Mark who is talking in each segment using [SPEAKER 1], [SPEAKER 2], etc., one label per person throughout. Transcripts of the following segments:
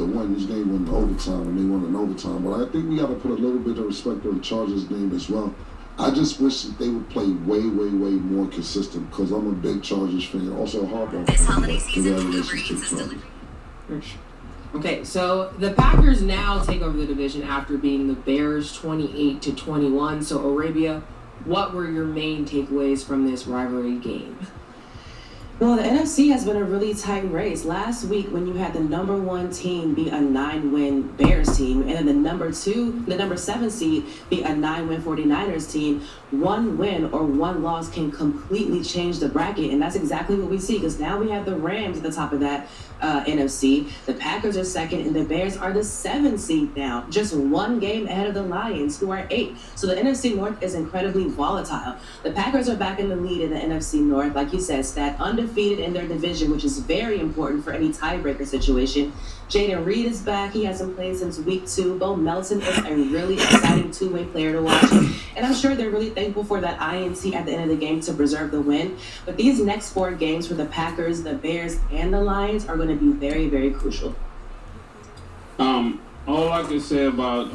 [SPEAKER 1] to win. This game went in overtime, and they won in overtime. But I think we got to put a little bit of respect on the Chargers' name as well. I just wish that they would play way more consistent because I'm a big Chargers fan. Also, Harbaugh.
[SPEAKER 2] This holiday season, Uber Eats is delivering. Okay, so the Packers now take over the division after beating the Bears 28-21. So, Arabia, what were your main takeaways from this rivalry game?
[SPEAKER 3] Well, the NFC has been a really tight race. Last week, when you had the number 1 team be a 9-win Bears team, and then the number 7 seed be a 9-win 49ers team, one win or one loss can completely change the bracket, and that's exactly what we see, because now we have the Rams at the top of that NFC. The Packers are second, and the Bears are the 7th seed now, just one game ahead of the Lions, who are 8. So the NFC North is incredibly volatile. The Packers are back in the lead in the NFC North, like you said, Stat, undefeated in their division, which is very important for any tiebreaker situation. Jaden Reed is back. He hasn't played since week 2. Bo Melton is a really exciting two-way player to watch. And I'm sure they're really thankful for that INT at the end of the game to preserve the win. But these next 4 games for the Packers, the Bears, and the Lions are going to be very crucial.
[SPEAKER 4] All I can say about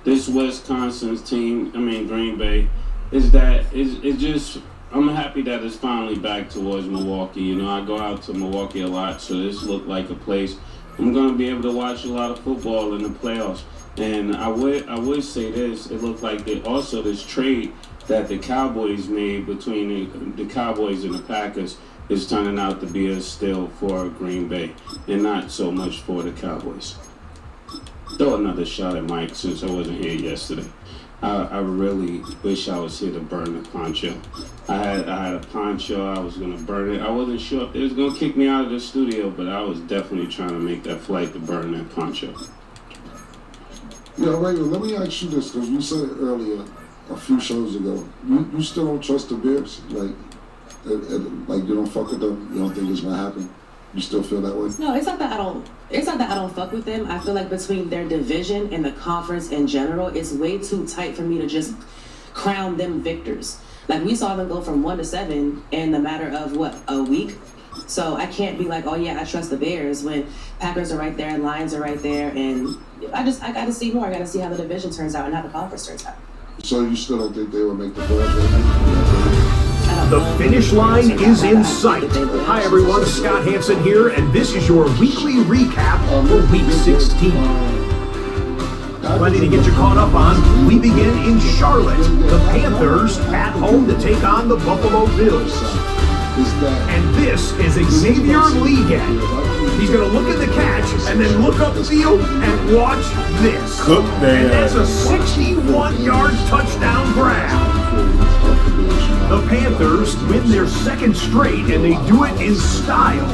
[SPEAKER 4] this Wisconsin's team, Green Bay, is that it's just, I'm happy that it's finally back towards Milwaukee. You know, I go out to Milwaukee a lot, so this looked like a place I'm going to be able to watch a lot of football in the playoffs. And I would say this, it looked like this trade that the Cowboys made between the Cowboys and the Packers is turning out to be a steal for Green Bay and not so much for the Cowboys. Throw another shot at Mike since I wasn't here yesterday. I really wish I was here to burn the poncho. I had a poncho, I was going to burn it. I wasn't sure if they was going to kick me out of the studio, but I was definitely trying to make that flight to burn that poncho.
[SPEAKER 1] Yeah, Ray, let me ask you this, because you said it earlier, a few shows ago. You still don't trust the Bears? Like you don't fuck with them? You don't think it's going to happen? You still feel that way?
[SPEAKER 3] No, it's not that I don't fuck with them. I feel like between their division and the conference in general, it's way too tight for me to just crown them victors. Like, we saw them go from 1 to 7 in the matter of, a week? So I can't be like, oh yeah, I trust the Bears when Packers are right there, Lions are right there, and I got to see more. I got to see how the division turns out and how the conference turns out.
[SPEAKER 1] So you still don't think they will make the playoffs?
[SPEAKER 5] The finish line is in sight. Hi everyone, Scott Hansen here, and this is your weekly recap for Week 16. Plenty to get you caught up on. We begin in Charlotte. The Panthers at home to take on the Buffalo Bills. And this is Xavier Liggett. He's going to look at the catch and then look upfield and watch this. And that's a 61-yard touchdown grab. The Panthers win their 2nd straight, and they do it in style.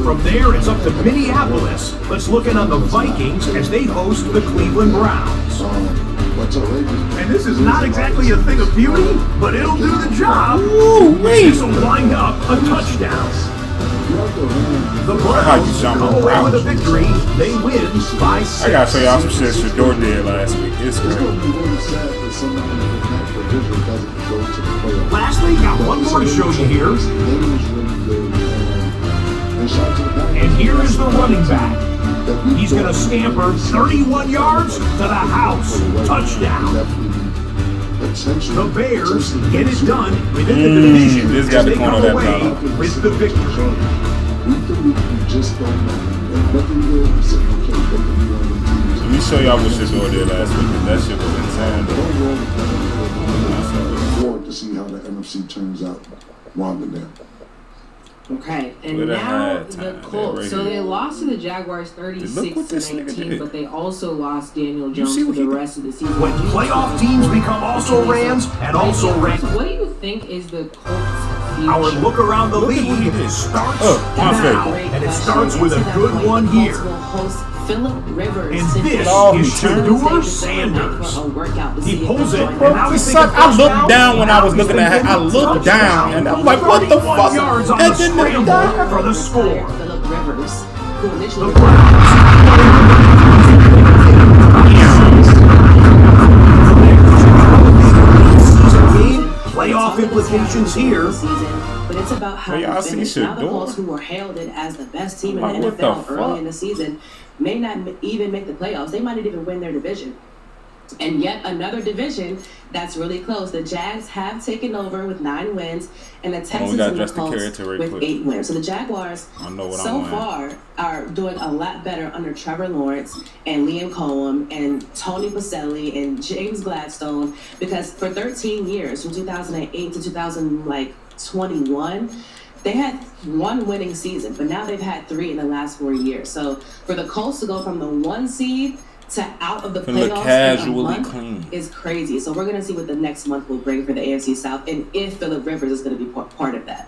[SPEAKER 5] From there, it's up to Minneapolis. Let's look in on the Vikings as they host the Cleveland Browns. And this is not exactly a thing of beauty, but it'll do the job. This will wind up a touchdown. The Browns come away with a victory. They win by 6.
[SPEAKER 6] I gotta show y'all some shit Shador did last week. It's great.
[SPEAKER 5] Lastly, got one more to show you here. And here is the running back. He's going to scamper 31 yards to the house. Touchdown. The Bears get it done within the division as they come away with the victory.
[SPEAKER 6] Let me show y'all what Shador did last week. That shit was insane.
[SPEAKER 1] I look forward to see how the NFC turns out while they're there.
[SPEAKER 2] Okay, and now the Colts. So they lost to the Jaguars 36-19, but they also lost Daniel Jones for the rest of the season.
[SPEAKER 5] When playoff teams become also Rams and also Rams.
[SPEAKER 2] What do you think is the Colts' future?
[SPEAKER 5] Our look around the league starts now, and it starts with a good one here.
[SPEAKER 3] Philip Rivers.
[SPEAKER 5] And this is Shador Sanders. He pulls it, and now he's taking
[SPEAKER 6] I looked down when I was looking at it. I looked down, and I'm like, what the fuck?
[SPEAKER 5] Yards on the scramble for the score.
[SPEAKER 3] Philip Rivers, who initially
[SPEAKER 5] The Browns. playoff implications here.
[SPEAKER 3] But it's about how
[SPEAKER 6] Well, y'all
[SPEAKER 3] you
[SPEAKER 6] see
[SPEAKER 3] finish. Now the
[SPEAKER 6] Shador.
[SPEAKER 3] Colts, who were heralded as the best team in
[SPEAKER 6] Like,
[SPEAKER 3] the
[SPEAKER 6] what the
[SPEAKER 3] NFL early
[SPEAKER 6] fuck?
[SPEAKER 3] in the season, may not even make the playoffs. They might not even win their division. And yet another division that's really close. The Jags have taken over with 9 wins, and the Texans
[SPEAKER 6] gotta
[SPEAKER 3] and the
[SPEAKER 6] adjust the
[SPEAKER 3] Colts
[SPEAKER 6] territory
[SPEAKER 3] with
[SPEAKER 6] quick.
[SPEAKER 3] 8 wins. So the Jaguars
[SPEAKER 6] I know what
[SPEAKER 3] so
[SPEAKER 6] I'm
[SPEAKER 3] far are doing a lot better under Trevor Lawrence and Liam Cohen and Tony Baselli and James Gladstone, because for 13 years, from 2008 to 2021, they had 1 winning season, but now they've had 3 in the last 4 years. So for the Colts to go from the 1 seed to out of the
[SPEAKER 6] Finna look
[SPEAKER 3] playoffs in a
[SPEAKER 6] casually
[SPEAKER 3] month
[SPEAKER 6] clean.
[SPEAKER 3] is crazy. So we're gonna see what the next month will bring for the AFC South, and if Phillip Rivers is gonna be part of that.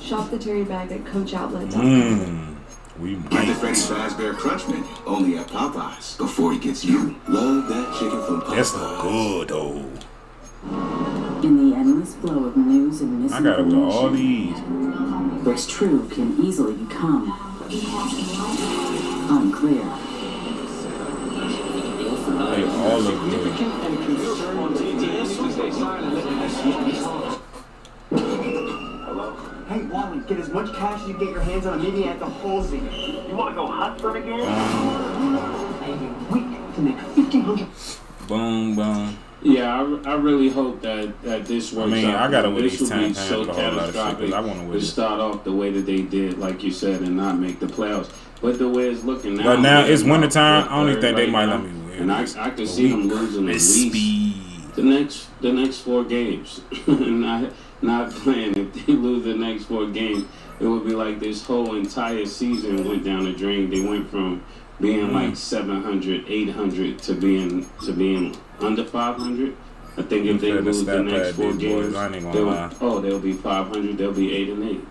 [SPEAKER 7] Shop the Terry bag at CoachOutlet.com.
[SPEAKER 6] We
[SPEAKER 8] Get the
[SPEAKER 6] might.
[SPEAKER 8] Freddy Fazbear Crunch menu, only at Popeyes, before he gets you. Love that chicken from Popeyes.
[SPEAKER 6] That's good though.
[SPEAKER 9] In the endless flow of news and
[SPEAKER 6] I gotta go all
[SPEAKER 9] misinformation,
[SPEAKER 6] these.
[SPEAKER 9] what's true can easily become unclear.
[SPEAKER 6] They all look good.
[SPEAKER 10] Hey, Wally, get as much cash as you get your hands on immediately at the Halsey. You want to go hustling again? A week to make $1,500.
[SPEAKER 6] Boom, boom.
[SPEAKER 4] Yeah, I really hope that this works out.
[SPEAKER 6] I gotta win
[SPEAKER 4] This
[SPEAKER 6] these
[SPEAKER 4] would be
[SPEAKER 6] 10
[SPEAKER 4] so
[SPEAKER 6] pounds with a whole lot of shit, 'cause
[SPEAKER 4] catastrophic
[SPEAKER 6] I wanna win
[SPEAKER 4] to
[SPEAKER 6] it.
[SPEAKER 4] start off the way that they did, like you said, and not make the playoffs. But the way it's looking now,
[SPEAKER 6] But now
[SPEAKER 4] they're
[SPEAKER 6] it's
[SPEAKER 4] about
[SPEAKER 6] wintertime. I only
[SPEAKER 4] third
[SPEAKER 6] think they
[SPEAKER 4] right
[SPEAKER 6] might
[SPEAKER 4] now.
[SPEAKER 6] let me win.
[SPEAKER 4] And I could see them losing at least
[SPEAKER 6] Speed.
[SPEAKER 4] the next 4 games. not playing. If they lose the next 4 games, it would be like this whole entire season went down the drain. They went from being like 700, 800 to being under 500. I think if they
[SPEAKER 6] Fair to
[SPEAKER 4] lose the
[SPEAKER 6] stat
[SPEAKER 4] next
[SPEAKER 6] pad
[SPEAKER 4] 4
[SPEAKER 6] these
[SPEAKER 4] games,
[SPEAKER 6] boys, I ain't gonna lie.
[SPEAKER 4] they'll be 500. They'll be 8-8.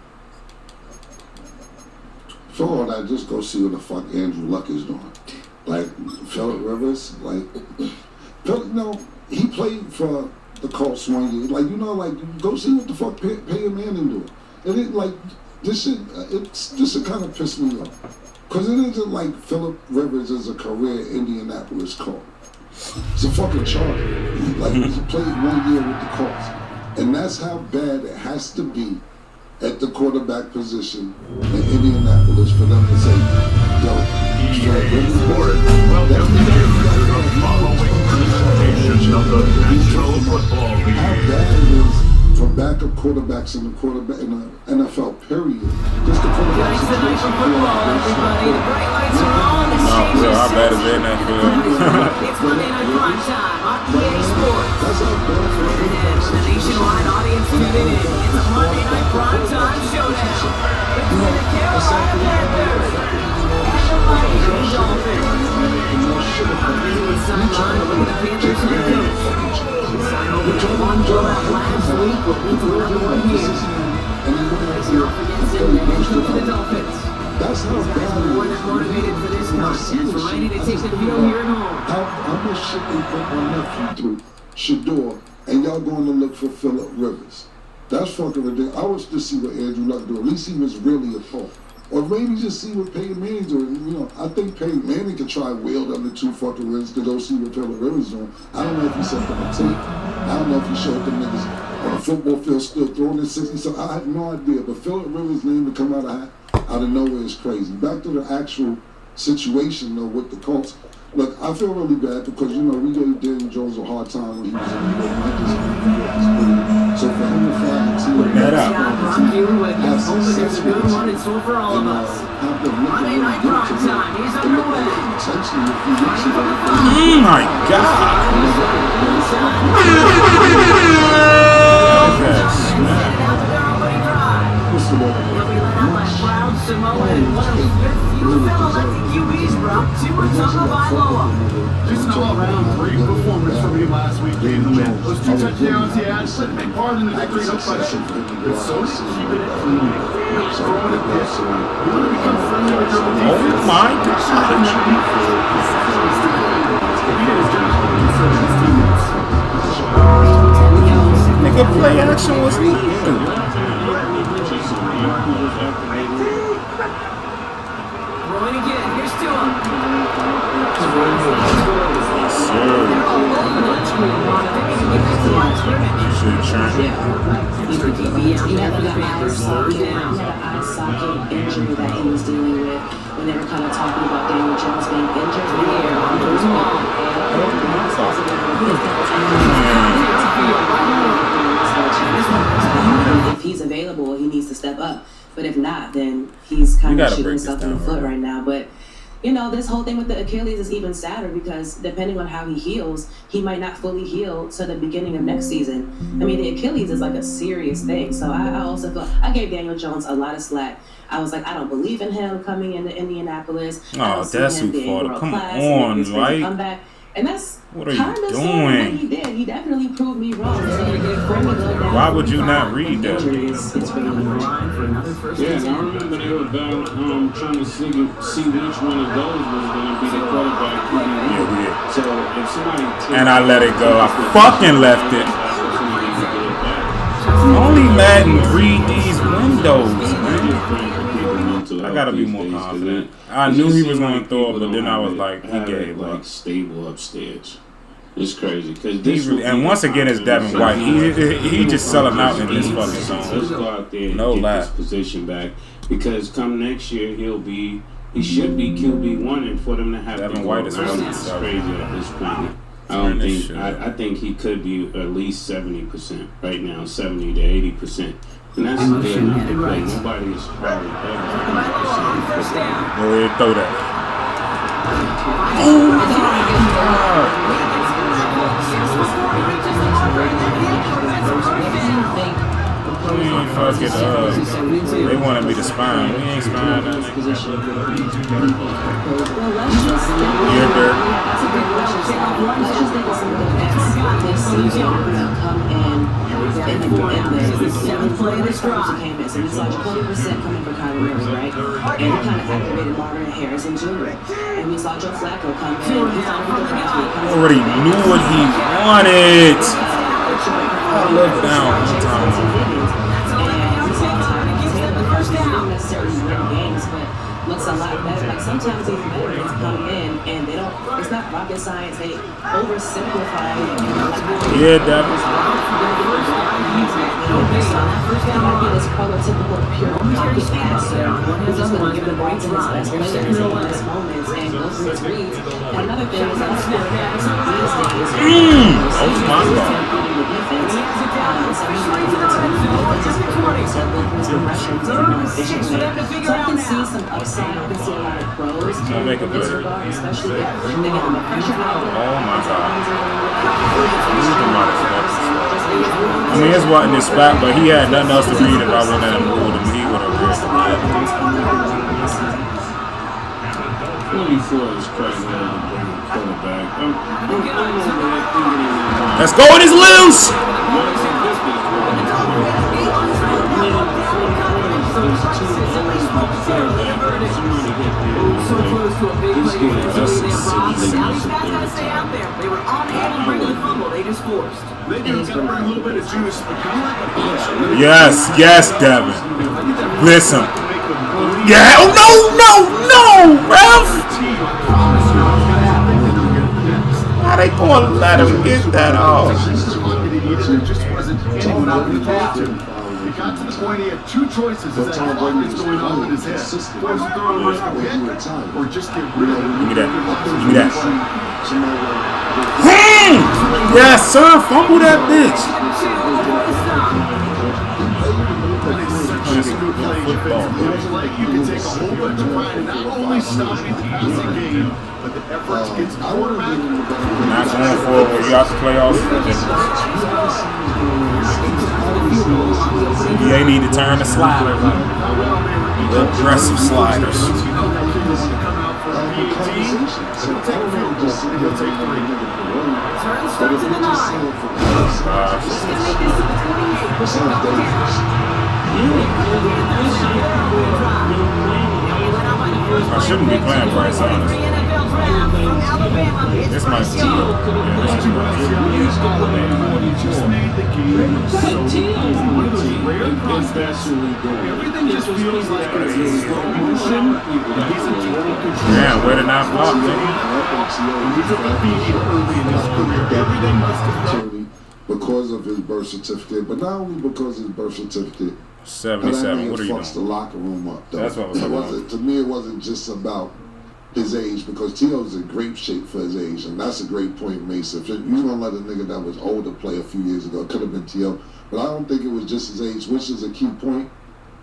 [SPEAKER 1] For all that, just go see what the fuck Andrew Luck is doing. Like, Phillip Rivers, he played for the Colts 1 year. Go see what the fuck Peyton Manning doing. And it, this shit kind of pissed me off. Because it isn't like Phillip Rivers is a career Indianapolis Colt. It's a fucking charter. He played 1 year with the Colts. And that's how bad it has to be at the quarterback position in Indianapolis for them to say, yo,
[SPEAKER 5] Welcome to the following presentation of the National Football League.
[SPEAKER 1] how bad it is for backup quarterbacks in the NFL, period. Just the quarterbacks in the
[SPEAKER 6] No, for real, how bad is that in that field?
[SPEAKER 2] It's Monday Night Prime Time on EA Sports.
[SPEAKER 1] That's how bad for the quarterbacks.
[SPEAKER 2] The nationwide audience tuning in. It's a Monday Night Prime Time showdown between the Carolina Panthers and the Miami Dolphins. Sideline with the Panthers head coach. One blowout last week will lead to another one here. Facing off against him next for the Dolphins.
[SPEAKER 1] That's how
[SPEAKER 2] Guys
[SPEAKER 1] bad
[SPEAKER 2] are
[SPEAKER 1] it
[SPEAKER 2] more
[SPEAKER 1] is.
[SPEAKER 2] than motivated for this contest. We're ready to take the field here at home.
[SPEAKER 1] How much shit they put my nephew through, Shador, and y'all going to look for Phillip Rivers. That's fucking ridiculous. I wish to see what Andrew Luck do. At least he was really a pro. Or maybe just see what Peyton Manning's doing. I think Peyton Manning could try wheel them the 2 fucking rings to go see what Phillip Rivers doing. I don't know if he sent them a tape. I don't know if he showed them niggas on the football field still throwing in 60. So I have no idea. But Phillip Rivers' name to come out of nowhere is crazy. Back to the actual situation though with the Colts. Look, I feel really bad because we gave Daniel Jones a hard time when he was in New York. Not just in New York, it's brilliant. So for him to find a team
[SPEAKER 6] that out.
[SPEAKER 2] John Brockview with you. Hoping there's a good one in store for all of us. Monday Night Prime Time. He's underway.
[SPEAKER 6] Oh my God.
[SPEAKER 2] He'll be led out by proud Samoan and one of the few elected QBs, Brock Tua Tagovailoa.
[SPEAKER 11] Just an all-around great performance from him last week, getting the win. Those 2 touchdowns he had played a big part in the victory, no question. But so did keeping it clean, not throwing a pick. You want to become friendly with your own defense?
[SPEAKER 6] Oh my God.
[SPEAKER 11] He did his job. He served his teammates.
[SPEAKER 6] Nigga, nigga play action was he?
[SPEAKER 10] Rolling again. Here's Tua.
[SPEAKER 3] He had an eye socket injury that he was dealing with when they were kind of talking about Daniel Jones being injured. If he's available, he needs to step up. But if not, then he's kind of shooting himself in the foot right now. But you know, this whole thing with the Achilles is even sadder because depending on how he heals, he might not fully heal to the beginning of next season. I mean, the Achilles is like a serious thing. So I also feel I gave Daniel Jones a lot of slack. I was like, I don't believe in him coming into Indianapolis.
[SPEAKER 6] Oh, that's who fought him. Come on, right?
[SPEAKER 3] And that's
[SPEAKER 6] what are you
[SPEAKER 3] kind of
[SPEAKER 6] doing?
[SPEAKER 3] What he did. He definitely proved me wrong.
[SPEAKER 6] Why would you not read that?
[SPEAKER 4] Yeah, and I remember they were trying to see which one of those was going to be the quarterback.
[SPEAKER 6] Yeah.
[SPEAKER 4] So if somebody
[SPEAKER 6] and I let it go. I fucking left it. Only Madden read these windows, man. I gotta be more confident. I knew he was gonna throw it, but then I was like, he gave up.
[SPEAKER 4] Stable upstairs. It's crazy because
[SPEAKER 6] and once again, it's Devin White. He just selling out in this fucking zone.
[SPEAKER 4] Let's go out there and get this position back because come next year he should be QB1, and for them to have
[SPEAKER 6] Devin White is
[SPEAKER 4] crazy at this point. I think he could be at least 70% right now, 70 to 80%. And that's good enough to play. Nobody is probably ever 100%.
[SPEAKER 6] Go ahead, throw that. Oh my fuck it up. They wanted me to spine. We ain't spine that. You're there.
[SPEAKER 3] So we saw 20% coming for Kyler Murray, right? And he kind of activated Marvin Harrison Jr. And we saw Joe Flacco come in.
[SPEAKER 6] Already knew what he wanted. I looked down one time.
[SPEAKER 3] Looks a lot better. Like sometimes these veterans come in and they don't. It's not rocket science. They oversimplify it.
[SPEAKER 6] Yeah, Devin.
[SPEAKER 3] He might be this prototypical pure pocket passer who's just going to give the ball to his best players in his moments and go through his reads. And another thing is that quarterbacks these days
[SPEAKER 6] oh my God.
[SPEAKER 3] So I can see some upside. I can see a lot of pros in this regard, especially if they get the pressure out.
[SPEAKER 6] Oh my God. I mean, it's wasn't his spot, but he had nothing else to read if I wouldn't have moved him. He would have read.
[SPEAKER 4] 44 is crazy to bring a quarterback.
[SPEAKER 6] Let's go, it is loose! Yes, Devin. Listen. Yeah, oh no, ref! How they gonna let him get that off?
[SPEAKER 11] It got to the point he had two choices as that clock is going off in his head. Force to throw a risk pick or just get rid of it.
[SPEAKER 6] Give me that. Yes, sir. Fumble that bitch.
[SPEAKER 11] You can take a whole bunch of pride not only stopping the passing game, but the efforts against quarterback.
[SPEAKER 6] Not going forward when you out the playoffs. They need to turn the sliders. The aggressive sliders.
[SPEAKER 10] Turn starts in the 9.
[SPEAKER 6] I shouldn't be playing Bryce, honestly. This might be. Yeah, this is
[SPEAKER 11] just made the game so one of those rare everything just feels like it's in slow motion. He's in total control.
[SPEAKER 6] Yeah, where did not block, nigga?
[SPEAKER 11] He's a defeat early in his career. Everything must have been
[SPEAKER 1] because of his birth certificate, but not only because of his birth certificate.
[SPEAKER 6] 77. What are you
[SPEAKER 1] fucks the
[SPEAKER 6] doing?
[SPEAKER 1] locker room up. Though.
[SPEAKER 6] That's what I was talking about.
[SPEAKER 1] To me, it wasn't just about his age, because T.O.'s in great shape for his age, and that's a great point, Mason. If you're gonna let a nigga that was older play a few years ago, it could have been T.O., but I don't think it was just his age, which is a key point.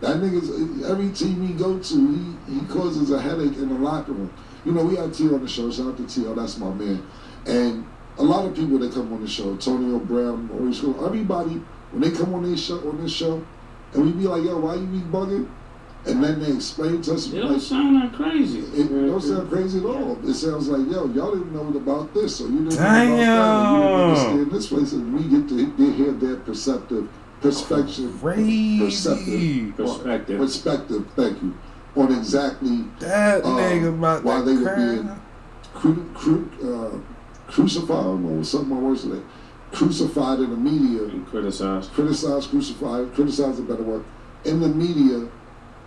[SPEAKER 1] That nigga's, every team he go to, he causes a headache in the locker room. You know, we had T.O. on the show. Shout out to T.O., that's my man. And a lot of people that come on the show, Tony O'Brien, everybody, when they come on this show, and we be like, yo, why you be bugging? And then they explain to us.
[SPEAKER 4] It don't sound that crazy.
[SPEAKER 1] It don't sound crazy at all. It sounds like, yo, y'all didn't know about this, or you didn't know about that, or you didn't understand this place, and we get to hear their perspective, thank you, on exactly
[SPEAKER 6] that nigga about
[SPEAKER 1] why
[SPEAKER 6] that
[SPEAKER 1] they were being crucified, or something worse than that. Crucified in the media.
[SPEAKER 4] And criticized,
[SPEAKER 1] crucified, criticized a better word, in the media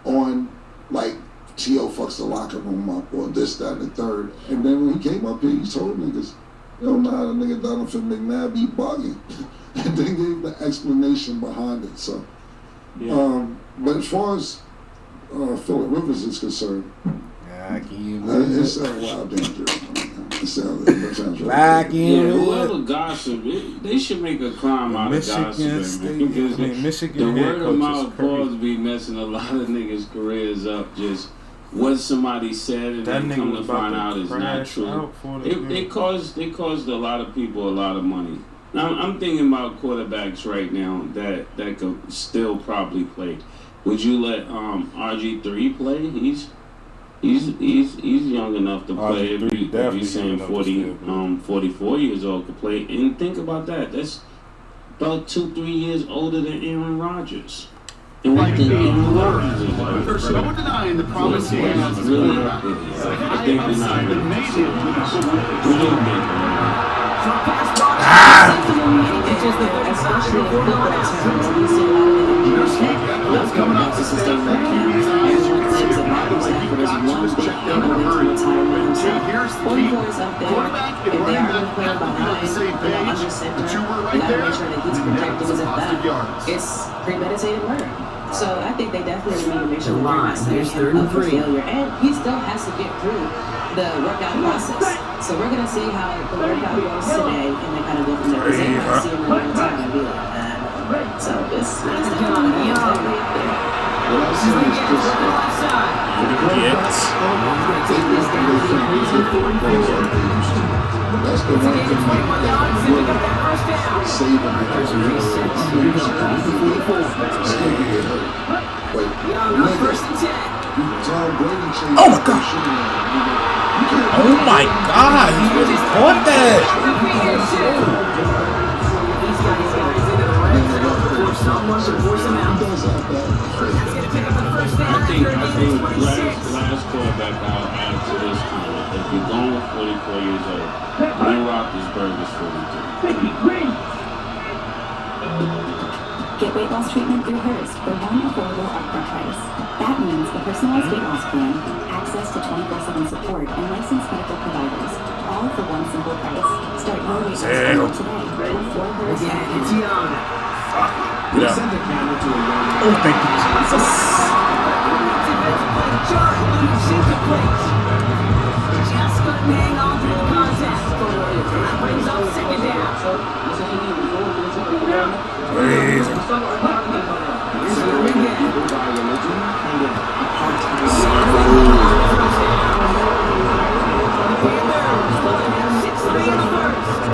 [SPEAKER 1] on, like, T.O. fucks the locker room up, or this, that, and the third. And then when he came up here, he told niggas, yo, nah, the nigga Donovan McNabb be bugging. And then gave the explanation behind it. So,
[SPEAKER 6] yeah.
[SPEAKER 1] But as far as Phillip Rivers is concerned, it sounds wild dangerous. It sounds
[SPEAKER 4] whoever gossip, they should make a crime out of gossiping, because the word of mouth buzz be messing a lot of niggas' careers up. Just what somebody said and then come to find out is not true. It caused a lot of people a lot of money. Now, I'm thinking about quarterbacks right now that could still probably play. Would you let RG3 play? He's young enough to play. If he's saying 44 years old could play, and think about that. That's about 2-3 years older than Aaron Rodgers. And we think Aaron Rodgers is older.
[SPEAKER 11] There's no denying the promise he has.
[SPEAKER 4] Really, I think they're not.
[SPEAKER 3] Especially in football terms, you see a lot of
[SPEAKER 11] That's coming up to sustain that QB's eyes. You can see the body like he got you was checked out in a hurry. And here's the key. Quarterback and running back have to be on the same page. The two were right there.
[SPEAKER 3] Make sure that he's protecting his yards. It's premeditated murder. So I think they definitely need to make sure they're not setting him up for failure. And he still has to get through the workout process. So we're going to see how the workout goes today, and then kind of go from there. Because they might see him one time and be like, so this is definitely up there.
[SPEAKER 1] That's the one thing saving
[SPEAKER 6] Oh my god! Oh my god! He really caught that!
[SPEAKER 4] I think last quarterback I'll add to this comment. If you're going with 44 years old, Ben Roethlisberger's 42.
[SPEAKER 9] Get weight loss treatment through hers for one affordable upfront price. That means a personalized weight loss plan, access to 24/7 support, and licensed medical providers, all for one simple price. Start your weight loss plan today before hers.
[SPEAKER 10] It's young.
[SPEAKER 6] Yeah. Oh, thank you, Jesus.
[SPEAKER 10] Just couldn't hang on to the contact. Brings up second down.
[SPEAKER 6] Please.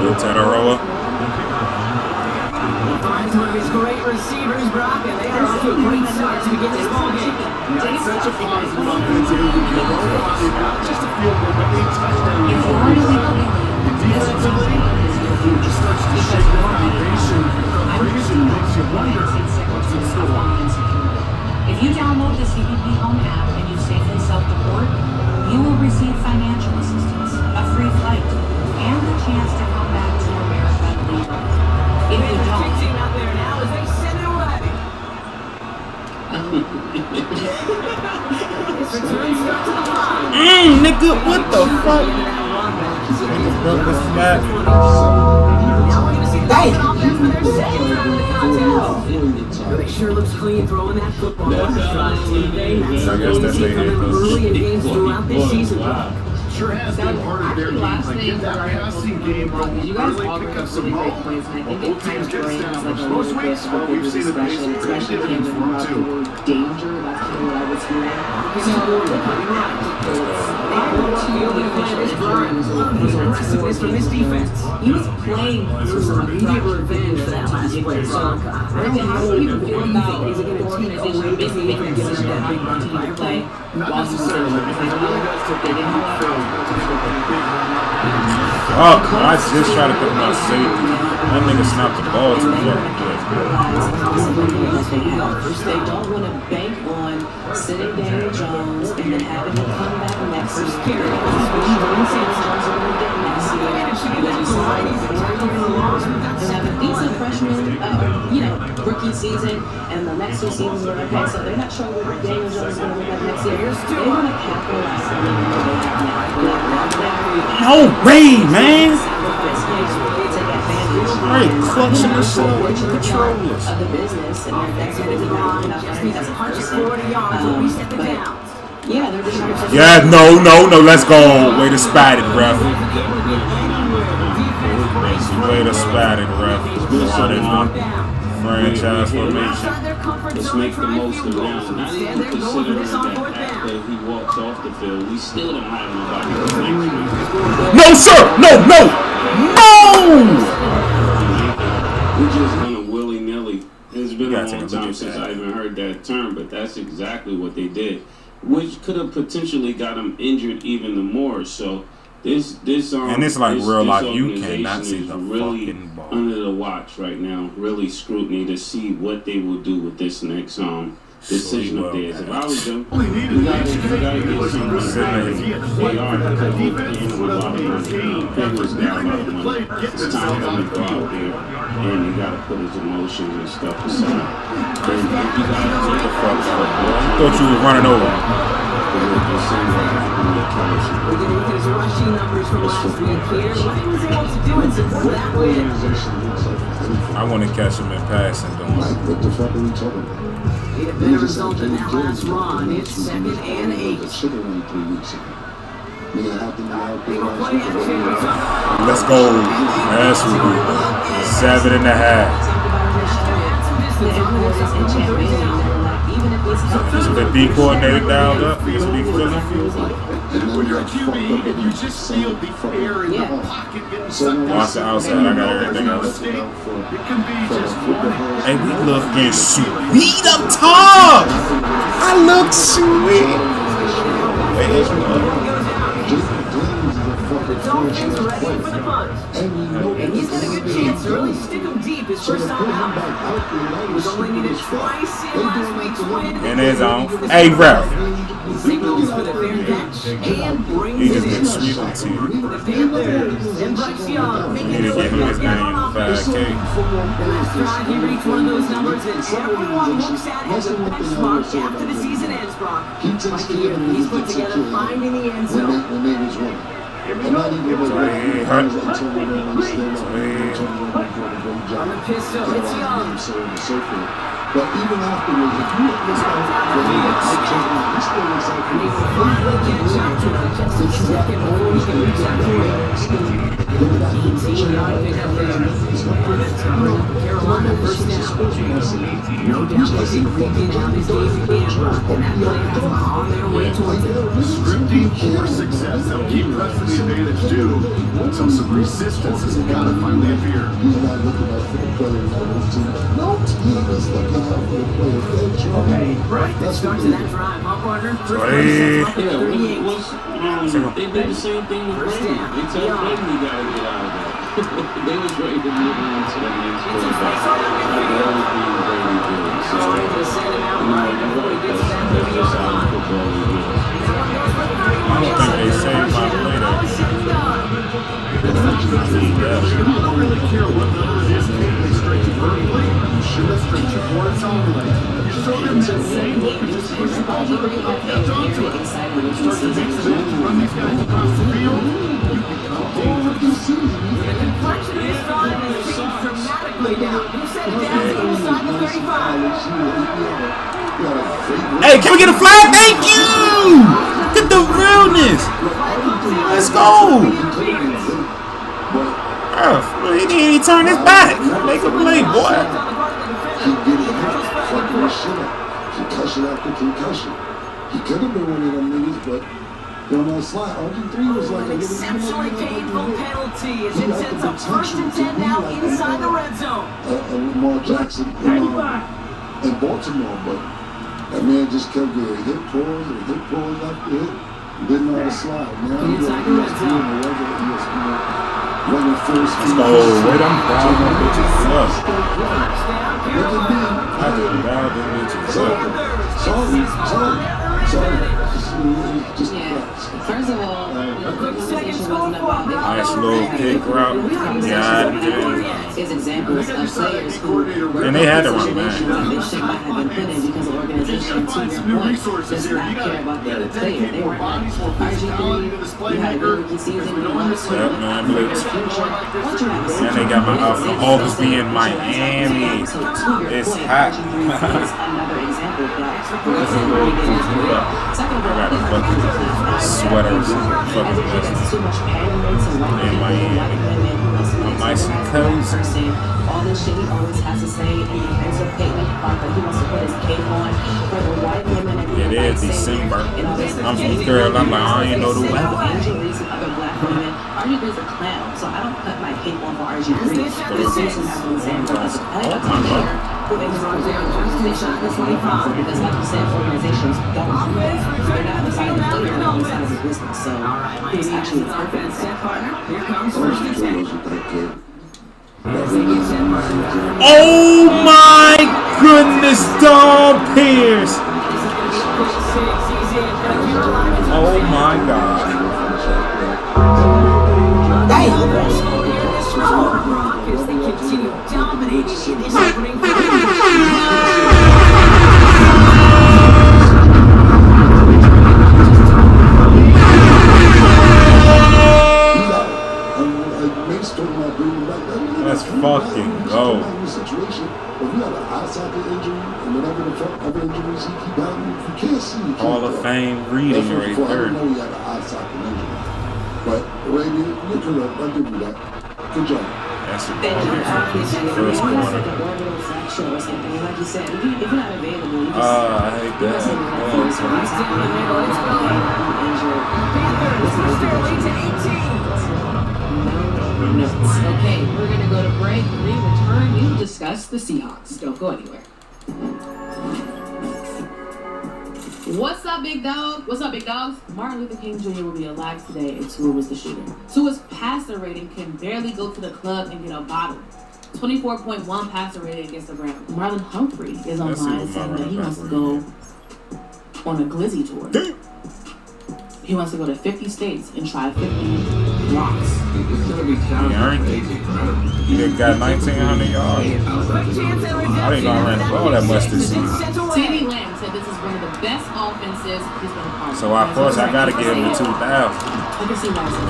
[SPEAKER 6] Good Tataroa.
[SPEAKER 10] Finds one of his great receivers, Brock, and they are off to a great start to begin this ball game.
[SPEAKER 11] That's such a positive offensive just a field goal, but 8 touchdowns. Defensively, it just starts to shake the foundation. Preparation makes you wonder what's in store.
[SPEAKER 12] If you download the CBP Home app and you safely self-deport, you will receive financial assistance. free flight and the chance to come back to America legally. If you don't,
[SPEAKER 10] team out there now as they send it away. It's return start to the line.
[SPEAKER 6] Nigga, what the fuck? Nigga broke the flat.
[SPEAKER 10] Now we're gonna see the offense for their second time in the contest. They sure looks clean throwing that football. That's
[SPEAKER 6] I guess that's
[SPEAKER 10] something
[SPEAKER 6] their
[SPEAKER 10] you see from them early in games throughout this season.
[SPEAKER 11] Sure has been part of their
[SPEAKER 2] Actually,
[SPEAKER 11] game.
[SPEAKER 2] last
[SPEAKER 11] Like,
[SPEAKER 2] thing
[SPEAKER 11] get that
[SPEAKER 2] that I
[SPEAKER 11] passing game going
[SPEAKER 2] you guys
[SPEAKER 11] early,
[SPEAKER 2] all
[SPEAKER 11] pick
[SPEAKER 2] bring
[SPEAKER 11] up
[SPEAKER 2] up
[SPEAKER 11] some
[SPEAKER 2] really great
[SPEAKER 11] ball.
[SPEAKER 2] points, and I think
[SPEAKER 11] Both
[SPEAKER 2] it kind
[SPEAKER 11] teams
[SPEAKER 2] of
[SPEAKER 11] get
[SPEAKER 2] brings like a
[SPEAKER 11] established.
[SPEAKER 2] little
[SPEAKER 11] Most
[SPEAKER 2] bit
[SPEAKER 11] weeks,
[SPEAKER 2] of
[SPEAKER 11] well,
[SPEAKER 2] a
[SPEAKER 11] we've
[SPEAKER 2] bigger
[SPEAKER 11] seen the base
[SPEAKER 2] discussion, especially
[SPEAKER 11] create
[SPEAKER 2] came
[SPEAKER 11] dividends
[SPEAKER 2] with
[SPEAKER 11] for them,
[SPEAKER 2] the
[SPEAKER 11] too.
[SPEAKER 2] word danger. That's kind of what I was hearing. So
[SPEAKER 10] Aggressiveness from this defense.
[SPEAKER 2] he was playing through some
[SPEAKER 10] Immediate revenge for that last play.
[SPEAKER 2] So how do you feel about
[SPEAKER 10] Is it going to take away
[SPEAKER 2] organization
[SPEAKER 10] basically
[SPEAKER 2] making
[SPEAKER 10] from
[SPEAKER 2] a decision to
[SPEAKER 10] that big
[SPEAKER 2] have
[SPEAKER 10] run
[SPEAKER 2] continue to play
[SPEAKER 11] Not
[SPEAKER 2] while he's
[SPEAKER 11] necessarily,
[SPEAKER 2] still
[SPEAKER 11] because it really does take a big film to make a big run like that.
[SPEAKER 6] Fuck, I just tried to think about safety. That nigga snapped the ball too fucking quick.
[SPEAKER 3] They don't want to bank on sitting Daniel Jones and then having him come back next year. And have a decent freshman, rookie season, and the next two seasons were okay. So they're not sure what Daniel Jones is going to look like next year. They want to capitalize on what they have now.
[SPEAKER 6] No way, man!
[SPEAKER 3] Right,
[SPEAKER 6] clutching herself with the controllers.
[SPEAKER 3] Of the business, and they're definitely not as a person. Yeah, they're just trying to.
[SPEAKER 6] Yeah, no, let's go. Way to spat it, ref. Way to spat it, ref. Franchise formation.
[SPEAKER 4] Let's make the most of now. Not even considering that after he walks off the field, we still don't have nobody.
[SPEAKER 6] No, sir! No!
[SPEAKER 4] We're just gonna willy-nilly. It's been a long time since I even heard that term, but that's exactly what they did, which could have potentially got him injured even more. So this
[SPEAKER 6] and it's like
[SPEAKER 4] this,
[SPEAKER 6] real
[SPEAKER 4] this
[SPEAKER 6] life. You cannot see the
[SPEAKER 4] really
[SPEAKER 6] fucking ball.
[SPEAKER 4] Under the watch right now, really scrutiny to see what they will do with this next decision of theirs. If I was them, you gotta get some they are because we're paying them a lot of money. Figures down a lot of money. It's time for them to go out there and you gotta put his emotions and stuff aside. Then you gotta take the fuck out of it.
[SPEAKER 6] I thought you were running over.
[SPEAKER 10] His rushing numbers from last week here, what he was able to do in support of that win.
[SPEAKER 6] I want to catch him in passing, though.
[SPEAKER 1] What the fuck are we talking about?
[SPEAKER 10] Need a better result than that last run. It's 2nd and 8.
[SPEAKER 6] Let's go. That's what 7.5. So the D coordinator dialed up. Let's be feeling.
[SPEAKER 11] When you're a QB and you just feel the air in the pocket getting sucked
[SPEAKER 6] Watch the outside. I got everything else.
[SPEAKER 11] It can be just one.
[SPEAKER 6] Hey, we looking sweet up top. I look sweet.
[SPEAKER 10] The Dolphins are ready for the punt. And he's got a good chance to really stick him deep his first time out. He was only needed twice in last week's win.
[SPEAKER 6] In his own. Hey, ref.
[SPEAKER 10] Signals for the fair catch and brings
[SPEAKER 6] He just
[SPEAKER 10] it
[SPEAKER 6] been
[SPEAKER 10] in.
[SPEAKER 6] sweet on team.
[SPEAKER 10] The Panthers and Bryce Young
[SPEAKER 6] He
[SPEAKER 10] making
[SPEAKER 6] didn't
[SPEAKER 10] it
[SPEAKER 6] give him his
[SPEAKER 10] get
[SPEAKER 6] name
[SPEAKER 10] on
[SPEAKER 6] for
[SPEAKER 10] offense.
[SPEAKER 6] 5K.
[SPEAKER 10] The last drive, he reached one of those numbers that everyone looks at as a benchmark after the season ends, Brock. Like he's put together finding the end zone.
[SPEAKER 1] When they was winning. And not even
[SPEAKER 10] On the pistol, it's Young.
[SPEAKER 1] But even afterwards, if you look at he still looks like
[SPEAKER 10] And he will finally catch up to him just a second before he can reach that point. Young pick up there. That's going to bring up Carolina first down. No doubt they think repeat how this game began, Brock, and that play has them on their way towards it.
[SPEAKER 11] Scripting for success. They'll keep pressing the advantage due until some resistance has got to finally appear.
[SPEAKER 1] He's not looking out for the players on his team. No team is looking out for the players. They're trying.
[SPEAKER 10] Right, that starts to that drive, huh, partner? First
[SPEAKER 6] Hey.
[SPEAKER 10] down, 38.
[SPEAKER 4] They did the same thing with Brady. They tell Brady you gotta get out of there. They was ready to move on to the next quarterback. Like everything Brady did. So,
[SPEAKER 10] Trying to send him out right before he gets back to
[SPEAKER 4] that's
[SPEAKER 10] the
[SPEAKER 4] just how
[SPEAKER 10] line.
[SPEAKER 4] football is.
[SPEAKER 6] I don't think they saved my play there.
[SPEAKER 11] don't really care what number it is, they stretch it vertically, you should stretch it horizontally. You show them that same look and just push the ball vertically, catch on to it. You start to mix it up, run these guys across the field, you become dangerous.
[SPEAKER 10] The complexion of this drive has changed dramatically now. You said down inside the 35.
[SPEAKER 6] Hey, can we get a flag? Thank you! Get the realness! Let's go! He didn't even turn his back. Make a play, boy.
[SPEAKER 1] Concussion after concussion. He could have been one of them niggas, but on that slide, RG3 was like a
[SPEAKER 10] exceptionally painful penalty as it sets up 1st and 10 now inside the red zone.
[SPEAKER 1] Lamar Jackson in Baltimore, but that man just kept getting hit pulls and hit pulls after hit. Didn't know how to slide. Now he's on ESPN, the regular ESPN, running full speed.
[SPEAKER 6] Let's go. Wait, I'm down them bitches up. I didn't down them bitches up. Sorry. Just
[SPEAKER 3] First of all,
[SPEAKER 6] nice little kick route.
[SPEAKER 3] Is examples of players who
[SPEAKER 6] and they had to run back.
[SPEAKER 3] They should not have been put in because the organization, to your point, does not care about the other player. They were not. RG3, you had a good rookie season. You won the Super Bowl.
[SPEAKER 6] And they got my outfit. Always be in Miami. It's hot.
[SPEAKER 3] Another example of that. Second of all,
[SPEAKER 6] I got fucking sweaters fucking in Miami. I'm nice and cozy.
[SPEAKER 3] All this shit he always has to say in defense of Caitlin Clark, he wants to put his cape on for the white women and
[SPEAKER 6] it is December. I'm from girl. I'm like, I ain't know the weather.
[SPEAKER 3] Injuries and other black women. RG3's a clown, so I don't put my cape on for RG3. But this season has been saying for us. I don't care who is organization is because, like you said, organizations don't do that. They're not the side of the player, they're on the side of the business. So he was actually a perfect partner.
[SPEAKER 10] Here comes 1st and 10.
[SPEAKER 6] Oh my goodness, Dom Pierce! Oh my God!
[SPEAKER 10] As they continue dominating in this opening
[SPEAKER 6] Let's fucking go. Hall of Fame reading right there.
[SPEAKER 1] But Arabia, you're correct. I'll give you that. Good job.
[SPEAKER 6] That's a first quarter.
[SPEAKER 3] Like you said, if you're not available, you just
[SPEAKER 6] I hate that.
[SPEAKER 2] Okay, we're gonna go to break. When we return, we will discuss the Seahawks. Don't go anywhere. What's up, big dog? What's up, big dogs? Martin Luther King Jr. will be alive today if Tua was the shooter. Tua's passer rating can barely go to the club and get a bottle. 24.1 passer rating against the Browns. Marlon Humphrey is online saying that he wants to go on a glizzy tour. He wants to go to 50 states and try 50 rocks.
[SPEAKER 6] He earned it. He got 1,900 yards. I didn't know I ran the ball that much this season.
[SPEAKER 2] CeeDee Lamb said this is one of the best offenses he's been a part of.
[SPEAKER 6] So of course I gotta give him the 2,000.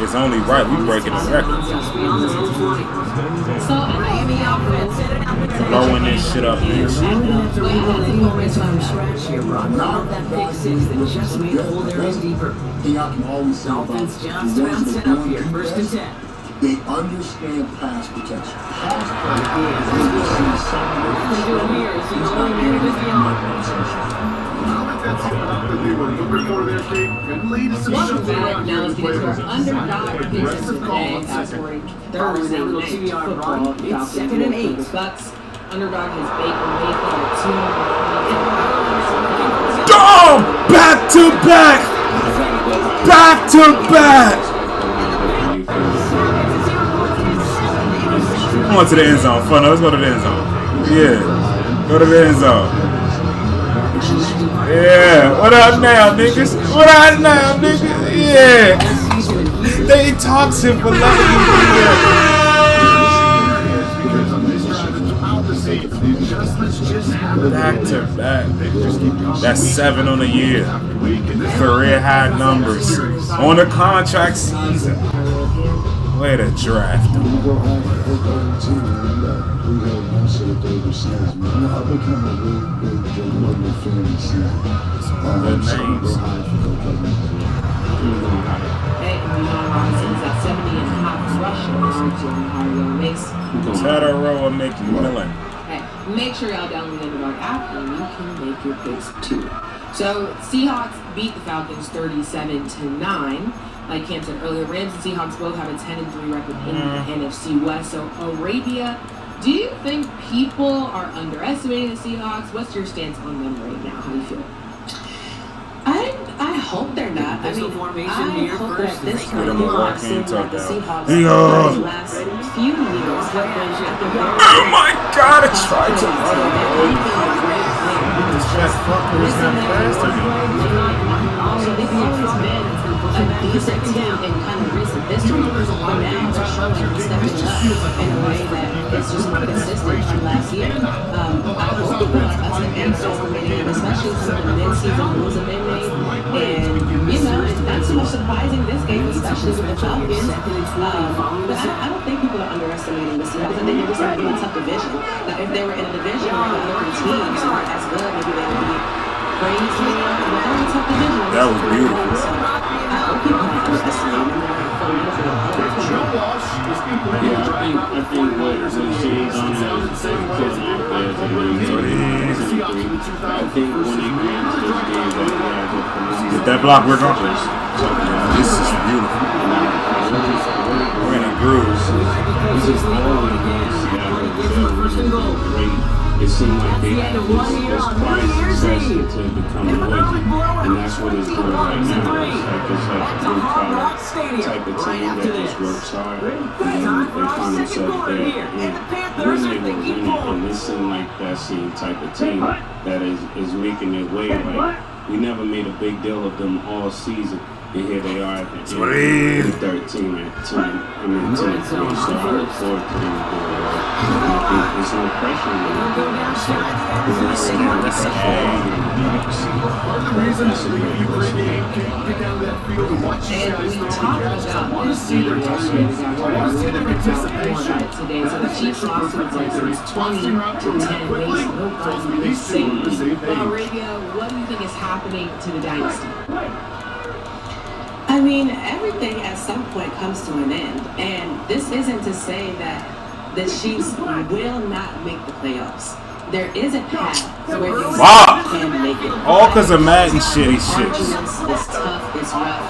[SPEAKER 6] It's only right we breaking the record.
[SPEAKER 2] So
[SPEAKER 6] blowing this shit up, man.
[SPEAKER 10] Dolphins just about set up here, 1st and 10.
[SPEAKER 1] They understand pass protection.
[SPEAKER 2] Thursday night football. It's 2nd and 8. Bucks. Underdog has Baker Mayfield at 2.
[SPEAKER 6] Dom! Back to back! Back to back! Come on to the end zone. Fun. Let's go to the end zone. Yeah. Go to the end zone. Yeah. What up now, niggas? What up now, niggas? Yeah. They toxic for letting you do that. Back to back. That's 7 on the year. Career high numbers. On the contract season. Way to draft him.
[SPEAKER 1] I've become a really big Joe Budden fan this season.
[SPEAKER 6] Good names.
[SPEAKER 2] Hey, Robinson's at 70 and half rushing yards.
[SPEAKER 6] Tedero and McMillan.
[SPEAKER 2] Hey, make sure y'all download the Underdog app and you can make your picks too. So, Seahawks beat the Falcons 37-9. Like Cam said earlier, Rams and Seahawks both have a 10-3 record in the NFC West. So, Arabia, do you think people are underestimating the Seahawks? What's your stance on them right now? How do you feel?
[SPEAKER 3] I hope they're not. I mean, I hope that this time
[SPEAKER 6] Get him
[SPEAKER 3] the
[SPEAKER 6] over. I can't
[SPEAKER 3] Seahawks
[SPEAKER 6] talk
[SPEAKER 3] for
[SPEAKER 6] now.
[SPEAKER 3] the last few years have been at the very
[SPEAKER 6] Oh my God! I tried to run away.
[SPEAKER 3] This
[SPEAKER 6] fat fucker is not faster than me.
[SPEAKER 3] So they've always been a decent team in kind of recent history, but now they're showing and stepping up in a way that is just more consistent from last year. I hope people like us have underestimated, especially some of the mid-season moves that they made. And, you know, it's not too much surprising this game, especially with the Falcons. But I don't think people are underestimating the Seahawks. I think they're just in a tough division. Now, if they were in a division where the other teams weren't as good, maybe they would be crazy. But they're in a tough division.
[SPEAKER 6] That was beautiful.
[SPEAKER 3] So I hope people are underestimating them.
[SPEAKER 4] I think what James on is I think when it comes to this game,
[SPEAKER 6] get that block, we're going. This is beautiful. We're in a groove.
[SPEAKER 4] It seemed like they had this quiet succession to become noisy, and that's what it's doing right now. It's like a blue collar type of team that just works hard, and they find themselves there. And when they were winning, and it seemed like that same type of team that is making their way. Like we never made a big deal of them all season. And here they are at 13 at 10. I mean, 10 points. So I look forward to them going well. I think there's no pressure on them. So
[SPEAKER 11] Part of the reason that we get down to that field and watch you guys I want to see their toughness. I want to see their anticipation.
[SPEAKER 2] Today, so the Chiefs lost to the Texans 20-10. They still on the same page. Arabia, what do you think is happening to the dynasty?
[SPEAKER 3] I mean, everything at some point comes to an end, and this isn't to say that the Chiefs will not make the playoffs. There is a path where they can make it.
[SPEAKER 6] All because of Madden shitty shit.
[SPEAKER 3] It's tough, it's rough.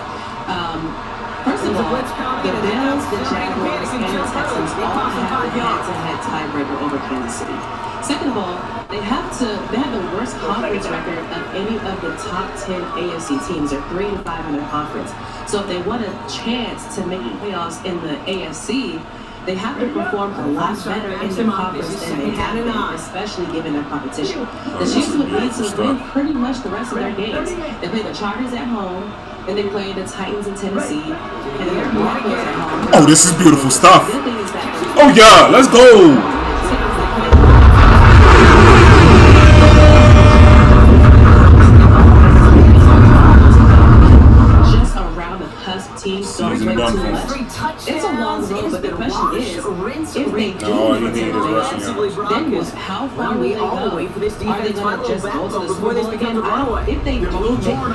[SPEAKER 3] First of all, the Bills, the Jaguars, and the Texans all have a head-to-head tiebreaker over Kansas City. Second of all, they have the worst conference record of any of the top 10 AFC teams. They're 3-5 in their conference. So if they want a chance to make the playoffs in the AFC, they have to perform a lot better in the conference than they have been, especially given their competition. The Chiefs would need to win pretty much the rest of their games. They play the Chargers at home, then they play the Titans in Tennessee, and then the Broncos at home.
[SPEAKER 6] Oh, this is beautiful stuff. Oh yeah, let's go.
[SPEAKER 3] Teams don't play too much. It's a long road, but the question is, if they do then how far will they go? Are they going to just go to the Super Bowl again? If they do make the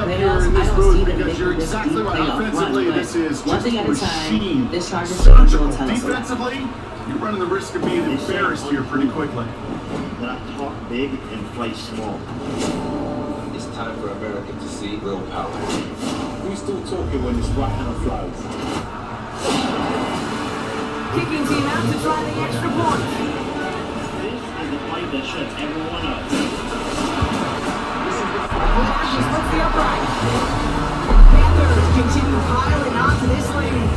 [SPEAKER 3] playoffs, I don't see them making this deep playoff run. But one thing at a time, this Chargers team will tell us.
[SPEAKER 11] Defensively, you're running the risk of being embarrassed here pretty quickly.
[SPEAKER 13] When I talk big and play small.
[SPEAKER 14] It's time for America to see real power.
[SPEAKER 13] We still talking when it's right hand flows.
[SPEAKER 10] Kicking team out to try the extra point.
[SPEAKER 13] This is the play that shuts everyone up.
[SPEAKER 10] Flashes with the upright. Panthers continue piling onto this lead.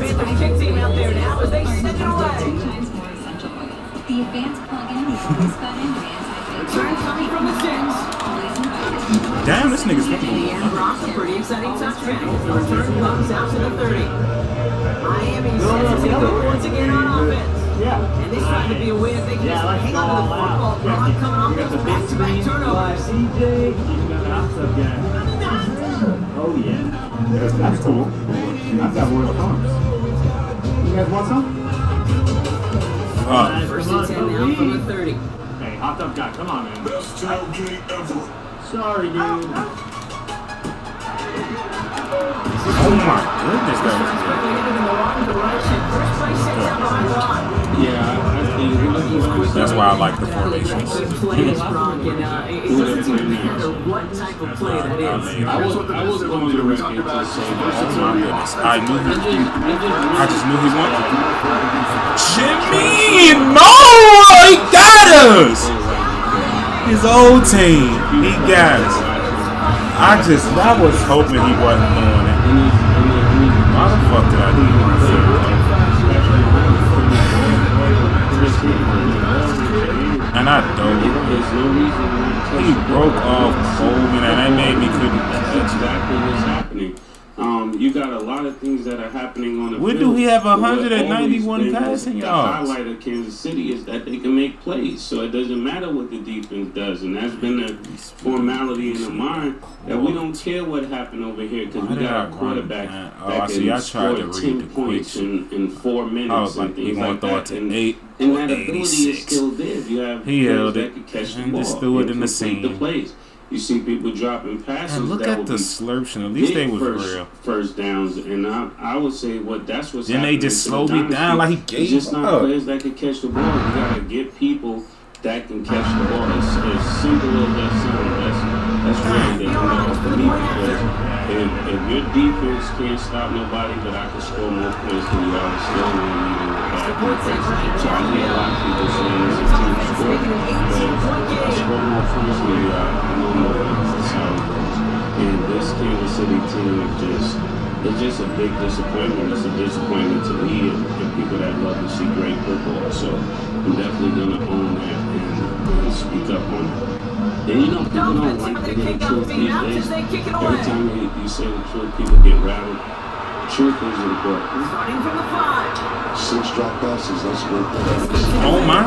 [SPEAKER 10] Panthers kick team out there now as they send it away.
[SPEAKER 9] The advanced plug-in is cut into anti-fade
[SPEAKER 10] Return coming from the 6.
[SPEAKER 6] Damn, this nigga's
[SPEAKER 10] And Brock's a pretty exciting touchback. The return comes out to the 30. Miami says it's going once again on offense. And this trying to be a way that they can just hang on to the football. Brock coming off those back-to-back turnovers.
[SPEAKER 13] CJ, you got an outside guy. Oh, yeah.
[SPEAKER 11] That's cool. That's that one comes. You guys want some?
[SPEAKER 10] First and 10 now from the 30.
[SPEAKER 13] Hey, hot tub guy, come on, man.
[SPEAKER 8] Best tailgate ever.
[SPEAKER 13] Sorry, dude.
[SPEAKER 6] Oh my goodness, that was
[SPEAKER 4] Yeah, I think
[SPEAKER 6] that's why I like the formations.
[SPEAKER 10] What type of play that is.
[SPEAKER 4] I was going to the record to say that.
[SPEAKER 6] Oh my goodness. I just knew he wanted to. Jimmy! No! He got us! His old team. He got us. I was hoping he wasn't doing it. Why the fuck did I do that? And I dove. He broke off Coleman, and that made me couldn't.
[SPEAKER 4] That's exactly what's happening. You got a lot of things that are happening on the
[SPEAKER 6] When
[SPEAKER 4] field.
[SPEAKER 6] do we have
[SPEAKER 4] But what
[SPEAKER 6] 191
[SPEAKER 4] always been
[SPEAKER 6] passing
[SPEAKER 4] the
[SPEAKER 6] yards?
[SPEAKER 4] highlight of Kansas City is that they can make plays, so it doesn't matter what the defense does, and that's been a formality in the mind that we don't care what happened over here because we got a quarterback that can score 10 points in 4 minutes and things like that. And that ability is still there. If you have players that can catch the ball
[SPEAKER 6] just threw it in the
[SPEAKER 4] complete the
[SPEAKER 6] seam.
[SPEAKER 4] plays. You see people dropping passes.
[SPEAKER 6] And look
[SPEAKER 4] that
[SPEAKER 6] at
[SPEAKER 4] would
[SPEAKER 6] the
[SPEAKER 4] be
[SPEAKER 6] slurption. At least they was real.
[SPEAKER 4] First downs, and I would say that's what's
[SPEAKER 6] Then
[SPEAKER 4] happening.
[SPEAKER 6] they just slowed me down like he
[SPEAKER 4] It's
[SPEAKER 6] gave
[SPEAKER 4] just not
[SPEAKER 6] up.
[SPEAKER 4] players that can catch the ball. You gotta get people that can catch the ball. It's as simple as that sounds. That's really the end for me because if your defense can't stop nobody, but I can score more points than you, I would still win even with that defense. So I hear a lot of people saying it's a team sport, but I score more points than you, I know more than how it goes. And this Kansas City team it's just a big disappointment. It's a disappointment to me and people that love to see great football. So I'm definitely gonna own that and speak up on it. And you know, people don't like to hear the truth these days. Every time you say the truth, people get rattled. Truth is important.
[SPEAKER 10] Starting from the 5.
[SPEAKER 1] 6 drop passes, that's great.
[SPEAKER 6] Oh my!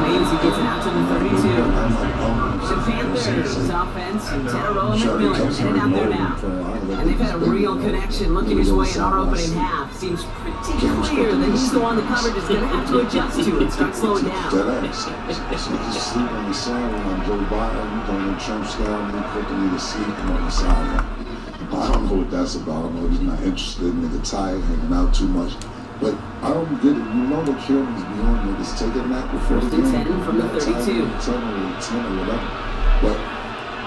[SPEAKER 10] Means he gets it out to the 32. The Panthers offense, Tedero and McMillan headed out there now. And they've had a real connection looking his way in our opening half. Seems pretty clear that he's the one the coverage is going to have to adjust to and start slowing down.
[SPEAKER 1] Dead ass. So you sleep on the sideline on Joe Biden, going to Trump style, and quickly to sleep on the sideline. I don't know what that's about. I know he's not interested in nigga tired, hanging out too much. But I don't get it. You know what Killen's beyond niggas taking that before the game.
[SPEAKER 10] 10 from the 32.
[SPEAKER 1] 10 or whatever. But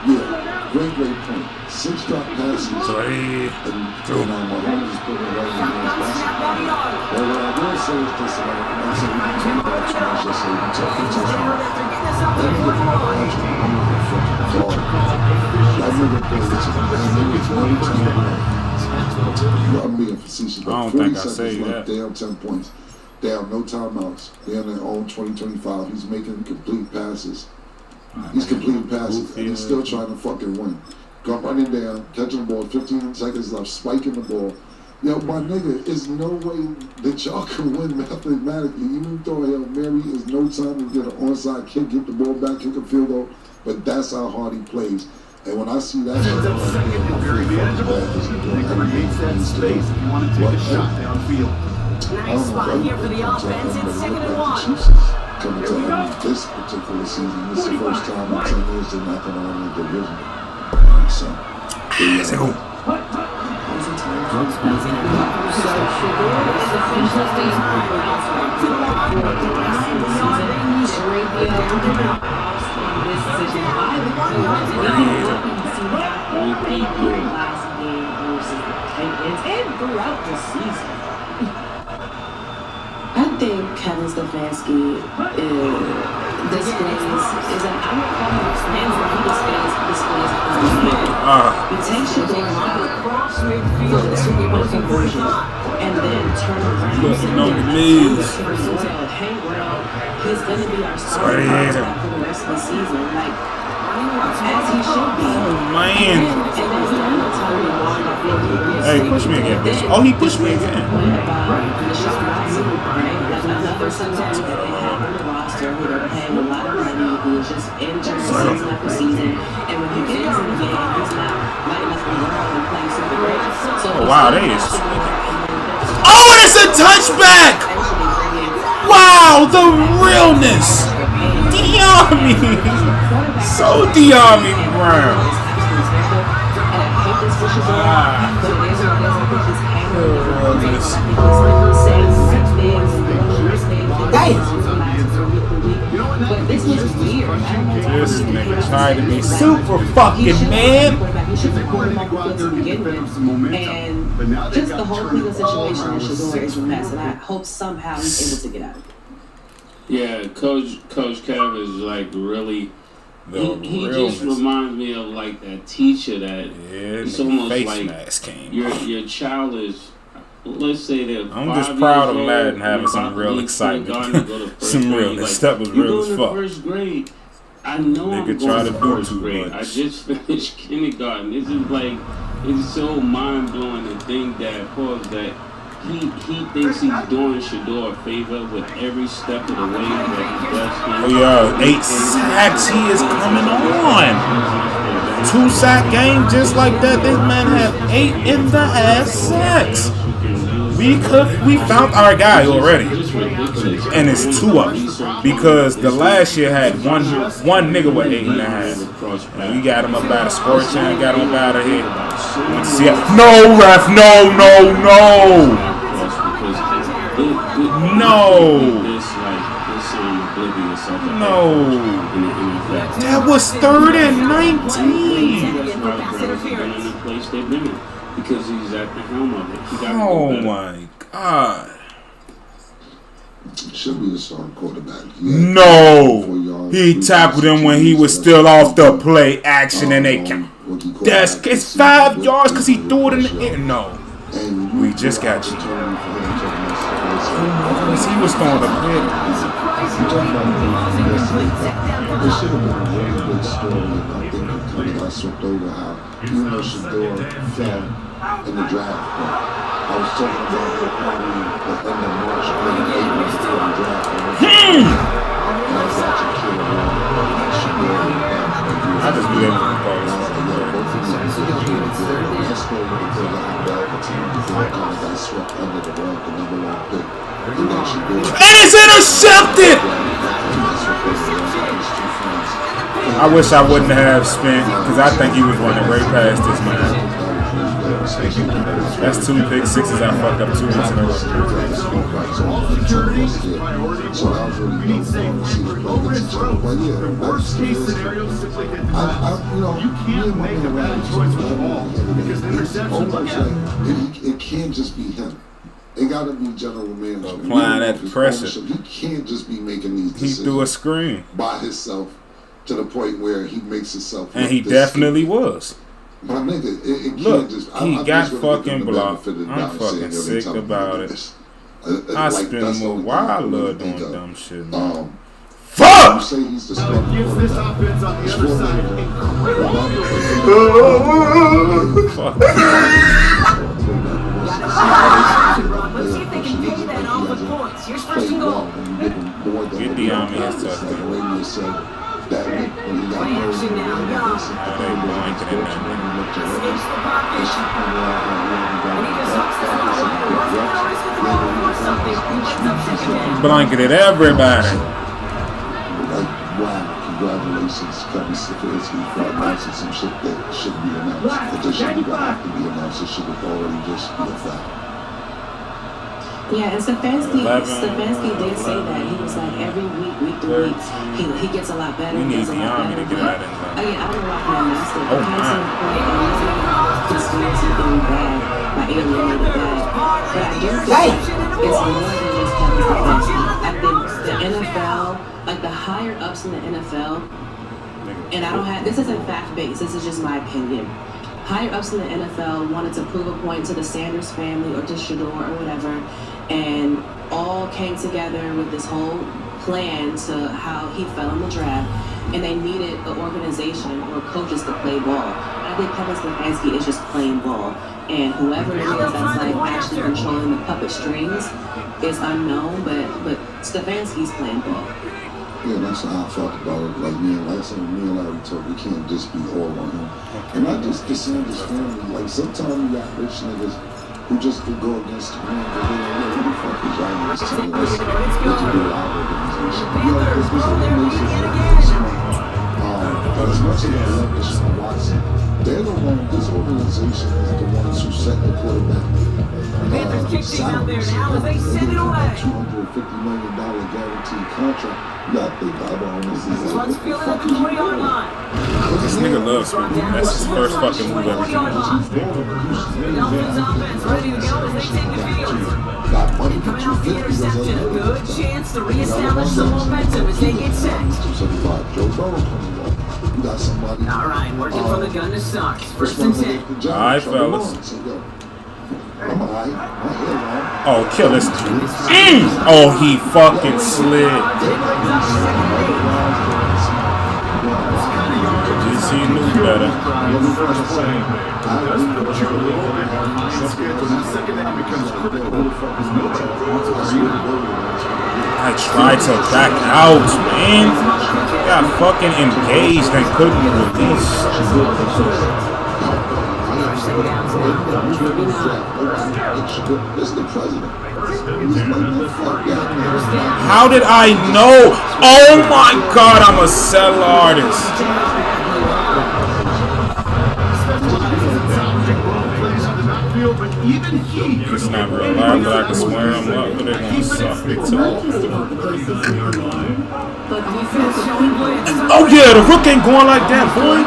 [SPEAKER 1] yeah, great point. 6 drop passes.
[SPEAKER 6] Sorry.
[SPEAKER 1] And Mahomes is putting it right in the basket. Well, what I will say is this, and I'm saying we can talk about too much, just say we can talk I'm being facetious, but
[SPEAKER 6] I don't
[SPEAKER 1] 40
[SPEAKER 6] think I
[SPEAKER 1] seconds
[SPEAKER 6] say
[SPEAKER 1] left,
[SPEAKER 6] that.
[SPEAKER 1] down 10 points. Down, no timeouts. They're in their own 20-25. He's making complete passes. He's completing passes, and he's still trying to fucking win. Running down, catching the ball, 15 seconds left, spiking the ball. Yo, my nigga, there's no way that y'all can win mathematically. Even throw a Hail Mary, there's no time to get an onside kick, get the ball back, kick a field goal. But that's how hard he plays. And when I see that,
[SPEAKER 11] Very manageable. He creates that space if you want to take a shot downfield.
[SPEAKER 10] Nice spot here for the offense. It's 2nd and 1.
[SPEAKER 1] Coming to end this particular season, this is the first time in 10 years they're not going to win the division. So,
[SPEAKER 3] I think Kevin Stefanski displays is an I would call him expands where he displays he takes your ball across midfield to get a conversion and then turn around.
[SPEAKER 6] Looking on the knees.
[SPEAKER 3] He's going to be our starting quarterback for the rest rest of the season, like as he should be.
[SPEAKER 6] Oh man. Hey,
[SPEAKER 3] Hey,
[SPEAKER 6] push me again, bitch. Oh, he pushed me again.
[SPEAKER 3] Another somebody that they have on the roster who they're paying a lot of money, who is just injured season after season, and when he gets in the game, he's not lighting up the world and playing super great. So
[SPEAKER 6] Oh wow, they is. Oh, and it's a touchback! Wow, the realness. Diami. So Diami Brown.
[SPEAKER 3] But this was weird.
[SPEAKER 6] This nigga tried to be super fucking man.
[SPEAKER 3] And just the whole Cleveland situation in Shador is a mess, and I hope somehow he's able to get out of it.
[SPEAKER 4] Yeah, Coach Kev is like really. He just reminds me of like that teacher that it's almost like your child is. Let's say they're
[SPEAKER 6] I'm just proud of Madden having some real excitement. Some real. This stuff was real as fuck.
[SPEAKER 4] First grade. I know I'm going to first grade. I just finished kindergarten. This is like, it's so mind blowing to think that he thinks he's doing Shador a favor with every step of the way that he does.
[SPEAKER 6] Oh yeah, 8 sacks. He is coming on. 2 sack game just like that. This man had 8 in the ass sacks. We found our guy already, and it's 2 of them because the last year had one nigga with 8.5, and we got him up out of Scorching, got him up out of here. No ref, no. That was 3rd and 19.
[SPEAKER 4] Because he's at the helm of it.
[SPEAKER 6] Oh my God.
[SPEAKER 1] Should be the starting quarterback.
[SPEAKER 6] No. He tackled him when he was still off the play action and they count. It's 5 yards because he threw it in the air. No. We just got you. He was throwing the pick.
[SPEAKER 1] It should have been a really good story. I think it kind of got swept over how even though Shador fell in the draft, I was talking about the party the end of March, April before the draft. And I was watching Coolan and Shador.
[SPEAKER 6] I just knew they were going to call this.
[SPEAKER 1] Both of these guys are really good. Let's go with the big how bad the team before it kind of got swept under the rug, the number 1 pick. And then Shador.
[SPEAKER 6] And it's intercepted! I wish I wouldn't have spent, because I think he was running right past this man. That's 2 pick sixes I fucked up 2 weeks in a row.
[SPEAKER 1] So I was really dope to see the play against each other. But yeah,
[SPEAKER 11] worst case scenario is simply hit this
[SPEAKER 1] you
[SPEAKER 11] can't make a bad choice with the ball because the interception.
[SPEAKER 1] Like, it can't just be him. It got to be general management.
[SPEAKER 6] Applying that pressure.
[SPEAKER 1] He can't just be making these decisions.
[SPEAKER 6] He threw a screen
[SPEAKER 1] by himself to the point where he makes himself.
[SPEAKER 6] And he definitely was.
[SPEAKER 1] My nigga, it can't
[SPEAKER 6] look,
[SPEAKER 1] just.
[SPEAKER 6] He got fucking blocked. I'm fucking sick about it. I spend more. Why I love doing dumb shit, man. Fuck!
[SPEAKER 11] You say he's the star. Gives this offense on the other side
[SPEAKER 6] Fuck.
[SPEAKER 12] Let's see if they can pay that off with points. Here's first and goal.
[SPEAKER 6] Get the army his touchdown.
[SPEAKER 12] Play action now, Young.
[SPEAKER 6] They blanking in that nigga.
[SPEAKER 12] Escapes the pocket. And he just hooks this one away. Wasn't gonna risk it throwing for something. He gets up second down.
[SPEAKER 6] Blanketed everybody.
[SPEAKER 1] Like, wow, congratulations, Kevin Stefanski, for announcing some shit that shouldn't be announced. It just shouldn't even have to be announced. It should have already just be a fact.
[SPEAKER 3] Yeah, and Stefanski did say that. He was like, every week to week, he gets a lot better.
[SPEAKER 6] We need the army to get out of
[SPEAKER 3] Again, I don't know why he announced it. Oh, my. Just doing something bad, my alienated bad. But I do think it's more than just Kevin Stefanski. I think the NFL, like the higher ups in the NFL, and I don't have, this isn't fact-based, this is just my opinion. Higher ups in the NFL wanted to prove a point to the Sanders family or to Shador or whatever, and all came together with this whole plan to how he fell in the draft, and they needed an organization or coaches to play ball. I think Kevin Stefanski is just playing ball, and whoever it is that's like actually controlling the puppet strings is unknown, but Stefanski's playing ball.
[SPEAKER 1] Yeah, that's how I felt about it. Like me and Larry talked, we can't just be all on him. And I just concerned his family. Like sometimes you got rich niggas who just could go against the grain, but they don't know who the fuck is driving this team. Let's do our organization. This organization is smart. But as much as I love Deshaun Watson, they're the one. This organization is the ones who set the quarterback.
[SPEAKER 10] Panthers kicked him out there now as they send it away.
[SPEAKER 1] $250 million guaranteed contract. You got big eyeball on this.
[SPEAKER 10] Let's feel it at the 40-yard line.
[SPEAKER 6] This nigga loves me. That's his first fucking move ever.
[SPEAKER 10] The Dolphins offense ready to go as they take the field. Coming off the interception, a good chance to reestablish some momentum as they get set. All right, working from the gun to socks. First and 10.
[SPEAKER 6] All right, fellas. Oh, kill this dude. Oh, he fucking slid. He knew better. I tried to back out, man. Got fucking engaged and couldn't release. How did I know? Oh my god, I'm a sell artist. It's not real loud, but I can swear them up, but they're gonna suck big time. Oh yeah, the rook ain't going like that, boy.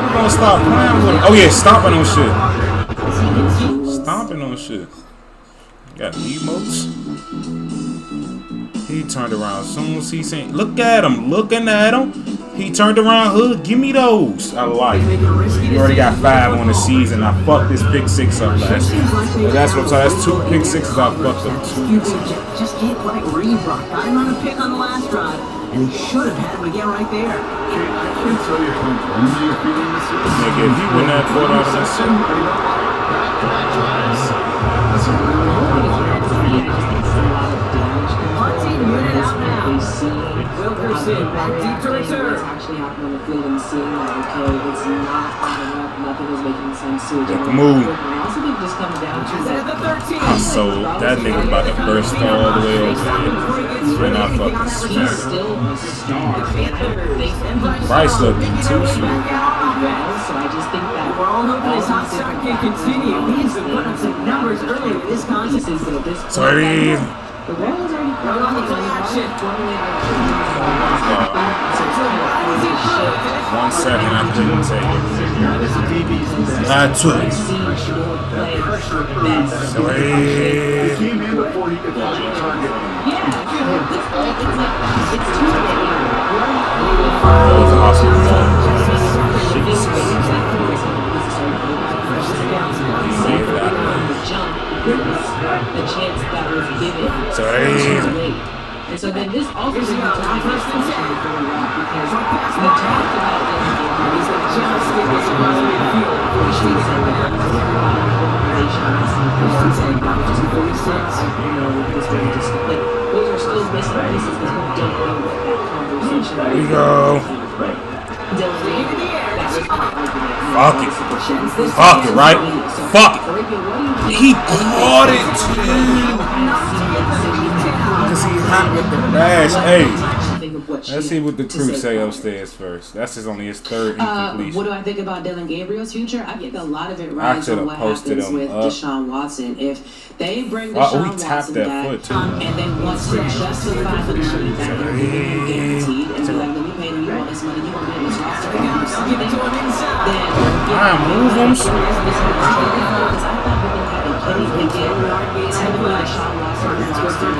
[SPEAKER 6] We're gonna stop playing with him. Oh yeah, stomping on shit. Stomping on shit. Got emotes. He turned around as soon as he seen. Look at him, looking at him. He turned around, hood, give me those. I like it. You already got 5 on the season. I fucked this pick 6 up last year. That's what I'm saying. That's 2 pick 6s I fucked up.
[SPEAKER 10] Just can't quite read Brock. Got him on a pick on the last drive, and he should have had him again right there.
[SPEAKER 11] I can't tell you how clumsy you're feeling this year.
[SPEAKER 6] Nigga, if he wouldn't have brought out of that shit.
[SPEAKER 11] That's a really hard one.
[SPEAKER 10] Unit out now. Wilkerson back deep to return.
[SPEAKER 2] What's actually happening on the field and seeing that, okay, it's not adding up, nothing is making sense to it.
[SPEAKER 6] Move.
[SPEAKER 2] I also think just comes down to that.
[SPEAKER 6] So that nigga about to burst all the way over there. And I fucking
[SPEAKER 2] He's
[SPEAKER 6] smacked.
[SPEAKER 2] still a star.
[SPEAKER 6] Price looking too sweet.
[SPEAKER 2] So I just think that
[SPEAKER 10] we're all hoping his hot start can continue. He's been putting up some numbers earlier in this contest.
[SPEAKER 6] Sorry.
[SPEAKER 2] The Royals already
[SPEAKER 10] going on the play action.
[SPEAKER 6] 1 second, I couldn't take it. I took it. Sorry.
[SPEAKER 11] He came in before he could find the target.
[SPEAKER 6] That was awesome.
[SPEAKER 2] The chance that was given.
[SPEAKER 6] Sorry.
[SPEAKER 2] And so then this also is not because we talked about this. Those are still missing pieces because we don't know what that conversation is.
[SPEAKER 6] Here we go. Fuck it. Fuck it, right? Fuck it. He caught it too. Because he hot with the bash. Hey. Let's see what the crew say upstairs first. That's only his third incompletion.
[SPEAKER 3] What do I think about Dylan Gabriel's future? I think a lot of it rides on what happens with Deshaun Watson. If they bring Deshaun Watson back and they want to justify the money that they're giving him guaranteed and be like, let me pay you all this money, you want to be in this roster or something, then
[SPEAKER 6] I move him.
[SPEAKER 3] because I thought we didn't have a penny to get technically Deshaun Watson was roster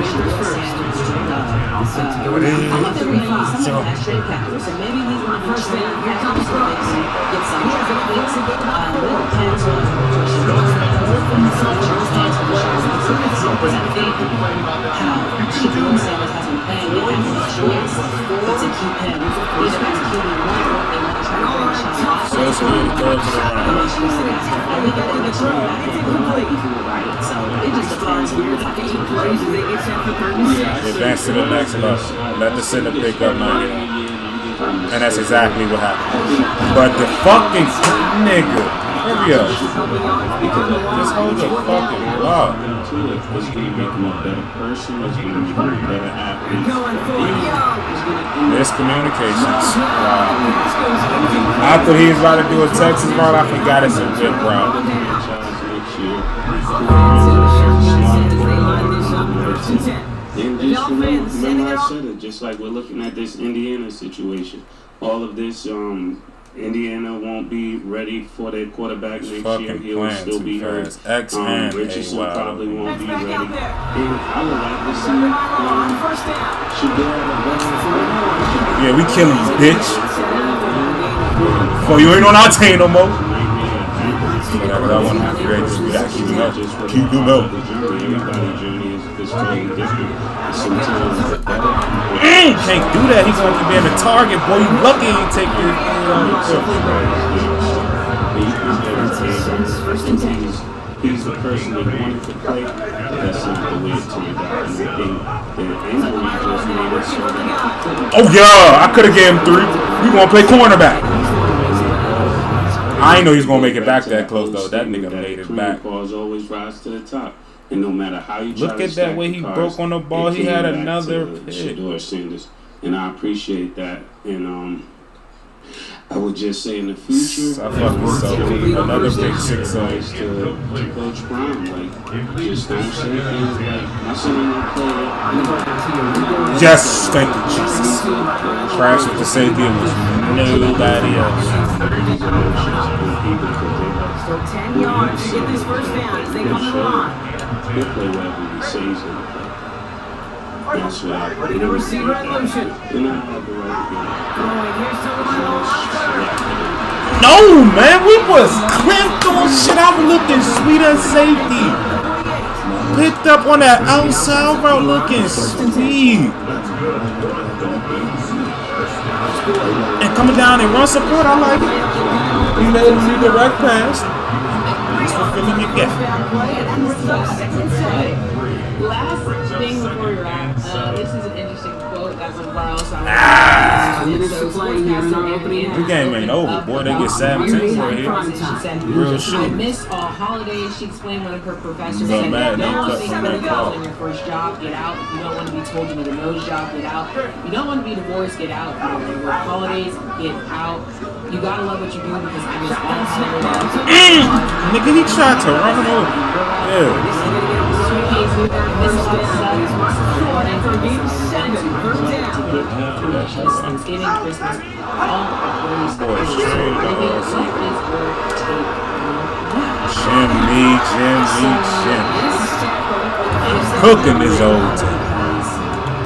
[SPEAKER 3] so maybe he's not first thing. Here comes Brooks. Get some picks. Little pants on. Because I think how Shaquille Sanders has been playing, they have no choice but to keep him either as QB1 or they want to try to bring Sean Watson.
[SPEAKER 6] So scary, throw it to the ground.
[SPEAKER 3] And make sure that that's the only thing that makes sure that they want to do it right. So it just depends on your type of plays.
[SPEAKER 6] Advance to the next level. Let the center pick up 90. And that's exactly what happened. But the fucking nigga, hurry up. Just hold the fucking block.
[SPEAKER 4] It's going to make him a better person. It's going to make him a better athlete.
[SPEAKER 6] Miscommunications. Wow. I thought he was about to do a Texas route. I forgot it's a good route.
[SPEAKER 4] And just remember I said it, just like we're looking at this Indiana situation. All of this, Indiana won't be ready for their quarterback next year. He'll still be hurt. Richardson probably won't be ready. And I would like to see
[SPEAKER 6] yeah, we killing you, bitch. For you ain't on our team no more. Whatever I want to create this, we gotta keep him up. Keep him up.
[SPEAKER 4] Everybody's journey is totally different. Sometimes better.
[SPEAKER 6] Can't do that. He's going to be in the target, boy. You lucky he take your
[SPEAKER 4] He's the person that wanted to play. That's not the way it turned out. And I think that injury just made it so that
[SPEAKER 6] oh yeah, I could have gave him 3. We gonna play cornerback. I ain't know he was gonna make it back that close though. That nigga made it back.
[SPEAKER 4] Balls always rise to the top. And no matter how you
[SPEAKER 6] look at that way he broke on the ball, he had another pick.
[SPEAKER 4] Sanders, and I appreciate that. And I would just say in the future,
[SPEAKER 6] I fucking so another big 6
[SPEAKER 4] to Coach Brown, like just don't say things like my son ain't play.
[SPEAKER 6] Yes, thank you, Jesus. Crash with the safety and was nobody else.
[SPEAKER 10] So 10 yards to get this first down as they come to the line.
[SPEAKER 4] He'll play whatever he says he'll play. That's what I
[SPEAKER 10] Ready to receive red motion.
[SPEAKER 6] No, man, we was clamped on shit. I was looking sweet at safety. Picked up on that outside route looking sweet. And coming down and run support, I like it. He made him do direct pass. He's fulfilling your gift.
[SPEAKER 2] Last thing before you're at, this is an interesting quote that went viral.
[SPEAKER 6] The game ain't over, boy. They get 17 right here. Real shit.
[SPEAKER 2] I miss all holidays. She explained one of her professors said, if you don't want to be called in your first job, get out. If you don't want to be told you need a nose job, get out. If you don't want to be divorced, get out. If you don't want to work holidays, get out. You gotta love what you do because I miss all holidays.
[SPEAKER 6] Nigga, he tried to run him over. Yeah.
[SPEAKER 2] Thanksgiving, Christmas, all of those
[SPEAKER 6] Jimmy. Cooking his old team.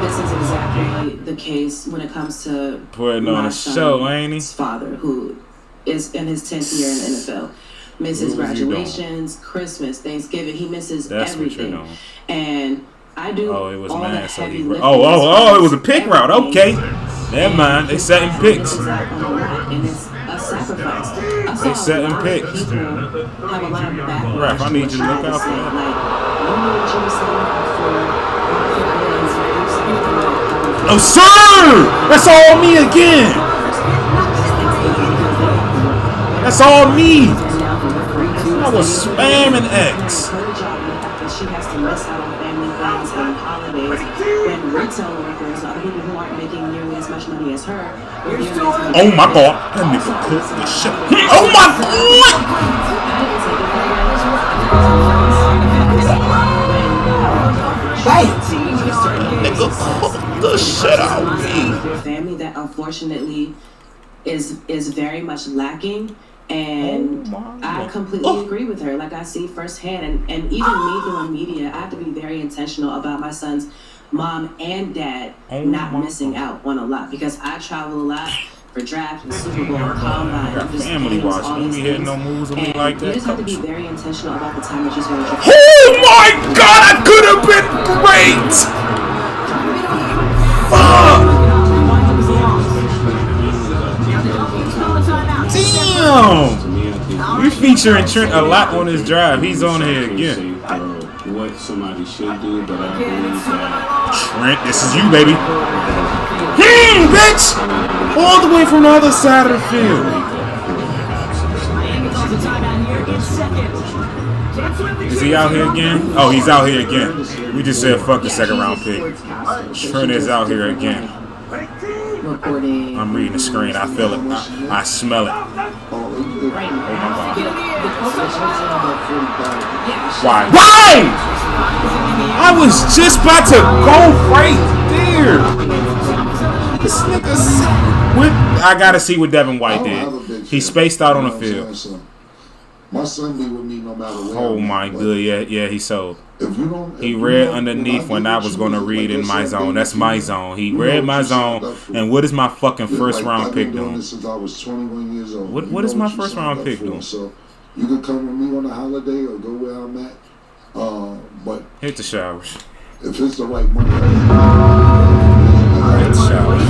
[SPEAKER 3] This is exactly the case when it comes to
[SPEAKER 6] putting on a show, ain't he?
[SPEAKER 3] Father, who is in his 10th year in the NFL. Misses graduations, Christmas, Thanksgiving. He misses everything. And I do
[SPEAKER 6] it was
[SPEAKER 3] all
[SPEAKER 6] mad,
[SPEAKER 3] the
[SPEAKER 6] so
[SPEAKER 3] heavy
[SPEAKER 6] he
[SPEAKER 3] lifting.
[SPEAKER 6] it was a pick route. Okay. Never mind. They setting picks.
[SPEAKER 3] And it's a sacrifice.
[SPEAKER 6] They setting picks.
[SPEAKER 3] Have a lot of background.
[SPEAKER 6] Ref, I need you to look out for that. Oh, sir! That's all me again! That's all me! I was spamming X.
[SPEAKER 3] She has to miss out on family plans and holidays when retail workers, other people who aren't making nearly as much money as her.
[SPEAKER 6] Oh my god! That nigga cooked the shit. Oh my god! Nigga cooked the shit out of me.
[SPEAKER 3] Family that unfortunately is very much lacking. And I completely agree with her. Like I see firsthand, and even me doing media, I have to be very intentional about my son's mom and dad not missing out on a lot because I travel a lot for draft and Super Bowl and combine.
[SPEAKER 6] Got family watching. You be hitting no moves with me like that.
[SPEAKER 3] You just have to be very intentional about the time that you spend with your
[SPEAKER 6] Oh my God! I could have been great. Fuck! Damn! We featuring Trent a lot on this drive. He's on here again.
[SPEAKER 4] What somebody should do, but I believe that
[SPEAKER 6] Trent, this is you, baby. Bitch! All the way from the other side of the field. Is he out here again? Oh, he's out here again. We just said fuck the second round pick. Trent is out here again. I'm reading the screen. I feel it. I smell it. Oh my God. Why? I was just about to go right there. This nigga's. I gotta see what Devin White did. He spaced out on the field.
[SPEAKER 1] My son be with me no matter what.
[SPEAKER 6] Oh my God, yeah, he sold. He read underneath when I was gonna read in my zone. That's my zone. He read my zone. And what is my fucking first round pick doing?
[SPEAKER 1] Since I was 21 years old.
[SPEAKER 6] What is my first round pick doing?
[SPEAKER 1] So you can come with me on a holiday or go where I'm at. But
[SPEAKER 6] hit the showers.
[SPEAKER 1] If it's the right money.
[SPEAKER 6] Hit the showers.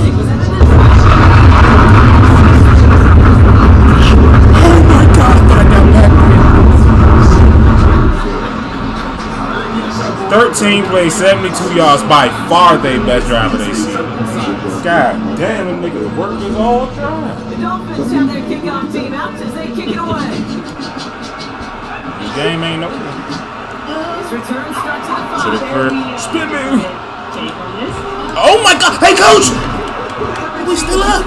[SPEAKER 6] 13 plays, 72 yards, by far they best driver they see. God damn, them niggas work this all time.
[SPEAKER 10] The Dolphins have their kickoff team out as they kick it away.
[SPEAKER 6] The game ain't over.
[SPEAKER 10] His return starts at
[SPEAKER 6] To the
[SPEAKER 10] 5.
[SPEAKER 6] curve. Spin me. Oh my God. Hey, coach. We still up.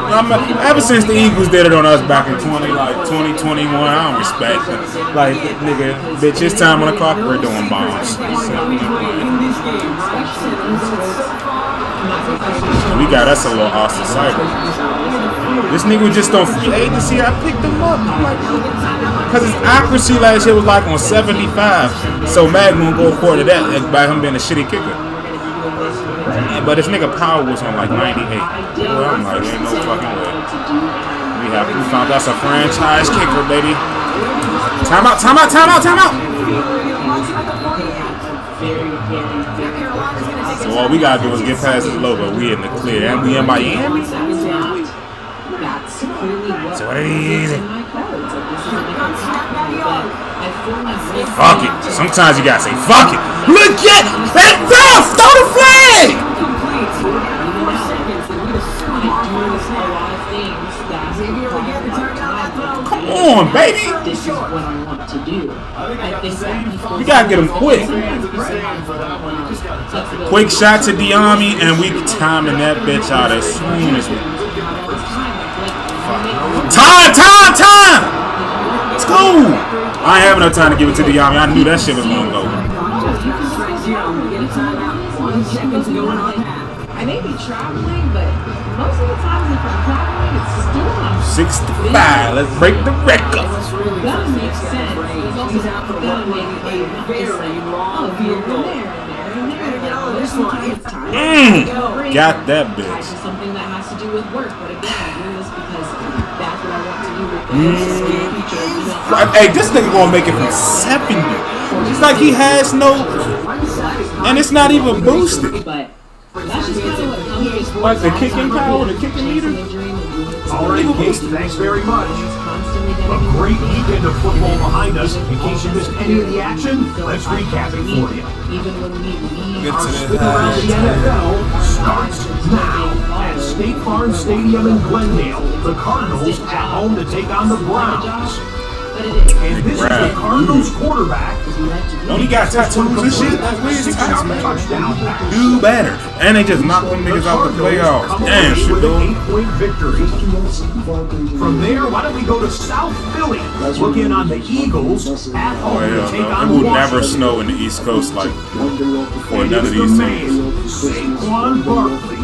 [SPEAKER 6] Ever since the Eagles did it on us back in 2021, I don't respect it. Like, nigga, bitch, it's time on the clock. We're doing bombs. We got us a little Austin Cyber. This nigga was just on free agency. I picked him up. Because his accuracy last year was like on 75. So Madden won't go according to that by him being a shitty kicker. But this nigga power was on like 98. Well, I'm like, ain't no fucking way. We found us a franchise kicker, baby. Timeout. So all we gotta do is get past this logo. We in the clear. And we in Miami. So what is it? Fuck it. Sometimes you gotta say fuck it. Look at that rough! Throw the flag! Come on, baby!
[SPEAKER 2] This is what I want to do. I think that
[SPEAKER 6] you gotta get him quick. Quick shot to Diami, and we timing that bitch out as soon as we. Time! Let's go! I ain't have enough time to give it to Diami. I knew that shit was gonna go.
[SPEAKER 2] I may be traveling, but most of the times if I'm traveling, it's still on
[SPEAKER 6] 65. Let's break the record.
[SPEAKER 2] That makes sense. It's also gonna make a very long field goal.
[SPEAKER 6] Got that bitch.
[SPEAKER 2] Something that has to do with work, but again, I do this because that's what I want to do with
[SPEAKER 6] Hey, this nigga gonna make it from 70. It's like he has no, and it's not even boosted.
[SPEAKER 2] But that's just kind of what comes with
[SPEAKER 6] like the kicking power, the kicking meter.
[SPEAKER 5] All right, kids, thanks very much. A great weekend of football behind us. In case you missed any of the action, let's recap it for you. Our spin around the NFL starts now at State Farm Stadium in Glendale. The Cardinals at home to take on the Browns. And this is the Cardinals quarterback.
[SPEAKER 6] Don't he got tattoos and shit? That's weird tats, man. Do better. And they just knocked them niggas out the playoffs. Damn, shit,
[SPEAKER 5] with an
[SPEAKER 6] dude.
[SPEAKER 5] 8-point victory. From there, why don't we go to South Philly? Look in on the Eagles at home to take on
[SPEAKER 6] It will never
[SPEAKER 5] Washington.
[SPEAKER 6] snow in the East Coast like for
[SPEAKER 5] And
[SPEAKER 6] none
[SPEAKER 5] it's
[SPEAKER 6] of these
[SPEAKER 5] the
[SPEAKER 6] teams.
[SPEAKER 5] man, Saquon Barkley.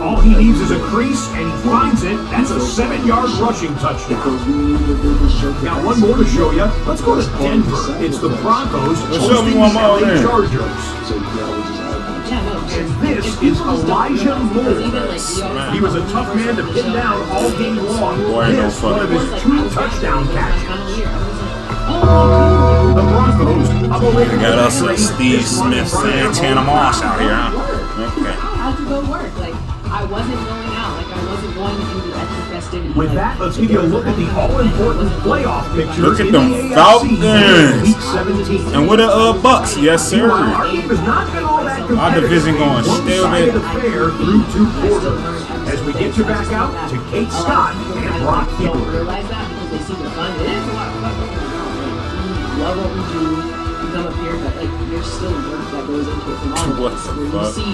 [SPEAKER 5] All he needs is a crease, and he finds it. That's a 7-yard rushing touchdown. Got one more to show you. Let's go to Denver. It's the Broncos
[SPEAKER 6] Let's show me
[SPEAKER 5] hosting
[SPEAKER 6] one
[SPEAKER 5] the
[SPEAKER 6] more
[SPEAKER 5] LA
[SPEAKER 6] there.
[SPEAKER 5] Chargers. And this is Elijah Moore. He was a tough man to pin down all game long. This one of his 2 touchdown catches. The Broncos up a
[SPEAKER 6] We got us some Steve Smith, Santana Moss out here, huh? Okay.
[SPEAKER 2] I had to go work. Like, I wasn't going out. Like, I wasn't going to do the extra festivity.
[SPEAKER 5] With that, let's give you a look at the all-important playoff pictures.
[SPEAKER 6] Look at
[SPEAKER 5] in
[SPEAKER 6] them
[SPEAKER 5] the AFC
[SPEAKER 6] Falcons.
[SPEAKER 5] Week 17.
[SPEAKER 6] And with the Bucks, yes sir.
[SPEAKER 5] Our game has not been all that competitive.
[SPEAKER 6] Our division going
[SPEAKER 5] One
[SPEAKER 6] still
[SPEAKER 5] side
[SPEAKER 6] bit.
[SPEAKER 5] of the fair through 2 quarters. As we get you back out to Kate Scott and Brock
[SPEAKER 2] People
[SPEAKER 5] Hebert.
[SPEAKER 2] realize that because they see the fun. It is a lot of fun. We love what we do. We come up here, but like there's still work that goes into it from all of
[SPEAKER 6] What
[SPEAKER 2] us.
[SPEAKER 6] the
[SPEAKER 2] When you
[SPEAKER 6] fuck?
[SPEAKER 2] see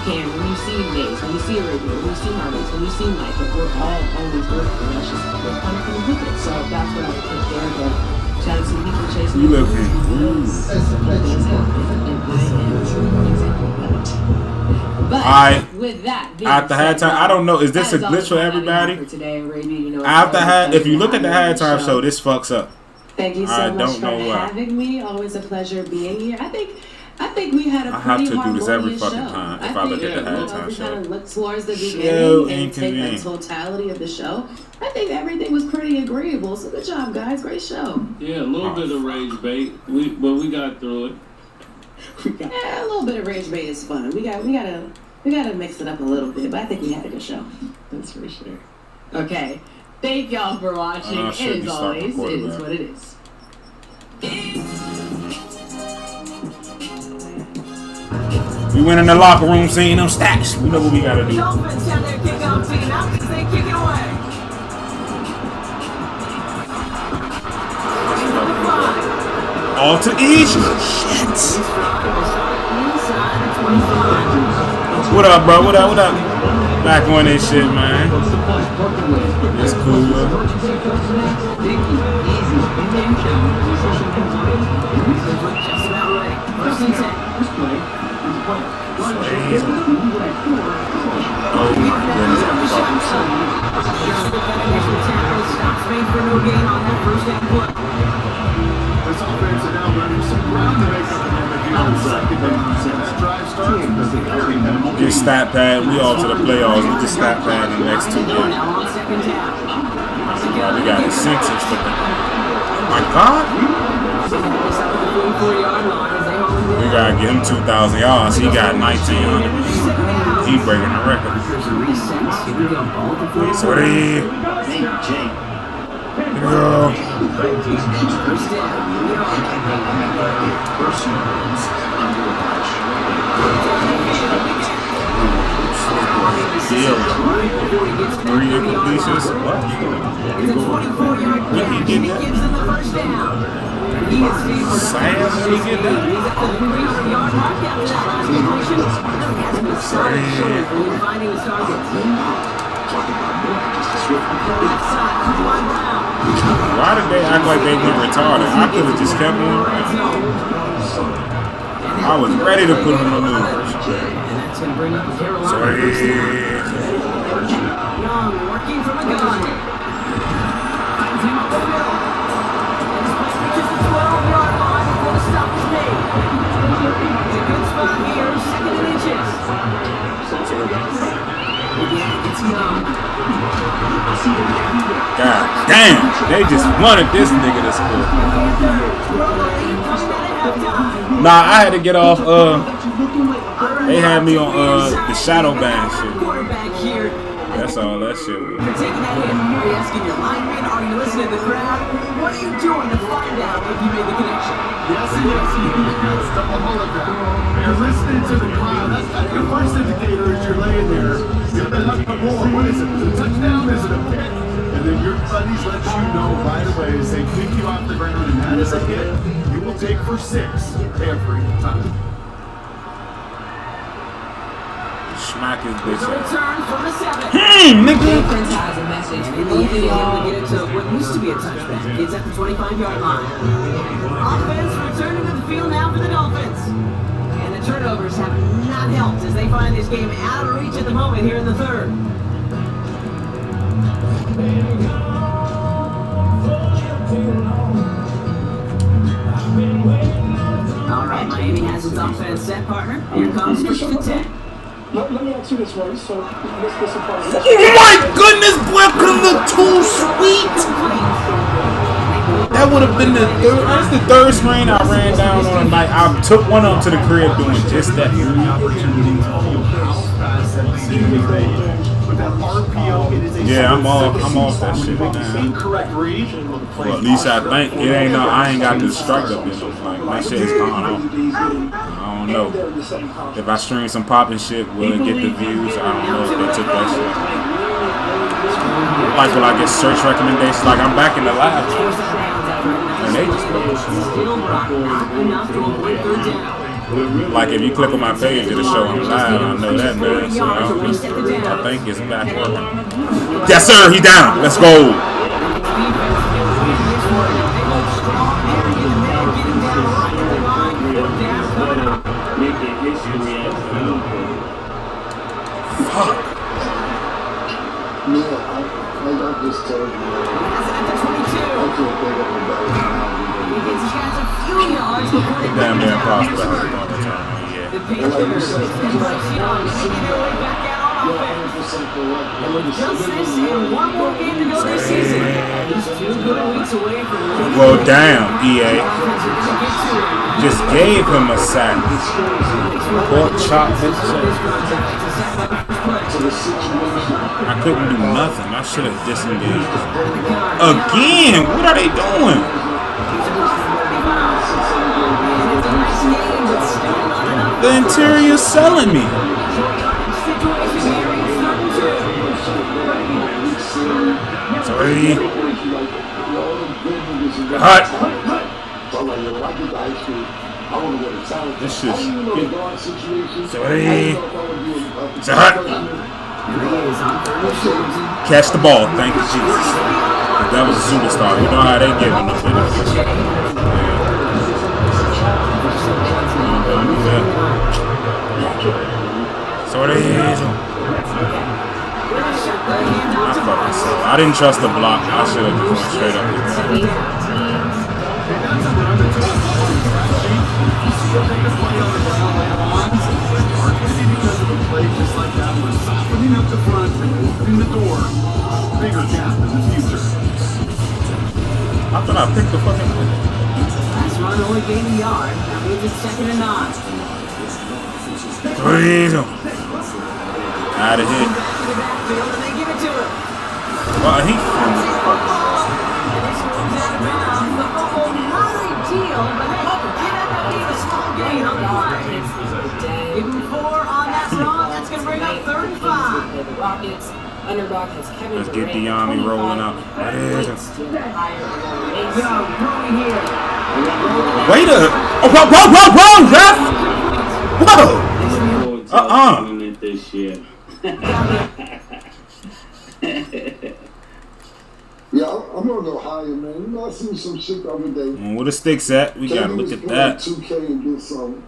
[SPEAKER 2] Cam, when you see Maze, when you see Arabia, when you see Marcus, when you see Mike, like we're all always working. That's just we're kind of coming with it. So that's what I would think there. But shout out to the people chasing.
[SPEAKER 6] You looking good.
[SPEAKER 2] Things happen, and I am a true example of that. But with that,
[SPEAKER 6] After halftime, I don't know. Is this a glitch for everybody? After if you look at the halftime show, this fucks up.
[SPEAKER 3] Thank you so much for having me. Always a pleasure being here. I think we had a
[SPEAKER 6] I have
[SPEAKER 3] pretty
[SPEAKER 6] to do this every
[SPEAKER 3] harmonious
[SPEAKER 6] fucking
[SPEAKER 3] show.
[SPEAKER 6] time if I look at the halftime
[SPEAKER 3] we
[SPEAKER 6] show.
[SPEAKER 3] kind of look towards the
[SPEAKER 6] So
[SPEAKER 3] beginning and take the
[SPEAKER 6] inconvenient.
[SPEAKER 3] totality of the show. I think everything was pretty agreeable. So good job, guys. Great show.
[SPEAKER 4] Yeah, a little bit of rage bait, but we got through it.
[SPEAKER 3] Yeah, a little bit of rage bait is fun. We gotta mix it up a little bit, but I think we had a good show.
[SPEAKER 2] That's for sure. Okay. Thank y'all for watching.
[SPEAKER 6] I
[SPEAKER 2] And
[SPEAKER 6] should
[SPEAKER 2] as
[SPEAKER 6] be starting
[SPEAKER 2] always, it is
[SPEAKER 6] quarterback.
[SPEAKER 2] what it is.
[SPEAKER 6] We went in the locker room seeing them stats. We know what we gotta do.
[SPEAKER 10] Dolphins have their kickoff team out as they kick it away.
[SPEAKER 6] All to each. Shit. What up, bro? What up? Back on this shit, man. It's cool. Oh my
[SPEAKER 11] This offense is now running some ground to make up the game on the second down. That drive starts because they carry minimal.
[SPEAKER 6] Get stat pad. We all to the playoffs. We just stat pad in the next 2 games. We got the Sixers, but my God, we gotta get him 2,000 yards. He got 1,900. He breaking the record. So here we go. Three incompletions. What? When he get that? Sam, when he get that? Why did they act like they went retarded? I could have just kept on. I was ready to put him on the move. Sorry.
[SPEAKER 10] Young working from a gun. Finds him up the middle. And his play reaches the 12-yard line before the stop is made. It's a good spot here, 2nd and inches. Again, it's Young.
[SPEAKER 6] God damn, they just wanted this nigga to score. Nah, I had to get off, they had me on, the shadow band shit. That's all that shit was.
[SPEAKER 10] You're taking that in. Are you asking your lineman? Are you listening to the crowd? What are you doing to find out if you made the connection?
[SPEAKER 11] Yes. Stop a hologram. You're listening to the crowd. That's your first indicator as you're laying there. You're going to more. What is it? Is it a touchdown? Is it a pick? And then your buddies let you know right away as they pick you off the ground, and that is a hit you will take for 6 every time.
[SPEAKER 6] Smack his bitch
[SPEAKER 10] Return
[SPEAKER 6] ass.
[SPEAKER 10] from the 7.
[SPEAKER 6] Nigga!
[SPEAKER 2] Defense has a message for both of y'all.
[SPEAKER 10] Get it to what used to be a touchback. It's at the 25-yard line. Offense returning to the field now for the Dolphins. And the turnovers have not helped as they find this game out of reach at the moment here in the 3rd. All right, Miami has its offense set, partner. Here comes first and 10.
[SPEAKER 15] Let me ask you this, right? So, this part.
[SPEAKER 6] Oh my goodness, boy, couldn't look too sweet. That would have been the third. That's the third screen I ran down on a night. I took one up to the crib doing just that. Yeah, I'm off that shit now. Well, at least I think it ain't no. I ain't got this strike up in them. Like my shit is gone off. I don't know. If I stream some poppin' shit, will it get the views? I don't know if they took that shit. Like will I get search recommendations? Like I'm back in the lab. And they just like if you click on my page, it'll show I'm live. I know that, man. So I think it's back working. Yes, sir. He down. Let's go. Fuck.
[SPEAKER 1] I just told you.
[SPEAKER 6] Damn near impossible. Well, damn, EA. Just gave him a sack. Pork chop his chest. I couldn't do nothing. I should have disengaged. Again, what are they doing? The interior's selling me. Sorry. Hot. This shit's good. Sorry. It's a hot. Catch the ball. Thank you, Jesus. That was a superstar. You know how they give him the benefit. Sorry. I didn't trust the block. I should have just went straight up the I thought I picked the fucking play.
[SPEAKER 10] Last run only gained a yard. That means it's 2nd and 9.
[SPEAKER 6] Out of here. Well, he
[SPEAKER 10] Give him 4 on that run. That's going to bring up 35.
[SPEAKER 2] The Rockets. Underdog has Kevin.
[SPEAKER 6] Let's get De'Ami rolling up. Wait a. Oh, whoa, ref!
[SPEAKER 1] Yeah, I'm gonna go higher, man. You know, I seen some shit the other day.
[SPEAKER 6] Where the sticks at? We gotta look at that.
[SPEAKER 1] 2K and get some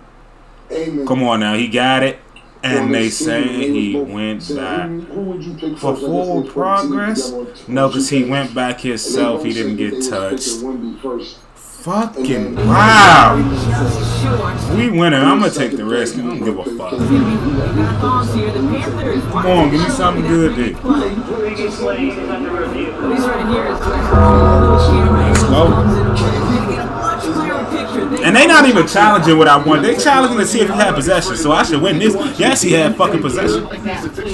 [SPEAKER 1] aiming.
[SPEAKER 6] Come on now, he got it. And they say he went back. For full progress? No, because he went back himself. He didn't get touched. Fucking wow. We winning. I'm going to take the risk. I don't give a fuck. Come on, give me something good, dude. Let's go. And they not even challenging what I want. They challenging to see if he had possession. So I should win this. Yes, he had fucking possession.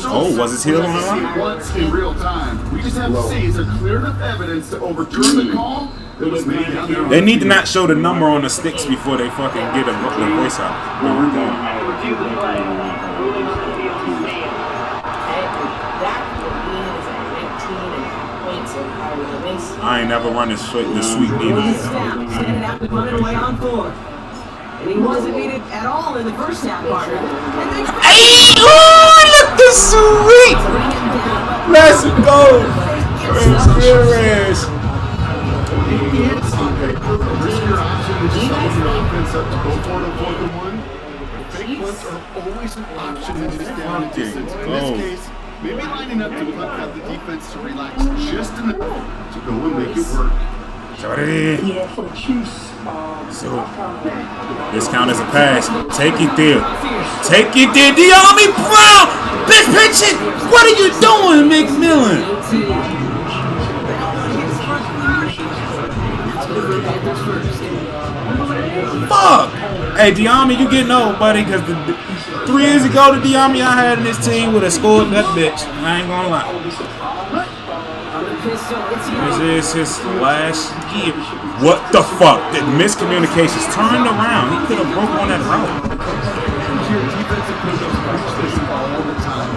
[SPEAKER 6] Oh, was his heel on the line?
[SPEAKER 11] In real time. We just have to see is there clear enough evidence to overturn the call that was made down there.
[SPEAKER 6] They need to not show the number on the sticks before they fucking get the voice out. I ain't never run this sweet needle.
[SPEAKER 10] And he wasn't needed at all in the first half, partner.
[SPEAKER 6] Hey, oh, look this sweet! Let's go!
[SPEAKER 11] Maybe lining up to have the defense to relax just enough to go and make it work.
[SPEAKER 6] Sorry.
[SPEAKER 15] Yeah, for the Chiefs.
[SPEAKER 6] So this count as a pass. Take it there. Take it there, De'Ami Brown. Bitch, pitch it. What are you doing, McMillan? Fuck. Hey, De'Ami, you getting old, buddy? Because the 3 years ago, the De'Ami I had in this team would have scored that bitch. I ain't gonna lie. This is his last year. What the fuck? The miscommunications turned around. He could have broke on that route.
[SPEAKER 11] Your defensive coaches preach this all the time.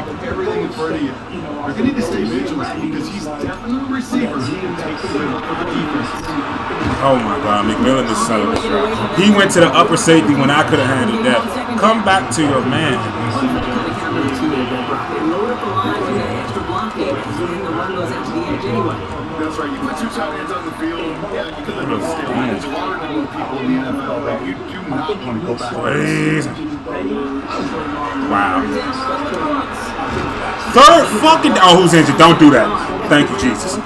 [SPEAKER 11] Keep everything in front of you. You're going to need to stay vigilant because he's definitely a receiver who can take the win for the defense.
[SPEAKER 6] Oh my God, McMillan is son of a shot. He went to the upper safety when I could have handled that. Come back to your man.
[SPEAKER 11] That's right. You put 2 tight ends on the field. Yeah, you can let them stay. It's hard to move people in the NFL, but you do not want to go back.
[SPEAKER 6] Please. Wow. Third fucking. Oh, who's injured? Don't do that. Thank you, Jesus.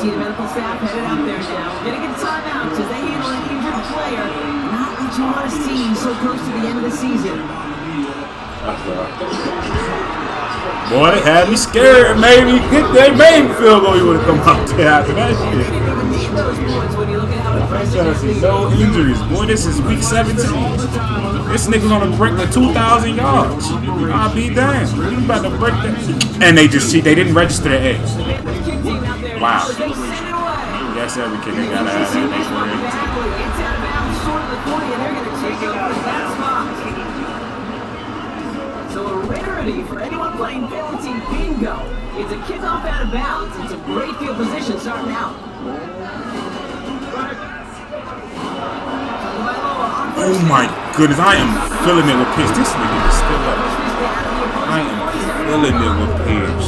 [SPEAKER 10] See the medical staff headed out there now. Gonna get timeout because they handle an injured player. Not what you want to see so close to the end of the season.
[SPEAKER 6] Boy, they had me scared. Maybe they made me feel like he would have come out there after that shit. I'm trying to see no injuries. Boy, this is week 17. This nigga's gonna break the 2,000 yards. I'll be damned. He's about to break that. And they didn't register the A. Wow. That's every kid they gotta have that next one.
[SPEAKER 10] So a rarity for anyone playing fantasy bingo. It's a kickoff out of bounds. It's a great field position starting out.
[SPEAKER 6] Oh my goodness, I am filling it with pitch. This nigga is still up. I am filling it with pitch.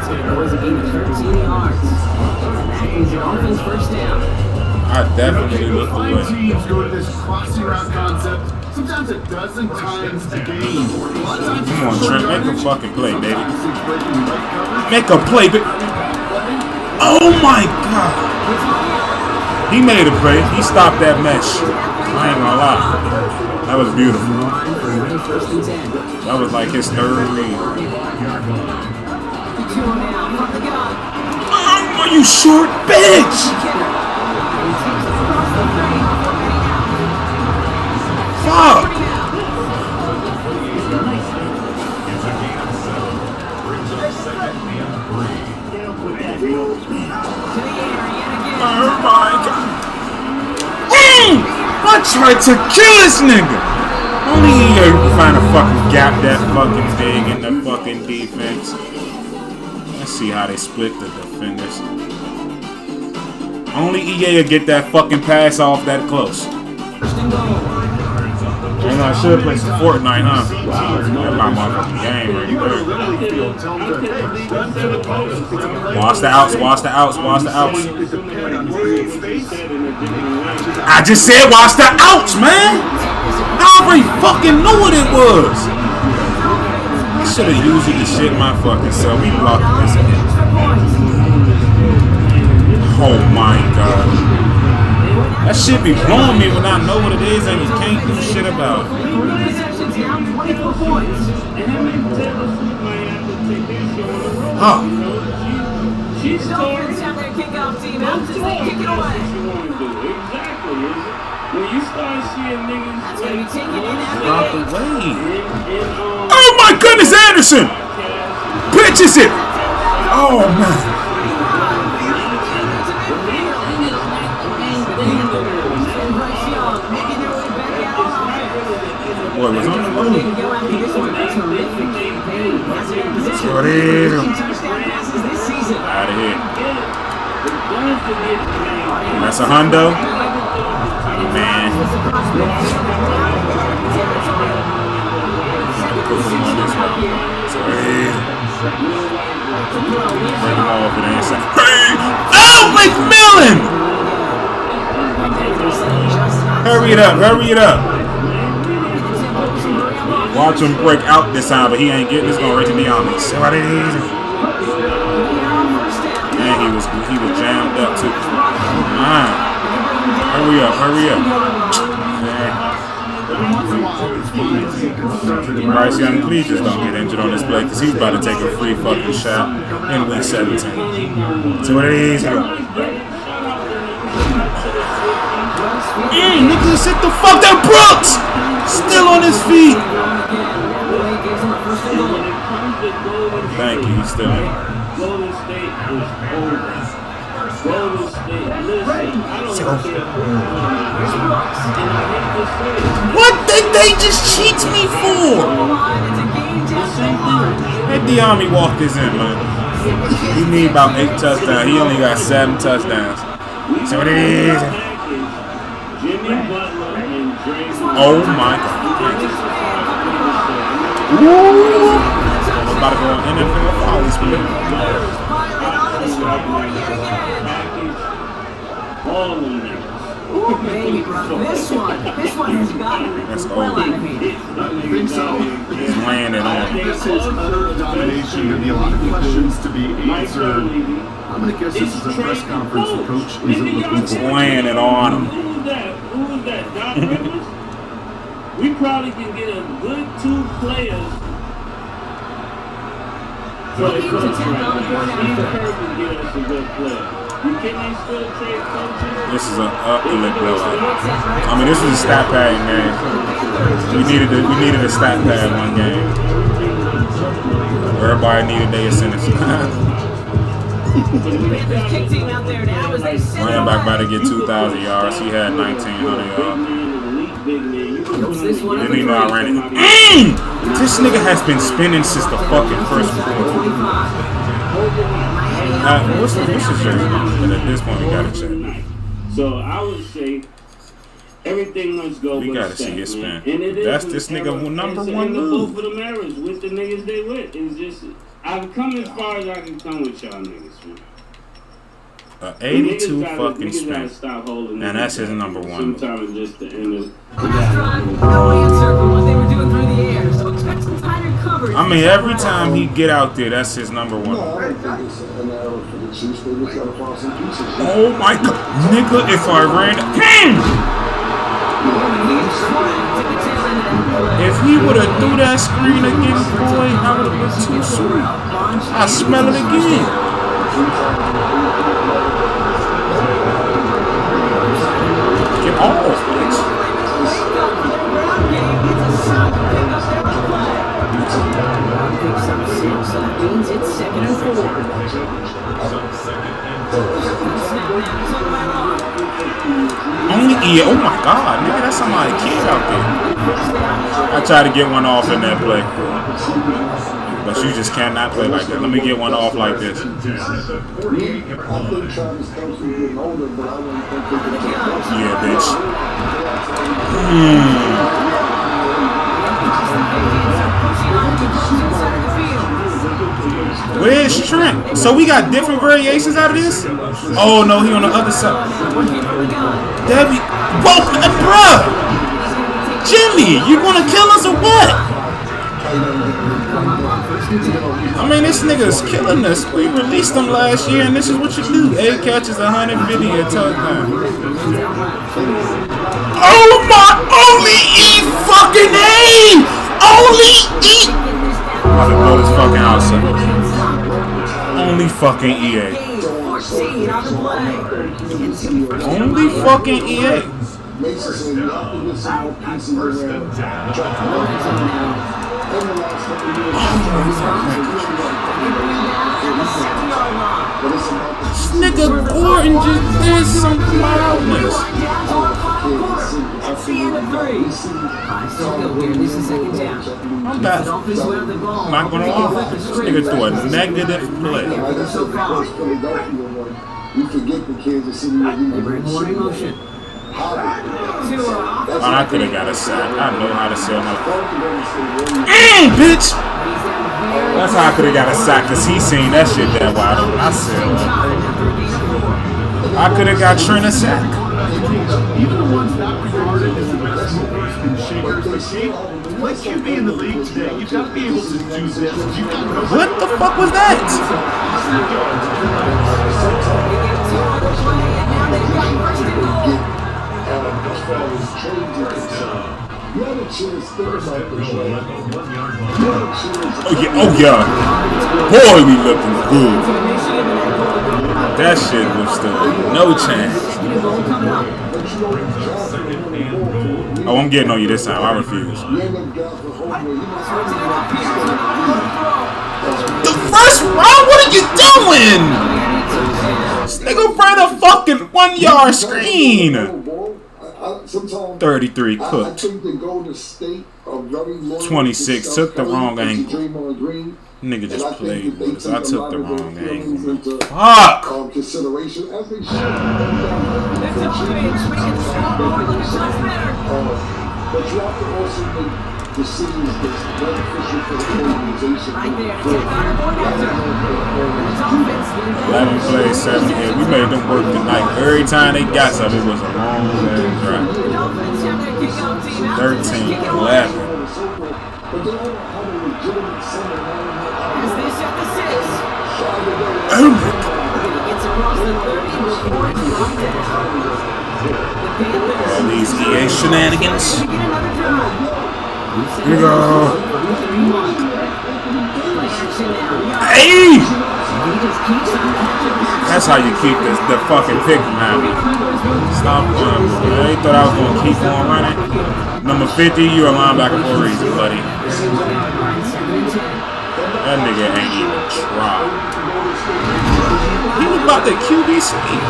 [SPEAKER 10] It was a gain of 13 yards. That means an offense first down.
[SPEAKER 6] I definitely looked away.
[SPEAKER 11] Teams go to this crossing route concept. Sometimes a dozen times a game.
[SPEAKER 6] Come on, Trent, make a fucking play, baby. Make a play, baby. Oh my God. He made a play. He stopped that mesh. I ain't gonna lie. That was beautiful. That was like his third lead. Oh, you short bitch! Fuck! Oh my God! I tried to kill this nigga! Only EA can find a fucking gap that fucking big in the fucking defense. Let's see how they split the defenders. Only EA will get that fucking pass off that close. And I should play some Fortnite, huh? That's my motherfucking game right there. Watch the outs, watch the outs, watch the outs. I just said watch the outs, man! I already fucking knew what it was! I should have used it to shit my fucking self. We blocking this again. Oh my God. That shit be blowing me when I know what it is and you can't do shit about it. Huh.
[SPEAKER 10] She's Dolphins have their kickoff team out as they kick it away.
[SPEAKER 4] When you start seeing niggas,
[SPEAKER 10] that's gonna be taken in
[SPEAKER 6] out the way. Oh my goodness, Anderson! Pitches it! Oh man. Boy, was on the move. Out of here. That's a hundo. Man. Put him on this one. Sorry. Bring him off and inside. Hey! Oh, McMillan! Hurry it up, hurry it up. Watch him break out this time, but he ain't getting this going right to the army. And he was jammed up too. Hurry up. Bryce Young, please just don't get injured on this play because he's about to take a free fucking shot in week 17. So what it is, Nicholas hit the fuck down. Brooks still on his feet. Thank you, he's still in.
[SPEAKER 4] Golden State is over. Golden State, listen, I don't care
[SPEAKER 6] what did they just cheat me for? Hey, Diami walked this in, man. He need about 8 touchdowns. He only got 7 touchdowns. So it is. Oh my God. Ooh. I'm about to go on NFL follies for them.
[SPEAKER 10] Ooh, baby, bro. This one has gotten well out of hand.
[SPEAKER 11] I think so.
[SPEAKER 6] He's laying it on.
[SPEAKER 11] This is utter domination. There'll be a lot of questions to be answered. I'm going to guess this is a press conference the coach isn't looking
[SPEAKER 6] He's
[SPEAKER 11] for.
[SPEAKER 6] laying it on him.
[SPEAKER 4] Who is that? Doc Rivers? We probably can get a good 2 players for the coach right now. Steve Kerr can get us a good player. Can they still trade coaches?
[SPEAKER 6] This is an ugly blowout. I mean, this is a stat padding game. We needed a stat pad one game. Everybody needed their incentives. Running back about to get 2,000 yards. He had 1,900 yards. Didn't even know I ran it. This nigga has been spinning since the fucking first quarter. What's his jersey? But at this point, we gotta check.
[SPEAKER 4] So I would say everything must go.
[SPEAKER 6] We gotta see his spin. That's this nigga number 1 move.
[SPEAKER 4] Both of them errors with the niggas they with. It's just I've come as far as I can come with y'all niggas, man.
[SPEAKER 6] 82 fucking spin, and that's his number 1 move.
[SPEAKER 4] Sometimes just the end of.
[SPEAKER 10] No answer from what they were doing through the air, so expect some tighter coverage.
[SPEAKER 6] I mean, every time he get out there, that's his number 1 move. Oh my God, nigga! If I ran, if he would have threw that screen again, boy, I would have been too sweet. I smell it again. Get off, bitch.
[SPEAKER 10] That means it's 2nd and 4.
[SPEAKER 6] Only oh my God, nigga, that's somebody's kid out there. I tried to get one off in that play, but you just cannot play like that. Let me get one off like this. Yeah, bitch. Where's Trent? So we got different variations out of this? Oh no, he on the other side. Debbie, whoa, bruh! Jimmy, you gonna kill us or what? I mean, this nigga's killing us. We released him last year, and this is what you do. 8 catches, 150 a touchdown. Oh my! Only E fucking A! Only E! I'm about to blow this fucking house up. Only fucking EA. Only fucking EA. This nigga Gordon just did some loudness. I'm not gonna lie. This nigga threw a negative play.
[SPEAKER 1] You forget the Kansas City.
[SPEAKER 10] They bring more emotion.
[SPEAKER 6] I could have got a sack. I know how to sell my. Bitch! That's how I could have got a sack, because he seen that shit that wide open. I said, I could have got Trent a sack.
[SPEAKER 11] Even the ones not regarded as the best movers and shakers, but see, like QB in the league today, you've got to be able to do this.
[SPEAKER 6] What the fuck was that?
[SPEAKER 1] as far as trades are concerned. You had a chance, think about this, right? You had a chance.
[SPEAKER 6] Oh yeah. Boy, we looking good. That shit was still no chance. Oh, I'm getting on you this time. I refuse. The first round? What are you doing? This nigga ran a fucking 1 yard screen. 33 cooked. 26 took the wrong angle. Nigga just played with us. I took the wrong angle. Fuck!
[SPEAKER 1] Consideration as they should. But you have to also make decisions that's beneficial for the organization.
[SPEAKER 6] 11 plays, 7 hits. We made them work tonight. Every time they got something, it was a long ass drive. 13, 11.
[SPEAKER 1] But they don't have a legitimate center.
[SPEAKER 6] All these EA shenanigans. Here we go. Hey! That's how you keep the fucking pick from happening. Stop running. They thought I was going to keep on running. Number 50, you're a linebacker for a reason, buddy. That nigga ain't even try. He was about to QB sneak.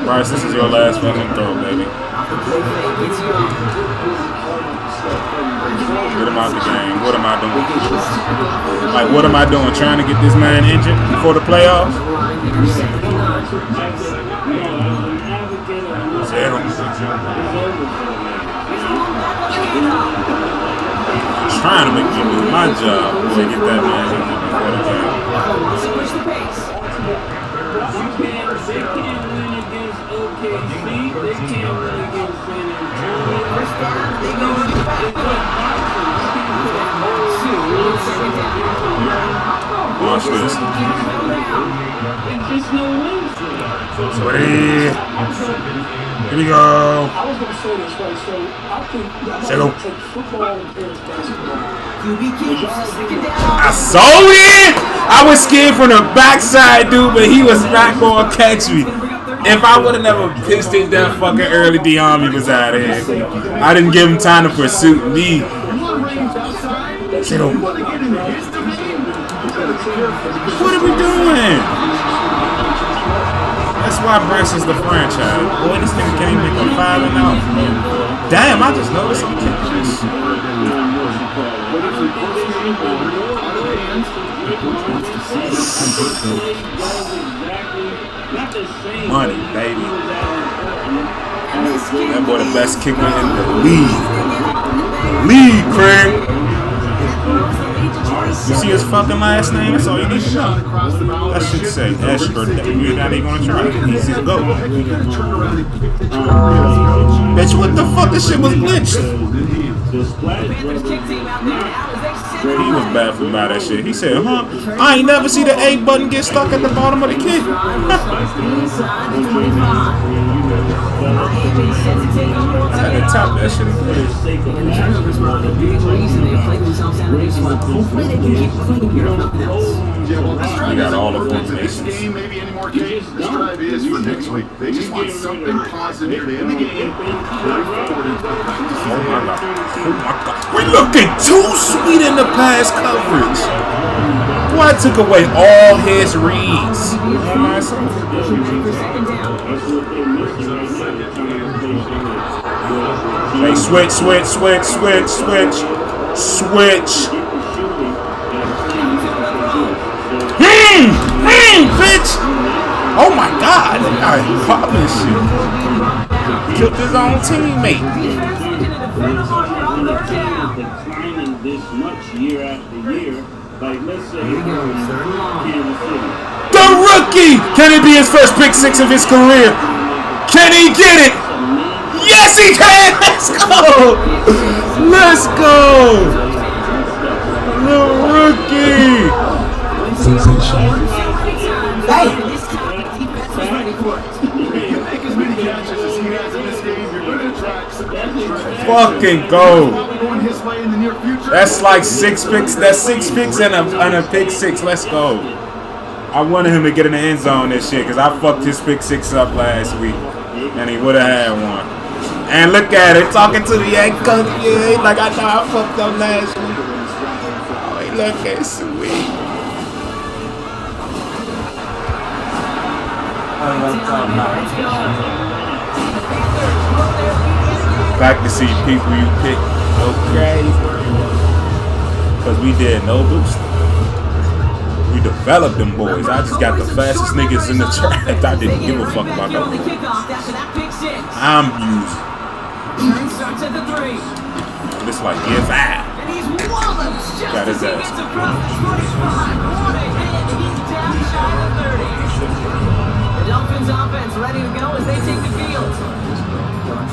[SPEAKER 6] Bryce, this is your last fucking throw, baby. Get him out the game. What am I doing? Like, what am I doing? Trying to get this man injured before the playoffs? Trying to make me do my job before I get that man injured before the game.
[SPEAKER 4] They can't win against OKC. They can't win against San Antonio.
[SPEAKER 6] Watch this.
[SPEAKER 4] It's just no wins.
[SPEAKER 6] So here we go.
[SPEAKER 15] I was going to say this, right? So I think that's going to take football and Bears basketball.
[SPEAKER 6] I saw it! I was scared from the backside, dude, but he was not going to catch me. If I would have never pissed it that fucking early, Diami was out of here. I didn't give him time to pursue me. What are we doing? That's why Bryce is the franchise. Boy, this nigga can't make a 5 and out. Damn, I just noticed I'm kicking this. Money, baby. That boy the best kicker in the league, Craig. You see his fucking last name? That's all you need to know. That should say Esper. You're not even gonna try. Easy to go. Bitch, what the fuck? This shit was glitched. He was baffled by that shit. He said, huh? I ain't never see the A button get stuck at the bottom of the kick. I had to top that shit and put it. We got all the formations.
[SPEAKER 11] Maybe any more games. This drive is for next week. They just want something positive to end the game.
[SPEAKER 6] Oh my God. We're looking too sweet in the pass coverage. Boy, I took away all his reads. Hey, switch. Bitch. Oh my God. I popping shit. Killed his own teammate.
[SPEAKER 13] Declining this much year after year. Like, let's say, Kansas City.
[SPEAKER 6] The rookie! Can it be his first pick 6 of his career? Can he get it? Yes, he can! Let's go! The rookie! Fucking go. That's like 6 picks. That's 6 picks and a pick 6. Let's go. I wanted him to get in the end zone this shit because I fucked his pick 6 up last week and he would have had one. And look at it, talking to the Yank coach. Yeah, like I know I fucked up last week. Oh, look at sweet. Back to see people you pick go crazy. Because we did no boost. We developed them boys. I just got the fastest niggas in the draft. I didn't give a fuck about them. I'm using. This like year 5. Got his ass.
[SPEAKER 10] The Dolphins offense ready to go as they take the field.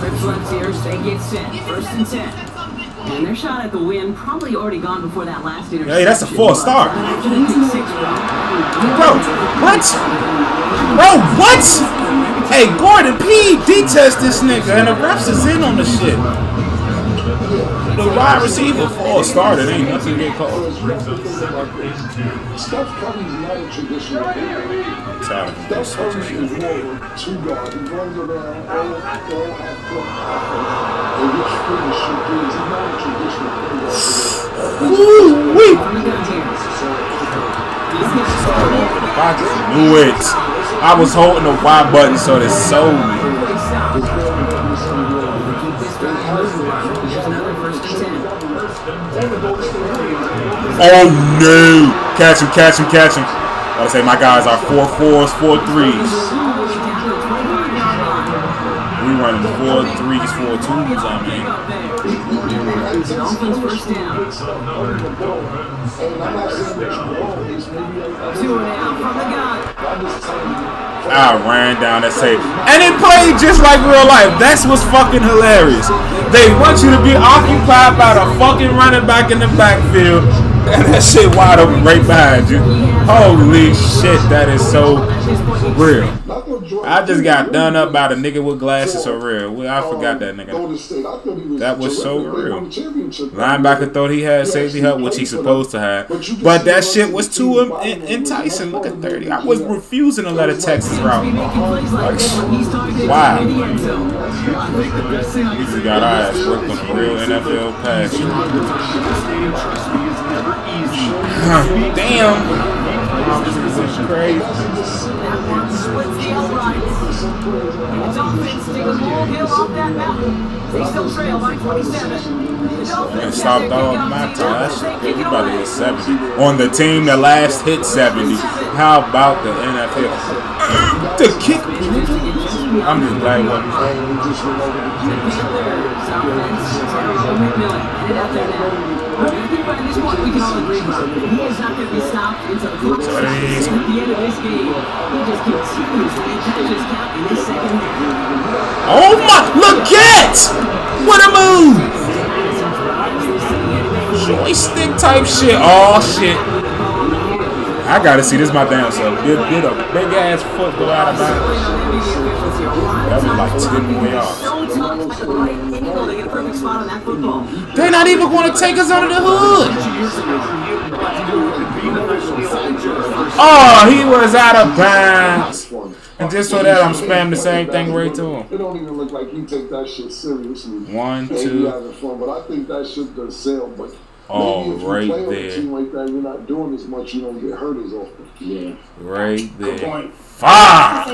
[SPEAKER 10] Trips left here, they get set. 1st and 10. And their shot at the win probably already gone before that last interception.
[SPEAKER 6] Hey, that's a 4-star. Bro, what? Bro, what? Hey, Gordon P. detest this nigga, and the refs is in on the shit. The wide receiver 4-star, that ain't nothing to get called.
[SPEAKER 1] Steph Curry's not a traditional Steph Curry is more of a 2-guard. He runs around, all have foot. And which finish should be. He's not a traditional
[SPEAKER 6] Woo-wee! Knew it. I was holding the Y button, so they sold me. Oh no! Catch him, catch him, catch him. I say my guys are 4-4s, 4-3s. We running 4-3s, 4-2s, I mean.
[SPEAKER 10] Dolphins first down. 2 now from the gun.
[SPEAKER 6] I ran down that save. And it played just like real life. That's what's fucking hilarious. They want you to be occupied by the fucking running back in the backfield. And that shit wide open right behind you. Holy shit, that is so real. I just got done up by the nigga with glasses for real. I forgot that nigga. That was so real. Linebacker thought he had safety help, which he's supposed to have. But that shit was too enticing. Look at 30. I was refusing to let a Texas route. Wow. We got our ass worked on a real NFL pass. Damn. This is crazy.
[SPEAKER 10] Splits the outright. The Dolphins take a molehill off that mountain. They still trail by 27.
[SPEAKER 6] And stopped all my time. We about to hit 70. On the team that last hit 70. How about the NFL? The kick. I'm just glad what
[SPEAKER 10] At this point, we can all agree he is not going to be stopped until the clock stops. At the end of this game, he just continues to catch his count in this second half.
[SPEAKER 6] Oh my! Look at! What a move! Joystick type shit. Oh shit! I gotta see this my damn self. Did a big ass foot go out of bounds? That was like 10 more yards. They're not even going to take us under the hood. Oh, he was out of bounds. And just for that, I'm spamming the same thing right to him.
[SPEAKER 1] It don't even look like he take that shit seriously.
[SPEAKER 6] 1, 2.
[SPEAKER 1] Having fun, but I think that shit does sell. But
[SPEAKER 6] oh,
[SPEAKER 1] maybe if
[SPEAKER 6] right
[SPEAKER 1] you play on
[SPEAKER 6] there.
[SPEAKER 1] a team like that, you're not doing as much. You don't get hurt as often.
[SPEAKER 13] Yeah.
[SPEAKER 6] Right there.
[SPEAKER 13] Good point.
[SPEAKER 6] Fuck!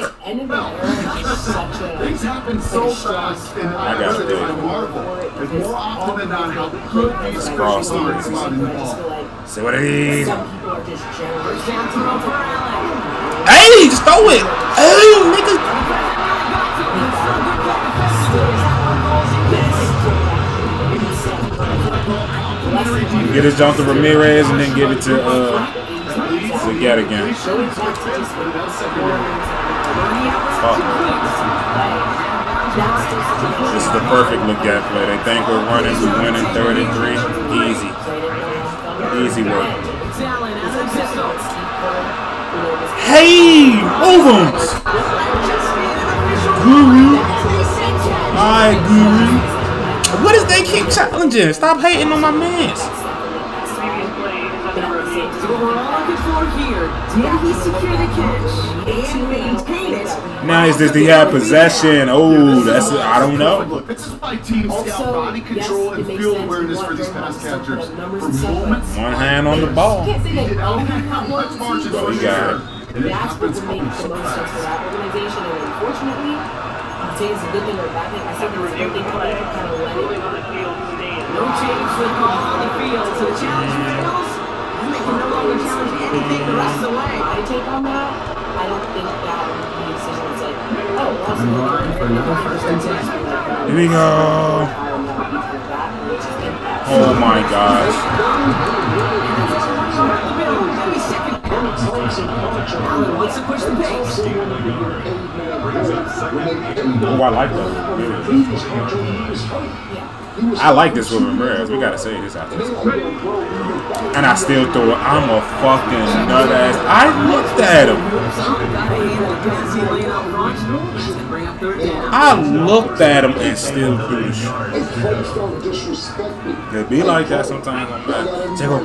[SPEAKER 11] Things happen so fast, and
[SPEAKER 6] I got it.
[SPEAKER 11] marvel. And more often than not, how good these
[SPEAKER 6] Cross the
[SPEAKER 11] players are in the ball.
[SPEAKER 6] See what it is. Hey, just throw it. Hey, nigga. Get his jump to Ramirez and then give it to get again. This is the perfect look at play. They think we're running, we winning 33. Easy. Easy work. Hey, move him. Guru. Alright, Guru. What is they keep challenging? Stop hating on my mans.
[SPEAKER 10] So what we're all looking for here, did he secure the catch and maintain it?
[SPEAKER 6] Nice, does he have possession? Oh, that's I don't know.
[SPEAKER 11] Look, this is why teams scout body control and field awareness for these pass catchers. For moments,
[SPEAKER 6] One hand on the ball.
[SPEAKER 11] he did out much margin
[SPEAKER 6] So
[SPEAKER 11] for
[SPEAKER 6] he got it.
[SPEAKER 2] That's what would make the most sense for that organization, and unfortunately, I'd say it's a good thing or a bad thing. I said there was a good thing for them to kind of let it.
[SPEAKER 10] No change for the call on the field, so the challenge fails. And they can no longer challenge anything the rest of the way.
[SPEAKER 2] My take on that, I don't think that would be a decision that's like, oh, we're also going to
[SPEAKER 10] for another first and 10.
[SPEAKER 6] Here we go. Oh my gosh.
[SPEAKER 10] Allen wants to push the pace.
[SPEAKER 6] Oh, I like that. I like this with Ramirez. We gotta say this after this. And I still throw it. I'm a fucking nut ass. I looked at him. I looked at him and still threw the shot. It be like that sometimes. I'm bad. Check out.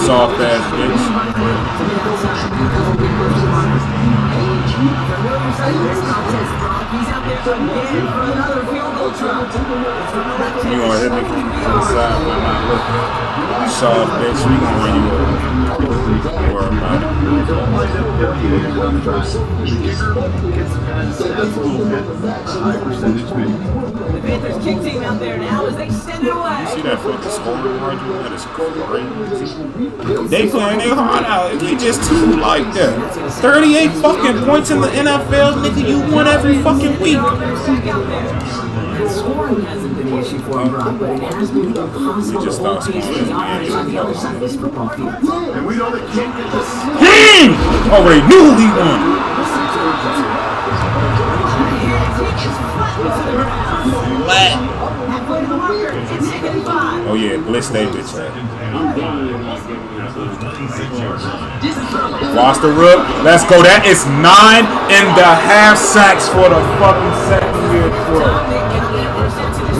[SPEAKER 6] Soft ass bitch.
[SPEAKER 10] He's out there again for another field goal try.
[SPEAKER 6] You gonna hit me from the side when I look. You soft bitch, we gonna run you over. Don't worry about it.
[SPEAKER 10] The Panthers kick team out there now as they send it away.
[SPEAKER 6] See that fucking scoring margin? That is crazy. They playing their heart out. We just too like that. 38 fucking points in the NFL, nigga. You won every fucking week.
[SPEAKER 10] Scoring hasn't been an issue for him, Brock, but it has been impossible to hold teams to the offense on the other side of this football field.
[SPEAKER 11] And we know they can't get this.
[SPEAKER 6] Already knew he won. Oh yeah, blitz they bitch ass. Watch the rook. Let's go. That is 9.5 sacks for the fucking second year pro.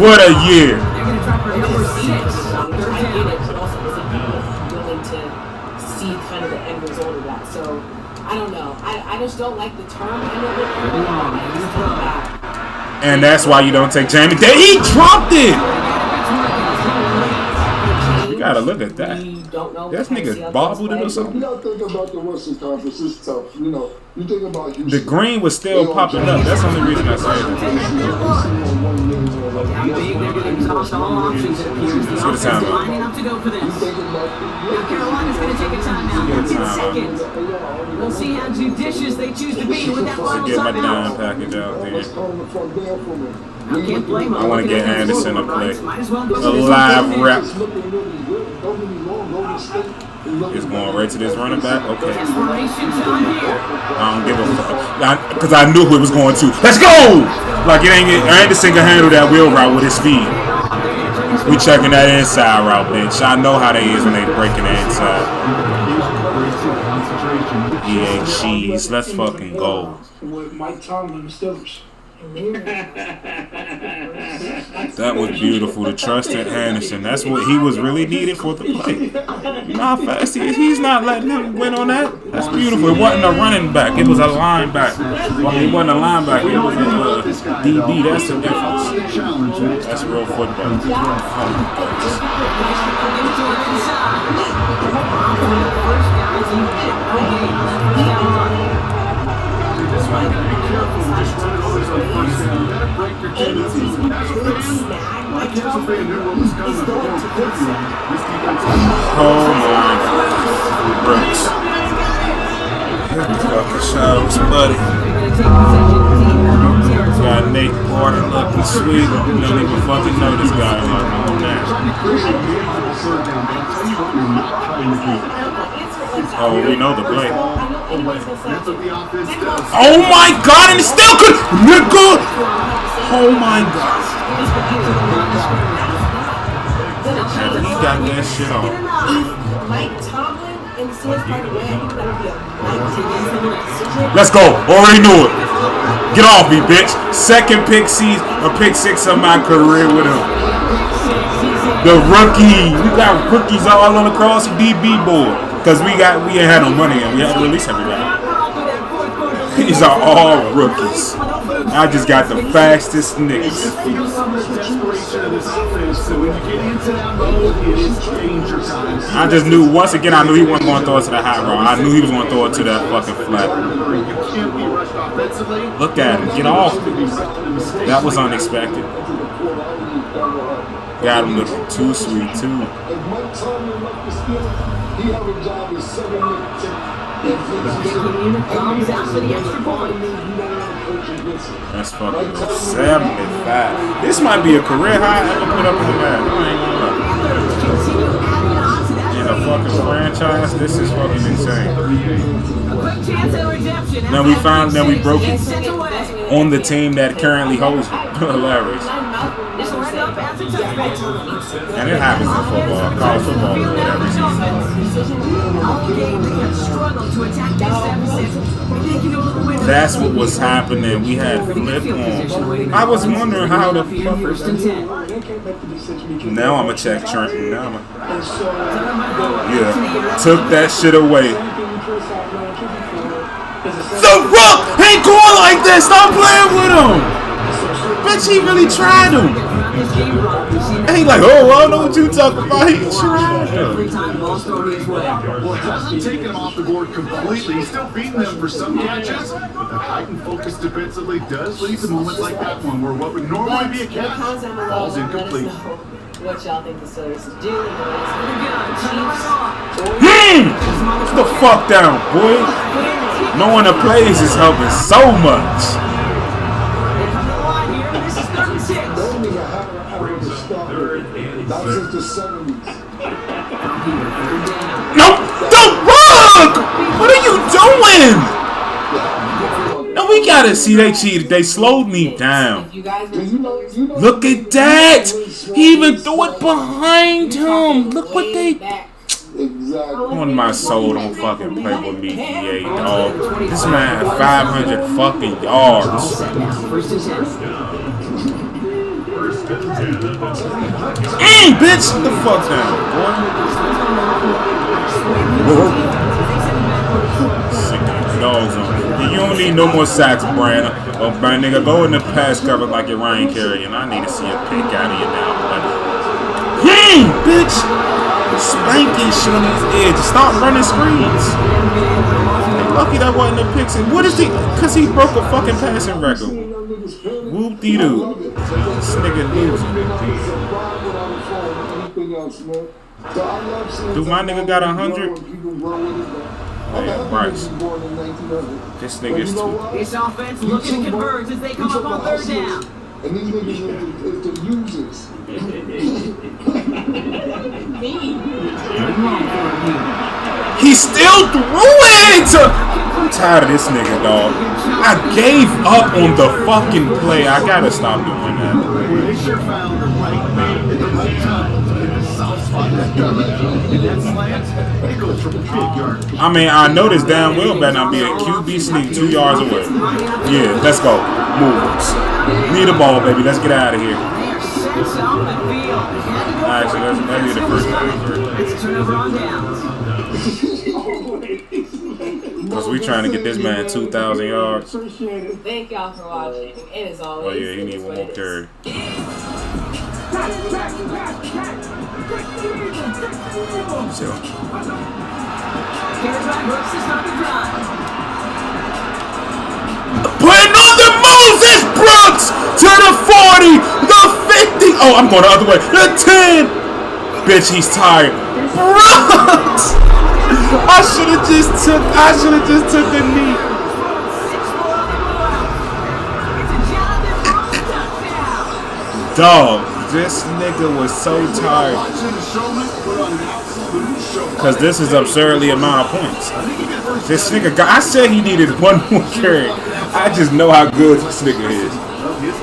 [SPEAKER 6] What a year.
[SPEAKER 2] I don't know. I just don't like the term.
[SPEAKER 6] And that's why you don't take Jamie. He dropped it. You gotta look at that. This nigga bobbled it or something.
[SPEAKER 1] You gotta think about the Western Conference. It's tough. You know, you think about Houston.
[SPEAKER 6] The green was still popping up. That's the only reason I say that. See the time.
[SPEAKER 10] Lining up to go for this. Carolina's going to take a timeout. 10 seconds. We'll see how judicious they choose to be with that final
[SPEAKER 6] Get my
[SPEAKER 10] timeout.
[SPEAKER 6] down package out there.
[SPEAKER 10] I can't blame him.
[SPEAKER 6] I want to get Anderson to play.
[SPEAKER 10] Might as well go
[SPEAKER 6] A
[SPEAKER 10] to this
[SPEAKER 6] live
[SPEAKER 10] one.
[SPEAKER 6] rep. It's going right to this running back. Okay.
[SPEAKER 10] Desperation time here.
[SPEAKER 6] I don't give a fuck. Because I knew who it was going to. Let's go! Like, Anderson can handle that wheel route with his speed. We checking that inside route, bitch. I know how they is when they breaking the inside. Yeah, cheese. Let's fucking go.
[SPEAKER 15] With Mike Tomlin and the Steelers.
[SPEAKER 6] That was beautiful. To trust in Anderson. That's what he was really needed for the play. You know how fast he is? He's not letting him win on that. That's beautiful. It wasn't a running back. It was a linebacker. Well, it wasn't a linebacker. It was a DB. That's the difference. That's real football. Oh my Brooks. Hit the fucking shows, buddy. Got Nate Porter looking sweet. You don't even fucking know this guy like on that. Oh, we know the play. Oh my god, and it still could. Nigga! Oh my god. And he got that shit on.
[SPEAKER 3] If Mike Tomlin and the Steelers part away, I think that would be a 19
[SPEAKER 6] Let's go. Already knew it. Get off me, bitch. Second pick six of my career with him. The rookie. We got rookies all on across the DB board. Because we ain't had no money and we had to release everybody. These are all rookies. I just got the fastest niggas. I just knew, once again, I knew he wasn't going to throw it to the high route. I knew he was going to throw it to that fucking flat. Look at him. Get off. That was unexpected. Got him looking too sweet, too. That's fucking 75. This might be a career high I ever put up in the bag. I ain't gonna lie. In a fucking franchise, this is fucking insane. Then we broke it on the team that currently holds it. Hilarious. And it happens in football, college football, every season. That's what was happening. We had flip on. I was wondering how the fuck. Now I'm gonna check Trenton. Yeah, took that shit away. The Rook ain't going like this. Stop playing with him. Bitch, he really tried him. And he like, oh, I don't know what you talking about. He tried him.
[SPEAKER 11] Hasn't taken him off the board completely. He's still beating them for some catches. But that heightened focus defensively does lead to moments like that one where what would normally be a catch falls incomplete.
[SPEAKER 3] What y'all think the Steelers is doing?
[SPEAKER 6] Get the fuck down, boy. Knowing the plays is helping so much. Nope, don't run! What are you doing? No, we gotta see they cheated. They slowed me down. Look at that! He even threw it behind him. Look what they. On my soul, don't fucking play with me, EA, dog. This man had 500 fucking yards. Bitch! Get the fuck down, boy. Sick of dogs on. You don't need no more sacks, Brian. Oh, Brian, nigga, go in the pass cover like you're Ryan Carey, and I need to see a pick out of you now. Bitch! Spanking shit on his edge. Stop running screens. Lucky that wasn't a pick. What is he? Because he broke a fucking passing record. Whoop-de-doo. This nigga losing. Do my nigga got 100? Oh yeah, Bryce. This nigga is too.
[SPEAKER 10] This offense looking to converge as they come up on third down.
[SPEAKER 1] And these niggas are the users.
[SPEAKER 6] He still threw it! I'm tired of this nigga, dog. I gave up on the fucking play. I gotta stop doing that. I mean, I know this damn well better not be a QB sneak 2 yards away. Yeah, let's go. Move. Need the ball, baby. Let's get out of here. Actually, let's get the first one.
[SPEAKER 10] It's a turnover on downs.
[SPEAKER 6] Because we trying to get this man 2,000 yards.
[SPEAKER 3] Thank y'all for watching. And as always,
[SPEAKER 6] oh yeah, he need one more carry. So. Putting on the Moses Brooks to the 40, the 50. Oh, I'm going the other way. The 10. Bitch, he's tired. Brooks. I should have just took the knee. Dog, this nigga was so tired. Because this is absurdly amount of points. This nigga I said he needed one more carry. I just know how good this nigga is.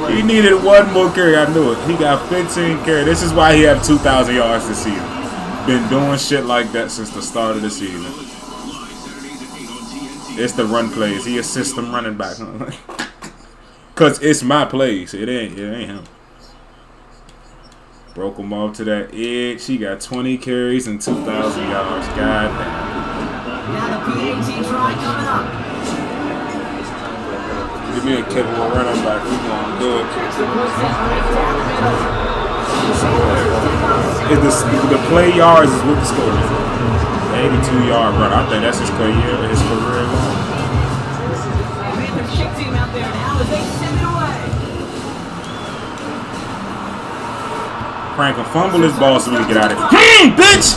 [SPEAKER 6] He needed one more carry. I knew it. He got 15 carry. This is why he have 2,000 yards this season. Been doing shit like that since the start of the season. It's the run plays. He assists them running back. Cause it's my plays. It ain't him. Broke him off to that edge. She got 20 carries and 2,000 yards. God damn.
[SPEAKER 10] Now the PAT try coming up.
[SPEAKER 6] Give me a capable running back. We gonna do it. The play yards is what the score is. 82-yard run. I think that's his career long.
[SPEAKER 10] Panthers kick team out there now as they send it away.
[SPEAKER 6] Franklin fumble his ball so we can get out of here. Bitch!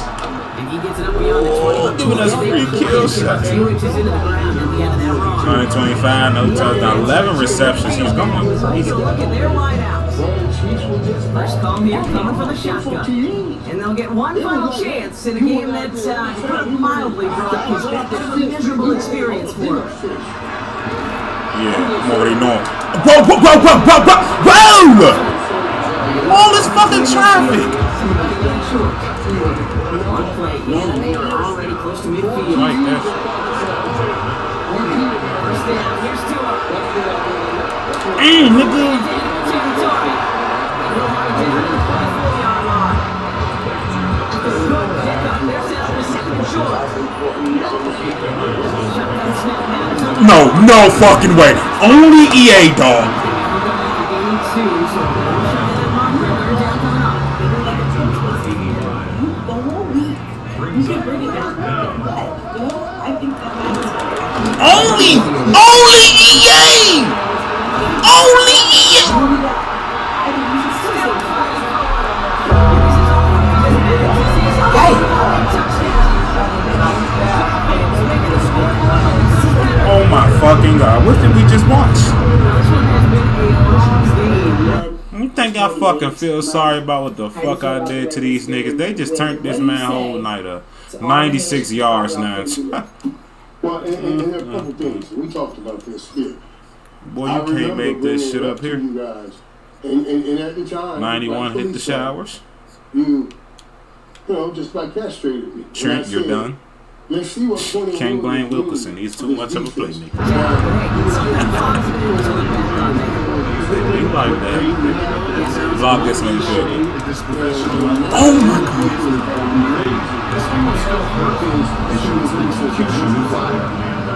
[SPEAKER 10] And he gets it up beyond the 20.
[SPEAKER 6] Giving us free kill shots.
[SPEAKER 10] 2 inches into the ground at the end of that run.
[SPEAKER 6] 125, no touchdown, 11 receptions. He's going crazy.
[SPEAKER 10] So look at their wideouts. First call here coming for the shotgun. And they'll get one final chance in a game that, to put it mildly, Brock, has been a miserable experience for him.
[SPEAKER 6] Yeah, I'm already knowing. Whoa! All this fucking traffic.
[SPEAKER 10] One play in, and they are already close to midfield.
[SPEAKER 6] Like this.
[SPEAKER 10] First down, here's Tua.
[SPEAKER 6] Nigga.
[SPEAKER 10] Territory. He'll mark down to the 44-yard line. Good pickup. They're set up for second and short. Shotgun snap now.
[SPEAKER 6] No fucking way. Only EA, dog. Only EA! Only EA! Oh my fucking god, what did we just watch? You think I fucking feel sorry about what the fuck I did to these niggas? They just turned this man whole night up. 96 yards now.
[SPEAKER 15] Well, and there are a couple things. We talked about this here.
[SPEAKER 6] Boy, you can't make this shit up here.
[SPEAKER 15] You guys. And at the time,
[SPEAKER 6] 91 hit the showers.
[SPEAKER 15] You know, just like castrated me.
[SPEAKER 6] Trent, you're done.
[SPEAKER 15] Let's see what
[SPEAKER 6] Can't blame Wilkerson. He's too much of a playmaker. You like that. Block this one good. Oh my god.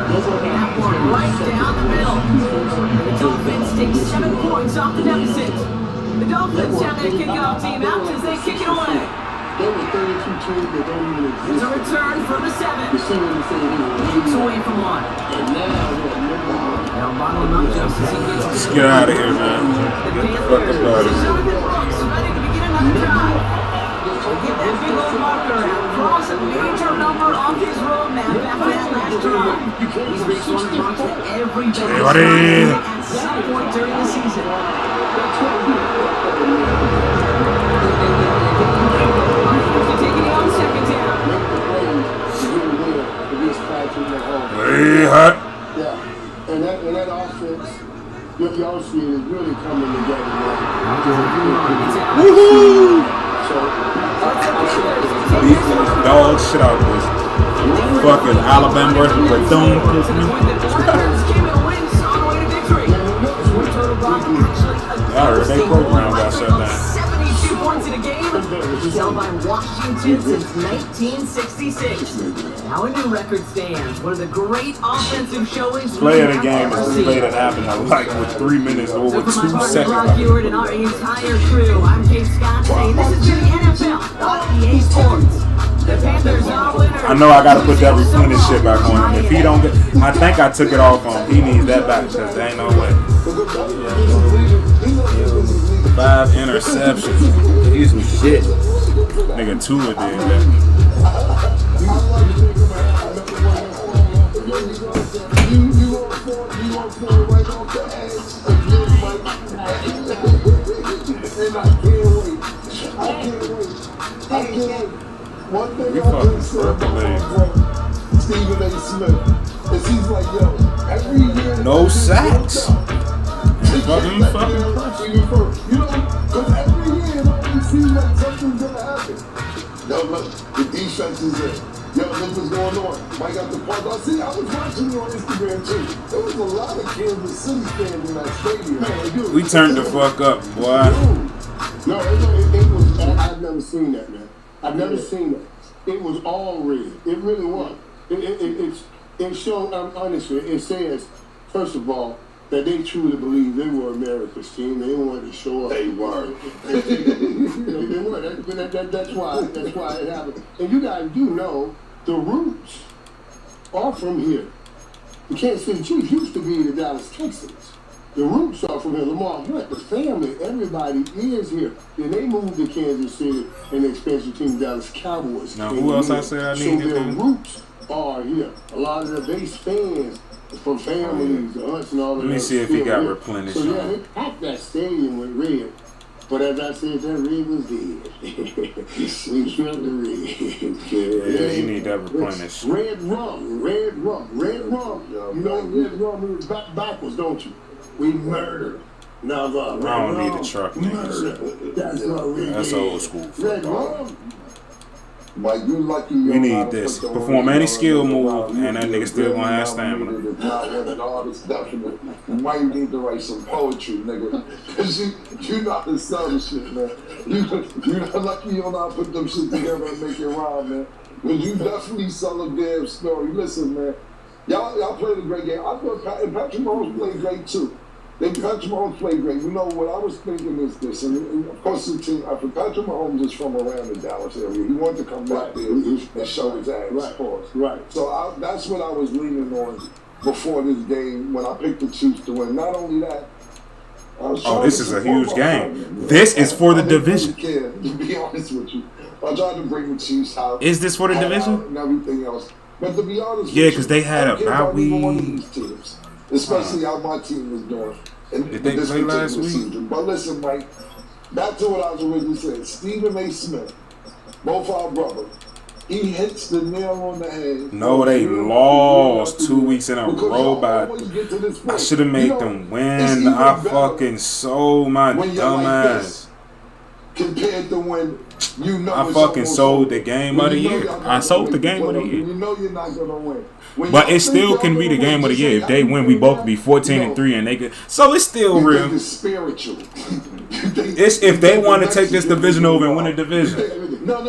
[SPEAKER 10] That one right down the middle. The Dolphins take 7 points off the deficit. The Dolphins have their kickoff team out as they kick it away.
[SPEAKER 15] There were 32 teams that don't even exist.
[SPEAKER 10] There's a return from the 7.
[SPEAKER 15] The 7
[SPEAKER 10] It's away from 1.
[SPEAKER 15] And now
[SPEAKER 10] They'll bottle him up just as he gets
[SPEAKER 6] Let's get out of here, man. Get the fuck up out of here.
[SPEAKER 10] Jonathan Brooks ready to begin another drive. Get that big old marker out. Cross a major number off his roadmap after that last drive. He's reached one of the marks that every
[SPEAKER 6] Hey,
[SPEAKER 10] at some point during the season.
[SPEAKER 6] Hey, hot.
[SPEAKER 15] Yeah, and that offense, y'all see it is really coming together now.
[SPEAKER 6] Woohoo! Dog shit out this fucking Alabama versus Bethune. I heard they program got shut down.
[SPEAKER 10] 72 points in a game. Held by Washington since 1966. Now a new record stands. One of the great offensive showings.
[SPEAKER 6] Play of the game is the play that happened like with 3 minutes or with 2 seconds.
[SPEAKER 10] Brock Ewart and our entire crew. I'm Jake Scott saying this has been the NFL on EA Sports. The Panthers are winners.
[SPEAKER 6] I know I gotta put that replenish shit back on him. If he don't get, I think I took it off on him. He needs that back because there ain't no way. 5 interceptions. He's some shit. Nigga, Tua did that. We fucking circulating.
[SPEAKER 15] Stephen A. Smith. And he's like, yo, every year.
[SPEAKER 6] No sacks. Fucking pressure.
[SPEAKER 1] You know, because every year it always seems like something's gonna happen. Yo, look, the defense is there. Yo, look what's going on. Mike got the part. I was watching you on Instagram too. There was a lot of Kansas City fans in that stadium. Man, dude,
[SPEAKER 6] We turned the fuck up, boy.
[SPEAKER 1] No, it was. I've never seen that, man. I've never seen that. It was all red. It really was. It showed. Honestly, it says, first of all, that they truly believe they were America's team. They wanted to show up. They were. They were. That's why it happened. And you guys do know the roots are from here. The Kansas City Chiefs used to be the Dallas Texans. The roots are from here. Lamar Hunt, the family, everybody is here. Then they moved to Kansas City and the expansion team, Dallas Cowboys.
[SPEAKER 6] Now, who else I said I needed?
[SPEAKER 1] So their roots are here. A lot of the base fans from families, the aunts and all of that.
[SPEAKER 6] Let me see if he got
[SPEAKER 1] here.
[SPEAKER 6] replenished.
[SPEAKER 1] So yeah, they packed that stadium with red. But as I said, that red was dead. We smelled the red.
[SPEAKER 6] Yeah, you need that replenished.
[SPEAKER 1] Red rum. You know red rum is backwards, don't you? We murder. Now,
[SPEAKER 6] I don't need a truck, niggas. That's old school.
[SPEAKER 1] Red rum.
[SPEAKER 16] Mike, you lucky
[SPEAKER 6] We need this. Perform any skill move, and that nigga still gonna have stamina.
[SPEAKER 16] Why you need to write some poetry, nigga? Because you know how to sell the shit, man. You're lucky you don't know how to put them shit together and make it rhyme, man. Because you definitely sell a damn story. Listen, man. Y'all played a great game. I thought Patrick Mahomes played great, too. Patrick Mahomes played great. You know, what I was thinking is this, and of course the team, Patrick Mahomes is from around the Dallas area. He wanted to come back there and show his ass. Right. So that's what I was leaning on before this game when I picked the Chiefs to win. Not only that,
[SPEAKER 6] this is a huge game. This is for the division.
[SPEAKER 16] To be honest with you, I tried to bring the Chiefs out.
[SPEAKER 6] Is this for the division?
[SPEAKER 16] And everything else. But to be honest
[SPEAKER 6] yeah,
[SPEAKER 16] with
[SPEAKER 6] because
[SPEAKER 16] you,
[SPEAKER 6] they had a bye
[SPEAKER 16] week.
[SPEAKER 6] week.
[SPEAKER 16] Especially how my team was doing.
[SPEAKER 6] Did they play last week?
[SPEAKER 16] Season. But listen, Mike, back to what I was originally saying. Stephen A. Smith, both our brothers, he hits the nail on the head.
[SPEAKER 6] No, they lost 2 weeks in a row by. I should have made them win. I fucking sold my dumb ass.
[SPEAKER 16] Compared to when you know
[SPEAKER 6] I fucking sold the game of the year. I sold the game of the year.
[SPEAKER 16] You know you're not gonna win.
[SPEAKER 6] But it still can be the game of the year. If they win, we both be 14-3, and they could. So it's still real.
[SPEAKER 16] It's spiritual.
[SPEAKER 6] It's if they want to take this division over and win the division.
[SPEAKER 16] No.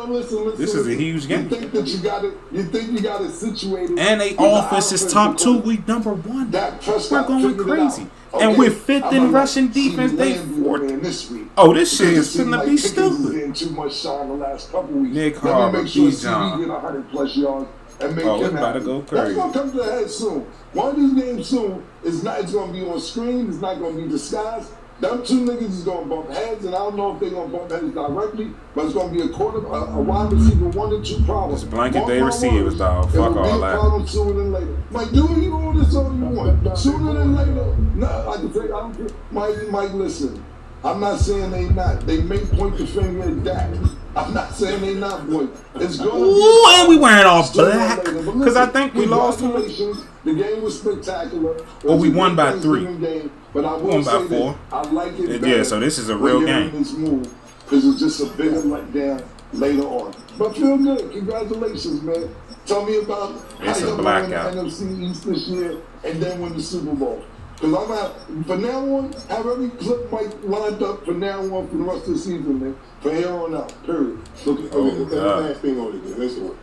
[SPEAKER 16] Listen.
[SPEAKER 6] This is a huge game.
[SPEAKER 16] You think you got it situated.
[SPEAKER 6] And they offense is top 2. We number 1. We're going crazy. And we're 5th in rushing defense. They 4th. Oh, this shit is finna be stupid.
[SPEAKER 16] Too much shine the last couple weeks.
[SPEAKER 6] Nick Harper, B. John.
[SPEAKER 16] Get 100+ yards. And make
[SPEAKER 6] it's
[SPEAKER 16] him
[SPEAKER 6] about to
[SPEAKER 16] happy.
[SPEAKER 6] go crazy.
[SPEAKER 16] That's gonna come to the head soon. One of these games soon is not. It's gonna be on screen. It's not gonna be disguised. Them two niggas is gonna bump heads, and I don't know if they're gonna bump heads directly, but it's gonna be a wide receiver 1 or 2 problems.
[SPEAKER 6] Just blanket they receivers, dog. Fuck all that.
[SPEAKER 16] Problem sooner than later. Mike, do you all this all you want? Sooner than later. No, I can tell you, I don't care. Mike, listen. I'm not saying they not. They may point the finger at Dak. I'm not saying they not, boy. It's gonna
[SPEAKER 6] Ooh, and we wearing all black because I think we lost him.
[SPEAKER 16] The game was spectacular.
[SPEAKER 6] Well, we won by 3.
[SPEAKER 16] Game, but I
[SPEAKER 6] won by 4.
[SPEAKER 16] I like it.
[SPEAKER 6] Yeah, so this is a real game.
[SPEAKER 16] This move because it's just a bigger letdown later on. But feel good. Congratulations, man. Tell me about
[SPEAKER 6] it's
[SPEAKER 16] how
[SPEAKER 6] a
[SPEAKER 16] you
[SPEAKER 6] blackout.
[SPEAKER 16] win the NFC East this year and then win the Super Bowl. Because I'm out, from now on, have every clip Mike lined up from now on for the rest of the season, man. From here on out, period.
[SPEAKER 1] Look, last thing on it, listen.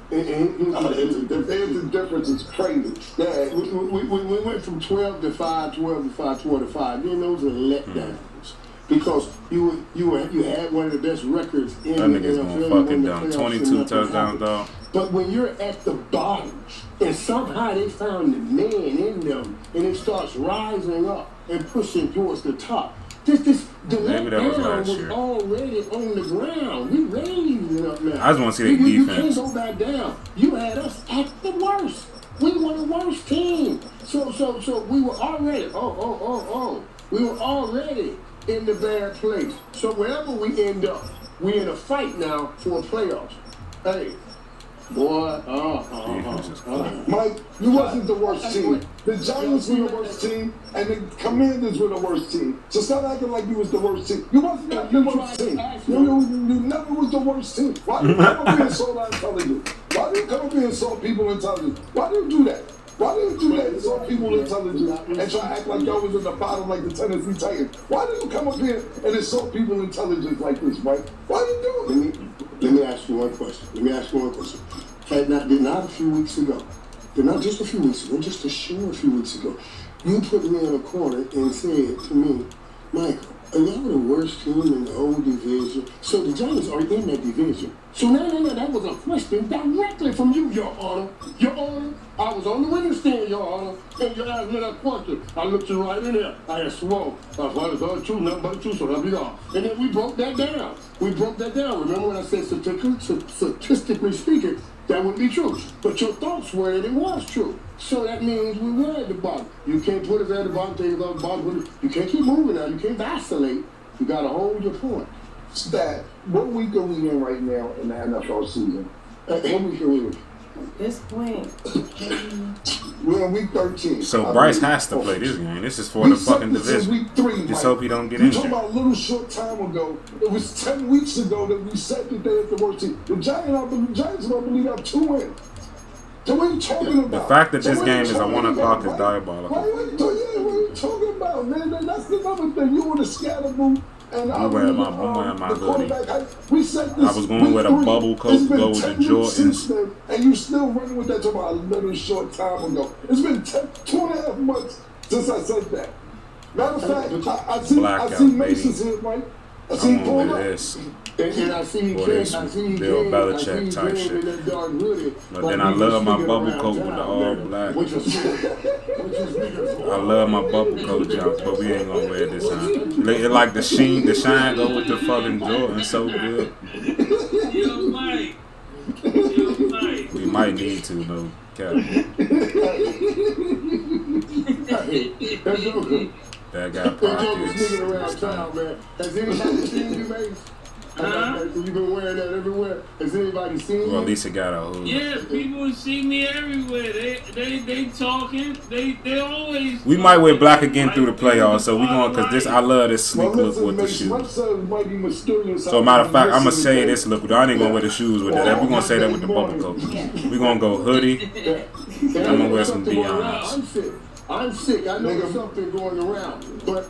[SPEAKER 16] The difference is crazy.
[SPEAKER 1] Yeah, we went from 12 to 5, 12 to 5, 12 to 5. Then those are letdowns. Because you had one of the best records in
[SPEAKER 6] that nigga's gonna fucking done 22 touchdowns, dog.
[SPEAKER 1] But when you're at the bottom, and somehow they found the man in them, and it starts rising up and pushing towards the top. The
[SPEAKER 6] Maybe that was last
[SPEAKER 1] was
[SPEAKER 6] year.
[SPEAKER 1] already on the ground. We raised it up now.
[SPEAKER 6] I just want to see their defense.
[SPEAKER 1] You can't go back down. You had us at the worst. We were the worst team. So we were already. We were already in the bad place. So wherever we end up, we in a fight now for playoffs. Hey,
[SPEAKER 15] Boy,
[SPEAKER 1] Mike, you wasn't the worst team. The Giants were the worst team, and the Commanders were the worst team. So stop acting like you was the worst team. You wasn't the worst team. You never was the worst team. Why do you come up here and insult our intelligence? Why do you come up here and insult people intelligence? Why do you do that? Why do you do that? Insult people intelligence and try to act like y'all was in the bottom like the Tennessee Titans? Why do you come up here and insult people intelligence like this, Mike? Why do you do it?
[SPEAKER 15] let me ask you one question. Did not a few weeks ago, just a short few weeks ago, you put me in a corner and said to me, Michael, are y'all the worst team in the old division? So the Giants are in that division. So no, that was a question directly from you, Your Honor. Your Honor, I was on the witness stand, Your Honor, and you asked me that question. I looked you right in there. I asked, whoa, what is all true, nothing but the truth, so that'll be all. And then we broke that down. Remember when I said statistically speaking, that would be true. But your thoughts were that it was true. So that means we were at the bottom. You can't put us at the bottom, take us off the bottom. You can't keep moving now. You can't vacillate. You got to hold your point.
[SPEAKER 1] Stat, what week are we in right now in the NFL season? What week are we in?
[SPEAKER 3] At this point,
[SPEAKER 1] we're in week 13.
[SPEAKER 6] So Bryce has to play this game. This is for the fucking division.
[SPEAKER 1] Week 3,
[SPEAKER 6] just hope he don't get
[SPEAKER 1] injured.
[SPEAKER 6] injured.
[SPEAKER 1] You're talking about a little short time ago. It was 10 weeks ago that we said that they had the worst team. The Giants, I believe, have 2 wins. So what are you talking about?
[SPEAKER 6] The fact that this game is at 1 o'clock is diabolical.
[SPEAKER 1] What are you talking about, man? That's the other thing. You were the scatterboot. And
[SPEAKER 6] I'm wearing my hoodie.
[SPEAKER 1] We said this.
[SPEAKER 6] I was going with a bubble coat to go with the Jordans.
[SPEAKER 1] And you still running with that talking about a little short time ago. It's been 2.5 months since I said that. Matter of fact, I see Mason's here, Mike. I see
[SPEAKER 6] I'm on with this.
[SPEAKER 15] And I see
[SPEAKER 6] Bill Belichick type shit. But then I love my bubble coat with the all black. I love my bubble coat jump, but we ain't gonna wear it this time. It like the shine go with the fucking Jordan so good. We might need to though, That got pockets.
[SPEAKER 15] Has anybody seen you, mate? You've been wearing that everywhere. Has anybody seen you?
[SPEAKER 6] Well, at least it got a hood.
[SPEAKER 13] Yeah, people see me everywhere. They talking. They always.
[SPEAKER 6] We might wear black again through the playoffs, so we going because I love this sleek look with the shoes. So matter of fact, I'm gonna say this look. I ain't gonna wear the shoes with that. We gonna say that with the bubble coat. We gonna go hoodie. I'm gonna wear some Dion's.
[SPEAKER 15] I'm sick. I know there's something going around, but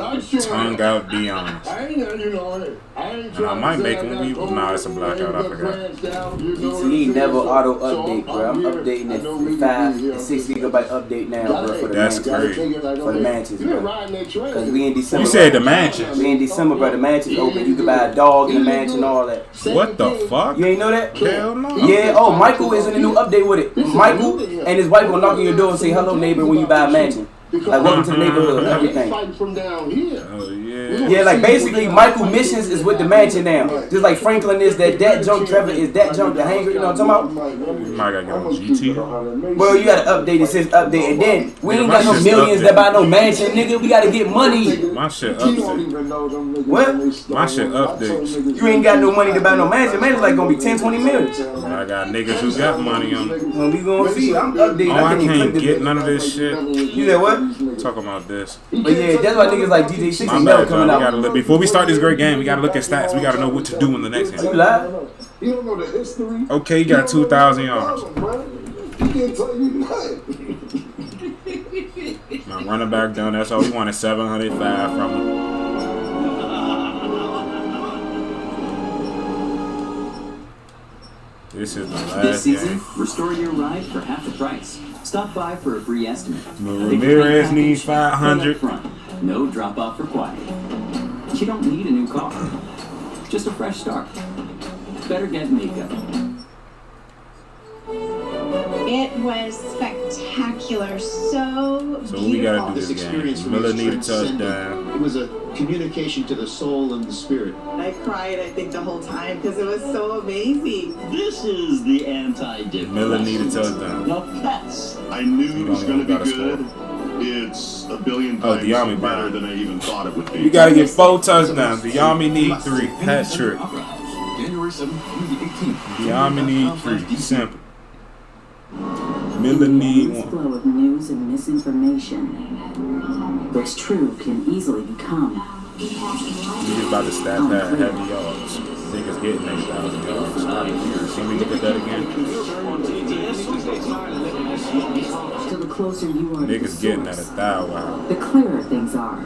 [SPEAKER 15] I'm sure.
[SPEAKER 6] Tongue out Dion's.
[SPEAKER 15] I ain't, I ain't
[SPEAKER 6] and I might make one. Nah, it's a blackout. I forgot.
[SPEAKER 17] He never auto update, bro. I'm updating at 6 gigabyte update now, bro. For the
[SPEAKER 6] That's crazy.
[SPEAKER 17] For the mansions, bro. Because we in December.
[SPEAKER 6] You said the mansions.
[SPEAKER 17] We in December, bro. The mansions open. You can buy a dog in the mansion, all that.
[SPEAKER 6] What the fuck?
[SPEAKER 17] You ain't know that?
[SPEAKER 6] Hell no.
[SPEAKER 17] Yeah. Oh, Michael is in the new update with it. Michael and his wife will knock on your door and say hello, neighbor, when you buy a mansion. Like welcome to the neighborhood, everything.
[SPEAKER 6] Oh yeah.
[SPEAKER 17] Yeah, like basically Michael missions is with the mansion now. Just like Franklin is that junk, Trevor is that junk, the hanger, you know what I'm talking about?
[SPEAKER 6] You might gotta get on GT.
[SPEAKER 17] Well, you gotta update it since update, and then we ain't got no millions that buy no mansion, nigga. We gotta get money.
[SPEAKER 6] My shit update.
[SPEAKER 17] What?
[SPEAKER 6] My shit updates.
[SPEAKER 17] You ain't got no money to buy no mansion. Man, it's like gonna be 10, 20 million.
[SPEAKER 6] I got niggas who got money on it.
[SPEAKER 17] Well, we gonna see. I'm updating.
[SPEAKER 6] Oh, I can't get none of this shit.
[SPEAKER 17] You said what?
[SPEAKER 6] Talking about this.
[SPEAKER 17] But yeah, that's why niggas like DJ 6
[SPEAKER 6] My
[SPEAKER 17] is never
[SPEAKER 6] bad,
[SPEAKER 17] coming
[SPEAKER 6] out. Before we start this great game, we gotta look at stats. We gotta know what to do in the next game.
[SPEAKER 17] You live?
[SPEAKER 1] You don't know the history.
[SPEAKER 6] Okay, you got 2,000 yards.
[SPEAKER 1] He can't tell you nothing.
[SPEAKER 6] My running back down. That's all we wanted. 705 from him. This is the last
[SPEAKER 18] This season,
[SPEAKER 6] game.
[SPEAKER 18] restore your ride for half the price. Stop by for a free estimate.
[SPEAKER 6] Ramirez needs 500.
[SPEAKER 18] No drop-off required. You don't need a new car. Just a fresh start. Better get makeup.
[SPEAKER 19] It was spectacular. So
[SPEAKER 6] what we gotta do this game. Miller needed a touchdown.
[SPEAKER 20] It was a communication to the soul and the spirit.
[SPEAKER 3] I cried, I think, the whole time because it was so amazing.
[SPEAKER 20] This is the anti-dip.
[SPEAKER 6] Miller needed a touchdown.
[SPEAKER 20] Now that's. I knew it was going to be good. It's a billion times better than I even thought it would be.
[SPEAKER 6] You gotta get 4 touchdowns. The Army need 3. Patrick.
[SPEAKER 18] January
[SPEAKER 10] February 7th through the 18th.
[SPEAKER 6] Yamini free. Simple. Miller need
[SPEAKER 9] This
[SPEAKER 6] one.
[SPEAKER 9] flow of news and misinformation. What's true can easily become.
[SPEAKER 6] Niggas about to stat that heavy yards. Niggas getting 8,000 yards. Can we look at that again?
[SPEAKER 9] So the closer you are
[SPEAKER 6] Niggas
[SPEAKER 9] to the
[SPEAKER 6] getting at
[SPEAKER 9] source,
[SPEAKER 6] 1,000.
[SPEAKER 9] the clearer things are.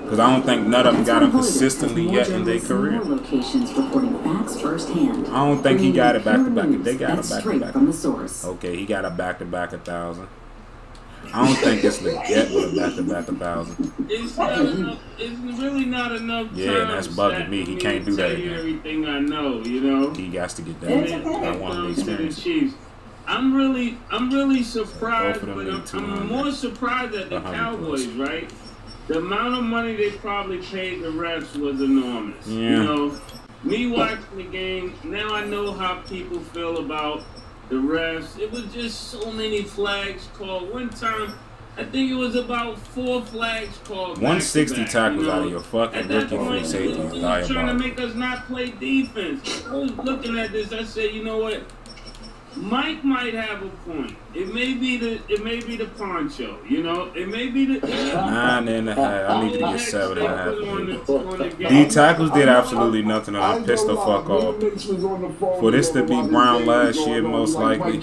[SPEAKER 6] Because I don't think none of them got them consistently
[SPEAKER 9] More
[SPEAKER 6] yet in their
[SPEAKER 9] journalists in
[SPEAKER 6] career.
[SPEAKER 9] more locations reporting facts firsthand.
[SPEAKER 6] I don't think he got it back to back.
[SPEAKER 9] News
[SPEAKER 6] They got it
[SPEAKER 9] that's
[SPEAKER 6] back to
[SPEAKER 9] straight
[SPEAKER 6] back.
[SPEAKER 9] from the source.
[SPEAKER 6] Okay, he got a back to back 1,000. I don't think it's legit with a back to back 1,000.
[SPEAKER 13] It's not enough. It's really not enough.
[SPEAKER 6] Yeah, and that's bugging me. He can't do that
[SPEAKER 13] tell you
[SPEAKER 6] again.
[SPEAKER 13] everything I know, you know.
[SPEAKER 6] He got to get
[SPEAKER 13] And
[SPEAKER 6] that.
[SPEAKER 13] then
[SPEAKER 6] I
[SPEAKER 13] it
[SPEAKER 6] want the
[SPEAKER 13] comes to the
[SPEAKER 6] experience.
[SPEAKER 13] Chiefs. I'm really surprised,
[SPEAKER 6] Both of them
[SPEAKER 13] but
[SPEAKER 6] need
[SPEAKER 13] I'm
[SPEAKER 6] 200.
[SPEAKER 13] more surprised at the
[SPEAKER 6] 100
[SPEAKER 13] Cowboys,
[SPEAKER 6] plus.
[SPEAKER 13] right? The amount of money they probably paid the refs was enormous.
[SPEAKER 6] Yeah.
[SPEAKER 13] You know, me watching the game, now I know how people feel about the refs. It was just so many flags called. One time, I think it was about 4 flags called.
[SPEAKER 6] 160
[SPEAKER 13] back-to-back,
[SPEAKER 6] tackles
[SPEAKER 13] you know?
[SPEAKER 6] out of your fucking
[SPEAKER 13] At that
[SPEAKER 6] rookie free
[SPEAKER 13] point,
[SPEAKER 6] safety is
[SPEAKER 13] he was trying to
[SPEAKER 6] diabolical.
[SPEAKER 13] make us not play defense. I was looking at this. I said, you know what? Mike might have a point. It may be the poncho, you know. It may be the
[SPEAKER 6] 9.5. I need to get 7.5. These tackles did absolutely nothing, and I pissed the fuck off. For this to be Brown last year, most likely.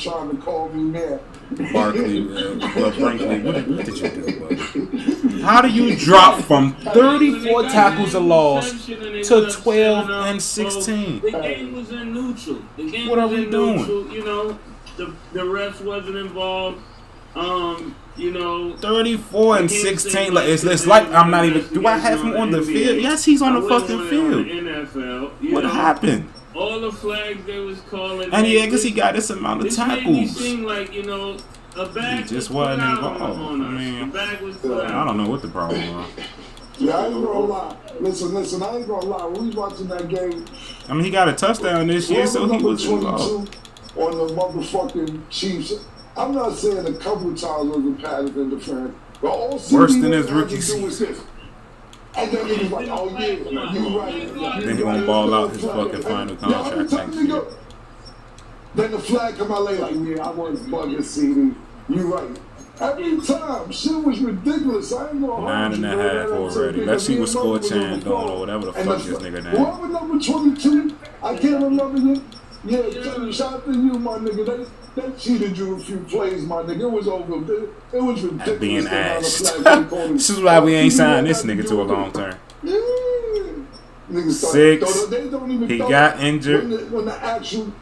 [SPEAKER 6] Barkley, Brinkley, what did you do, buddy? How do you drop from 34 tackles a loss to 12 and 16?
[SPEAKER 13] The game was in neutral. The game
[SPEAKER 6] What are
[SPEAKER 13] was
[SPEAKER 6] we
[SPEAKER 13] in
[SPEAKER 6] doing?
[SPEAKER 13] neutral. You know, the refs wasn't involved. You know,
[SPEAKER 6] 34 and 16. Like it's like I'm not even. Do I have him on the field? Yes, he's on the fucking field.
[SPEAKER 13] NFL,
[SPEAKER 6] What happened?
[SPEAKER 13] All the flags they was calling.
[SPEAKER 6] And yeah, I guess he got this amount of
[SPEAKER 13] This made me
[SPEAKER 6] tackles.
[SPEAKER 13] seem like, you know, a bag
[SPEAKER 6] He just
[SPEAKER 13] was
[SPEAKER 6] wasn't
[SPEAKER 13] put out
[SPEAKER 6] involved.
[SPEAKER 13] on
[SPEAKER 6] I
[SPEAKER 13] us.
[SPEAKER 6] mean,
[SPEAKER 13] The bag was put out.
[SPEAKER 6] I don't know what the problem was.
[SPEAKER 16] Yeah, I ain't gonna lie. Listen, I ain't gonna lie. When we was watching that game,
[SPEAKER 6] I mean, he got a touchdown this year, so he was involved.
[SPEAKER 16] 22 on the motherfucking Chiefs. I'm not saying a couple times was a pass interference, but all
[SPEAKER 6] Worse
[SPEAKER 16] CD
[SPEAKER 6] than his
[SPEAKER 16] had
[SPEAKER 6] rookie
[SPEAKER 16] to do was
[SPEAKER 6] season.
[SPEAKER 16] this. And then he was like, oh yeah, you right.
[SPEAKER 6] Then he gonna ball out his fucking final contract next year.
[SPEAKER 16] Then the flag come out later, like, yeah, I was bugging CD. You right. Every time, shit was ridiculous. I ain't gonna
[SPEAKER 6] 9.5 already. Let's see what score Chan doing or whatever the fuck this nigga name.
[SPEAKER 16] Whoever number 22, I can't remember it. Yeah, shout out to you, my nigga. They cheated you a few plays, my nigga. It was over. It was ridiculous.
[SPEAKER 6] At being asked. This is why we ain't signed this nigga to a long term. 6. He got injured.
[SPEAKER 16] When the actual,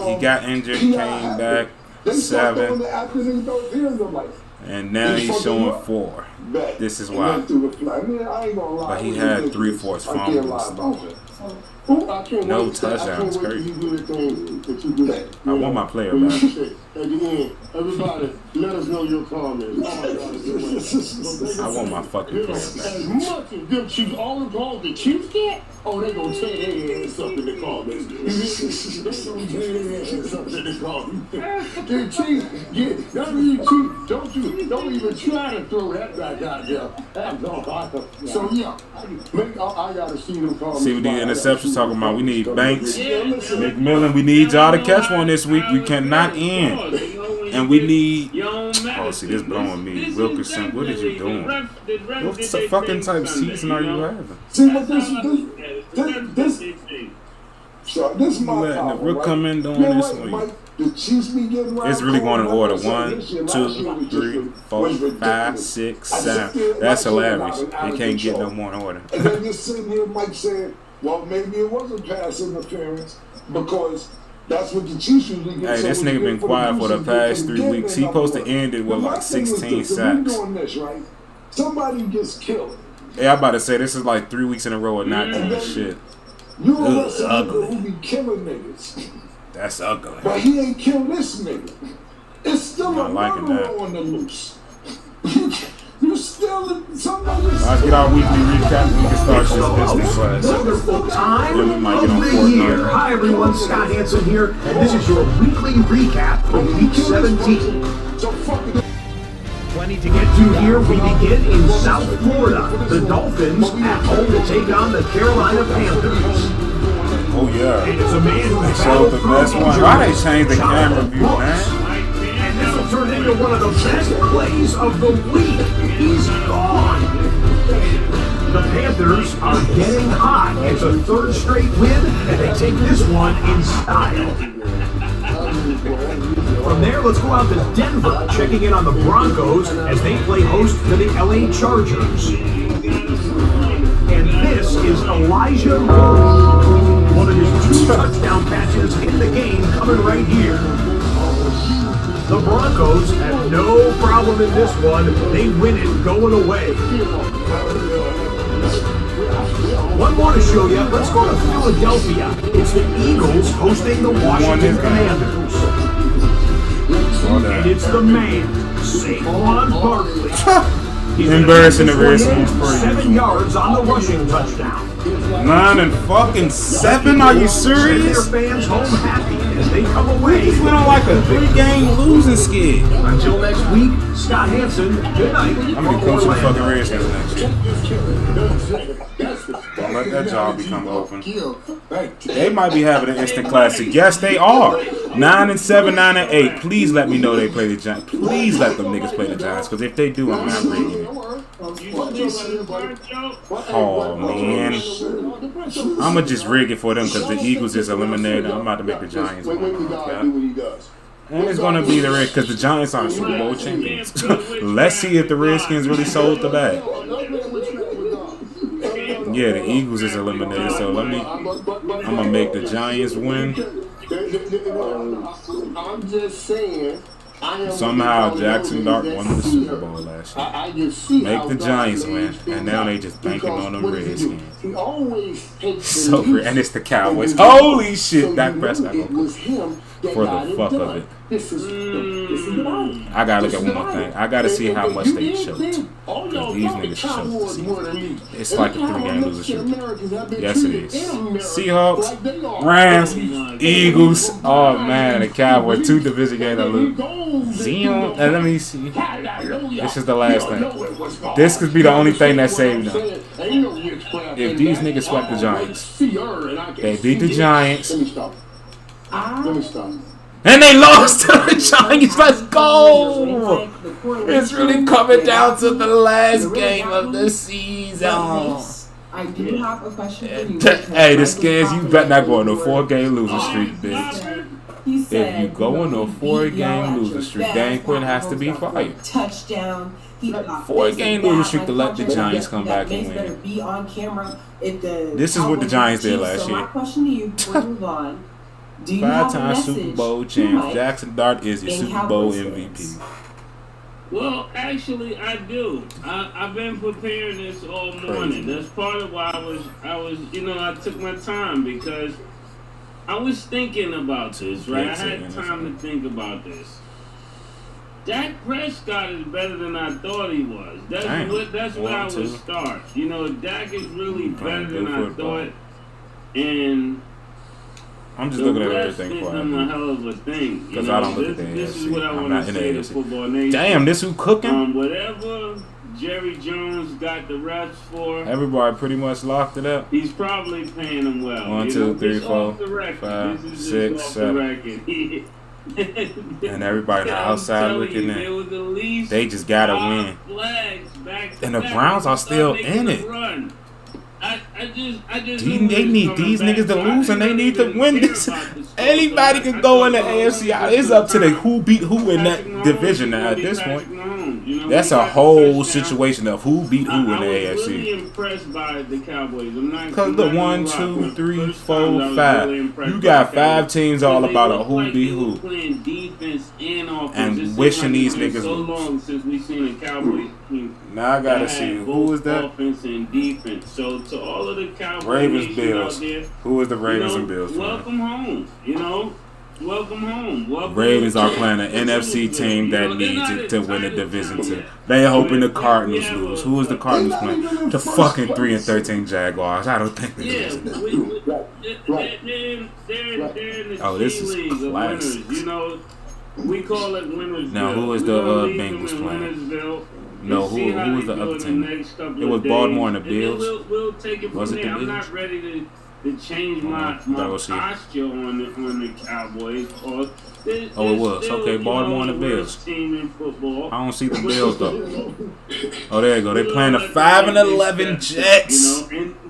[SPEAKER 6] He got injured, came back. 7. And now he's showing 4. This is why. But he had 3/4 fumbles. No touchdowns, crazy. I want my player back.
[SPEAKER 15] At the end, everybody, let us know your comments.
[SPEAKER 6] I want my fucking player back.
[SPEAKER 15] As much as them Chiefs, all the Chiefs get, oh, they gonna tear their ass up in the comments. They gonna tear their ass up in the comments. The Chiefs, don't even try to throw that back out there. So yeah, I gotta see them comments.
[SPEAKER 6] See what these interceptions talking about. We need Banks, McMillan. We need y'all to catch one this week. We cannot end. And we need. Oh, see, this blowing me. Wilkerson, what is you doing? What the fucking type of season are you having?
[SPEAKER 16] See, but this is my
[SPEAKER 6] Letting the
[SPEAKER 16] problem,
[SPEAKER 6] Rook
[SPEAKER 16] right?
[SPEAKER 6] come in doing
[SPEAKER 16] You're
[SPEAKER 6] this
[SPEAKER 16] right,
[SPEAKER 6] week.
[SPEAKER 16] Mike. The Chiefs be getting
[SPEAKER 6] It's really going in order. 1,
[SPEAKER 16] This year,
[SPEAKER 6] 2,
[SPEAKER 16] last year was
[SPEAKER 6] 3,
[SPEAKER 16] just
[SPEAKER 6] 4,
[SPEAKER 16] was
[SPEAKER 6] 5,
[SPEAKER 16] ridiculous.
[SPEAKER 6] 6,
[SPEAKER 16] I just
[SPEAKER 6] 7.
[SPEAKER 16] feel
[SPEAKER 6] That's
[SPEAKER 16] like
[SPEAKER 6] hilarious.
[SPEAKER 16] out of
[SPEAKER 6] It can't get no
[SPEAKER 16] control.
[SPEAKER 6] more in order.
[SPEAKER 16] And then you're sitting here, Mike saying, well, maybe it wasn't pass interference because that's what the Chiefs usually get.
[SPEAKER 6] Hey, this nigga been quiet for the past 3 weeks. He supposed to end it with like 16 sacks.
[SPEAKER 16] Doing this, right? Somebody gets killed.
[SPEAKER 6] Yeah, I'm about to say this is like 3 weeks in a row of not doing this shit.
[SPEAKER 16] You arrest a nigga
[SPEAKER 6] Ugly.
[SPEAKER 16] who be killing niggas.
[SPEAKER 6] That's ugly.
[SPEAKER 16] But he ain't killed this nigga. It's still
[SPEAKER 6] Not
[SPEAKER 16] a
[SPEAKER 6] liking
[SPEAKER 16] murderer
[SPEAKER 6] that.
[SPEAKER 16] on the loose. You still somebody.
[SPEAKER 6] Let's get our weekly recap. We can start this business class.
[SPEAKER 5] Wonderful time
[SPEAKER 6] Then we might get on
[SPEAKER 5] of the
[SPEAKER 6] Fortnite.
[SPEAKER 5] year. Hi everyone, Scott Hansen here, and this is your weekly recap for Week 17. Plenty to get to here. We begin in South Florida. The Dolphins at home to take on the Carolina Panthers.
[SPEAKER 6] Oh yeah.
[SPEAKER 5] It is a man who
[SPEAKER 6] They showed the best one. Why they changed the camera view, man?
[SPEAKER 5] And this will turn into one of the best plays of the week. He's gone. The Panthers are getting hot. It's a third straight win, and they take this one in style. From there, let's go out to Denver, checking in on the Broncos as they play host to the LA Chargers. And this is Elijah Moore. One of his 2 touchdown catches in the game coming right here. The Broncos have no problem in this one. They win it going away. One more to show you. Let's go to Philadelphia. It's the Eagles hosting the Washington Commanders. And it's the man, Saquon Barkley. He's
[SPEAKER 6] embarrassing the Redskins for
[SPEAKER 5] 7 yards on the rushing touchdown.
[SPEAKER 6] 9 and fucking 7? Are you serious?
[SPEAKER 5] Their fans home happy as they come away.
[SPEAKER 6] We just went on like a 3-game losing skid.
[SPEAKER 5] Until next week, Scott Hansen, good night.
[SPEAKER 6] I'm gonna be coaching the fucking Redskins next week. Don't let that job become open. They might be having an instant classic. Yes, they are. 9 and 7, 9 and 8. Please let me know they play the Giants. Please let them niggas play the Giants, because if they do, I'm not reading it. Oh man, I'ma just rig it for them because the Eagles is eliminated. I'm about to make the Giants win. And it's gonna be the Red because the Giants aren't Super Bowl champions. Let's see if the Redskins really sold the bag. Yeah, the Eagles is eliminated, so I'm gonna make the Giants win.
[SPEAKER 15] I'm just saying.
[SPEAKER 6] Somehow Jackson Dart won the Super Bowl last year. Make the Giants win, and now they just banking on them Redskins. So and it's the Cowboys. Holy shit, Dak Prescott for the fuck of it. I gotta look at one more thing. I gotta see how much they choked. Because these niggas choked this season. It's like a 3-game losing streak. Yes, it is. Seahawks, Rams, Eagles. Oh man, the Cowboys. 2 division games I lose. Zion. And let me see. This is the last thing. This could be the only thing that saved them. If these niggas swept the Giants, they beat the Giants. And they lost to the Giants. Let's go. It's really coming down to the last game of the season.
[SPEAKER 2] I do have a question for you.
[SPEAKER 6] Hey, the Skins, you better not go on a 4-game losing streak, bitch. If you go on a 4-game losing streak, Dan Quinn has to be fired.
[SPEAKER 3] Touchdown.
[SPEAKER 6] 4-game losing streak to let the Giants come back and win. This is what the Giants did last year.
[SPEAKER 3] My question to you before we move on.
[SPEAKER 6] 5-time Super Bowl champ. Jackson Dart is your Super Bowl MVP.
[SPEAKER 13] Well, actually, I do. I've been preparing this all morning. That's part of why I was, I took my time because I was thinking about this, right? I had time to think about this. Dak Prescott is better than I thought he was. That's where I would start. Dak is really better than I thought, and
[SPEAKER 6] I'm just looking at everything for
[SPEAKER 13] him. A hell of a thing.
[SPEAKER 6] Because I don't look at the AFC.
[SPEAKER 13] This is what I want to say to Football Nation.
[SPEAKER 6] Damn, this who cooking?
[SPEAKER 13] Whatever Jerry Jones got the refs for.
[SPEAKER 6] Everybody pretty much locked it up.
[SPEAKER 13] He's probably paying them well.
[SPEAKER 6] 1, 2, 3, 4, 5, 6, 7. And everybody outside looking at. They just gotta win. And the Browns are still in it. They need these niggas to lose and they need to win this. Anybody can go in the AFC. It's up to the who beat who in that division now at this point. That's a whole situation of who beat who in the AFC.
[SPEAKER 13] I was really impressed by the Cowboys.
[SPEAKER 6] Because the 1, 2, 3, 4, 5. You got 5 teams all about a who beat who. And wishing these niggas lose.
[SPEAKER 13] Since we've seen a Cowboys team.
[SPEAKER 6] Now I gotta see who is that?
[SPEAKER 13] Offense and defense. So to all of the Cowboys
[SPEAKER 6] Ravens Bills.
[SPEAKER 13] out there,
[SPEAKER 6] who is the Ravens and Bills?
[SPEAKER 13] Welcome home. Welcome home.
[SPEAKER 6] Ravens are playing an NFC team that needs it to win the division too. They hoping the Cardinals lose. Who is the Cardinals playing? The fucking 3-13 Jaguars. I don't think they're losing that. Oh, this is classic.
[SPEAKER 13] We call it winners.
[SPEAKER 6] Now who is the Bengals playing? No, who was the other team? It was Baltimore and the Bills.
[SPEAKER 13] We'll take it from there. I'm not ready to to change my posture on the Cowboys. Or
[SPEAKER 6] it was.
[SPEAKER 13] still,
[SPEAKER 6] Okay, Baltimore and the Bills.
[SPEAKER 13] Team in football.
[SPEAKER 6] I don't see the Bills though. Oh, there you go. They playing the 5-11 Jets.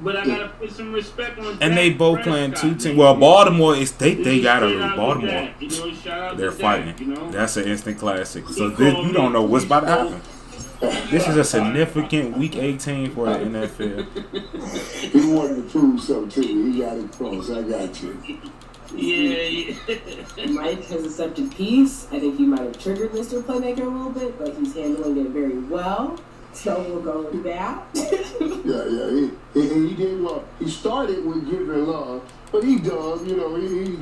[SPEAKER 13] But I gotta put some respect on.
[SPEAKER 6] And they both playing two teams. Well, Baltimore is they gotta lose. Baltimore, they're fighting. That's an instant classic. So you don't know what's about to happen. This is a significant Week 18 for the NFL.
[SPEAKER 15] He wanted to prove something to me. He got it close. I got you.
[SPEAKER 2] Yeah. Mike has accepted peace. I think he might have triggered Mr. Playmaker a little bit, but he's handling it very well. So we'll go with that.
[SPEAKER 15] Yeah. He did well. He started with giving love, but he dug. You know, he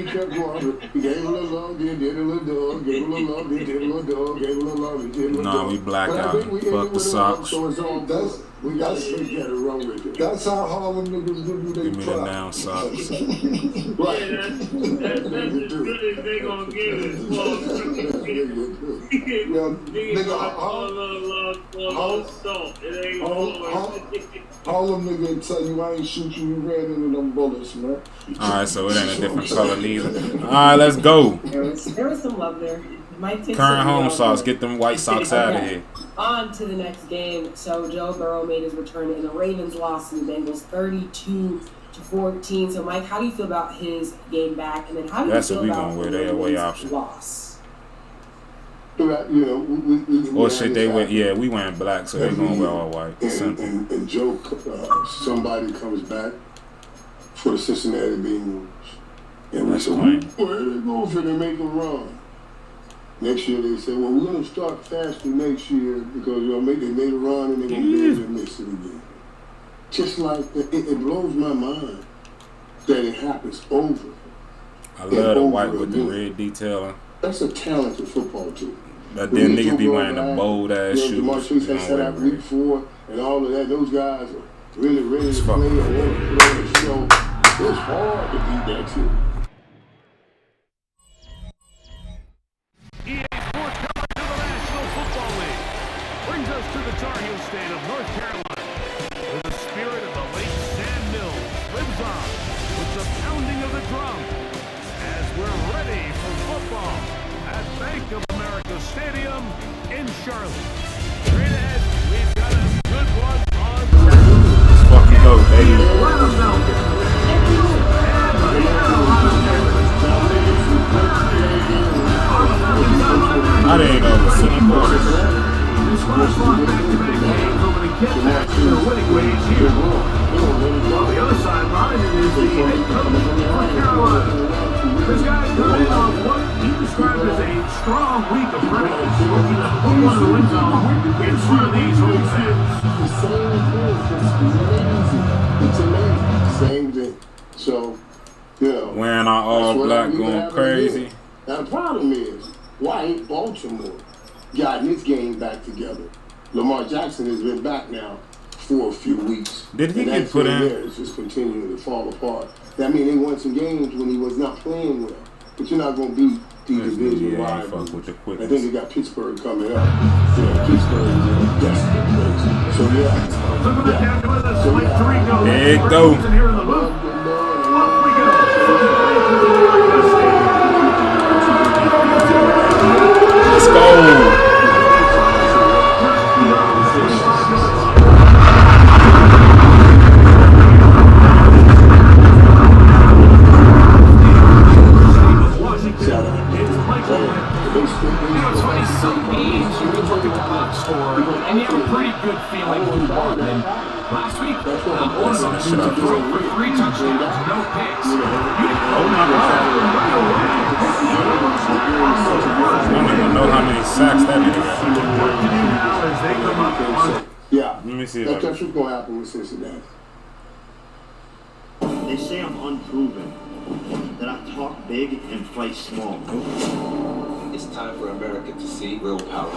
[SPEAKER 15] kept going. He gave a little love, then did a little dog, gave a little love, then did a little dog, gave a little love, then did a little dog.
[SPEAKER 6] No, we black out. Fuck the socks.
[SPEAKER 15] So it's all that's we got to get it wrong with it. That's how Harlem niggas do
[SPEAKER 6] Give me the now socks.
[SPEAKER 15] Right.
[SPEAKER 13] Yeah, that's as good as they gonna give it. Nigga, all salt. It ain't
[SPEAKER 16] Harlem nigga tell you I ain't shoot you, ran into them bullets, man.
[SPEAKER 6] Alright, so it ain't a different color neither. Alright, let's go.
[SPEAKER 2] There was some love there.
[SPEAKER 6] Current home socks, get them white socks out of here.
[SPEAKER 2] On to the next game. So Joe Burrow made his return, and the Ravens lost to the Bengals 32-14. So Mike, how do you feel about his game back? And then how do you feel about the Ravens loss?
[SPEAKER 15] You know,
[SPEAKER 6] Oh shit, they went. Yeah, we went black, so they gonna wear all white.
[SPEAKER 15] And Joe, somebody comes back for the Cincinnati Bengals, and we said, where they go for to make a run? Next year they said, well, we're gonna start faster next year because they made a run and they're gonna be able to miss it again. Just like it blows my mind that it happens over.
[SPEAKER 6] I love the white with the red detailing.
[SPEAKER 15] That's a talented football team.
[SPEAKER 6] But then niggas be wearing the bold ass shoes.
[SPEAKER 15] Jamar Chase has set out week 4 and all of that. Those guys are really ready to play and want to play. So it's hard to beat that team.
[SPEAKER 5] EA Sports coverage of the National Football League brings us to the Tar Heel State of North Carolina, where the spirit of the late Sam Mills lives on with the pounding of the drum as we're ready for football at Bank of America Stadium in Charlotte. Straight ahead, we've got a good one on the
[SPEAKER 6] let's fucking go, baby.
[SPEAKER 5] Atlanta Falcons and the Carolina Panthers.
[SPEAKER 6] I didn't know the second quarter.
[SPEAKER 5] This last one back-to-back games over to get back to their winning ways here. While the other side line is the head coach for Carolina. This guy's coming in on what he described as a strong week of practice, looking to put one of the wins on in front of these home fans.
[SPEAKER 15] It's amazing. Same thing. So,
[SPEAKER 6] wearing our all black, going crazy.
[SPEAKER 15] Now the problem is, why ain't Baltimore gotten its game back together? Lamar Jackson has been back now for a few weeks.
[SPEAKER 6] Did he get put in?
[SPEAKER 15] It's just continuing to fall apart. That means they won some games when he was not playing well. But you're not going to beat the division rival. I think they got Pittsburgh coming up. Pittsburgh is in a desperate place. So
[SPEAKER 6] there you go.
[SPEAKER 5] Off we go.
[SPEAKER 6] Let's go.
[SPEAKER 18] Some games you can look at the box score and you have a pretty good feeling who won. And last week, one of them threw for 3 touchdowns, no picks.
[SPEAKER 6] Oh my God! I don't even know how many sacks that nigga got.
[SPEAKER 15] Yeah.
[SPEAKER 6] Let me see.
[SPEAKER 15] That's what's going to happen with Cincinnati.
[SPEAKER 21] They say I'm unproven, that I talk big and fight small.
[SPEAKER 14] It's time for America to see real power.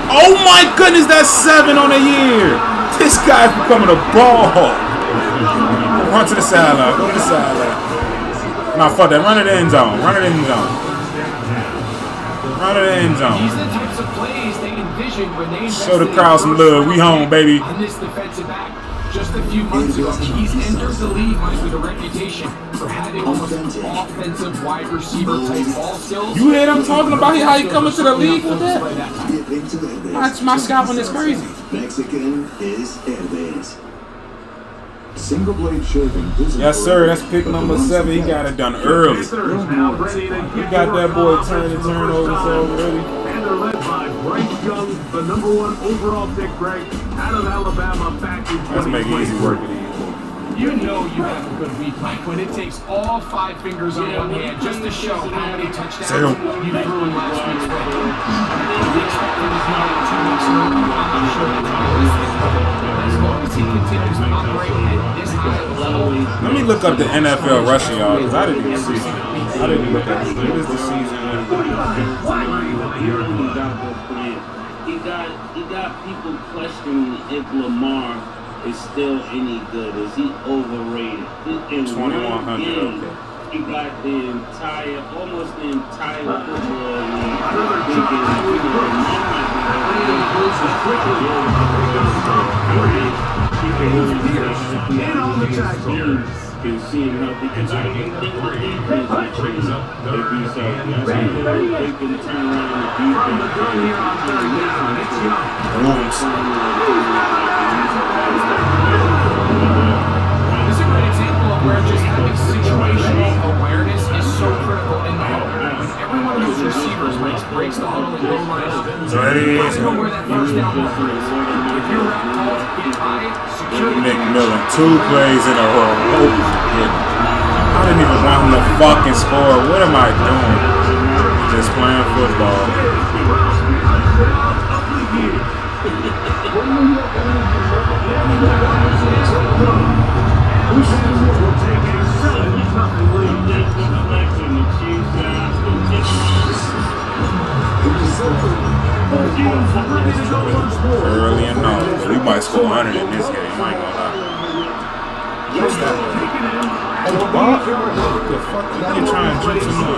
[SPEAKER 6] Oh my goodness, that's 7 on a year. This guy's becoming a ball hawk. Run to the sideline. Go to the sideline. Nah, fuck that. Run to the end zone. Run to the end zone. Run to the end zone.
[SPEAKER 18] These are the types of plays they division when they
[SPEAKER 6] show the crowd some love. We home, baby.
[SPEAKER 18] On this defensive back. Just a few months ago, he's entered the league with a reputation for having almost offensive wide receiver type ball skills.
[SPEAKER 6] You hear them talking about how he coming to the league with that? My scouting is crazy.
[SPEAKER 8] Mexican is Herdes. Single blade shaving.
[SPEAKER 6] Yes, sir. That's pick number 7. He got it done early. He got that boy turning turnovers already.
[SPEAKER 11] And they're led by Bryce Young, the #1 overall pick, Greg, out of Alabama back in 2020.
[SPEAKER 6] Let's make easy work of these.
[SPEAKER 18] You know you have a good week, Mike, when it takes all 5 fingers on one hand just to show how many touchdowns you threw in last week's win. We expect him to come out 2 weeks in a row. I'm not sure that's realistic. As long as he continues to operate at this high level.
[SPEAKER 6] Let me look up the NFL rushing yards because I didn't even see. I didn't look at it. What is the season?
[SPEAKER 13] He got people questioning if Lamar is still any good. Is he overrated? In
[SPEAKER 6] 2100. Okay.
[SPEAKER 13] He got almost the entire football can see him healthy because I don't think the defense will change if he's healthy. I think they can turn around the defense.
[SPEAKER 18] This is a great example of where just having situational awareness is so critical in the huddle. When every one of those receivers breaks the huddle and goal line, you know where that first down marker is. If you're at calls, get high, secure the
[SPEAKER 6] McMillan, 2 plays in a row. Oh, I didn't even want him to fucking score. What am I doing? Just playing football. Early and all. We might score 100 in this game. I ain't gonna lie. What the fuck? You trying to drink some more?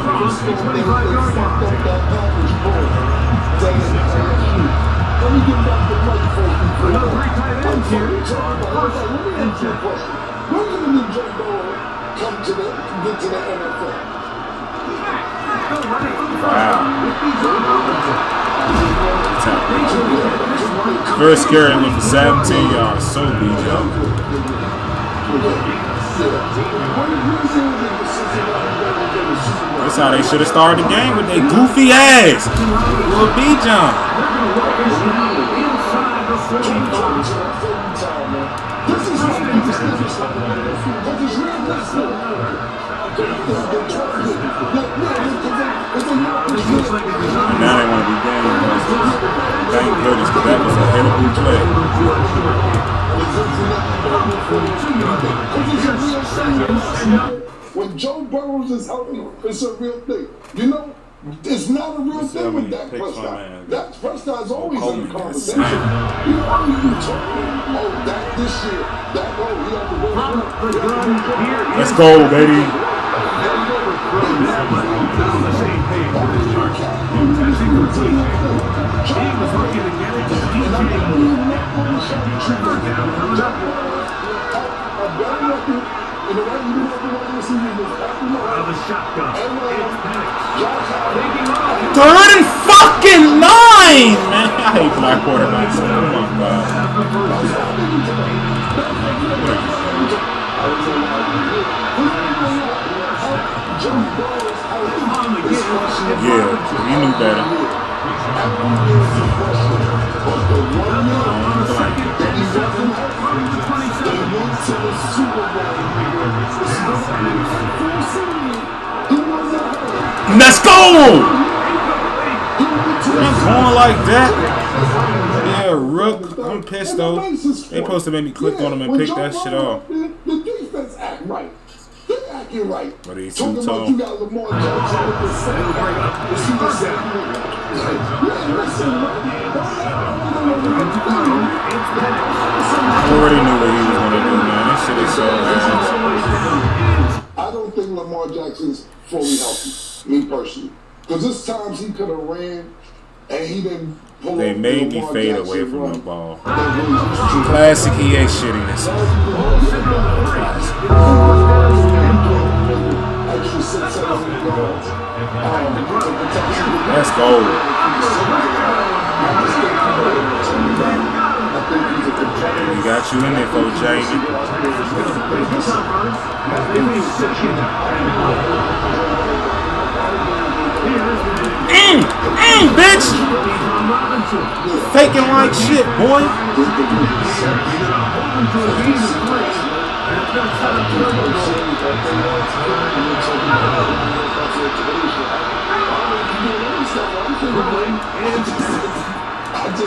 [SPEAKER 11] Another 3 tight ends here.
[SPEAKER 16] When did Joe Burrow get to the NFL?
[SPEAKER 6] Wow. First carry went for 17 yards. So beat y'all. That's how they should have started the game with their goofy ass. Little B-John. Now they want to be game blessings. Thank goodness, because that was a terrible play.
[SPEAKER 16] When Joe Burrows is healthy, it's a real thing. You know, it's not a real thing with Dak Prescott. Dak Prescott's always in the conversation. You talk about, Dak this year, Dak,
[SPEAKER 6] let's go, baby. Third and fucking 9, man. I hate black quarterbacks. Oh my god. Yeah, you knew better. Let's go! I'm going like that. Yeah, Rook. I'm pissed though. They supposed to make me click on him and pick that shit off.
[SPEAKER 16] The defense act right. They acting right.
[SPEAKER 6] But he's too tall.
[SPEAKER 16] You got Lamar Jackson with the same
[SPEAKER 6] I already knew what he was gonna do, man. That shit is so ass.
[SPEAKER 16] I don't think Lamar Jackson's fully healthy, me personally. Because there's times he could have ran And he didn't pull
[SPEAKER 6] They
[SPEAKER 16] up
[SPEAKER 6] made me
[SPEAKER 16] Lamar
[SPEAKER 6] fade
[SPEAKER 16] Jackson
[SPEAKER 6] away from
[SPEAKER 16] run.
[SPEAKER 6] the ball. Classic EA shittiness.
[SPEAKER 16] Extra 6, 7 yards.
[SPEAKER 6] Let's go. He got you in there for Jamie. Bitch! Faking like shit, boy.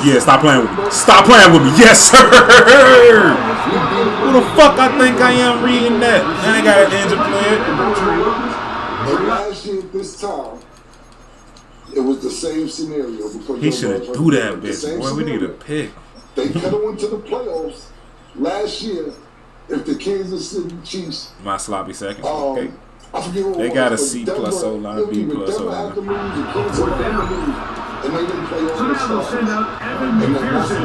[SPEAKER 6] Yeah, stop playing with me. Stop playing with me. Yes, sir. Who the fuck I think I am reading that? I ain't got an injured player.
[SPEAKER 16] And last year at this time, it was the same scenario.
[SPEAKER 6] He should have do that, bitch. Boy, we need a pick.
[SPEAKER 16] They could have went to the playoffs last year if the Kansas City Chiefs.
[SPEAKER 6] My sloppy seconds. Okay.
[SPEAKER 16] I forget what
[SPEAKER 6] They
[SPEAKER 16] it
[SPEAKER 6] got a
[SPEAKER 16] was,
[SPEAKER 6] C
[SPEAKER 16] but
[SPEAKER 6] plus O line, B plus O line.
[SPEAKER 16] And they didn't play
[SPEAKER 11] So now they'll send out Evan McPherson.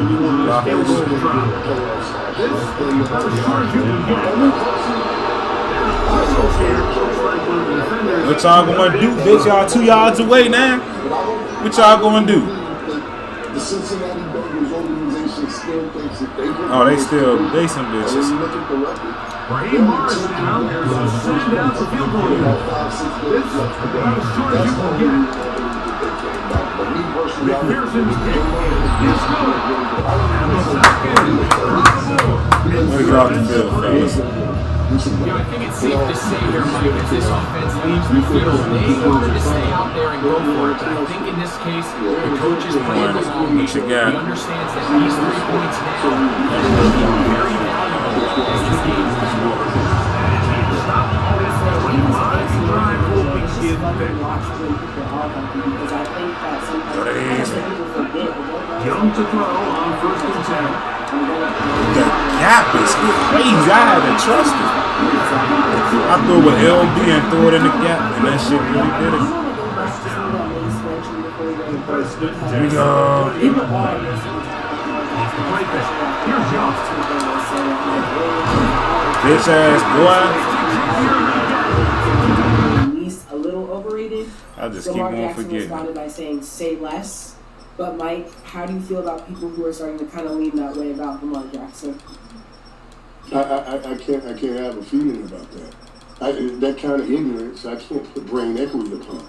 [SPEAKER 6] What y'all gonna do, bitch? Y'all 2 yards away now. What y'all gonna do?
[SPEAKER 16] The Cincinnati Bengals organization still thinks that they can.
[SPEAKER 6] Oh, they some bitches.
[SPEAKER 16] Look at the record.
[SPEAKER 11] Raheem Morris now will send out the field goal unit. This is about as short as you can get. McPherson's kick is good. And the second.
[SPEAKER 6] Let me get off the field, fellas.
[SPEAKER 18] I think it's safe to say here, Mike, as this offense leaves the field, they wanted to stay out there and go for it. But I think in this case, the coach is playing the long game. He understands that these 3 points now will be very valuable as this game moves forward.
[SPEAKER 11] Young to throw on 1st and 10.
[SPEAKER 6] The gap is crazy. I had to trust it. I threw it with LB and threw it in the gap, and that shit really did it. Here we go. Bitch ass boy.
[SPEAKER 3] He's a little overrated.
[SPEAKER 6] I just keep
[SPEAKER 3] Lamar
[SPEAKER 6] on
[SPEAKER 3] Jackson
[SPEAKER 6] forgetting.
[SPEAKER 3] responded by saying, "Say less." But Mike, how do you feel about people who are starting to kind of lean that way about Lamar Jackson?
[SPEAKER 15] I can't have a feeling about that. That kind of ignorance, I can't put brain equity upon.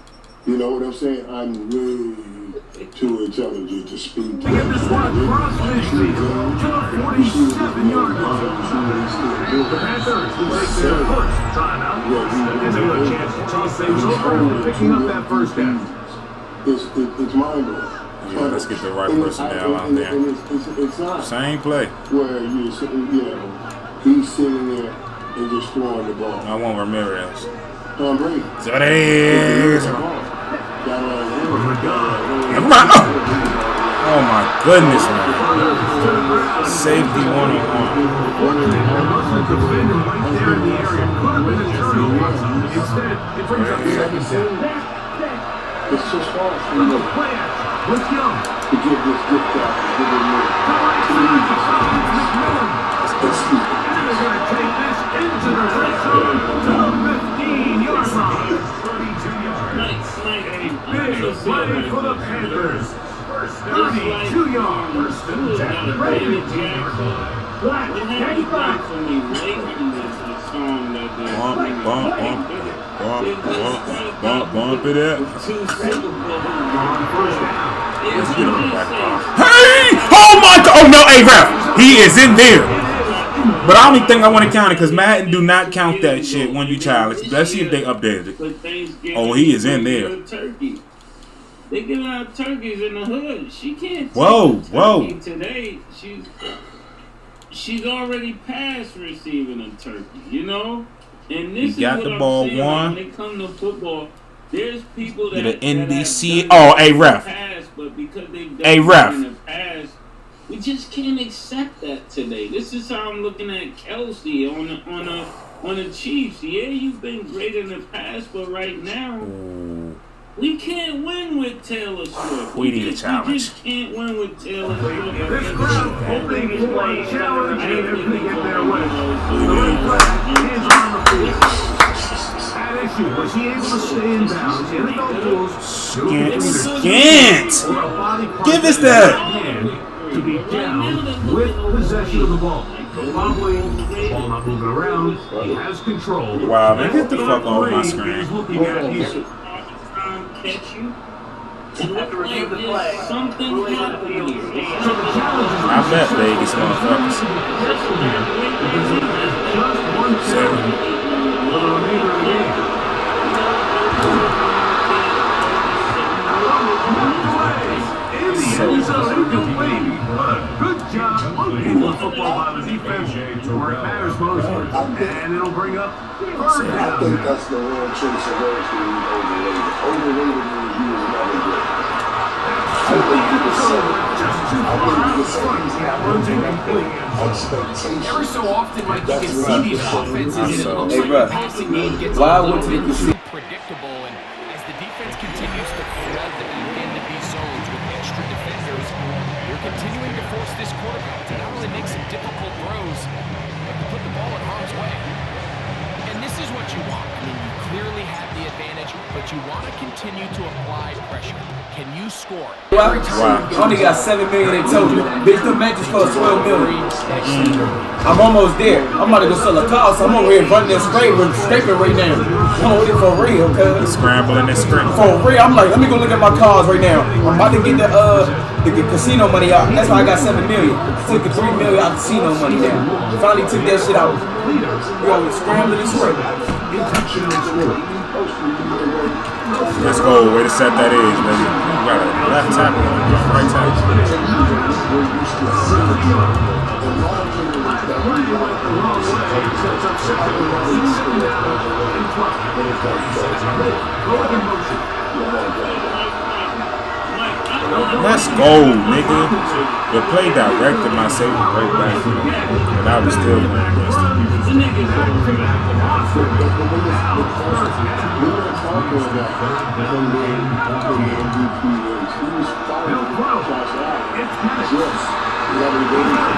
[SPEAKER 15] You know what I'm saying? I'm way too intelligent to speak.
[SPEAKER 11] To get this one across midfield to the 47-yard line. The Panthers will take their first timeout. And they have a chance to talk things over and picking up that first down.
[SPEAKER 15] It's mind-blowing.
[SPEAKER 6] Yeah, let's get the right personnel out there.
[SPEAKER 15] It's not
[SPEAKER 6] Same play.
[SPEAKER 15] where you're sitting, he's sitting there and just throwing the ball.
[SPEAKER 6] I want Ramirez.
[SPEAKER 15] Tom Brady.
[SPEAKER 6] So it is. Oh my goodness, man. Safety 1-on-1.
[SPEAKER 11] Instead, it brings up 2nd down.
[SPEAKER 15] It's just hard for
[SPEAKER 11] With
[SPEAKER 15] you
[SPEAKER 11] the plan, with Young.
[SPEAKER 15] to get this gift out and give it more.
[SPEAKER 11] And they're going to take this into the red zone to the 15-yard line. 32 yards. A big play for the Panthers. First 32 yards. First and 10. Brady Jackson. Black.
[SPEAKER 6] Bump it up.
[SPEAKER 11] Hey!
[SPEAKER 6] Oh my God! Oh no, hey ref, he is in there. But I don't even think I want to count it because Madden do not count that shit when you challenge. Let's see if they updated it. Oh, he is in there.
[SPEAKER 13] They give out turkeys in the hood. She can't.
[SPEAKER 6] Whoa.
[SPEAKER 13] Today, she's already past receiving a turkey. You know. And this
[SPEAKER 6] You got
[SPEAKER 13] is what
[SPEAKER 6] the
[SPEAKER 13] I'm
[SPEAKER 6] ball
[SPEAKER 13] saying,
[SPEAKER 6] one.
[SPEAKER 13] When it comes to football, there's people that
[SPEAKER 6] Get an NBC.
[SPEAKER 13] that have
[SPEAKER 6] Oh, hey ref.
[SPEAKER 13] past, but because they've done
[SPEAKER 6] Hey
[SPEAKER 13] it
[SPEAKER 6] ref.
[SPEAKER 13] in the past, we just can't accept that today. This is how I'm looking at Kelsey on the Chiefs. Yeah, you've been great in the past, but right now, We can't win with Taylor Swift.
[SPEAKER 6] We need a challenge.
[SPEAKER 13] We just can't win with Taylor Swift.
[SPEAKER 11] This crowd hoping for a challenge and they're going to get their way. The red flag is on the field. At issue, was he able to stay in bounds? NFL rules
[SPEAKER 6] Scant! Give us that!
[SPEAKER 11] To be down with possession of the ball. Wobbling, ball not moving around. He has control.
[SPEAKER 6] Wow, man, get the fuck off my screen.
[SPEAKER 11] Looking at here.
[SPEAKER 13] Catch you.
[SPEAKER 10] After review of the play,
[SPEAKER 13] Something happened.
[SPEAKER 6] I bet Vegas motherfuckers. Seven.
[SPEAKER 11] Good job moving the football by the defense to where it matters most, and it'll bring up third
[SPEAKER 16] I
[SPEAKER 11] down.
[SPEAKER 16] think that's the wrong choice of words to be overrated. Overrated means he was never good. I think you can say he's averaging expectations.
[SPEAKER 18] Every so often, Mike, you can see these offenses and it looks
[SPEAKER 17] Hey,
[SPEAKER 18] like
[SPEAKER 17] bro.
[SPEAKER 18] the passing game gets
[SPEAKER 17] Why
[SPEAKER 18] a little
[SPEAKER 17] would you
[SPEAKER 18] bit predictable, and as the defense continues to flood the back end of these zones with extra defenders, you're continuing to force this quarterback to not only make some difficult throws, but to put the ball in harm's way. And this is what you want. I mean, you clearly have the advantage, but you want to continue to apply pressure. Can you score?
[SPEAKER 17] Wow. I only got $7 million in total. Bitch, the matches cost $12 million. I'm almost there. I'm about to go sell a car, so I'm over here running and scraping right now. I'm over there for real, cuz.
[SPEAKER 6] Scrambling and scrambling.
[SPEAKER 17] For real, I'm like, let me go look at my cars right now. I'm about to get the casino money out. That's why I got $7 million. I took the $3 million out casino money now. Finally took that shit out. You always scrambling and scraping.
[SPEAKER 6] Let's go. Way to set that is, baby. You got a left tackle, right tackle. Let's go, nigga. The play directed my saving right back, and I was still going against Oh my goodness.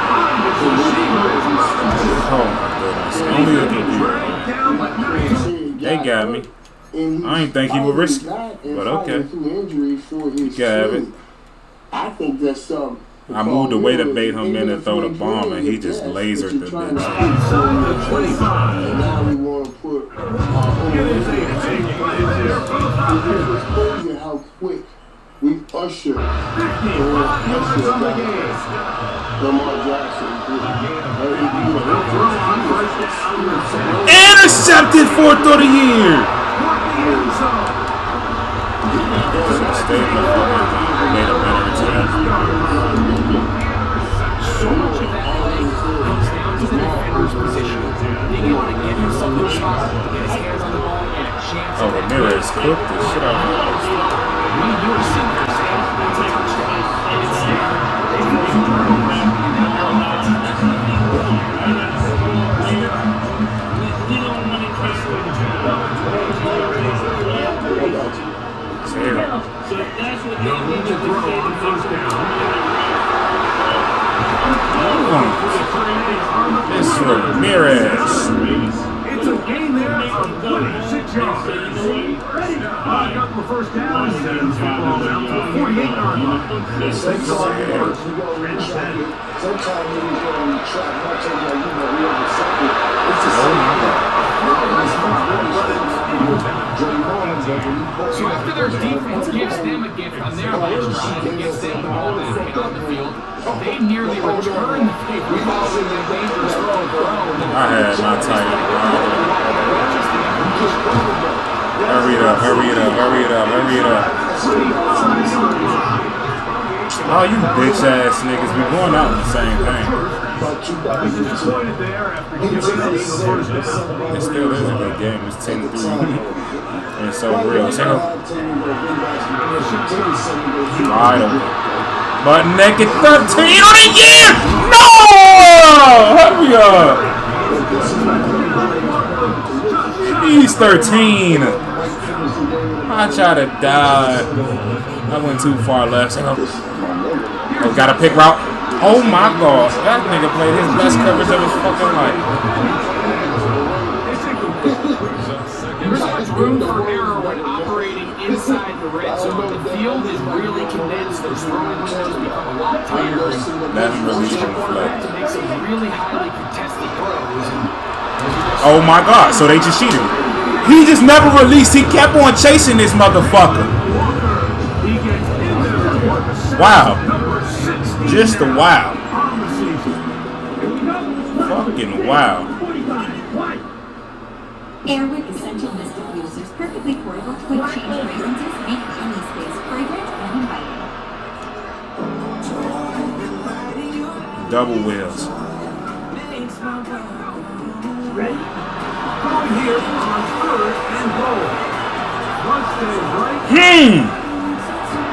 [SPEAKER 6] Only a computer. They got me. I didn't think he would risk it, but okay. You can have it.
[SPEAKER 15] I think that's
[SPEAKER 6] I moved away to bait him in and throw the bomb, and he just lasered the bitch.
[SPEAKER 15] Now we want to put how quick we usher Lamar Jackson.
[SPEAKER 6] Intercepted, 4th of the year. Stay in the fucking made a better return.
[SPEAKER 18] So much of that play comes down to the defender's position. Being able to give himself a shot to get his hands on the ball and a chance.
[SPEAKER 6] Oh, Ramirez cooked the shit out of him.
[SPEAKER 18] We do a single say it's a touchdown. And instead, they can do turnovers. And that offense is
[SPEAKER 13] We don't want to trust
[SPEAKER 6] Zero.
[SPEAKER 13] So that's what
[SPEAKER 11] No need to throw on first down.
[SPEAKER 6] It's Ramirez.
[SPEAKER 11] It's a gain there of 46 yards. I got the first down and sends the ball down to the 48-yard line. 6 yards.
[SPEAKER 16] Sometimes niggas go on the track, not talking about, we have a second. It's the same.
[SPEAKER 18] So after their defense gives them a gift on their last drive and gets them the ball back on the field, they nearly return the favor following that dangerous throw.
[SPEAKER 6] I had my tight end. Hurry it up, hurry it up, hurry it up, hurry it up. Oh, you bitch ass niggas, we going out in the same thing. It still is a good game. It's 10-3. And it's so real. So wide open. But naked 13 on the year! No! Hurry up! He's 13. I tried to die. I went too far left. Oh, got a pick route. Oh my god. That nigga played his best coverage of his fucking life.
[SPEAKER 18] There's much room for error when operating inside the red zone. The field is really condensed. Those throwing windows become a lot tighter.
[SPEAKER 6] Let him release from the flag.
[SPEAKER 18] To make some really highly contested throws.
[SPEAKER 6] Oh my god. So they just cheated. He just never released. He kept on chasing this motherfucker. Wow. Just a wow. Fucking wow.
[SPEAKER 9] Airwick Essential Mist Diffusers, perfectly portable, quick change fragrances, make any space fragrant and inviting.
[SPEAKER 6] Double wheels.
[SPEAKER 18] Ready? Going here on 3rd and goal.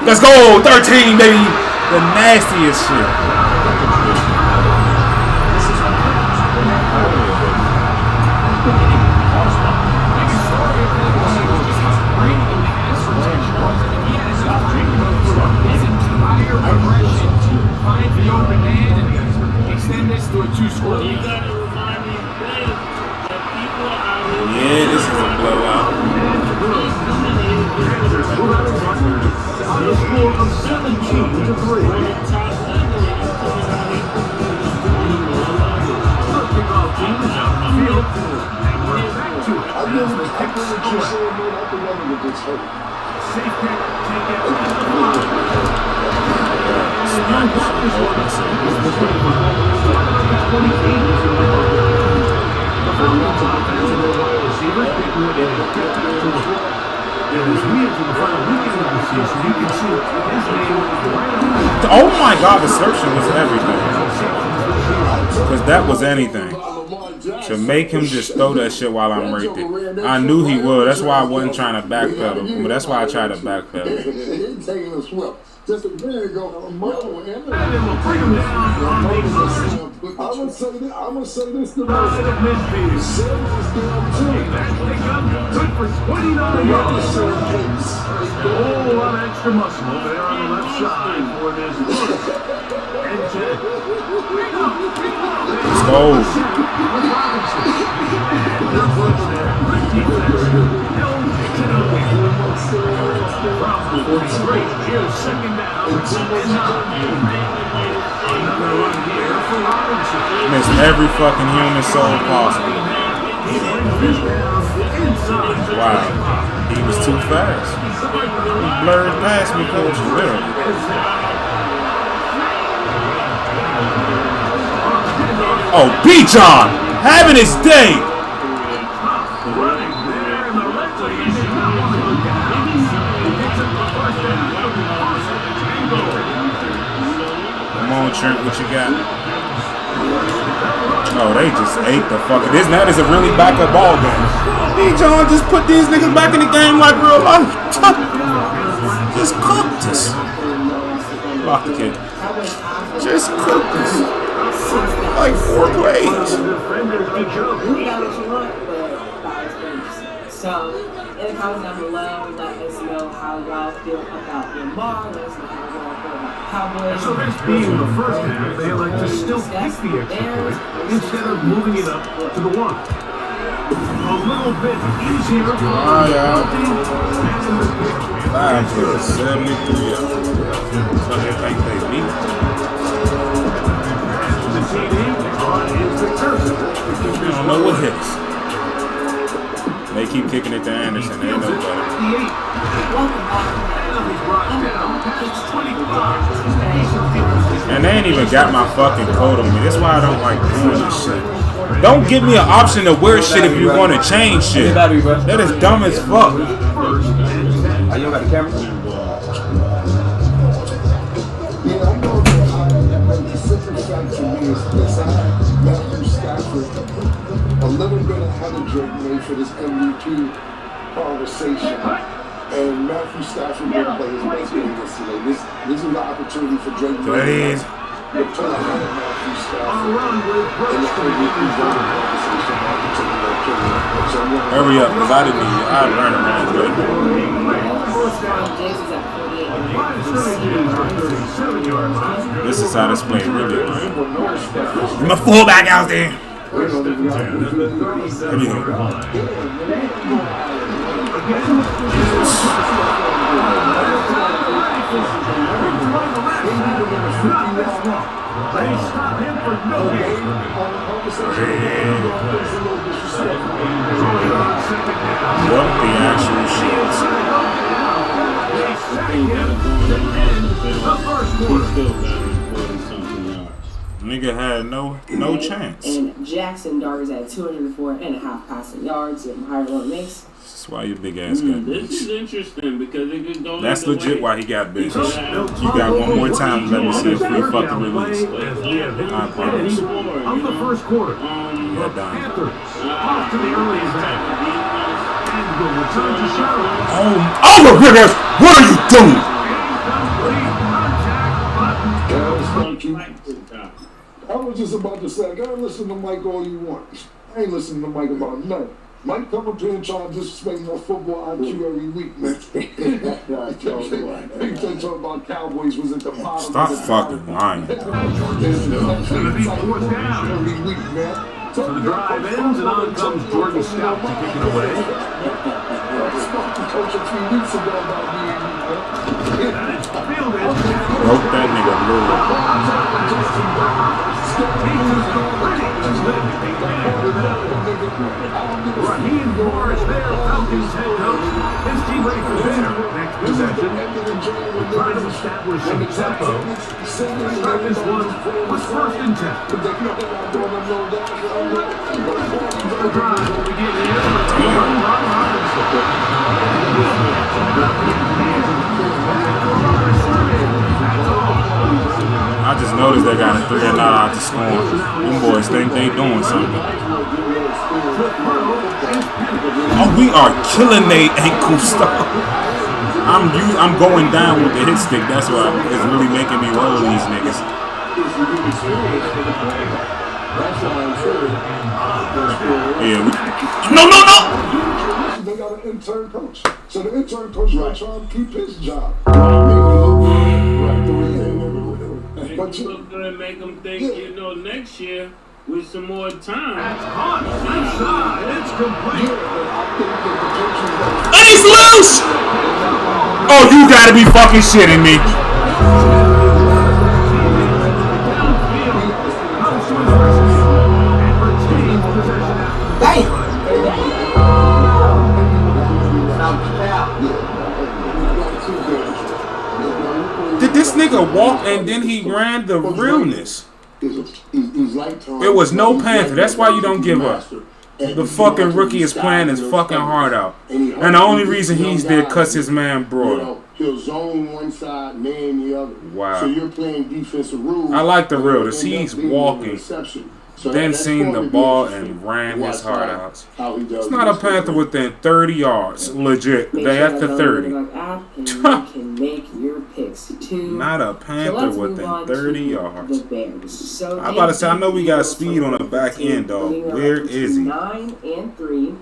[SPEAKER 6] Let's go, 13, baby. The nastiest shit.
[SPEAKER 18] Find the open man and extend this to a 2-score lead.
[SPEAKER 13] You gotta remind these players that people are out here.
[SPEAKER 6] Yeah, this is a blowout.
[SPEAKER 18] On the score of 17-3. Kickoff team is out in the field, and we're back to it.
[SPEAKER 16] I know what you're saying, man. I think I'm gonna get hurt.
[SPEAKER 18] Safe pick, take it.
[SPEAKER 6] Oh my god, the searching was everything. Because that was anything. To make him just throw that shit while I'm right there. I knew he would. That's why I wasn't trying to backpedal. But that's why I tried to backpedal.
[SPEAKER 16] He's taking a swim. Just a minute ago, I'm gonna say this to myself.
[SPEAKER 18] Good for 29 yards. A whole lot of extra muscle there on the left side for this and 10.
[SPEAKER 6] Let's go.
[SPEAKER 18] Here's second down. Another run here for Robinson.
[SPEAKER 6] Missed every fucking human soul possible. Wow. He was too fast. He blurred past me, coach, literally. Oh, B-John! Having his day! Come on, Trent, what you got? Oh, they just ate the fucking. That is a really backup ball game. B-John just put these niggas back in the game like real life. Just cooked us. Lock the kid. Just cooked us. Like 4 plays.
[SPEAKER 2] So, in the comments down below, let us know how y'all feel about Lamar. Let us know how y'all feel about the Cowboys.
[SPEAKER 18] So this being the first half, they like to still kick the extra point instead of moving it up to the 1. A little bit easier for
[SPEAKER 6] Five for 73. So they think they beat.
[SPEAKER 18] the TD on his McPherson.
[SPEAKER 6] I don't know what hits. They keep kicking it to Anderson. They know better. And they ain't even got my fucking code on me. That's why I don't like doing this shit. Don't give me an option to wear shit if you want to change shit. That is dumb as fuck.
[SPEAKER 17] Are you got the camera?
[SPEAKER 16] Yeah, I know that the simple fact to me is this. I had Matthew Stafford a little bit ahead of Drake May for this MVP conversation. And Matthew Stafford didn't play his best game yesterday. This is an opportunity for Drake May to turn ahead of Matthew Stafford in the MVP conversation.
[SPEAKER 6] Hurry up, because I didn't need it. I ran around good.
[SPEAKER 18] First down.
[SPEAKER 2] Diggs is at 48.
[SPEAKER 18] Line of scrimmage is our 37-yard line.
[SPEAKER 6] This is how this play really is. My fullback out there.
[SPEAKER 18] First and 10 at the 37-yard line. They stop him for no gain.
[SPEAKER 6] What the actual shit? Nigga had no chance.
[SPEAKER 2] And Jackson Dart is at 204.5 passing yards. Give him higher run makes.
[SPEAKER 6] That's why your big ass got
[SPEAKER 13] This is interesting because it could go.
[SPEAKER 6] That's legit
[SPEAKER 13] way.
[SPEAKER 6] why he got bitch. You got one more time to let me see a free fucking release. I promise.
[SPEAKER 18] Of the first quarter, the Panthers off to the early attack and will return to Charlotte.
[SPEAKER 6] Oh my goodness! What are you doing?
[SPEAKER 16] I was just about to say, I gotta listen to Mike all you want. I ain't listening to Mike about nothing. Mike come up here and try to disrespect my football IQ every week, man. He talking about Cowboys was at the bottom.
[SPEAKER 6] Stop fucking lying.
[SPEAKER 18] It's gonna be fourth down.
[SPEAKER 16] Every week, man.
[SPEAKER 18] So the drive ends and on comes Jordan Stout to kick it away.
[SPEAKER 16] Coach a few weeks ago about being,
[SPEAKER 18] And it's fielded.
[SPEAKER 6] Broke that nigga
[SPEAKER 18] Raheem Morris there, Falcons head coach. His team ready for dinner. Next possession. Trying to establish some tempo. Start this one was first and 10. The drive will begin
[SPEAKER 6] I just noticed they got a 3 and not out to score. Them boys think they doing something. Oh, we are killing they ankle stuff. I'm going down with the hit stick. That's why it's really making me roll these niggas. Yeah, no.
[SPEAKER 16] They got an intern coach. So the intern coach will try and keep his job.
[SPEAKER 13] But you look good and make them think, you know, next year with some more time.
[SPEAKER 18] That's caught. Inside. It's complete.
[SPEAKER 6] And he's loose! Oh, you gotta be fucking shitting me. Did this nigga walk and then he ran the realness? It was no Panther. That's why you don't give up. The fucking rookie is playing his fucking heart out. And the only reason he's there because his man brought him.
[SPEAKER 15] He'll zone one side, man the other.
[SPEAKER 6] Wow.
[SPEAKER 15] So you're playing defensive rules.
[SPEAKER 6] I like the realness. He's walking. Then seen the ball and ran his heart out. It's not a Panther within 30 yards. Legit. They at the 30.
[SPEAKER 2] Can make your picks too.
[SPEAKER 6] Not a Panther within 30 yards.
[SPEAKER 2] The Bears. So
[SPEAKER 6] I'm about to say, I know we got speed on the back end, dog. Where is he?
[SPEAKER 2] 9-3.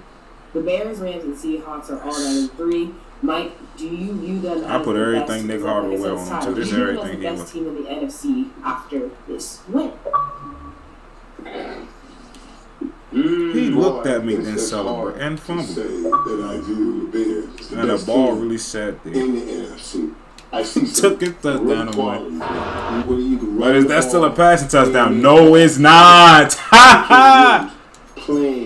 [SPEAKER 2] The Bears, Rams, and Seahawks are all 9-3. Mike, do you view them
[SPEAKER 6] I put
[SPEAKER 2] as
[SPEAKER 6] everything Nick Harvey well on too. This is everything he
[SPEAKER 2] the best team in the NFC after this win?
[SPEAKER 6] He looked at me then celebrate and fumbled. And the ball really sat there.
[SPEAKER 15] In the NFC. I see
[SPEAKER 6] took his touchdown away. But is that still a passing touchdown? No, it's not.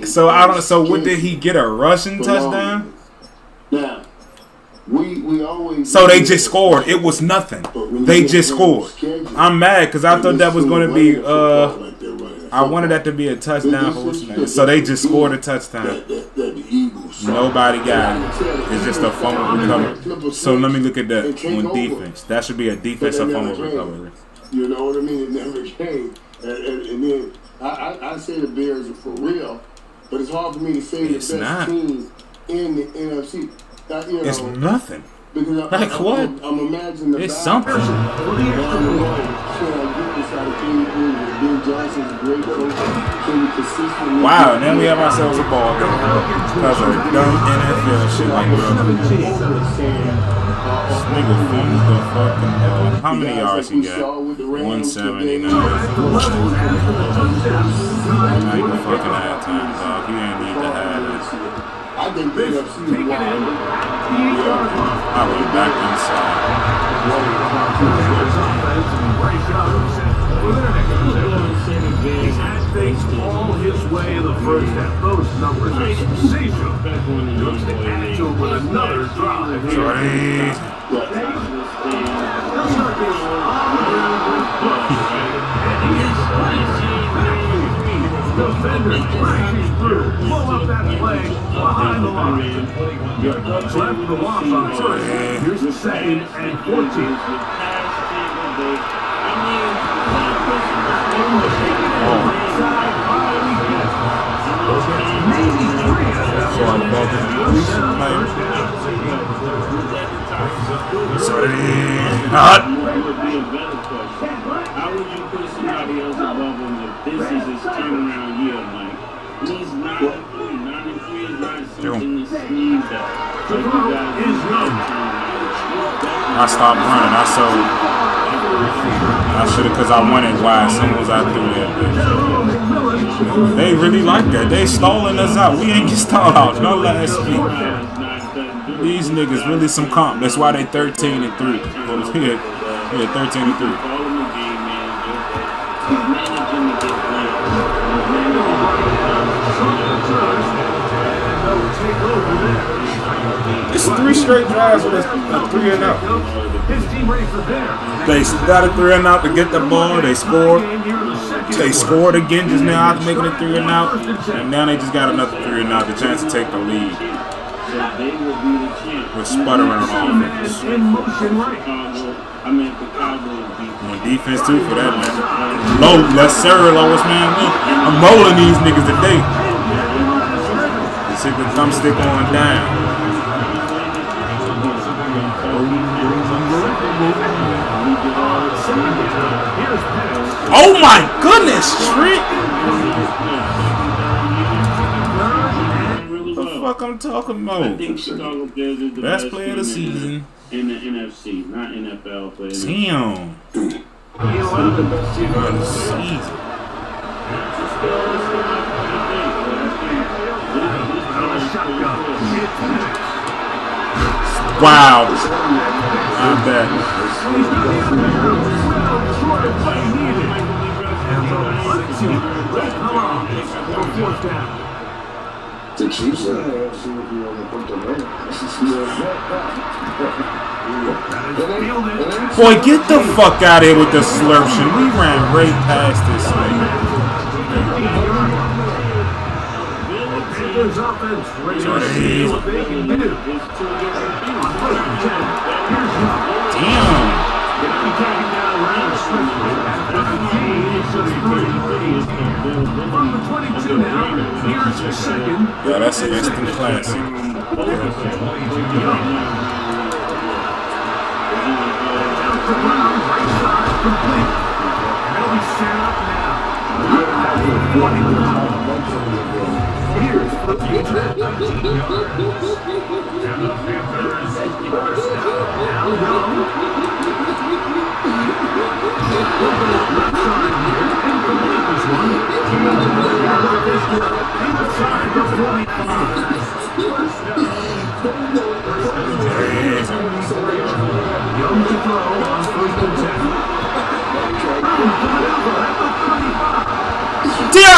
[SPEAKER 6] So I don't. So what did he get, a rushing touchdown?
[SPEAKER 15] Now, we always.
[SPEAKER 6] So they just scored. It was nothing. They just scored. I'm mad because I thought that was going to be. I wanted that to be a touchdown for what's name. So they just scored a touchdown. Nobody got it. It's just a fumble recovery. So let me look at that on defense. That should be a defensive fumble recovery.
[SPEAKER 15] You know what I mean? It never came. And then I say the Bears are for real, but it's hard for me to say the best team in the NFC.
[SPEAKER 6] It's nothing.
[SPEAKER 15] Because
[SPEAKER 6] like what?
[SPEAKER 15] I'm imagining the
[SPEAKER 6] it's something.
[SPEAKER 15] down the road.
[SPEAKER 6] Wow, and then we have ourselves a ball game because of dumb NFL shit like this nigga fumbled the fucking ball. How many yards he got? 179. Not even fucking halftime, dog. He ain't need to have it.
[SPEAKER 15] I think the NFC is wild.
[SPEAKER 6] I went back inside.
[SPEAKER 5] He's had things all his way in the first half. Those numbers are sensational. He looks to add to it with another drive.
[SPEAKER 6] Sorry.
[SPEAKER 5] Defenders crashing through. Pull up that play behind the line. Left the loss on first. Here's the second and 14.
[SPEAKER 6] Sorry.
[SPEAKER 13] How would you put somebody else above him if this is his turnaround year, Mike? He's 9-3. 9-3 is not something to sneeze at. Like you guys
[SPEAKER 6] I stopped running. I should have, because I wanted wide as soon as I threw that bitch. They really like that. They stalling us out. We ain't get stalled out. No last week. These niggas really some comp. That's why they 13-3. Yeah, 13-3. It's 3 straight drives with a 3-and-out. They got a 3-and-out to get the ball. They scored. They scored again just now after making a 3-and-out. And now they just got another 3-and-out. The chance to take the lead. With sputtering on offense. On defense too for that, man. Low, let's serve lowest man. I'm rolling these niggas today. Let's hit the thumbstick on down. Oh my goodness, Trent! What the fuck I'm talking about?
[SPEAKER 13] I think Chicago Bears is the
[SPEAKER 6] best player of the season
[SPEAKER 13] in the NFC, not NFL player.
[SPEAKER 6] Damn. Wow. I'm bad.
[SPEAKER 16] The Chiefs
[SPEAKER 6] Boy, get the fuck out of here with the slurption. We ran right past this thing. Damn. Yeah, that's an instant classic.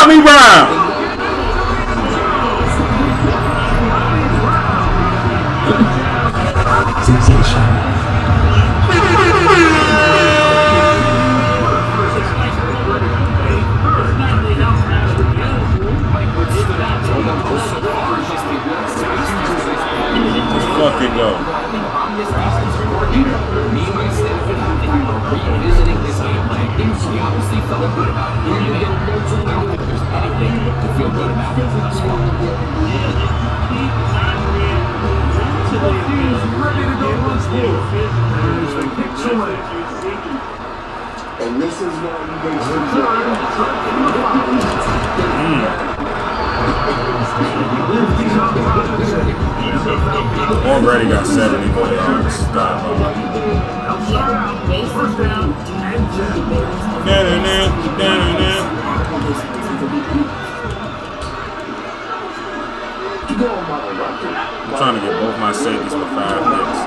[SPEAKER 6] Tommy Brown. Let's fucking go.
[SPEAKER 18] Revisiting this game plan, he obviously felt good about it. I don't think there's anything to feel good about thus far.
[SPEAKER 5] He's ready to go once more. There's the kicks away.
[SPEAKER 16] And this is why you make sure
[SPEAKER 6] Already got 70 more yards. I'm trying to get both my safeties for 5 picks.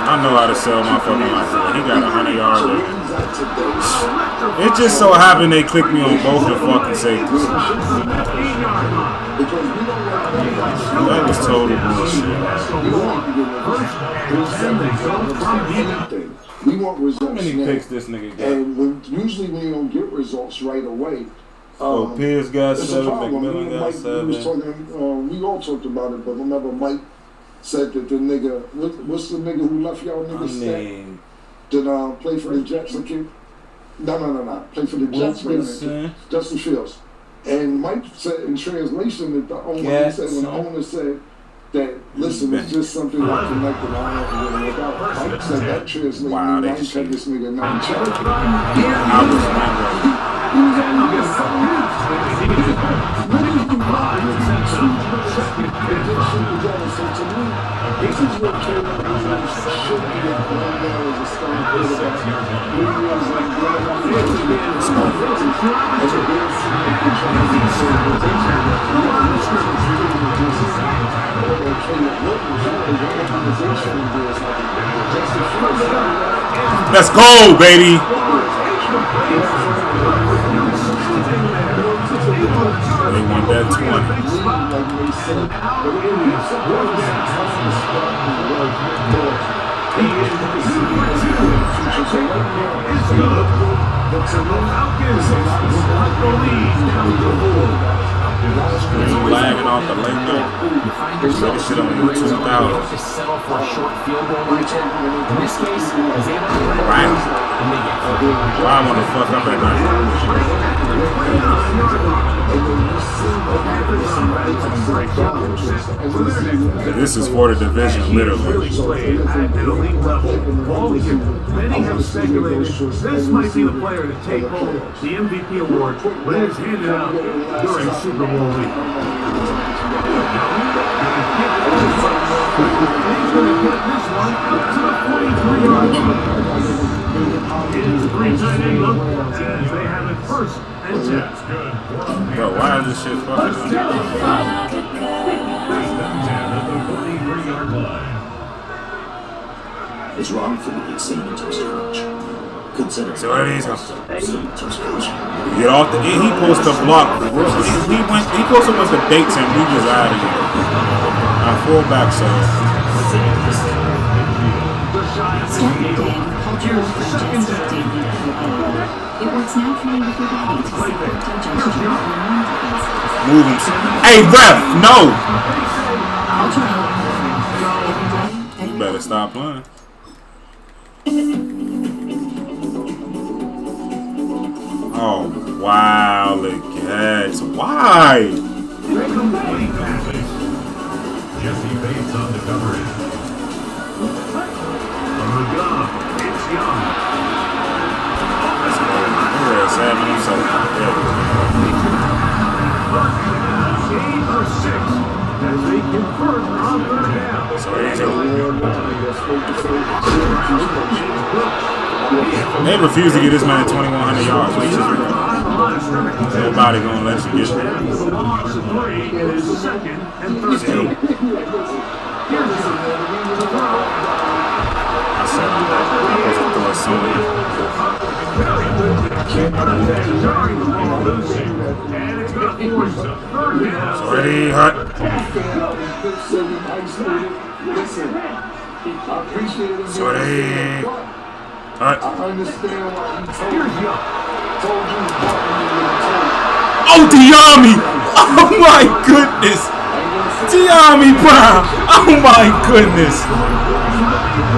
[SPEAKER 6] I know how to sell my fucking life. He got 100 yards. It just so happened they clicked me on both the fucking safeties. That was total bullshit.
[SPEAKER 16] We want results.
[SPEAKER 6] How many picks this nigga got?
[SPEAKER 16] And usually when you don't get results right away,
[SPEAKER 6] Pierce got 7,
[SPEAKER 16] McMillan
[SPEAKER 6] got 7.
[SPEAKER 16] We all talked about it, but remember Mike said that the nigga, what's the nigga who left y'all niggas said? Did play for the Jets again? No. Play for the Jets. Justin Fields. And Mike said in translation that the owner said when the owner said that listen, it's just something that connected. I don't have to really work out. Mike said that translated. Wow, they cut this nigga 9 checks.
[SPEAKER 6] I was not
[SPEAKER 16] This is what Caleb should be at right now as a starting quarterback.
[SPEAKER 6] Let's go, baby. They want that 20. Lagging off the late note. This shit on YouTube 2000.
[SPEAKER 18] Settle for a short field goal right there. In this case, is able to run
[SPEAKER 6] right. Why I want to fuck up at night? This is for the division, literally.
[SPEAKER 11] Many have speculated this might be the player to take home the MVP award when it's handed out during Super Bowl week. He's going to get this one to the 43-yard line. It's Green England as they have it first and 10.
[SPEAKER 6] Bro, why is this shit fucking?
[SPEAKER 8] It's wrong for me to say cinnamon toast crunch. Consider
[SPEAKER 6] so what is
[SPEAKER 8] cinnamon toast crunch.
[SPEAKER 6] Get off the. He supposed to block. He supposed to went to dates and we was out of here. Fullback, so.
[SPEAKER 9] Start your day with cultural digestive daily POA. It works naturally with your body to support digestion and immune defenses.
[SPEAKER 6] Move him. Hey, ref, no! You better stop playing. Oh, wow, look at why?
[SPEAKER 11] Jesse Bates on the coverage. From the gun, it's Young.
[SPEAKER 6] Having himself.
[SPEAKER 11] Game for 6 as they convert on third down.
[SPEAKER 6] So they refuse to get this man 2,100 yards, which is nobody gonna let you get there.
[SPEAKER 11] Second and 13.
[SPEAKER 6] I said I'm supposed to throw it somewhere. Ready, hut. Sorry. Hut. Oh, Diami! Oh my goodness! Diami Brown! Oh my goodness!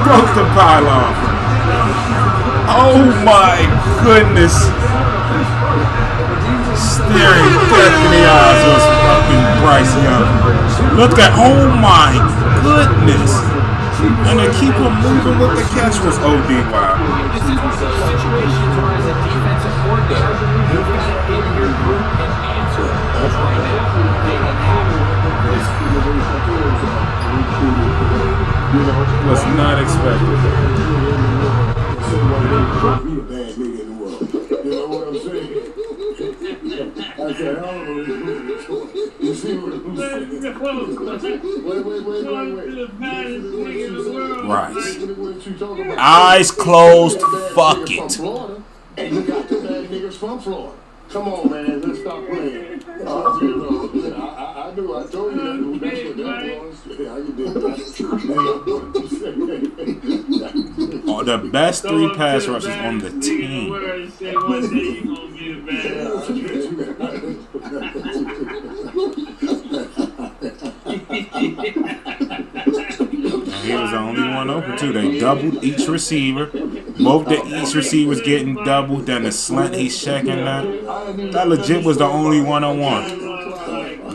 [SPEAKER 6] Broke the pylon. Oh my goodness. Staring death in the eyes was fucking Bryce Young. Look at, oh my goodness. And to keep him moving with the catch was OD wild.
[SPEAKER 18] This is one of those situations where as a defensive coordinator, you've got to hit your group and answer. Which right now, they don't have it.
[SPEAKER 6] Was not expected.
[SPEAKER 15] Be a bad nigga in the world. You know what I'm saying? I said, you see what I'm saying?
[SPEAKER 6] Right. Eyes closed. Fuck it.
[SPEAKER 15] And you got the bad niggas from Florida. Come on, man. Let's stop playing. You know, I knew. I told you that's what that was. How you did.
[SPEAKER 6] Oh, the best 3 pass rushes on the team. And he was the only one open too. They doubled each receiver. Both the each receivers getting doubled. Then the slant he's checking that. That legit was the only one-on-one.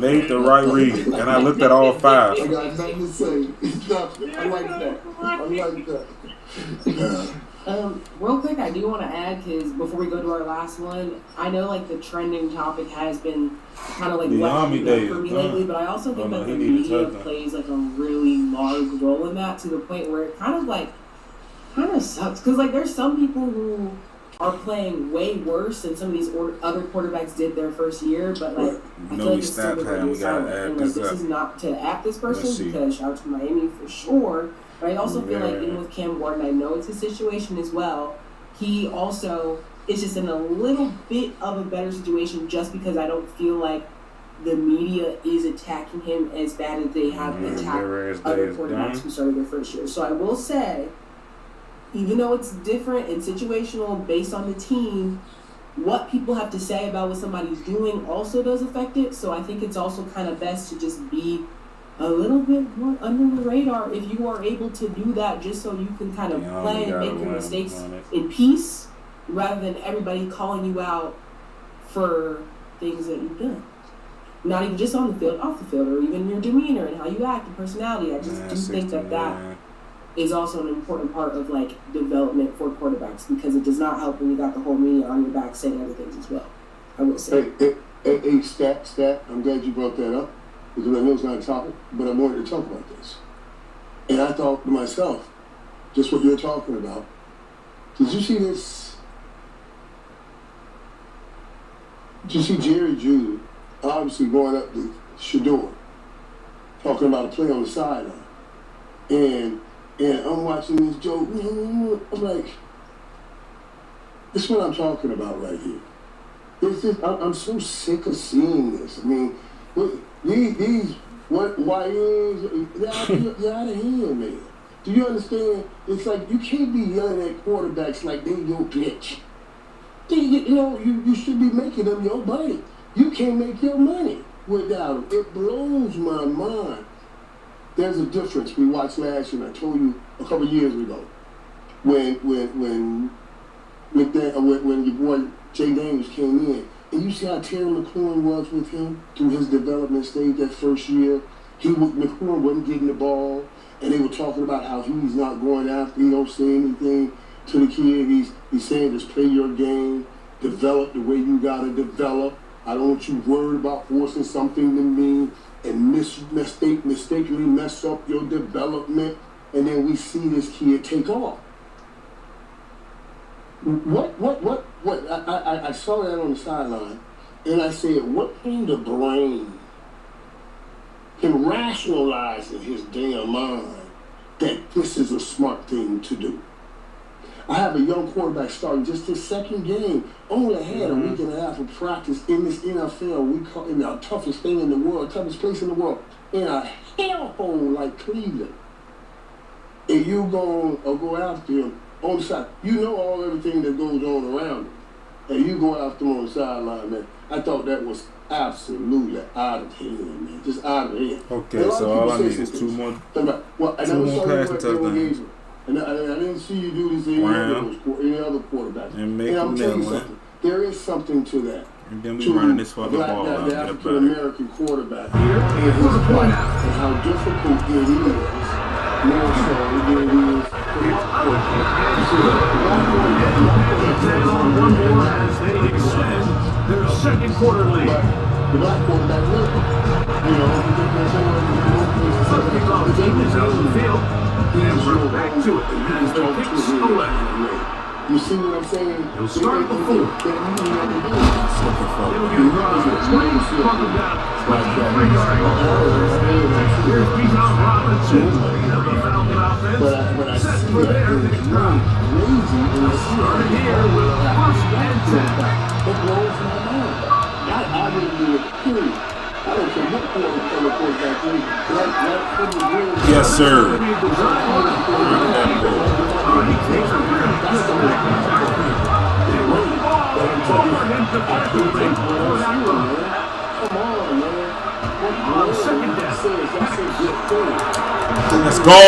[SPEAKER 6] Made the right read, and I looked at all 5.
[SPEAKER 15] I got nothing to say. I like that. I like that.
[SPEAKER 2] Real quick, I do want to add, because before we go to our last one, I know like the trending topic has been kind of like
[SPEAKER 6] the Army days
[SPEAKER 2] for me lately, but I also think that the media plays like a really large role in that, to the point where it kind of sucks, because like there's some people who are playing way worse than some of these other quarterbacks did their first year, but like I feel like it's still
[SPEAKER 6] we gotta add
[SPEAKER 2] this is not to add this person, because shout out to Miami for sure. But I also feel like even with Cam Gordon, I know it's his situation as well. He also is just in a little bit of a better situation, just because I don't feel like the media is attacking him as bad as they have attacked other quarterbacks who started their first year. So I will say, even though it's different and situational based on the team, what people have to say about what somebody's doing also does affect it. So I think it's also kind of best to just be a little bit more under the radar if you are able to do that, just so you can kind of play and make your mistakes in peace, rather than everybody calling you out for things that you've done. Not even just on the field, off the field, or even your demeanor and how you act and personality. I just do think that is also an important part of like development for quarterbacks, because it does not help when you got the whole media on your back saying other things as well. I will say.
[SPEAKER 15] Hey, stat. I'm glad you brought that up, because I know it's not a topic, but I wanted to talk about this. And I thought to myself, just what you're talking about. Did you see this? Did you see Jerry Judy obviously going up to Shador, talking about a play on the sideline? And I'm watching this joke. I'm like, this is what I'm talking about right here. I'm so sick of seeing this. I mean, these YNs, they're out of hand, man. Do you understand? It's like you can't be yelling at quarterbacks like they your bitch. You should be making them your buddy. You can't make your money without them. It blows my mind. There's a difference. We watched last year, and I told you a couple of years ago, when your boy Jay Daniels came in, and you see how Terry McLaurin was with him through his development stage that first year. McLaurin wasn't getting the ball, and they were talking about how he's not going after, he don't say anything to the kid. He's saying just play your game, develop the way you gotta develop. I don't want you worried about forcing something to me and mistakenly mess up your development, and then we see this kid take off. What? I saw that on the sideline, and I said, what in the brain can rationalize in his damn mind that this is a smart thing to do? I have a young quarterback starting just his second game, only had a week and a half of practice in this NFL, in the toughest thing in the world, toughest place in the world, in a hellhole like Cleveland. And you go after him on the side. You know everything that goes on around him. And you go after him on the sideline, man. I thought that was absolutely out of hand, man. Just out of hand.
[SPEAKER 6] Okay, so all I need is two more passing touchdowns.
[SPEAKER 15] And I didn't see you do this to any other quarterbacks.
[SPEAKER 6] And make
[SPEAKER 15] I'm telling you
[SPEAKER 6] one.
[SPEAKER 15] something. There is something to that.
[SPEAKER 6] And then we running this fucking ball out.
[SPEAKER 15] The African American quarterback and his fight and how difficult it is. More so than it is
[SPEAKER 5] one more as they extend their second quarter lead.
[SPEAKER 15] The black quarterback will. You know,
[SPEAKER 5] Something off team is out of the field. And we're back to it as the kicks away.
[SPEAKER 15] You see what I'm saying?
[SPEAKER 5] He'll start the fourth. He'll get across the 20, buckled down. 23-yard line. Here's Bijan Robinson. The Falcon offense. Set for their next drive. Starting here with a first and 10.
[SPEAKER 15] It blows my mind. I wouldn't do it, period. I don't care what quarterback is.
[SPEAKER 6] Yes, sir.
[SPEAKER 5] On second down.
[SPEAKER 6] Let's go.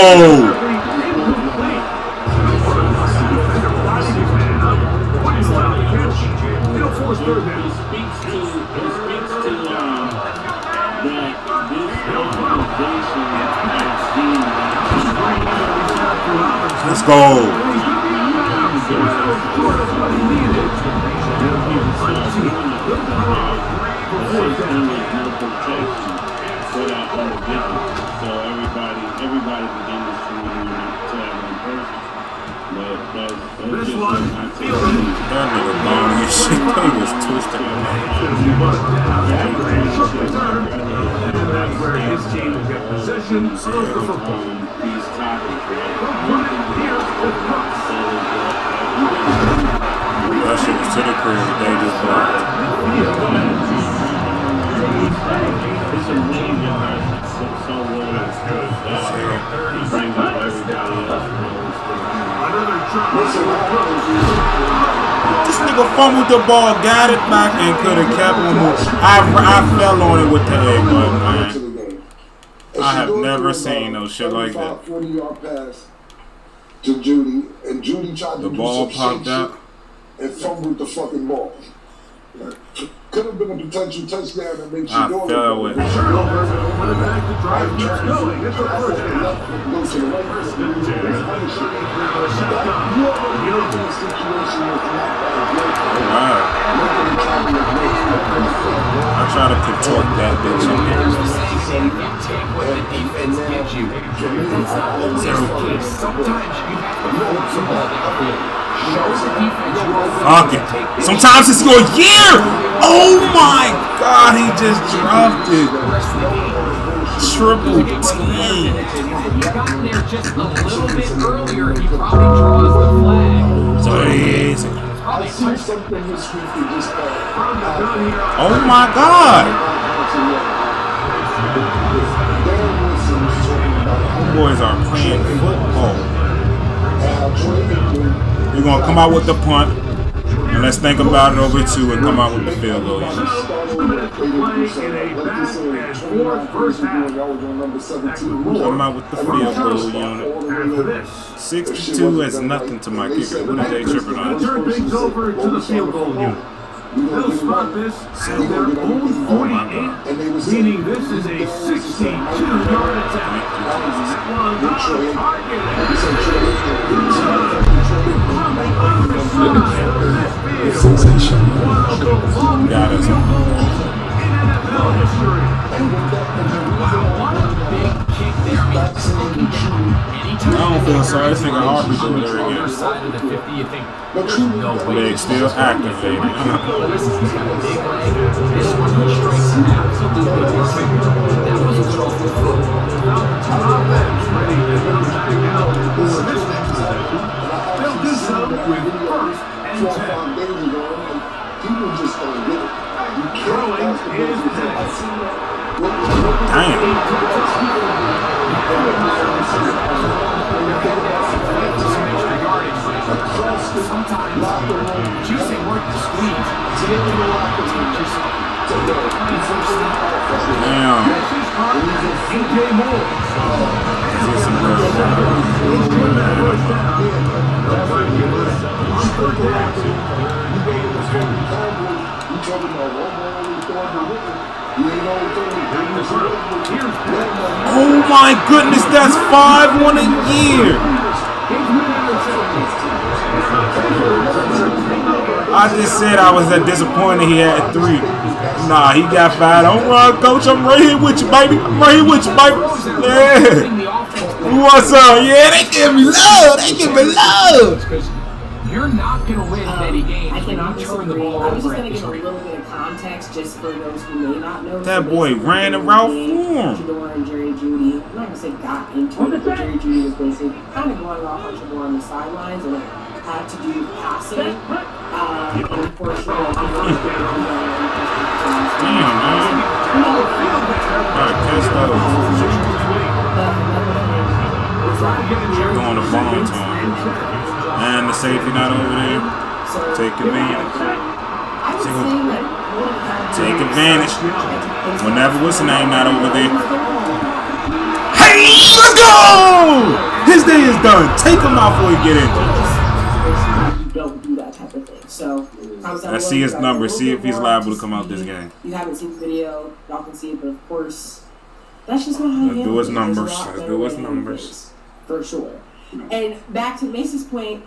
[SPEAKER 5] They'll force third down.
[SPEAKER 13] It speaks to that this organization has seen.
[SPEAKER 6] Let's go.
[SPEAKER 13] So everybody began to see to that one person. But that's
[SPEAKER 5] This
[SPEAKER 13] just
[SPEAKER 5] one,
[SPEAKER 6] That nigga bomb his shit. He was twisting.
[SPEAKER 5] and that's where his team will get possession of the football.
[SPEAKER 13] these topics,
[SPEAKER 6] That shit was to the crib. They just blocked.
[SPEAKER 13] It's amazing how so well bring up everybody else.
[SPEAKER 6] This nigga fumbled the ball, got it back, and could have kept on moving. I fell on it with the egg button, man. I have never seen no shit like that.
[SPEAKER 16] 40-yard pass to Judy, and Judy tried to
[SPEAKER 6] The
[SPEAKER 16] do
[SPEAKER 6] ball
[SPEAKER 16] some
[SPEAKER 6] popped out.
[SPEAKER 16] and fumbled the fucking ball. Could have been a potential touchdown that makes you
[SPEAKER 6] I
[SPEAKER 16] go.
[SPEAKER 6] fell with it.
[SPEAKER 5] Turnover, but the back to drive gets going. It's a first down. First and 10.
[SPEAKER 6] Wow. I try to contort that bitch in there.
[SPEAKER 18] Take what the defense gives you. That's not always the case. Sometimes you have to hold some ball downfield. Show the defense you are
[SPEAKER 6] Fuck it. Sometimes it's your year. Oh my God, he just dropped it. Triple team.
[SPEAKER 18] If you got there just a little bit earlier, he probably draws the flag.
[SPEAKER 6] So easy.
[SPEAKER 16] I see something this week that just
[SPEAKER 6] Oh my God. Boys are playing football. We're going to come out with the punt. And let's think about it over two and come out with the field goal.
[SPEAKER 5] Play in a back and forth first half.
[SPEAKER 6] Come out with the field goal unit.
[SPEAKER 5] After this,
[SPEAKER 6] 62 is nothing to my kicker. What are they tripping on?
[SPEAKER 5] turn things over to the field goal unit. They'll spot this at their own 48, meaning this is a 62-yard attack. That was on target.
[SPEAKER 6] Got us. I don't feel sorry. This nigga Harvey doing it again. Leg still activated.
[SPEAKER 5] They'll do so with first and 10.
[SPEAKER 16] People just don't get it.
[SPEAKER 5] Throwing is next.
[SPEAKER 6] Damn.
[SPEAKER 18] Sometimes juicing work to squeeze. So you have to go out and teach yourself.
[SPEAKER 6] Damn.
[SPEAKER 5] DJ Moore.
[SPEAKER 6] Is this some real Oh my goodness, that's 5-1 a year. I just said I was disappointed he had 3. Nah, he got 5. Don't run, coach. I'm right here with you, baby. I'm right here with you, baby. Yeah. What's up? Yeah, they give me love. They give me love.
[SPEAKER 18] You're not going to win many games.
[SPEAKER 2] I cannot
[SPEAKER 18] turn the ball
[SPEAKER 2] I was just
[SPEAKER 18] over
[SPEAKER 2] going
[SPEAKER 18] at
[SPEAKER 2] to
[SPEAKER 18] this
[SPEAKER 2] give a
[SPEAKER 18] rate.
[SPEAKER 2] little bit of context just for those who may not know.
[SPEAKER 6] That boy ran the route for him.
[SPEAKER 2] Shador and Jerry Judy, I'm not going to say got into it, but Jerry Judy was basically kind of going off on Shador on the sidelines and had to do passing. Unfortunately,
[SPEAKER 6] damn, man. Alright, catch those. Going to bomb time. And the safety not over there. Take advantage. Take advantage. Whenever what's the name not over there. Hey, let's go! His day is done. Take him out before he get injured.
[SPEAKER 2] You don't do that type of thing. So,
[SPEAKER 6] let's see his number. See if he's liable to come out this game.
[SPEAKER 2] You haven't seen the video. Y'all can see it, but of course, that's just not how
[SPEAKER 6] Let's do his numbers. Let's do his numbers.
[SPEAKER 2] For sure. And back to Mace's point,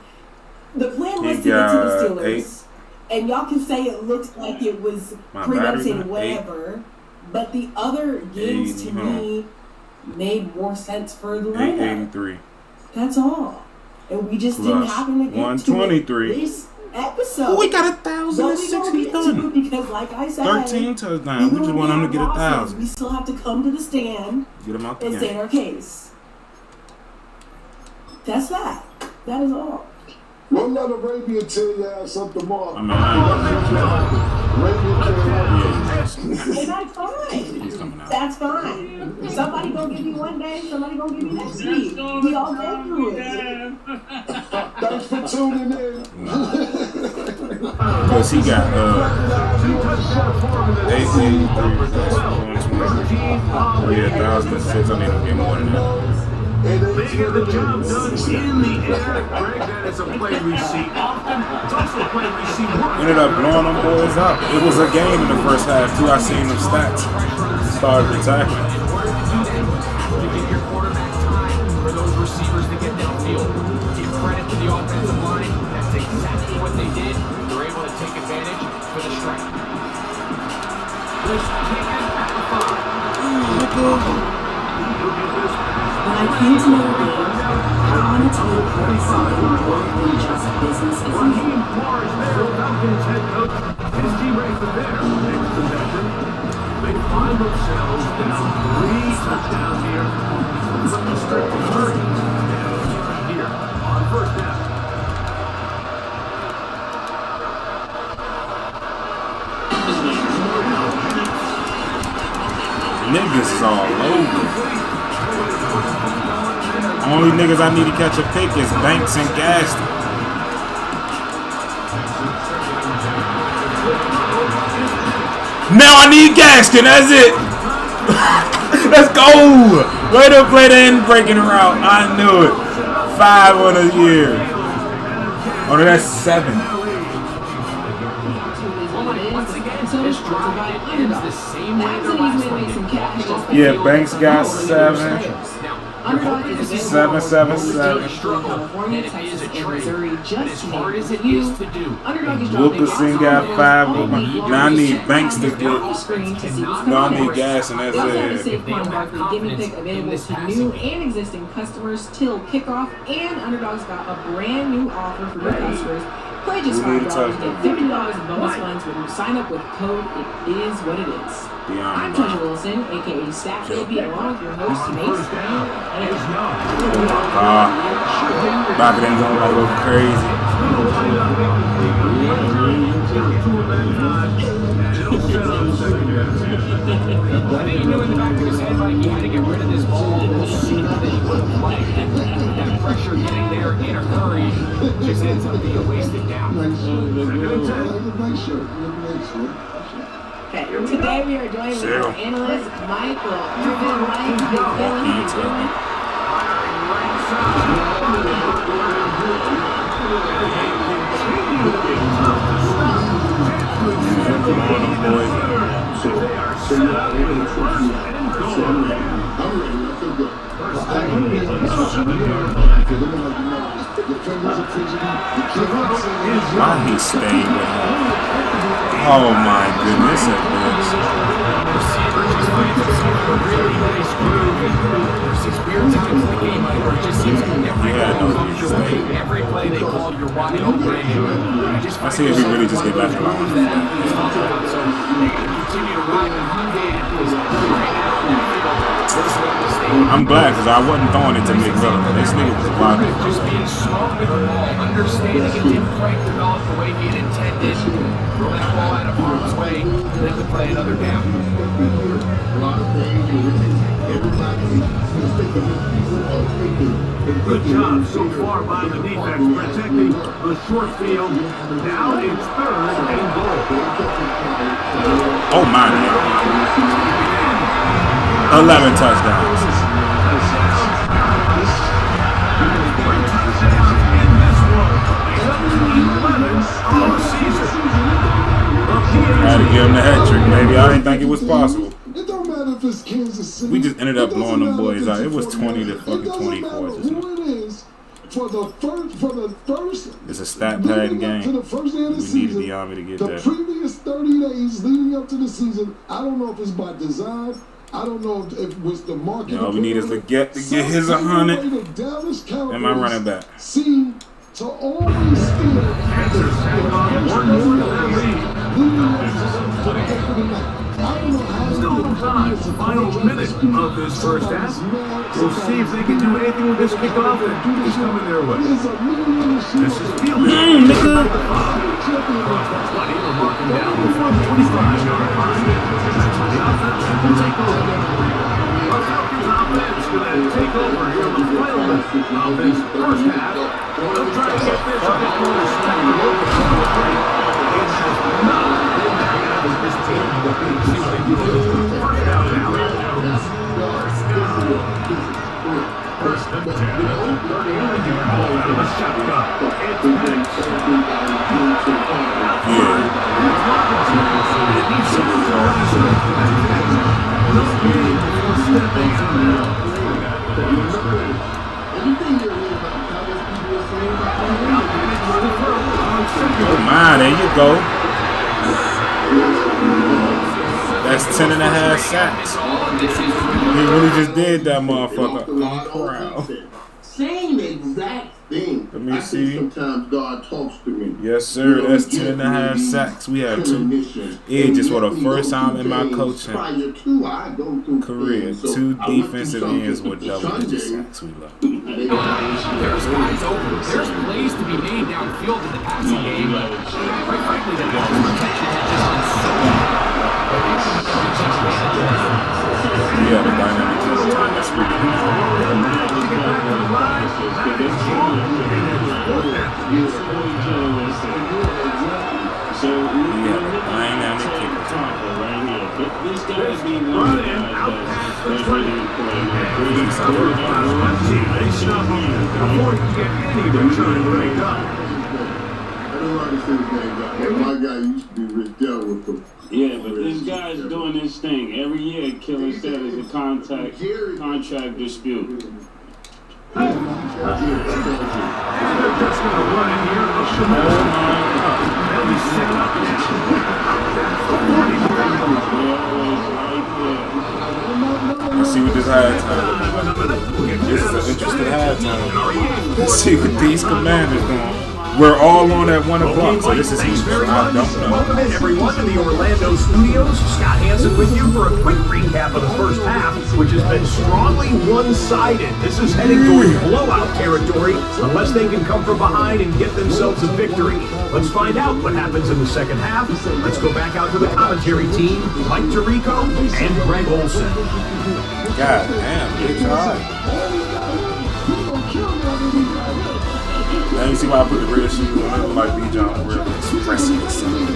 [SPEAKER 2] the plan was to get to the Steelers. 8. And y'all can say it looked like it was premeditated, whatever. But the other games to me made more sense for the lineup.
[SPEAKER 6] 883.
[SPEAKER 2] That's all. And we just didn't happen to get
[SPEAKER 6] 123.
[SPEAKER 2] To this episode.
[SPEAKER 6] Oh, we got 1,060 done.
[SPEAKER 2] Because like I said,
[SPEAKER 6] 13 touchdowns. We just want him to get 1,000.
[SPEAKER 2] We still have to come to the stand
[SPEAKER 6] Get him out the
[SPEAKER 2] and
[SPEAKER 6] game.
[SPEAKER 2] state our case. That's that. That is all.
[SPEAKER 16] We'll let Arabia tell your ass up tomorrow.
[SPEAKER 6] I mean,
[SPEAKER 2] And that's fine. That's fine. Somebody gonna give you one day, somebody gonna give you next week. We all go through it.
[SPEAKER 16] Thanks for tuning in.
[SPEAKER 6] Because he got 883. Yeah, 1,006. I need to get more than that.
[SPEAKER 5] They get the job done in the air. Greg, that is a play we see often. It's also a play we see once.
[SPEAKER 6] Ended up blowing them boys up. It was a game in the first half, too. I seen them stats. Started attacking.
[SPEAKER 18] To give your quarterback time for those receivers to get downfield. Give credit to the offensive line. That's exactly what they did. They're able to take advantage for the strike. This taken at the 5.
[SPEAKER 3] When I came to know the game, I wanted to be a part of something more than just business as usual.
[SPEAKER 5] His teammates are there. Next possession, they find themselves down 3 touchdowns here. From the strip to 30. Here on first down.
[SPEAKER 6] Niggas is all over. Only niggas I need to catch a pick is Banks and Gaston. Now I need Gaston, that's it. Let's go. Way to play the end breaking route. I knew it. 5 on a year. Oh, no, that's 7.
[SPEAKER 18] This drive ends the same way their last one did.
[SPEAKER 6] Yeah, Banks got 7. 7, 7, 7.
[SPEAKER 2] California, Texas, and Missouri just to name a few.
[SPEAKER 6] Wilkerson got 5. Now I need Banks to get. No, I need gas and that's
[SPEAKER 2] They also have a
[SPEAKER 6] it.
[SPEAKER 2] Saquon Barkley gimme pick available to new and existing customers till kickoff, and Underdog's got a brand new offer for new customers. Play just $5 and get $50 in bonus funds when you sign up with code It Is What It Is. I'm Treasure Wilson, aka Stat Baby, along with your host Mace.
[SPEAKER 6] Back it in zone, I go crazy.
[SPEAKER 18] I think he knew in the back of his head like he had to get rid of this ball sooner than he would play. That pressure getting there in a hurry just ends up being wasted down.
[SPEAKER 2] Okay, today we are joined with our analyst, Michael. How you doing?
[SPEAKER 6] Why he stayed with him? Oh my goodness, that bitch.
[SPEAKER 18] Every play they called, you're wide open.
[SPEAKER 6] I see if he really just get back to line. I'm glad because I wasn't throwing it to McMillan. This nigga was blocking.
[SPEAKER 18] Just being smart with the ball, understanding it didn't quite develop the way he had intended. Throw that ball out of harm's way, and then to play another down.
[SPEAKER 11] Good job so far by the defense protecting the short field. Now it's 3rd and goal.
[SPEAKER 6] Oh my God. 11 touchdowns. Had to give him the hat trick, maybe. I didn't think it was possible.
[SPEAKER 1] It don't matter if it's Kansas City.
[SPEAKER 6] We just ended up blowing them boys out. It was 20 to fucking 24. Just
[SPEAKER 1] who it is for the first.
[SPEAKER 6] It's a stat padding game.
[SPEAKER 1] To the first day of the
[SPEAKER 6] we
[SPEAKER 1] season,
[SPEAKER 6] needed the Army to get
[SPEAKER 1] the
[SPEAKER 6] that.
[SPEAKER 1] previous 30 days leading up to the season, I don't know if it's by design. I don't know if it was the market.
[SPEAKER 6] All we need is to get his 100. And my running back.
[SPEAKER 1] Seem to always steal one more than that lead.
[SPEAKER 11] Still time, final minute of this first half. We'll see if they can do anything with this kickoff that is coming their way. This is fielded. Plenty are marking down before the 25-yard line. The offense will take over. The Falcons offense going to take over here on the final minute of this first half. They'll try to get this a bit more respectable. It has not been that bad with this team. See what they do with this first down now. First and 10. 30 out of a shotgun. It's Penix. Outside. It's Robinson. And he's already struck that 10. No game before stepping out now.
[SPEAKER 6] Oh my, there you go. That's 10.5 sacks. He really just did that, motherfucker. I'm proud.
[SPEAKER 16] Same exact thing.
[SPEAKER 6] Let me see.
[SPEAKER 16] Sometimes God talks to me.
[SPEAKER 6] Yes, sir. That's 10.5 sacks. We have 2 edges for the first time in my coaching career. 2 defensive ends with double-digit sacks. We love.
[SPEAKER 18] There's guys open. There's plays to be made downfield in the passing game, but quite frankly, the pass protection has just been so bad.
[SPEAKER 6] Yeah, the dynamic is that's pretty good.
[SPEAKER 13] So we
[SPEAKER 6] have a dynamic kicker
[SPEAKER 13] right here. This guy's being running out past the 20.
[SPEAKER 11] They stop him before he can get any return break up.
[SPEAKER 16] I don't understand the game. My guy used to be Rick Dell with them.
[SPEAKER 13] Yeah, but this guy's doing this thing every year. Killer said it's a contract dispute.
[SPEAKER 11] And they're just going to run it here. They'll be set up
[SPEAKER 6] Let's see what this halftime. This is an interesting halftime. Let's see what these commanders doing. We're all on at 1 o'clock, so this is easy. I don't know.
[SPEAKER 5] Welcome in, everyone, to the Orlando studios. Scott Hansen with you for a quick recap of the first half, which has been strongly one-sided. This is heading towards blowout territory unless they can come from behind and get themselves a victory. Let's find out what happens in the second half. Let's go back out to the commentary team, Mike Tirico and Greg Olson.
[SPEAKER 6] God damn, bitch, all right. Now you see why I put the red shoes on. I look like B-John real expressive or something.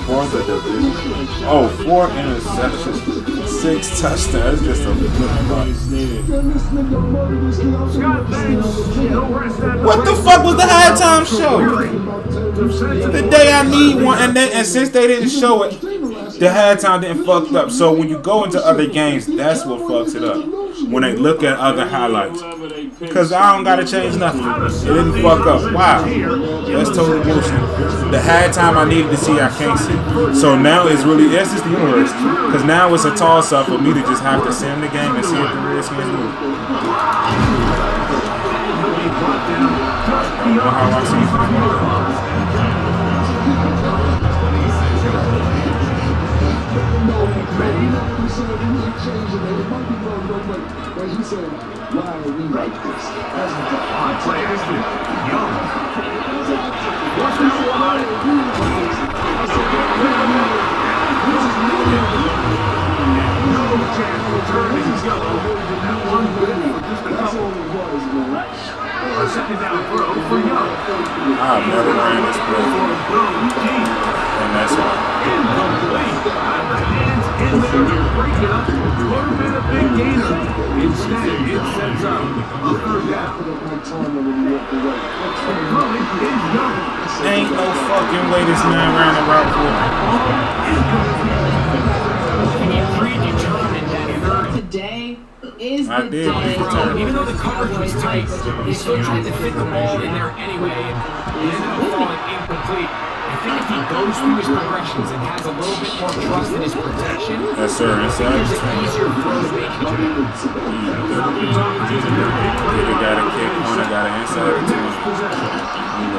[SPEAKER 6] Fourth of division. Oh, 4 interceptions. 6 touchdowns. That's just a what the fuck was the halftime show? The day I need one, and since they didn't show it, the halftime didn't fucked up. So when you go into other games, that's what fucks it up. When they look at other highlights, because I don't gotta change nothing. It didn't fuck up. Wow, that's total bullshit. The halftime I needed to see, I can't see. So now it's really this is the universe. Because now it's a toss up for me to just have to send the game and see if the Redskins lose. How I see it.
[SPEAKER 1] He said, why are we like this?
[SPEAKER 18] Second down throw for Young.
[SPEAKER 6] I've never ran this play. And that's all.
[SPEAKER 18] Incomplete. Hands in there. Break it up. Could have been a big gainer. Instead, it sets up a third down.
[SPEAKER 6] Ain't no fucking way this man ran a route for him.
[SPEAKER 18] Can you predetermine that third?
[SPEAKER 19] Today is
[SPEAKER 6] I
[SPEAKER 19] the
[SPEAKER 6] did.
[SPEAKER 19] day.
[SPEAKER 18] Even though the coverage was tight, he still tried to fit the ball in there anyway, and it ended up falling incomplete. I think if he goes through his progressions and has a little bit more trust in his protection,
[SPEAKER 6] yes, sir. Inside.
[SPEAKER 18] there's an easier throw to make.
[SPEAKER 6] Either got a kick, one got an inside or two.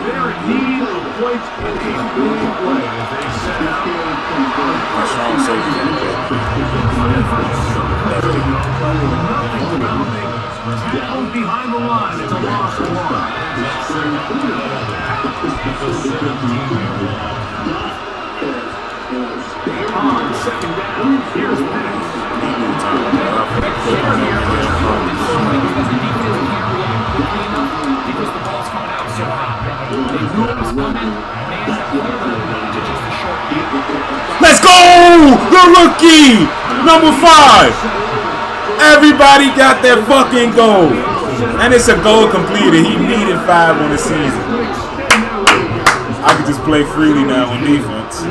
[SPEAKER 18] They're in need of points in a big play as they set out.
[SPEAKER 6] My strong safety in the back.
[SPEAKER 18] Down behind the line, it's a loss of one. On second down, here's Penix. Because the ball's coming out so hot. They knew it was coming, and they ended up clearing to just a short gain.
[SPEAKER 6] Let's go! The rookie! Number 5! Everybody got their fucking goal. And it's a goal completed. He needed 5 on the season. I can just play freely now on defense.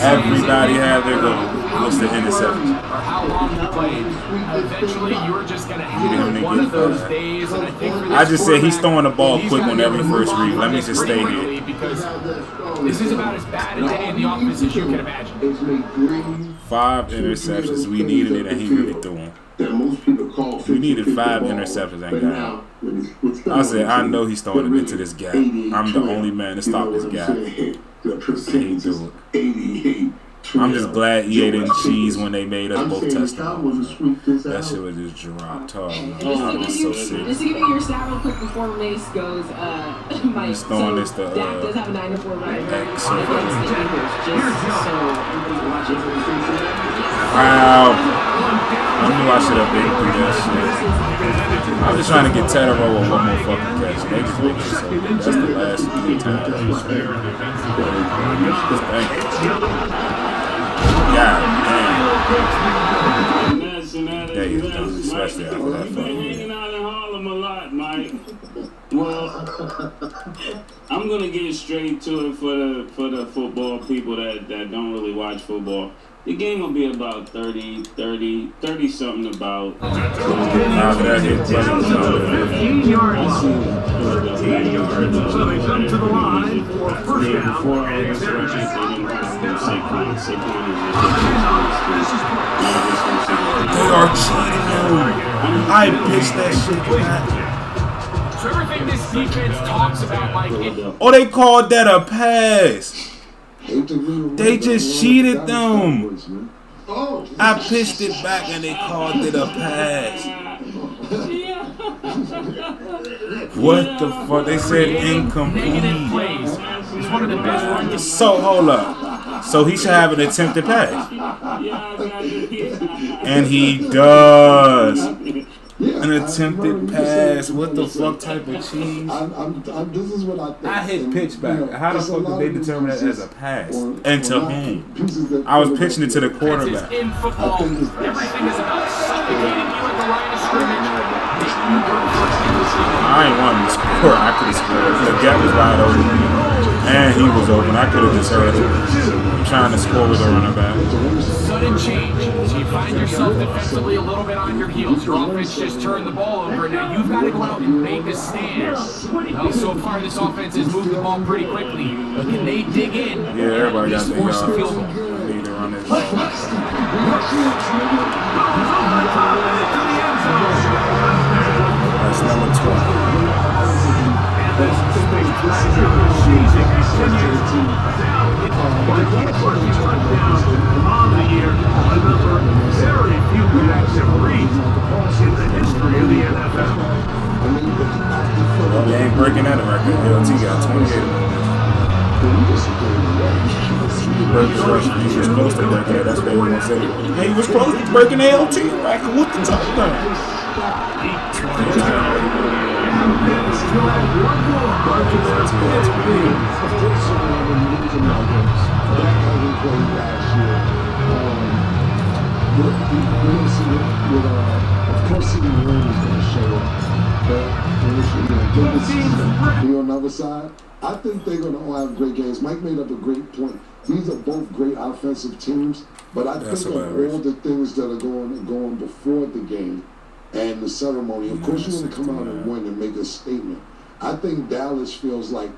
[SPEAKER 6] Everybody had their goal. What's the interception?
[SPEAKER 18] How long he played. Eventually, you're just going to have one of those days. And I think for
[SPEAKER 6] I just said he's throwing the ball quick on every first read. Let me just stay here.
[SPEAKER 18] Because this is about as bad a day in the office as you can imagine.
[SPEAKER 6] 5 interceptions. We needed it, and he really threw them. We needed 5 interceptions and got him. I said, I know he's throwing it into this gap. I'm the only man to stop this gap. And he do it. I'm just glad EA didn't cheese when they made us both touchdowns. That shit was just dropped. Oh, man, I was so sick.
[SPEAKER 2] Just to give you your stat real quick before Mace goes, Mike.
[SPEAKER 6] Just throwing this to
[SPEAKER 2] Dak does have a 9-4 running back
[SPEAKER 6] X.
[SPEAKER 2] against the Eagles, just so everybody's watching.
[SPEAKER 6] Wow. I knew I should have been through that shit. I'm just trying to get Tedero with one more fucking catch. They just make it so good. That's the last 3 times. Just thank you. God damn. There you go. Especially after that
[SPEAKER 13] You've been hanging out in Harlem a lot, Mike. Well, I'm gonna get straight to it for the football people that don't really watch football. The game will be about 30 something about.
[SPEAKER 18] 15 yards. So they come to the line for first down and 10.
[SPEAKER 6] They are cheating you. I pitched that shit back.
[SPEAKER 18] So everything this defense talks about, like
[SPEAKER 6] Oh, they called that a pass. They just cheated them. I pitched it back and they called it a pass. What the fuck? They said incomplete. So hold up. So he should have an attempted pass. And he does.
[SPEAKER 1] said,
[SPEAKER 6] An attempted pass. What the fuck type of cheese?
[SPEAKER 1] This is what I think.
[SPEAKER 6] I hit pitch back.
[SPEAKER 1] You know,
[SPEAKER 6] How the
[SPEAKER 1] it's a
[SPEAKER 6] fuck
[SPEAKER 1] lot
[SPEAKER 6] did they
[SPEAKER 1] of
[SPEAKER 6] determine that
[SPEAKER 1] pieces
[SPEAKER 6] as a pass?
[SPEAKER 1] or
[SPEAKER 6] And to
[SPEAKER 1] not
[SPEAKER 6] whom?
[SPEAKER 1] pieces that
[SPEAKER 6] I was
[SPEAKER 1] put
[SPEAKER 6] pitching it to the quarterback.
[SPEAKER 18] In football, everything is about suffocating you at the line of scrimmage.
[SPEAKER 6] I ain't wanting to score. I could have scored. The gap was wide open. And he was open. I could have just heard it. I'm trying to score with a running back.
[SPEAKER 18] Sudden change. So you find yourself defensively a little bit on your heels. Your offense just turned the ball over. Now you've got to go out and make a stand. Well, so far this offense has moved the ball pretty quickly. But can they dig in?
[SPEAKER 6] Yeah, everybody got the
[SPEAKER 18] force a field goal?
[SPEAKER 6] They need to run this ball. That's number 12. Well, they ain't breaking that record. LT got 28. He was close to breaking it. That's what they were going to say. Hey, he was close to breaking the LT record with the touchdown.
[SPEAKER 1] Of course, City Rain is going to show up. But on the other side, I think they're going to all have great games. Mike made up a great point. These are both great offensive teams, but I think of all the things that are going before the game and the ceremony. Of course, you want to come out and win and make a statement. I think Dallas feels like,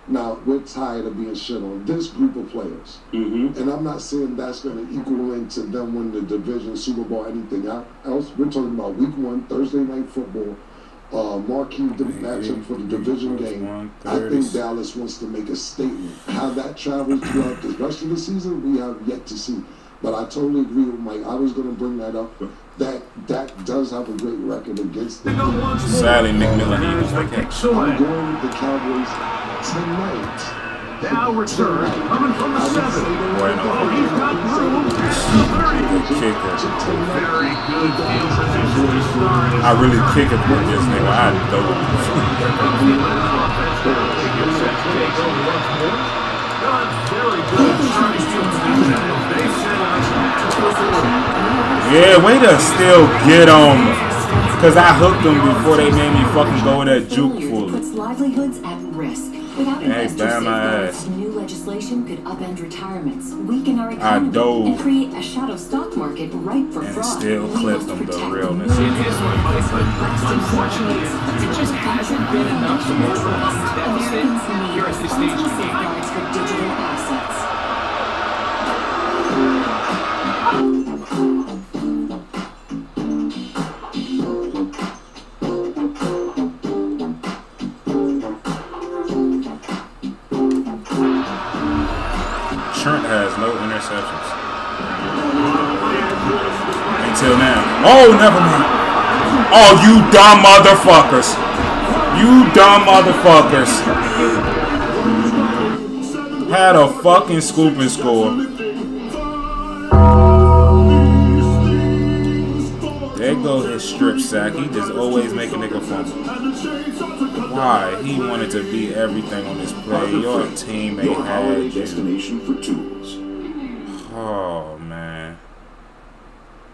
[SPEAKER 1] now, we're tired of being shit on this group of players. And I'm not saying that's going to equal into them winning the division, Super Bowl, anything else. We're talking about week 1, Thursday night football, marquee matchup for the division game. I think Dallas wants to make a statement. How that travels throughout the rest of the season, we have yet to see. But I totally agree with Mike. I was going to bring that up. That does have a great record against them.
[SPEAKER 6] Sadly, McMillan was like that.
[SPEAKER 1] I'm going with the Cowboys tonight.
[SPEAKER 11] Now return, coming from the 7. He's got room. Very good field position to start.
[SPEAKER 6] I really kick it with this nigga. I yeah, way to still get on. Because I hooked them before they made me fucking go with that juke fully.
[SPEAKER 9] Puts livelihoods at risk. Without investor safeguards, new legislation could upend retirements, weaken our economy, and create a shadow stock market ripe for fraud.
[SPEAKER 6] Still clip them the realness.
[SPEAKER 18] Unfortunately, it just hasn't been enough to move the deficit here at this stage of the game.
[SPEAKER 9] For digital assets.
[SPEAKER 6] Trent has no interceptions. Until now. Oh, never mind. Oh, you dumb motherfuckers. You dumb motherfuckers. Had a fucking scoop and score. There go his strip sack. He just always make a nigga fumble. Why? He wanted to be everything on this play. Your teammate had you.
[SPEAKER 8] Destination for tools.
[SPEAKER 6] Oh, man.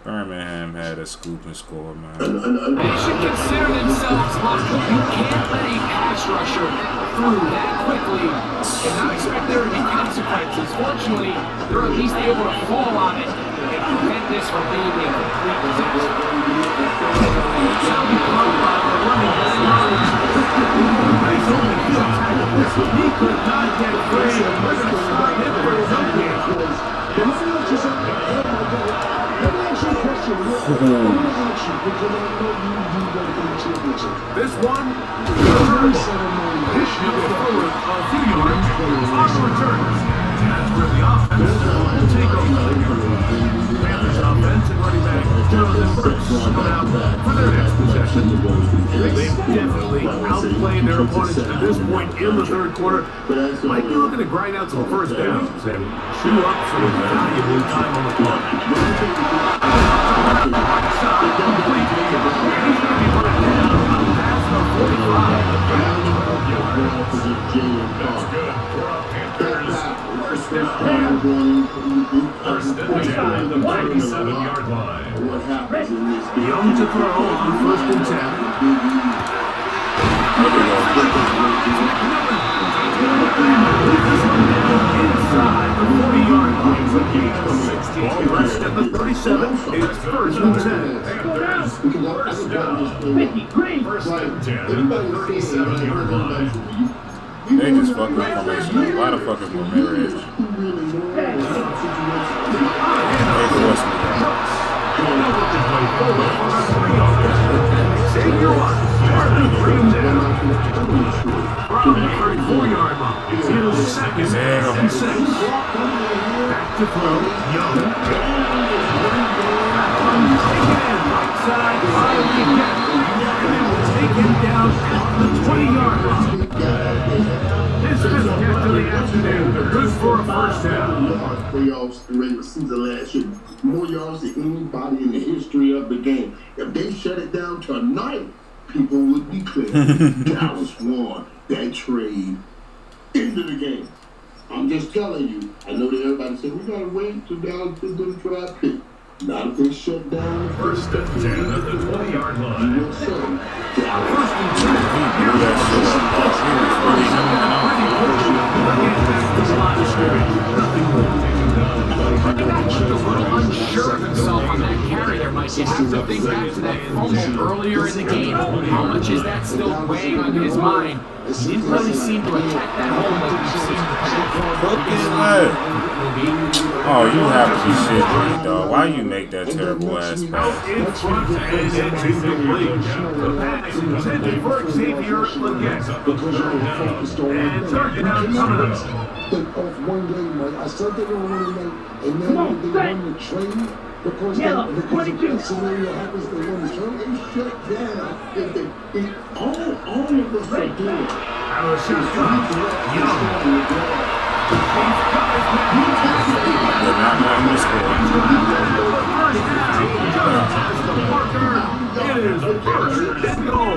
[SPEAKER 6] Birmingham had a scoop and score, man.
[SPEAKER 18] They should consider themselves lucky. You can't let a pass rusher through that quickly and not expect there to be consequences. Fortunately, they're at least able to fall on it and prevent this from being a complete disaster.
[SPEAKER 11] He could not get free. We're going to start him for something. This one, this should go forward a few yards on return. That's where the offense will take over. Panthers offense and running back Jonathan Brooks come out for their next possession. They've definitely outplayed their opponents to this point in the third quarter. Might be looking to grind out some first downs and chew up some valuable time on the clock.
[SPEAKER 5] 27-yard line.
[SPEAKER 21] What happens in this game?
[SPEAKER 5] Young to throw on 1st and 10. Inside the 40-yard line. Rest at the 37. It's 1st and 10. First down. First and 10 at the 37-yard line.
[SPEAKER 6] They just fucking with formation. Why the fuck is Ramirez? They forced me. From the 34-yard line, it's 2nd and 6. Back to throw, Young. Right side, and they will take him down at the 20-yard line. His 5th catch of the afternoon, good for a first down.
[SPEAKER 15] Playoffs in regular season last year, more yards than anybody in the history of the game. If they shut it down tonight, people would be clear. Dallas won that trade into the game. I'm just telling you. I know that everybody said we gotta wait till Dallas put the draft pick. Not if they shut down.
[SPEAKER 5] First and 10 at the 20-yard line.
[SPEAKER 15] You will say Dallas.
[SPEAKER 5] First and 10.
[SPEAKER 18] Unsure of himself on that carry there, Mike. You have to think back to that fumble earlier in the game. How much is that still weighing on his mind? He didn't really seem to attack that hole like we've seen in the past.
[SPEAKER 6] Oh, you have to be shitting me, dog. Why you make that terrible ass pass?
[SPEAKER 5] In front and it's incomplete. The pass is intended for Xavier Legette. And 3rd down coming up.
[SPEAKER 1] Off one game, right? I said they don't want to make, and then they won the trade because if that scenario happens, they won the trade.
[SPEAKER 15] They shut down. All of us are doing.
[SPEAKER 5] Out of the shotgun, Young.
[SPEAKER 6] They're not going to score.
[SPEAKER 5] It is 1st and goal.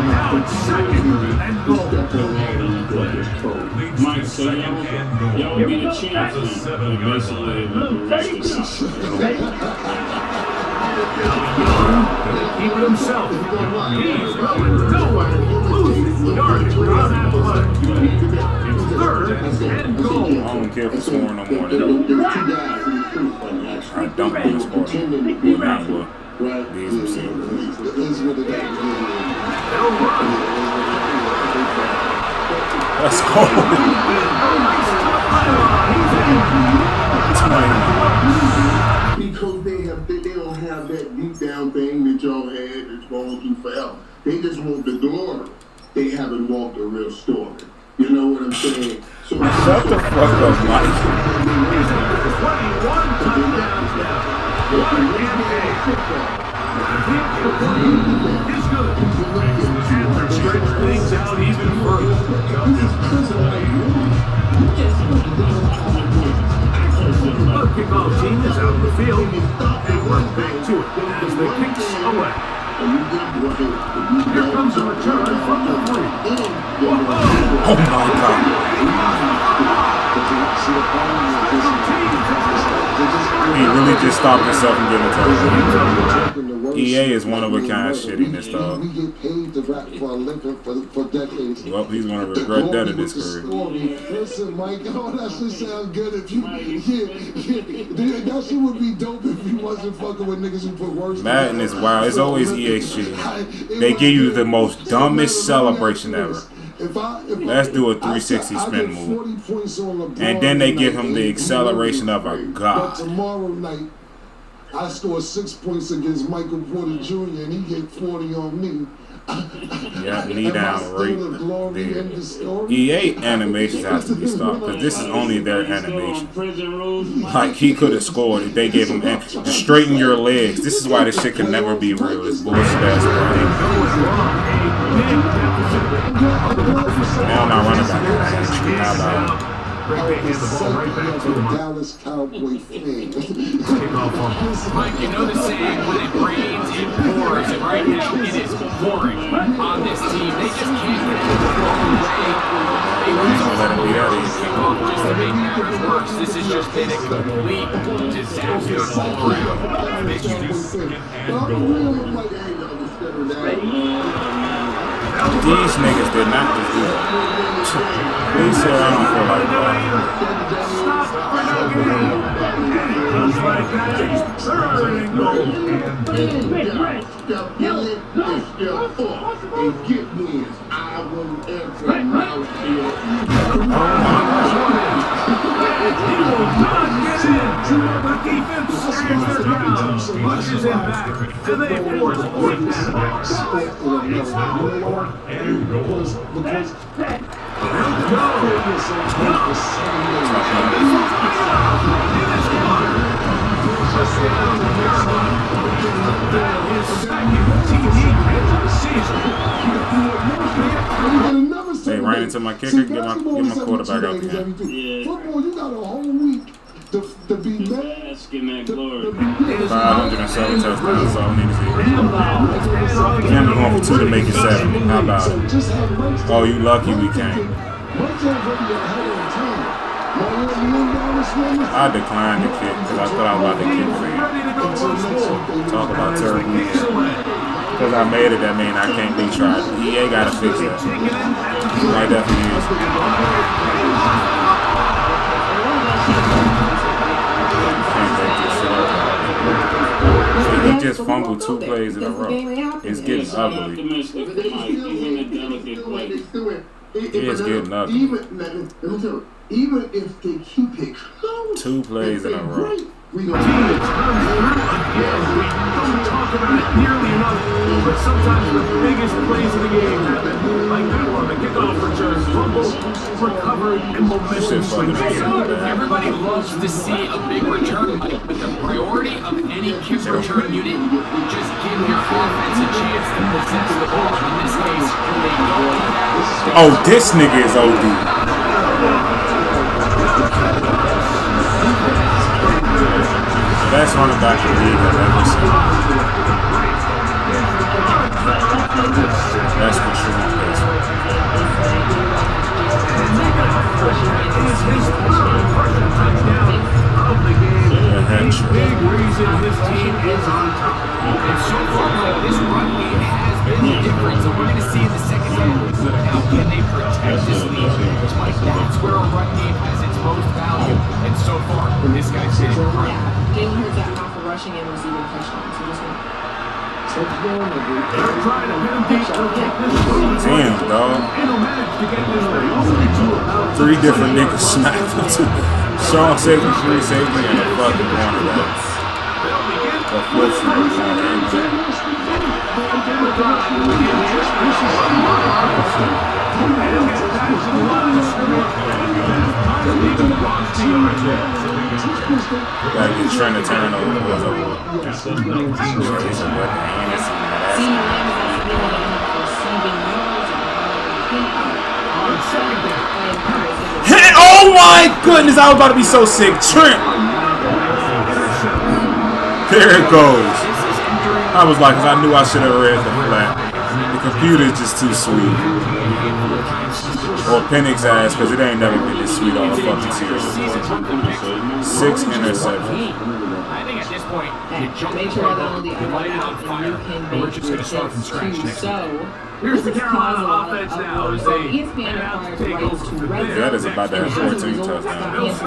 [SPEAKER 5] Now it's 2nd and goal.
[SPEAKER 13] Mike, so y'all would be the champs basically the rest of the season.
[SPEAKER 5] Keep it himself. He's going nowhere. Losing yardage on that play. It's 3rd and goal.
[SPEAKER 6] I don't care if it's scoring no more than that. I don't want to score. Well, now what? These receivers. Let's go.
[SPEAKER 15] Because they don't have that deep down thing that y'all had that's going to forever. They just want the glory. They haven't walked a real story. You know what I'm saying? So
[SPEAKER 6] shut the fuck up, Mike.
[SPEAKER 5] 21 touchdowns now. Is good. And they're stretching things out even further. The kickoff team is out of the field, and we're back to it as the kicks away. Here comes a return from the 3.
[SPEAKER 6] Oh my God. He really just stopped himself from getting a touchdown. EA is one of a kind shittiness, dog.
[SPEAKER 1] We get paid to rap for a living for decades.
[SPEAKER 6] Well, he's going to regret that in his career.
[SPEAKER 1] Listen, Mike, oh, that shit sound good if you, that shit would be dope if you wasn't fucking with niggas who put words.
[SPEAKER 6] Madden is wild. It's always EA shit. They give you the most dumbest celebration ever. Let's do a 360 spin move. And then they give him the acceleration of a god.
[SPEAKER 1] Tomorrow night, I score 6 points against Michael Porter Jr. and he get 40 on me.
[SPEAKER 6] Yeah, knee down right there. EA animations has to be stopped because this is only their animation. Like he could have scored if they gave him to straighten your legs. This is why this shit can never be real. It's bullshit ass play. Now I'm not running back. How about
[SPEAKER 5] Great they hand the ball right back to him.
[SPEAKER 1] Dallas Cowboy fan.
[SPEAKER 5] Kickoff fumble.
[SPEAKER 18] Mike, you know the saying, when it rains, it pours. And right now, it is pouring on this team. They just can't get the ball away. They lose a kickoff just to make matters worse. This has just been a complete disaster all around.
[SPEAKER 6] These niggas did not just do that. These I don't feel like that.
[SPEAKER 5] Pushes him back, and they force fourth down.
[SPEAKER 6] They ran into my kicker. Get my quarterback out there.
[SPEAKER 13] Yeah.
[SPEAKER 1] Football, you got a whole week to be mad.
[SPEAKER 13] Asking that glory.
[SPEAKER 6] 507 touchdowns, so I need to see. Campbell going for 2 to make it 7. How about it? Oh, you lucky we came. I declined the kick because I thought I was about to kick for you. Talk about terrible. Because I made it, that mean I can't be tried. EA got to fix that. Right there for you. He just fumbled 2 plays in a row. It's getting ugly. It is getting ugly.
[SPEAKER 15] Even if they keep it close,
[SPEAKER 6] 2 plays in a row.
[SPEAKER 5] We don't talk about it nearly enough, but sometimes the biggest plays of the game happen. Like that one, the kickoff return, fumble, recovered, and momentum swings.
[SPEAKER 18] Everybody loves to see a big return, but the priority of any kick return unit, just give your offense a chance to possess the ball. In this case, they don't do that.
[SPEAKER 6] Oh, this nigga is OD. Best running back in the league I've ever seen. That's for sure.
[SPEAKER 5] Big reason this team is on top.
[SPEAKER 18] And so far, like, this run lead has been the difference. So we're going to see in the second half, how can they protect this lead? Like, that's where a run game has its most value. And so far, this guy's been incredible.
[SPEAKER 2] Jalen Hurts at half a rushing and receiving touchdowns. So just
[SPEAKER 5] They're trying to hit him deep to take this lead.
[SPEAKER 6] Damn, dog.
[SPEAKER 5] And he'll manage to get this lead only to about
[SPEAKER 6] 3 different niggas smacked him too. Sean safety, free safety, and a fucking cornerback. A flip Gotta get Trent to turn over. Hit! Oh my goodness! I was about to be so sick. Trent! There it goes. I was like, 'cause I knew I should have read the flat. The computer is just too sweet. Or Penix ass, because it ain't never been this sweet all the fucking series. 6 interceptions.
[SPEAKER 18] I think at this point,
[SPEAKER 2] make sure that all the other out and you can make your picks too. So,
[SPEAKER 5] here's the
[SPEAKER 2] this has caused a lot of
[SPEAKER 5] offense now
[SPEAKER 2] upwards.
[SPEAKER 5] as
[SPEAKER 2] So
[SPEAKER 5] they
[SPEAKER 2] ESPN acquired the rights to red zone.
[SPEAKER 6] That is about to have 14 touchdowns.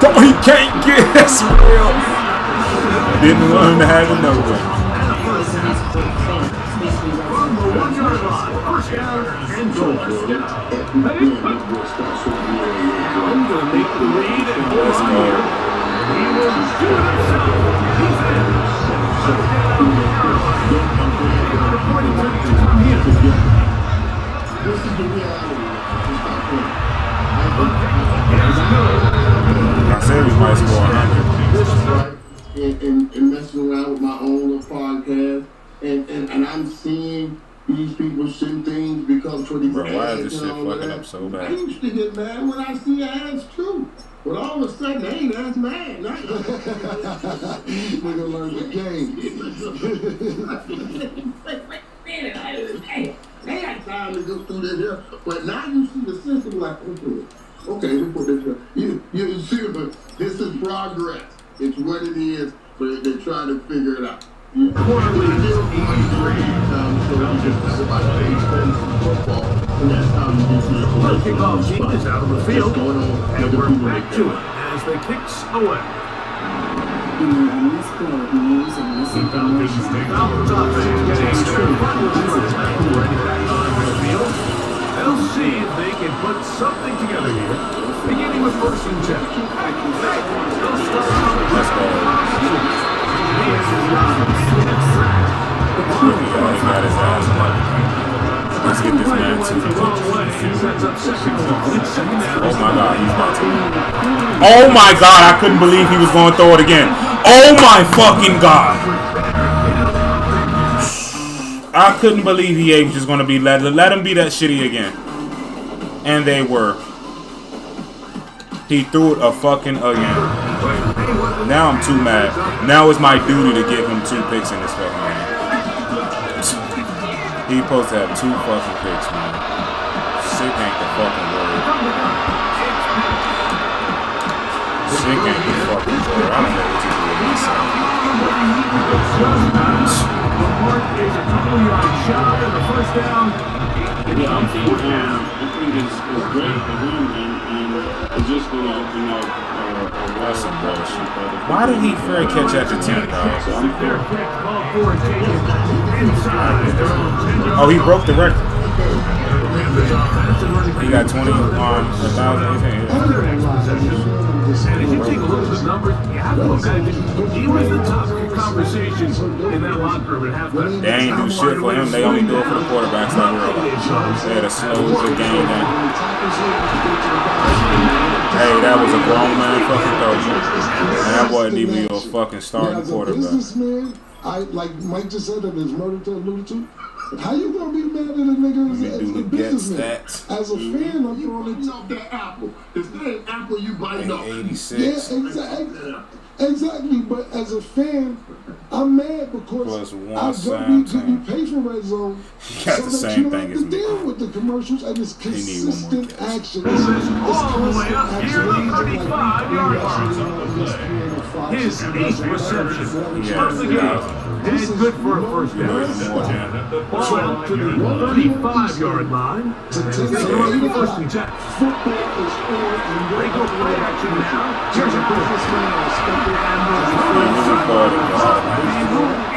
[SPEAKER 6] Oh, he can't get us real. Didn't want him to have it no way.
[SPEAKER 5] From the 1-yard line, first down and goal. I'm going to make the lead and hold on here. He will do it himself. He's in. Reporting to come here.
[SPEAKER 15] This is the reality.
[SPEAKER 6] I said we might score 100.
[SPEAKER 15] And messing around with my own little podcast, and I'm seeing these people send things because for these
[SPEAKER 6] Bro, why is
[SPEAKER 15] ads
[SPEAKER 6] this
[SPEAKER 15] and
[SPEAKER 6] shit
[SPEAKER 15] all
[SPEAKER 6] fucking
[SPEAKER 15] that.
[SPEAKER 6] up so
[SPEAKER 15] I
[SPEAKER 6] bad?
[SPEAKER 15] used to get mad when I see ads too. But all of a sudden, they ain't as mad.
[SPEAKER 1] Nigga learned the game.
[SPEAKER 15] They had time to go through this here. But now you see the system like, okay, we put this here. You see, but this is progress. It's what it is, but they're trying to figure it out.
[SPEAKER 11] Quarterly is 83. The kickoff team is out on the field, and we're back to it as the kicks away. Falcons offense getting true ready back on the field. They'll see if they can put something together here, beginning with first and 10. They'll start on the
[SPEAKER 6] Let's go. He got his ass. Let's get this man to the
[SPEAKER 11] Oh
[SPEAKER 6] my God, he's about to. Oh my God, I couldn't believe he was going to throw it again. Oh my fucking God. I couldn't believe he was just going to be let him be that shitty again. And they were. He threw it a fucking again. Now I'm too mad. Now it's my duty to give him 2 picks in this fucking game. He supposed to have 2 fucking picks, man. Sick ain't the fucking word. Sick ain't the fucking word. I don't know what you do with myself.
[SPEAKER 11] is a couple yards shy of the first down.
[SPEAKER 4] Yeah, I think it's great for him, and it's just going to open up
[SPEAKER 6] that's some bullshit. Why did he fair catch at the 10, dog? Oh, he broke the record. He got 20 on 1,018.
[SPEAKER 11] And if you take a look at the numbers, you have to imagine he was the topic of conversation in that locker room at halftime.
[SPEAKER 6] They ain't do shit for him. They only do it for the quarterbacks. Like they had to slow the game down. Hey, that was a grown man fucking throw. And that wasn't even your fucking starting quarterback.
[SPEAKER 1] Businessman, like Mike just said that his murder to allude to. How you gonna be mad at a nigga as a businessman? As a fan, I'm throwing it
[SPEAKER 15] off that apple. The same apple you bite off.
[SPEAKER 6] 86.
[SPEAKER 1] Yeah, exactly. But as a fan, I'm mad because you pay for Red Zone.
[SPEAKER 6] He got the same thing as me.
[SPEAKER 1] Deal with the commercials and it's consistent action.
[SPEAKER 11] All the way up near the 35-yard line. His 8th reception of the game. And good for a first down. Ball out to the 35-yard line. First and 10. They go play action now. Here's a businessman.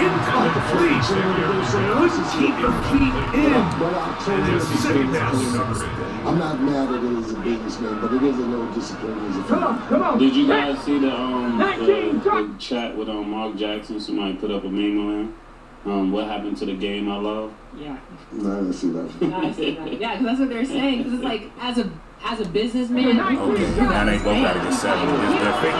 [SPEAKER 11] Incomplete. Couldn't keep the feet in. And it's second down.
[SPEAKER 1] I'm not mad at it as a businessman, but it is a little disappointing as a fan.
[SPEAKER 11] Come on.
[SPEAKER 4] Did you guys see the chat with Mark Jackson? Somebody put up a meme on him. What happened to the game I love?
[SPEAKER 2] Yeah.
[SPEAKER 1] No, I didn't see that.
[SPEAKER 2] Yeah, because that's what they're saying. Because it's like, as a businessman.
[SPEAKER 6] Okay, now they both gotta get 7. It's different.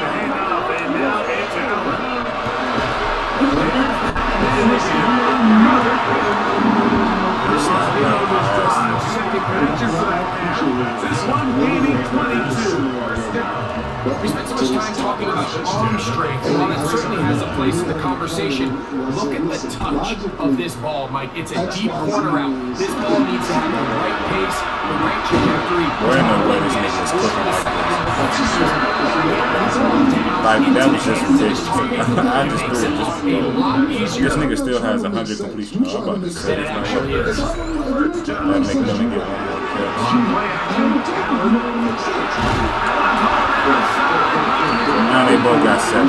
[SPEAKER 11] This one gaining 22.
[SPEAKER 18] We spent so much time talking about arm strength, and while that certainly has a place in the conversation, look at the touch of this ball, Mike. It's a deep corner route. This ball needs to have the right pace, the right trajectory.
[SPEAKER 6] There ain't no way this nigga is cooking like this. Like, that was just ridiculous. I just threw it just below. This nigga still has 100 completion. I'm about to say this right here. That nigga gonna get one more catch. Now they both got 7.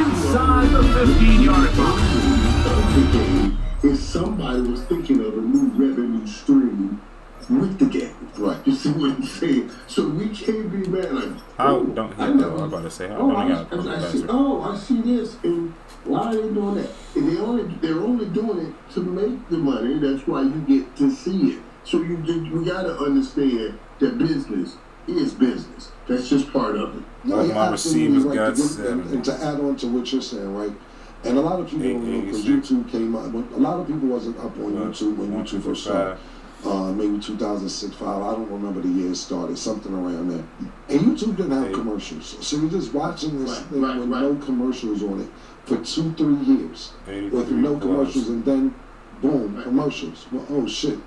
[SPEAKER 11] Inside the 15-yard line.
[SPEAKER 15] If somebody was thinking of a new revenue stream with the game, right? You see what I'm saying? So we can't be mad like.
[SPEAKER 6] How don't he though? I'm about to say how don't he gotta
[SPEAKER 15] I see this, and why are they doing that? And they're only doing it to make the money. That's why you get to see it. So you gotta understand that business is business. That's just part of it.
[SPEAKER 1] No,
[SPEAKER 6] my receivers got 7.
[SPEAKER 1] And to add on to what you're saying, right? And a lot of people don't know because YouTube came out. A lot of people wasn't up on YouTube when YouTube first started. Maybe 2006, 5. I don't remember the year it started. Something around there. And YouTube didn't have commercials, so you're just watching this thing with no commercials on it for 2-3 years with no commercials, and then boom, commercials. Well, oh shit.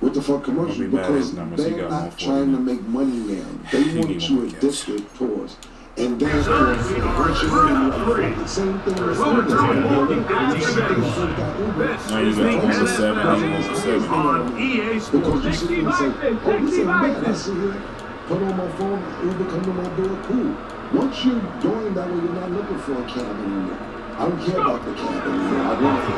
[SPEAKER 1] What the fuck commercials? Because they're not trying to make money now. They want you addicted towards. And then, of course, the same thing as
[SPEAKER 5] Now
[SPEAKER 6] you got almost 7,
[SPEAKER 5] on EA Sports.
[SPEAKER 1] Because you sit there and say, oh, this ain't bad. I sit here, put on my phone, Uber come to my door, cool. Once you're doing that way, you're not looking for a cab anymore. I don't care about the cab anymore. I want to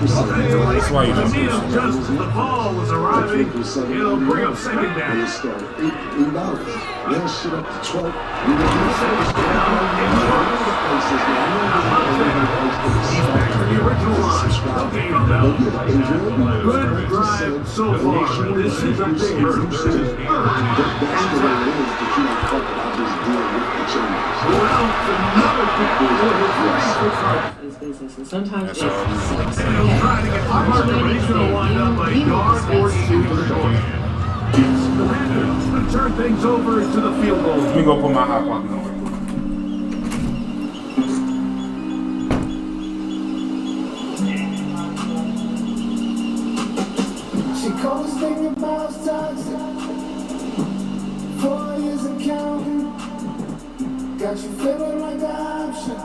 [SPEAKER 5] That's why you don't do just as the ball was arriving, it'll bring up second down.
[SPEAKER 1] $8. Now shit up to 12.
[SPEAKER 5] He's back to the original line. Good drive so far. This is a big hurt. Well, another kick
[SPEAKER 2] his business, and sometimes it's
[SPEAKER 5] trying to get the marker, but he's going to wind up by guard or two for the goal. It's the Commanders to turn things over to the field goal.
[SPEAKER 6] Let me go put my hot pocket on.
[SPEAKER 12] She calls thinking about toxic. 4 years and counting. Got you feeling like the option.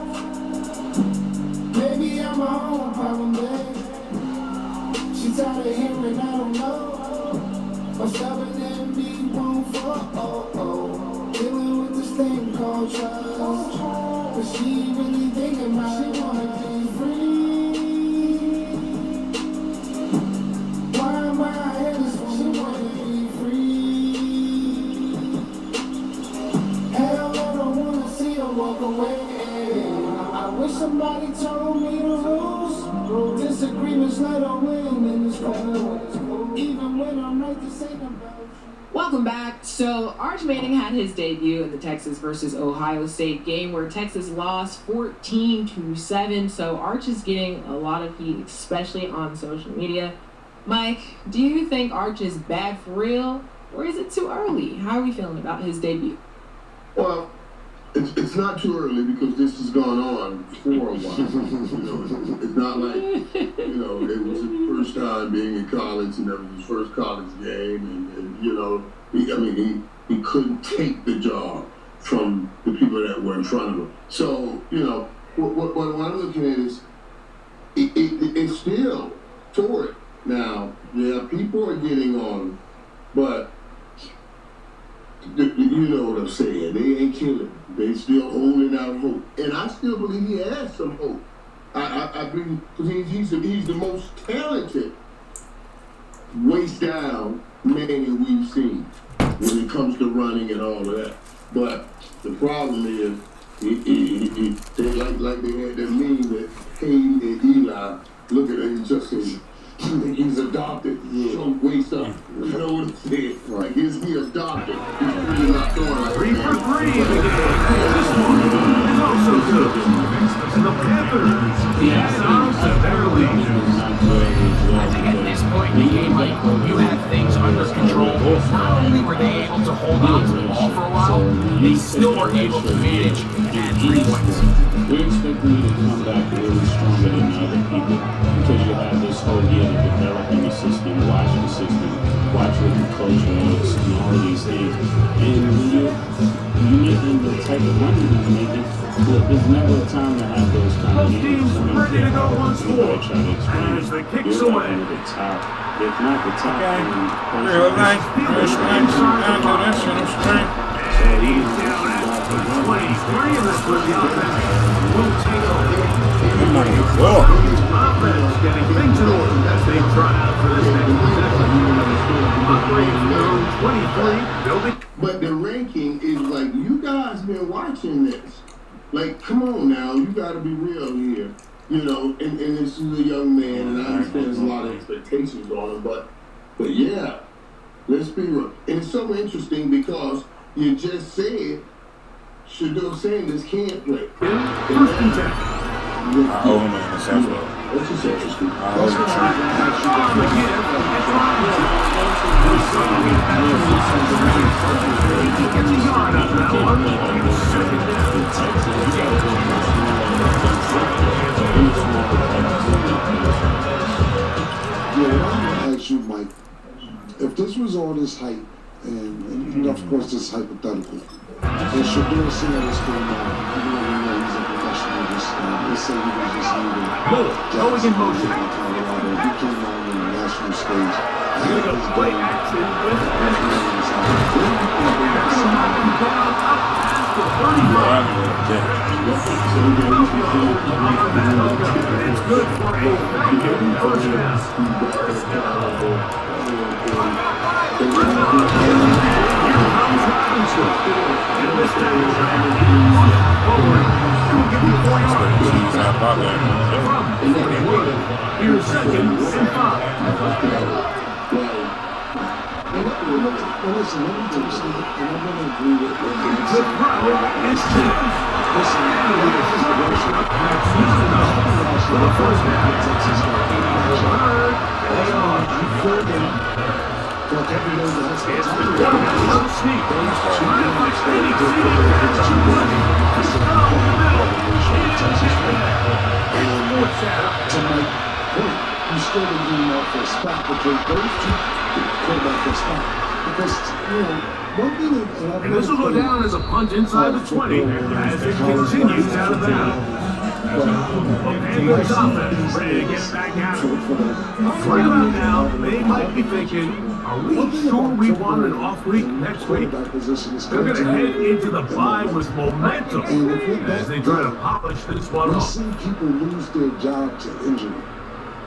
[SPEAKER 12] Maybe I'm my own problem, babe. She's tired of hearing I don't know. I'm stubborn and be wrong for dealing with this thing called trust. But she really thinking about it, wanna be free. Why am I here this one? She wanna be free. Hell, I don't wanna see her walk away. I wish somebody told me the rules. Disagreements let her win in this cold. Even when I'm right to say about.
[SPEAKER 2] Welcome back. So Arch Manning had his debut in the Texas versus Ohio State game where Texas lost 14-7. So Arch is getting a lot of heat, especially on social media. Mike, do you think Arch is bad for real, or is it too early? How are we feeling about his debut?
[SPEAKER 15] Well, it's not too early because this has gone on for a while. It's not like, it was his first time being in college, and that was his first college game, and he couldn't take the job from the people that were in front of him. So, what I'm looking at is, it's still for it. Now, yeah, people are getting on him, but you know what I'm saying. They ain't killing. They still holding out hope, and I still believe he has some hope. I believe because he's the most talented waist down man we've seen when it comes to running and all of that. But the problem is, they like they had that meme that Hayden and Eli look at him just saying, he's adopted, so waist up. You know what I'm saying? Like, is he adopted? He's really not throwing like
[SPEAKER 5] 3 for 3 in the game. This one is also good. And the Panthers sounds to their lead.
[SPEAKER 18] I think at this point in the game, Mike, you have things under control. Not only were they able to hold on to the ball for a while, they still were able to manage and 3 points.
[SPEAKER 4] We're expecting you to come back really stronger than other people because you have this whole year to develop in the system, watch the system, watch what the coach wants, and all of these things. And when you're making the type of money you're making, there's never a time to have those kind of
[SPEAKER 5] games. Ready to go once more. As the kicks away.
[SPEAKER 4] The top, if not the top,
[SPEAKER 6] Real nice.
[SPEAKER 5] So he's down at 23 in this one. Will take over. Offense getting things in order as they try out for this next possession. Operating through 23, building.
[SPEAKER 15] But the ranking is like, you guys been watching this. Like, come on now, you gotta be real here. And this is a young man, and I understand there's a lot of expectations on him, but But yeah, let's be real. And it's so interesting because you just said Shador Sanders can't play.
[SPEAKER 5] First and 10.
[SPEAKER 6] I owe him an interception.
[SPEAKER 15] That's just interesting.
[SPEAKER 6] I owe him
[SPEAKER 1] I ask you, Mike, if this was all this hype, and of course this is hypothetical, and Shador Sanders came out, even though we know he's a professional, let's say he was just leaving
[SPEAKER 5] going in motion.
[SPEAKER 1] Colorado, he came out on the national stage.
[SPEAKER 5] Here's a play action with it's good for a first down. And this time forward. Here's second and 5.
[SPEAKER 1] Listen, let me tell you something, and I'm going to agree with what you
[SPEAKER 5] The
[SPEAKER 1] said.
[SPEAKER 5] problem is two.
[SPEAKER 1] Listen,
[SPEAKER 5] For the first down.
[SPEAKER 1] You still been doing that for a spot because those two quarterbacks for a spot. Because, you know, one thing,
[SPEAKER 5] And this will go down as a punt inside the 20 as it continues out of bounds. Panthers offense ready to get back at it. Right about now, they might be thinking, are we sure we want an off week next week? They're going to head into the bye with momentum as they try to polish this one
[SPEAKER 1] We've
[SPEAKER 5] off.
[SPEAKER 1] seen people lose their job to injury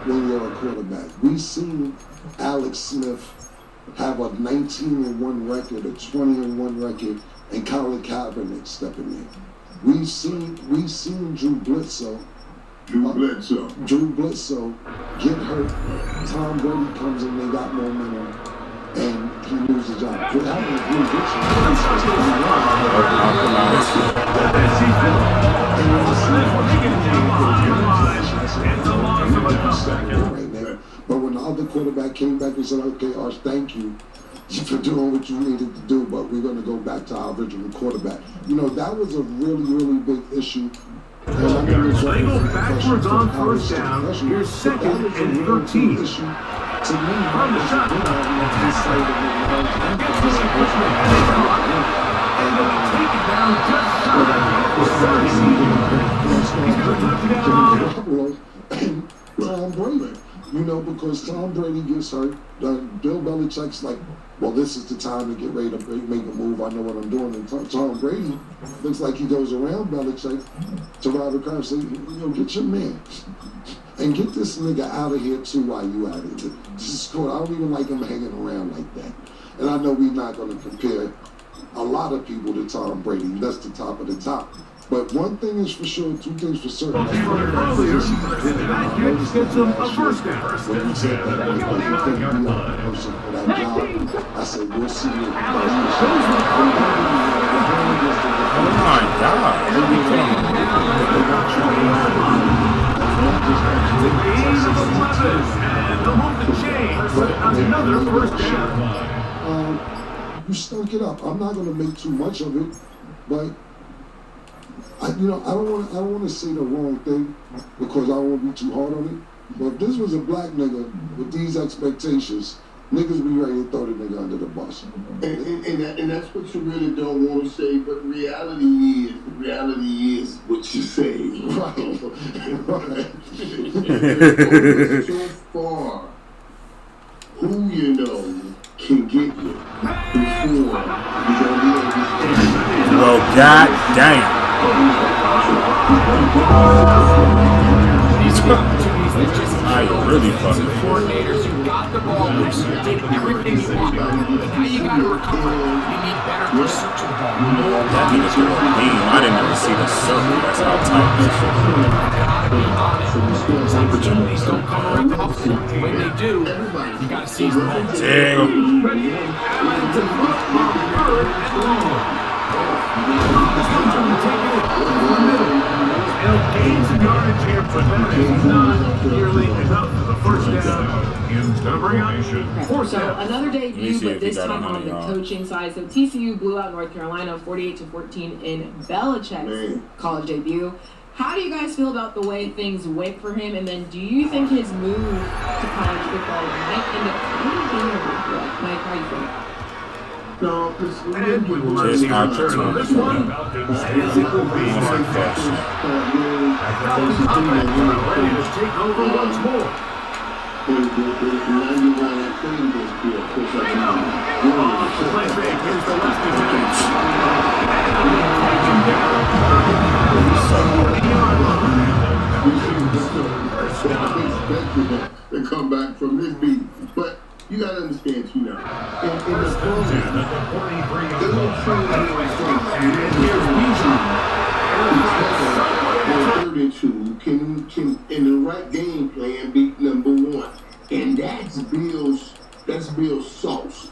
[SPEAKER 1] when you're a quarterback. We've seen Alex Smith have a 19-1 record, a 20-1 record, and Colin Kaepernick stepping in. We've seen Drew Bledsoe get hurt. Tom Brady comes in, they got momentum, and he loses his job. What happened to Drew Bledsoe? But when the other quarterback came back and said, okay, Arch, thank you for doing what you needed to do, but we're going to go back to our original quarterback. You know, that was a really, really big issue.
[SPEAKER 5] They go backwards on first down. Here's second and 13.
[SPEAKER 1] To me,
[SPEAKER 5] From the shotgun. And they'll take it down just shy of the 30.
[SPEAKER 1] Tom Brady. You know, because Tom Brady gets hurt, Bill Belichick's like, well, this is the time to get ready to make a move. I know what I'm doing. And Tom Brady looks like he goes around Belichick to Robert Kraft and say, you know, get your man. And get this nigga out of here, too, while you at it. This is cool. I don't even like him hanging around like that. And I know we're not going to compare a lot of people to Tom Brady. That's the top of the top. But one thing is for sure, two things for certain.
[SPEAKER 5] Gets him a first down.
[SPEAKER 1] When you said that, I think you are the person for that job. I said, we'll see you.
[SPEAKER 6] Oh my God.
[SPEAKER 5] Another first down.
[SPEAKER 1] You stunk it up. I'm not going to make too much of it, but I don't want to say the wrong thing because I don't want to be too hard on it. But if this was a black nigga with these expectations, niggas be ready to throw the nigga under the bus.
[SPEAKER 15] And that's what you really don't want to say, but reality is what you say.
[SPEAKER 1] Right.
[SPEAKER 15] So far, who you know can get you before you don't
[SPEAKER 6] Well, god damn.
[SPEAKER 18] These are opportunities that just
[SPEAKER 6] I really fucking
[SPEAKER 18] coordinators who got the the ball loose. You did everything you want. But now you got to recover. You need better pursuit to the ball.
[SPEAKER 6] That nigga threw a beam. I didn't even see the circle. That's how tight this shit was.
[SPEAKER 18] Gotta be on it. These opportunities don't come around often. When they do, you gotta seize the moment.
[SPEAKER 6] Damn.
[SPEAKER 5] Gains some yardage here, but that is not nearly enough for the first down. Hume's gonna bring up fourth down.
[SPEAKER 2] So another debut, but this time on the
[SPEAKER 6] yards.
[SPEAKER 2] coaching side. So TCU blew out North Carolina 48-14 in Belichick's college debut. How do you guys feel about the way things went for him? And then do you think his move to college football might end up being a regret? Mike, how do you feel?
[SPEAKER 15] No,
[SPEAKER 5] And we will not see a return on this one, as it will be one fashion. Falcons offense are ready to take over once more. Off the play fake, here's the lefty back.
[SPEAKER 15] To come back from this beat, but you gotta understand, in the program, they don't train can in the right game plan beat number one, and that's Bill's sauce.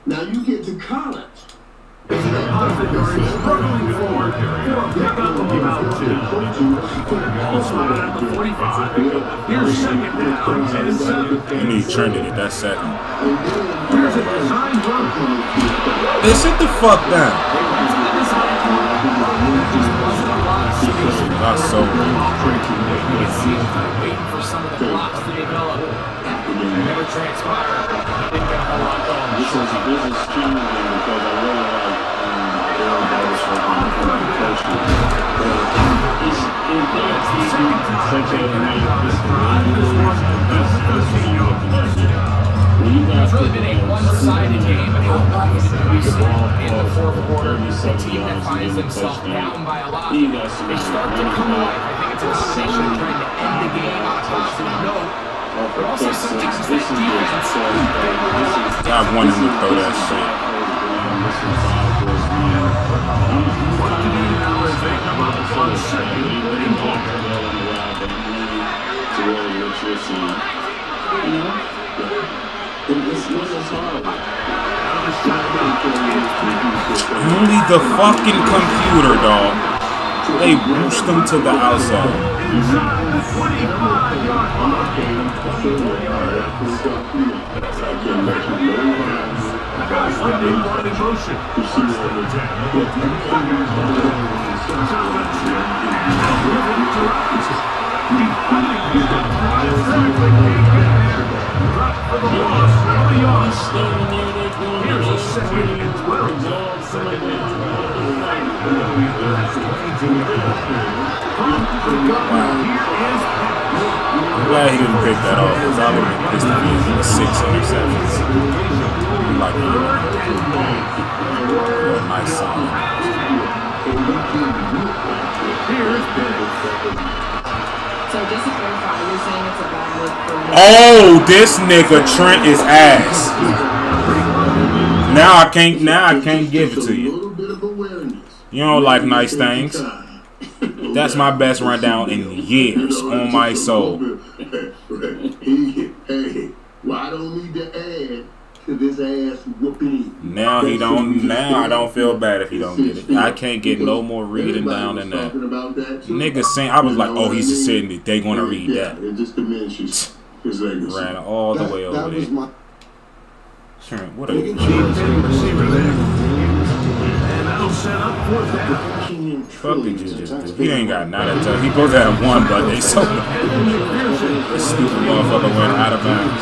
[SPEAKER 15] Now you get to college.
[SPEAKER 5] Struggling forward for a pickup of about 2. Ball spotted at the 45. Here's second down and 7.
[SPEAKER 6] And he trended it. That's second.
[SPEAKER 5] Here's a design run.
[SPEAKER 6] Hey, sit the fuck down. That's so weird.
[SPEAKER 18] It seems like waiting for some of the blocks to develop. They never transpired. Didn't get a whole lot going.
[SPEAKER 4] This is challenging because I really like Darryl Davis for coaching. It's in that season, such a night.
[SPEAKER 18] It's really been a one-sided game, but how long is it to be seen in the fourth quarter? A team that finds themselves down by a lot. They start to come alive. I think it's a combination of trying to end the game on a positive note, but also sometimes that defense.
[SPEAKER 6] I want him to throw that shit.
[SPEAKER 5] What to do now as they come up on second and long.
[SPEAKER 6] Only the fucking computer, dog. They boosted him to the outside.
[SPEAKER 5] Here's a second and 12.
[SPEAKER 6] I'm glad he didn't pick that off because I would have been pissed if he had 6 interceptions. Like a nice song.
[SPEAKER 2] So just to clarify, you're saying it's a bad look for him?
[SPEAKER 6] Oh, this nigga Trent is ass. Now I can't give it to you. You don't like nice things. That's my best rundown in years, on my soul.
[SPEAKER 15] Hey, well, I don't need to add to this ass whooping.
[SPEAKER 6] Now I don't feel bad if he don't get it. I can't get no more reading down than that. Nigga saying, I was like, oh, he's just sitting, they gonna read that.
[SPEAKER 15] It just diminishes his legacy.
[SPEAKER 6] Ran all the way over there. Trent, what a
[SPEAKER 5] Set up for that.
[SPEAKER 6] fuck did you just do? He ain't got none of time. He supposed to have one, but they so this stupid motherfucker went out of bounds.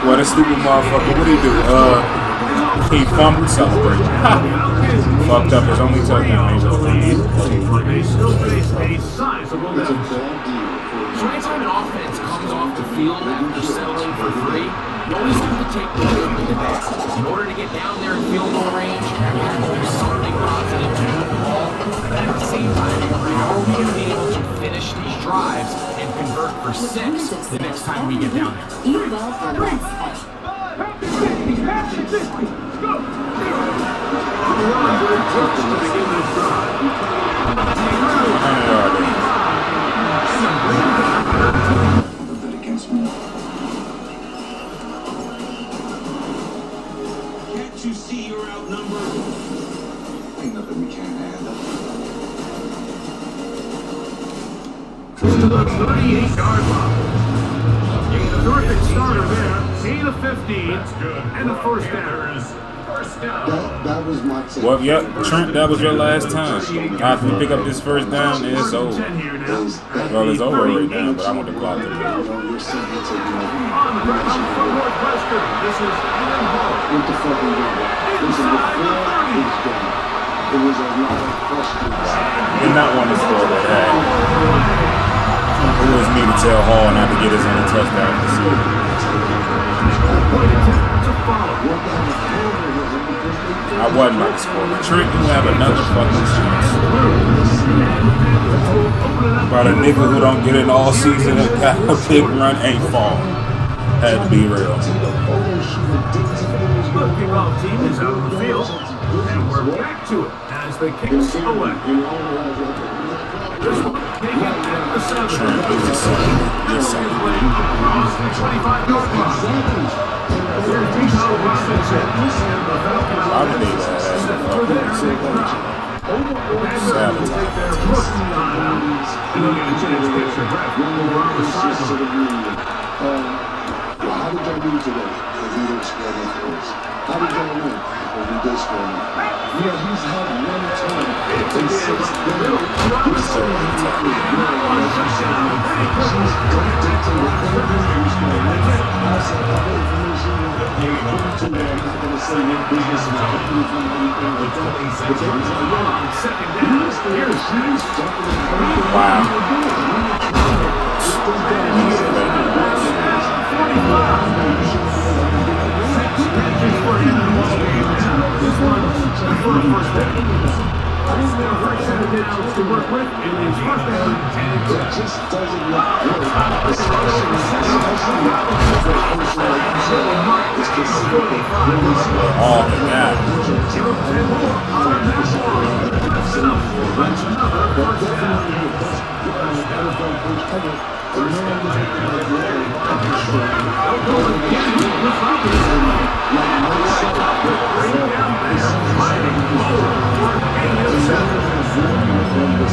[SPEAKER 6] What a stupid motherfucker. What did he do? He fumbled, celebrated. Fucked up his only touchdown.
[SPEAKER 18] So anytime an offense comes off the field after settling for 3, you always have to take the good with the bad. In order to get down there and field goal range, you have to do something positive to the ball. But at the same time, how are we going to be able to finish these drives and convert for 6 the next time we get down there.
[SPEAKER 9] Eat well for less.
[SPEAKER 8] Can't you see you're outnumbered? Ain't nothing we can't handle.
[SPEAKER 5] To the 38-yard line. A terrific starter there. Gain of 15. That's good. And a first down.
[SPEAKER 1] That was my take.
[SPEAKER 6] Well, yep, Trent, that was your last time. After you pick up this first down, it's over. Well, it's over right now, but I want the clock to go.
[SPEAKER 1] With the fucking game. It was a lot of questions.
[SPEAKER 6] Did not want to score that half. It was me to tell Hall not to get his own touchdown this year. I wasn't about to score. Trent, you have another fucking chance. About a nigga who don't get it all season and got a big run ain't fall. Had to be real.
[SPEAKER 5] The kickoff team is out on the field, and we're back to it as the kicks away. This one taken at the 7.
[SPEAKER 6] Trent, yes, sir. Yes, sir.
[SPEAKER 5] Across the 25-yard line. Here's Michael Robinson, and the Falcons
[SPEAKER 6] I would need that.
[SPEAKER 5] for their big drive. Panthers will take their first timeout, and they'll get a chance to get their breath over on the sideline.
[SPEAKER 1] How did y'all do today? If we didn't score enough points. How did y'all win? If we did score enough? Yeah, he's had one turn. It's 6 games. He's so unhappy. She's dictating everything he's going to do. I said, I have information that you're going to do. I'm not going to say what business is happening from anything like that. But they was like, yeah, second down. Here's jumping in everything.
[SPEAKER 6] Wow.
[SPEAKER 5] This one's for a first down. To work with in his first down, and
[SPEAKER 1] it just doesn't look good. Especially
[SPEAKER 6] all the gap.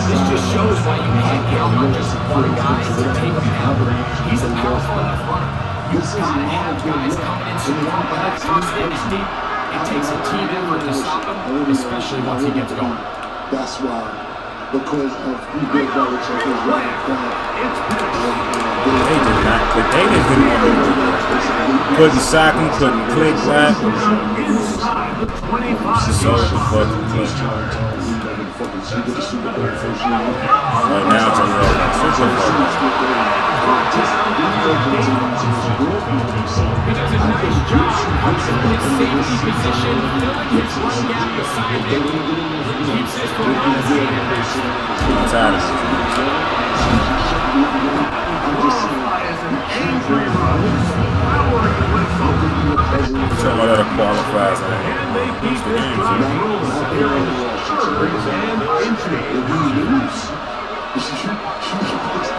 [SPEAKER 18] This just shows why you can't count on just one guy to take him down. He's a powerful enough runner. You've got to have guys coming in support when that first hit is deep. It takes a team effort to stop him, especially once he gets going.
[SPEAKER 1] That's why, because of who Bill Belichick is right now.
[SPEAKER 6] They did not click. They just didn't want to do it. Couldn't sack him, couldn't click that. So the fucking click. Right now, it's a Super Bowl.
[SPEAKER 18] He does a nice job in his safety position, filling his run gap beside him. Keeps his velocity at best.
[SPEAKER 6] Tell me that qualifies.
[SPEAKER 5] And they keep this drive rolling here in third and inches.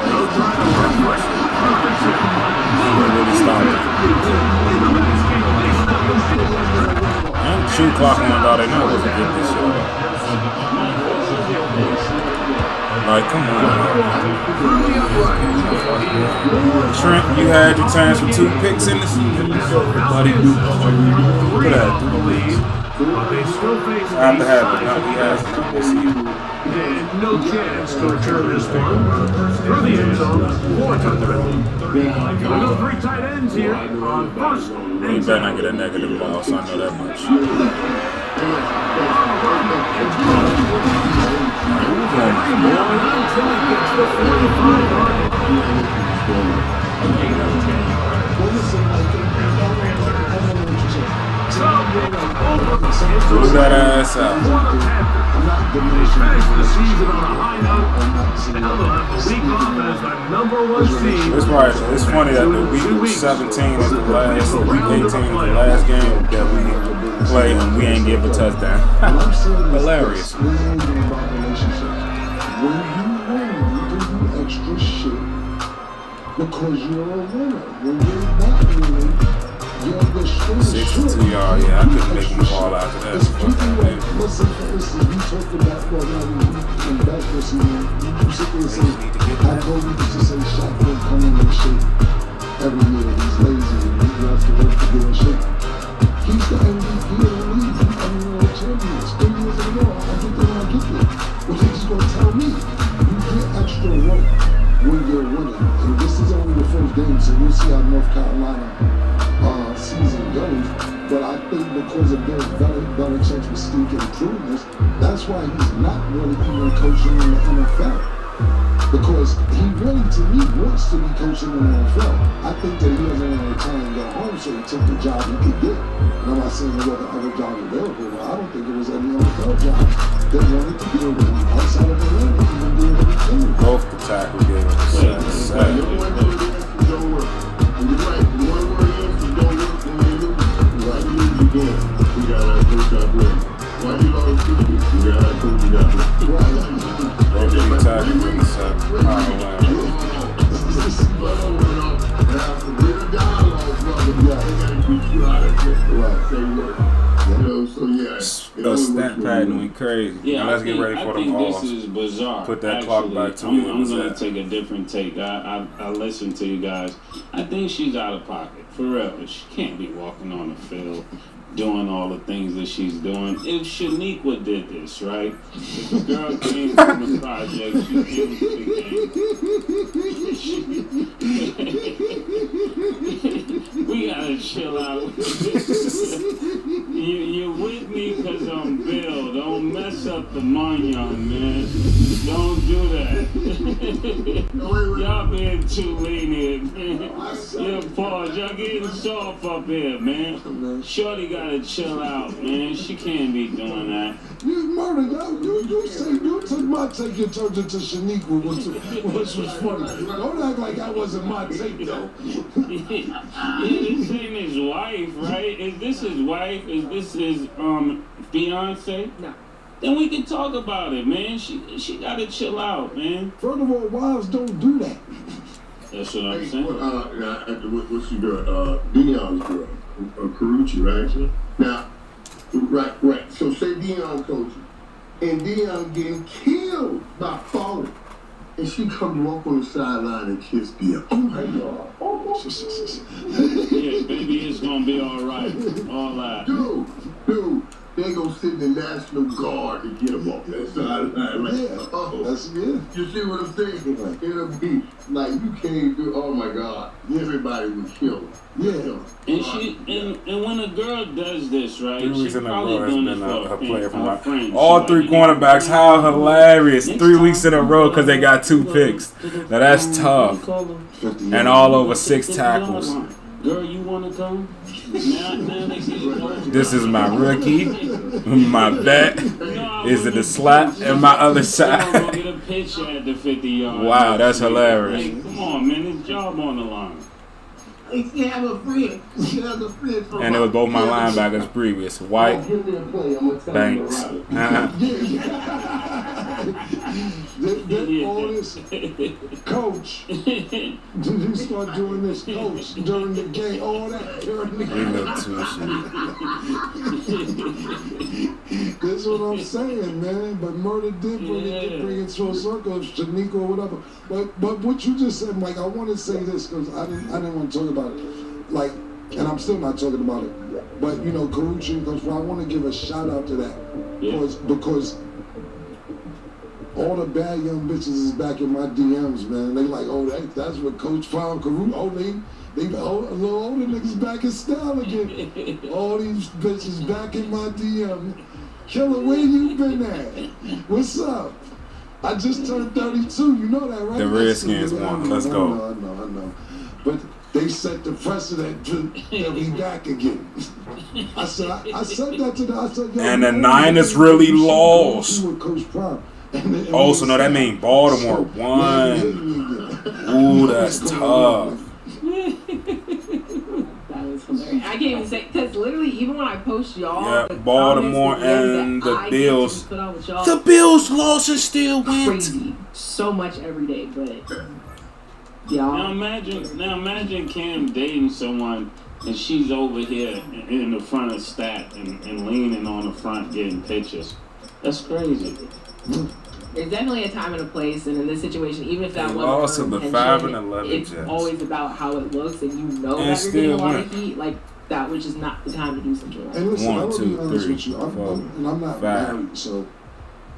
[SPEAKER 5] No drive of pressure.
[SPEAKER 6] Really started. And shoot clock on all they know wasn't good this year. Like, come on. Trent, you had your chance for 2 picks in the season. Buddy, look at that. After having none, he has none this season.
[SPEAKER 5] And no chance to return this one. Through the end zone, 4 touchdowns. We'll go 3 tight ends here on first.
[SPEAKER 6] You better not get a negative loss, I know that much.
[SPEAKER 5] Until he gets the 45-yard line.
[SPEAKER 6] Blew that ass out.
[SPEAKER 5] They finished the season on a high note. Now they'll have a week off as the #1 seed.
[SPEAKER 6] It's right. It's funny that the week 17 is the last, week 18 is the last game that we play and we ain't give a touchdown. Hilarious.
[SPEAKER 1] When you win, you do extra shit because you're a winner. When you're not winning, you're the
[SPEAKER 6] 62 yards, yeah, I couldn't make him fall after that.
[SPEAKER 1] Listen, for instance, you talked about in basketball season, you sit there and say, how Kobe used to say Shaq don't come in shape every year. He's lazy and he has to work to get in shape. He's the MVP of the league. I mean, world champions, 3 years in a row. I think they're going to get there. But they're just going to tell me, you get extra work when you're winning. And this is only the first game, so we'll see how North Carolina season goes. But I think because of Bill Belichick's mystique and improvements, that's why he's not really even coaching in the NFL. Because he really, to me, wants to be coaching in the NFL. I think that he doesn't want to retire and go home, so he took the job he could get. And I'm not saying there wasn't other jobs available, but I don't think there was any NFL job that wanted to deal with him outside of Atlanta, even doing everything.
[SPEAKER 6] Both the tackle gave us a sack.
[SPEAKER 16] Don't work. And you're right. The one word is you don't work when you lose. Right. You lose again. We got our coach out there. Why you always do this? We got our coach out there. Right.
[SPEAKER 6] Both the tackle gave us a sack. Stat pattern went crazy.
[SPEAKER 13] Yeah,
[SPEAKER 6] now let's get ready for the balls.
[SPEAKER 13] This is bizarre.
[SPEAKER 6] Put that
[SPEAKER 13] Actually,
[SPEAKER 6] clock back to me.
[SPEAKER 13] I'm going to take a different take. I listened to you guys. I think she's out of pocket. For real. She can't be walking on the field doing all the things that she's doing. If Shaniqua did this, right? If the girl came from the project, she came to the game. We gotta chill out. You're with me because I'm Bill. Don't mess up the Mignon, man. Don't do that. Y'all being too lenient, man. Yeah, pause. Y'all getting soft up here, man. Shorty gotta chill out, man. She can't be doing that.
[SPEAKER 1] You murdered that. You took my take and turned it to Shaniqua, which was funny. Don't act like that wasn't my take, though.
[SPEAKER 13] This ain't his wife, right? Is this his wife? Is this his fiance?
[SPEAKER 2] No.
[SPEAKER 13] Then we can talk about it, man. She gotta chill out, man.
[SPEAKER 1] First of all, wives don't do that.
[SPEAKER 13] That's what I'm saying.
[SPEAKER 16] What's your girl? Dion's girl, Carucci, right? Now, right. So say Dion coaching, and Dion getting killed by falling, and she comes walk on the sideline and kiss Dion. Oh my God!
[SPEAKER 13] Yeah, baby, it's gonna be all right. All that.
[SPEAKER 16] Dude, they gonna sit in the National Guard to get him off that sideline. Like,
[SPEAKER 1] that's good.
[SPEAKER 16] You see what I'm saying? It'll be like you can't do. Oh my God! Everybody would kill him.
[SPEAKER 1] Yeah.
[SPEAKER 13] And when a girl does this, right?
[SPEAKER 6] 3 weeks
[SPEAKER 13] She's
[SPEAKER 6] in a
[SPEAKER 13] probably
[SPEAKER 6] row has
[SPEAKER 13] doing
[SPEAKER 6] been
[SPEAKER 13] this
[SPEAKER 6] a player from my
[SPEAKER 13] friends.
[SPEAKER 6] all 3 cornerbacks. How hilarious! 3 weeks in a row because they got 2 picks. Now that's tough. And all over 6 tackles.
[SPEAKER 13] Girl, you wanna come? Now they get
[SPEAKER 6] This is my rookie. My vet. Is it a slap and my other side?
[SPEAKER 13] Go get a picture at the 50-yard.
[SPEAKER 6] Wow, that's hilarious.
[SPEAKER 13] Hey, come on, man, his job on the line.
[SPEAKER 16] She have a friend. She has a friend.
[SPEAKER 6] And it was both my linebackers previous. White, Banks.
[SPEAKER 1] All this, coach. Did you start doing this, coach, during the game? All that during the game. That's what I'm saying, man. But murder did bring it to a circle, Shaniqua or whatever. But what you just said, Mike, I want to say this because I didn't want to talk about it. Like, and I'm still not talking about it. But you know, Carucci, because I want to give a shout out to that because all the bad young bitches is back in my DMs, man. They like, oh, that's what Coach found Carucci. Oh, they little older niggas back in style again. All these bitches back in my DM. Killer, where you been at? What's up? I just turned 32. You know that, right?
[SPEAKER 6] The Redskins won. Let's go.
[SPEAKER 1] I know. But they set the precedent to be back again. I said that to them. I said, yo,
[SPEAKER 6] and the Niners really lost. Also, no, that mean Baltimore won. Ooh, that's tough.
[SPEAKER 2] That was hilarious. I can't even say, because literally, even when I post y'all,
[SPEAKER 6] yeah, Baltimore and the Bills. The Bills lost and still went.
[SPEAKER 2] Crazy. So much every day, but y'all.
[SPEAKER 13] Now imagine Cam dating someone and she's over here in the front of stat and leaning on the front getting pictures. That's crazy.
[SPEAKER 2] There's definitely a time and a place, and in this situation, even if that
[SPEAKER 6] they
[SPEAKER 2] wasn't
[SPEAKER 6] lost
[SPEAKER 2] her
[SPEAKER 6] to the 5
[SPEAKER 2] intention,
[SPEAKER 6] and 11
[SPEAKER 2] it's
[SPEAKER 6] Jets.
[SPEAKER 2] always about how it looks, and you know
[SPEAKER 6] And
[SPEAKER 2] that you're getting a lot
[SPEAKER 6] went.
[SPEAKER 2] of heat. Like, that was just not the time to do something like that.
[SPEAKER 1] And listen,
[SPEAKER 6] 1,
[SPEAKER 1] I'm gonna
[SPEAKER 6] 2,
[SPEAKER 1] be honest
[SPEAKER 6] 3,
[SPEAKER 1] with you.
[SPEAKER 6] 4,
[SPEAKER 1] I'm not
[SPEAKER 6] 5,
[SPEAKER 1] married, so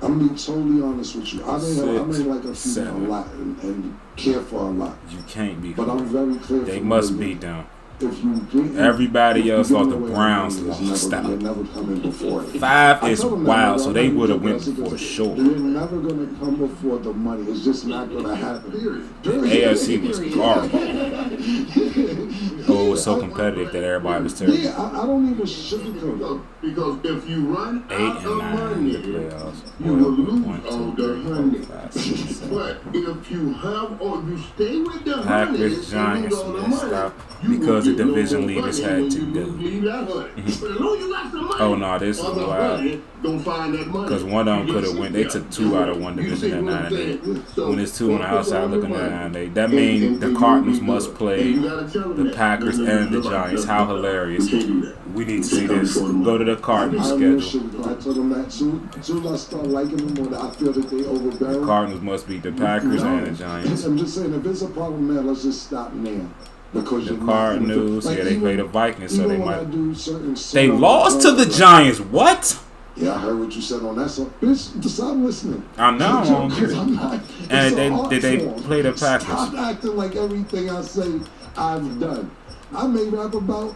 [SPEAKER 1] I'm gonna be totally honest with you. I may like a female
[SPEAKER 6] 7.
[SPEAKER 1] a lot and care for a lot.
[SPEAKER 6] You can't be.
[SPEAKER 1] But I'm very clear.
[SPEAKER 6] They must be down.
[SPEAKER 1] If you
[SPEAKER 6] Everybody else lost the Browns. Stop. 5 is wild, so they would have went for sure.
[SPEAKER 1] They're never gonna come before the money. It's just not gonna happen.
[SPEAKER 6] AFC was horrible. Oh, it was so competitive that everybody was terrible.
[SPEAKER 1] Yeah, I don't even sugarcoat it.
[SPEAKER 16] Because if you run
[SPEAKER 6] 8
[SPEAKER 16] out
[SPEAKER 6] and
[SPEAKER 16] of
[SPEAKER 6] 9
[SPEAKER 16] money,
[SPEAKER 6] in the playoffs.
[SPEAKER 16] you will lose
[SPEAKER 6] 1, 2,
[SPEAKER 16] all
[SPEAKER 6] 3,
[SPEAKER 16] the
[SPEAKER 6] 4,
[SPEAKER 16] honey.
[SPEAKER 6] 5, 6, 7.
[SPEAKER 16] But if you have or you stay with the honey,
[SPEAKER 6] Packers, Giants, messed up because the division leaders had to go. Oh no, this is wild. Because one of them could have went. They took 2 out of one division at 9-8. When it's 2 on the outside looking at 9-8, that means the Cardinals must play the Packers and the Giants. How hilarious! We need to see this. Go to the Cardinals schedule.
[SPEAKER 1] I told them that soon as I start liking them, or I feel that they overbearing.
[SPEAKER 6] The Cardinals must beat the Packers and the Giants.
[SPEAKER 1] I'm just saying, if it's a problem, man, let's just stop now. Because
[SPEAKER 6] the Cardinals,
[SPEAKER 1] like,
[SPEAKER 6] yeah, they play the Vikings, so they might.
[SPEAKER 1] They
[SPEAKER 6] lost to the Giants. What?
[SPEAKER 1] Yeah, I heard what you said on that song. Bitch, just stop listening.
[SPEAKER 6] I know. I don't get it. And did they play the Packers?
[SPEAKER 1] Stop acting like everything I say I've done. I may rap about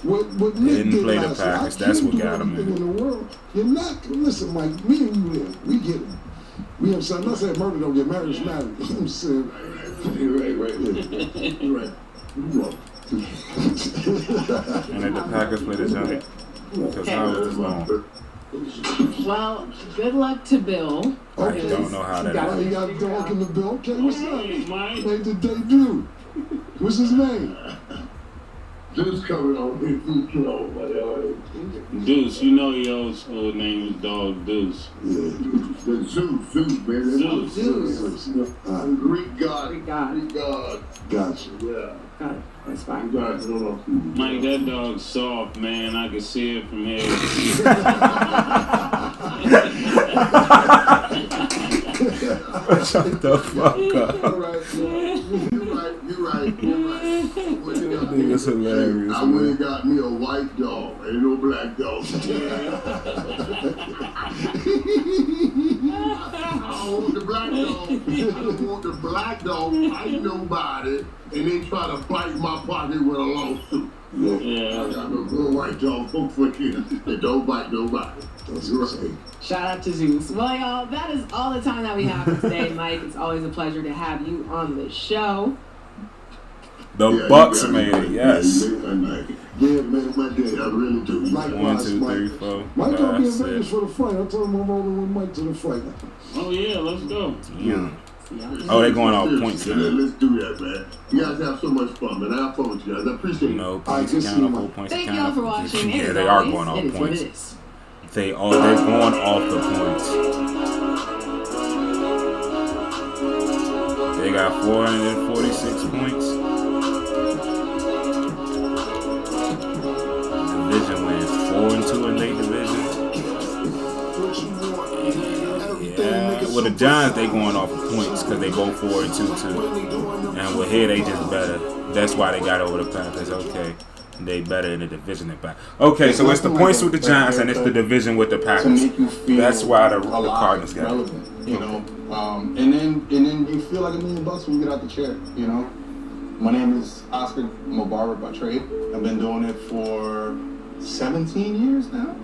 [SPEAKER 1] what Nick
[SPEAKER 6] They didn't play the
[SPEAKER 1] last
[SPEAKER 6] Packers.
[SPEAKER 1] year.
[SPEAKER 6] That's what got them
[SPEAKER 1] in the world. You're not listen, Mike. Me and you there. We get it. We have I'm not saying murder don't get married. It's married. I'm saying, right. You're right.
[SPEAKER 6] And then the Packers play the Giants. Because how is this long?
[SPEAKER 2] Well, good luck to Bill.
[SPEAKER 6] I don't know how that
[SPEAKER 1] is. You got a dog in the bill? Okay, what's up? Made the debut. What's his name?
[SPEAKER 16] Deuce coming on.
[SPEAKER 13] Deuce, you know your old school name is Dog Deuce.
[SPEAKER 16] Yeah. Zeus, man.
[SPEAKER 2] Zeus.
[SPEAKER 16] Greek god.
[SPEAKER 2] Greek god.
[SPEAKER 1] Gotcha.
[SPEAKER 16] Yeah.
[SPEAKER 2] Got it. That's fine.
[SPEAKER 13] Mike, that dog's soft, man. I can see it from here.
[SPEAKER 6] Shut the fuck up.
[SPEAKER 16] You're right.
[SPEAKER 6] Nigga's hilarious.
[SPEAKER 16] I went and got me a white dog. Ain't no black dog. I don't want the black dog. I don't want the black dog fight nobody and then try to bite my pocket with a lawsuit.
[SPEAKER 13] Yeah.
[SPEAKER 16] I got a little white dog for you. They don't bite nobody. That's right.
[SPEAKER 2] Shout out to Zeus. Well, y'all, that is all the time that we have for today, Mike. It's always a pleasure to have you on the show.
[SPEAKER 6] The Bucks made it, yes.
[SPEAKER 16] Yeah, man, my dad, I really do.
[SPEAKER 6] 1, 2, 3, 4,
[SPEAKER 1] Mike gonna be in
[SPEAKER 6] 5,
[SPEAKER 1] Vegas
[SPEAKER 6] 6.
[SPEAKER 1] for the fight. I told him I'm rolling with Mike to the fight.
[SPEAKER 13] Oh yeah, let's go.
[SPEAKER 6] Yeah. Oh, they're going off points now.
[SPEAKER 16] Let's do that, man. You guys have so much fun, man. I have fun with you guys. I appreciate it.
[SPEAKER 6] No points accountable, points
[SPEAKER 2] Thank y'all for
[SPEAKER 6] accountable.
[SPEAKER 2] watching.
[SPEAKER 6] Yeah,
[SPEAKER 2] As
[SPEAKER 6] they are
[SPEAKER 2] always,
[SPEAKER 6] going
[SPEAKER 2] it
[SPEAKER 6] off
[SPEAKER 2] is what it
[SPEAKER 6] points.
[SPEAKER 2] is.
[SPEAKER 6] They're going off the points. They got 446 points. Division wins 4-2 in their division. Yeah, with the Giants they going off of points because they both 4-2 too. And with here they just better. That's why they got over the Packers. Okay. They better in the division than back. Okay, so it's the points with the Giants and it's the division with the Packers. That's why the Cardinals got it.
[SPEAKER 7] You know, and then you feel like $1 million when you get out the chair. You know, my name is Oscar. I'm a barber by trade. I've been doing it for 17 years now.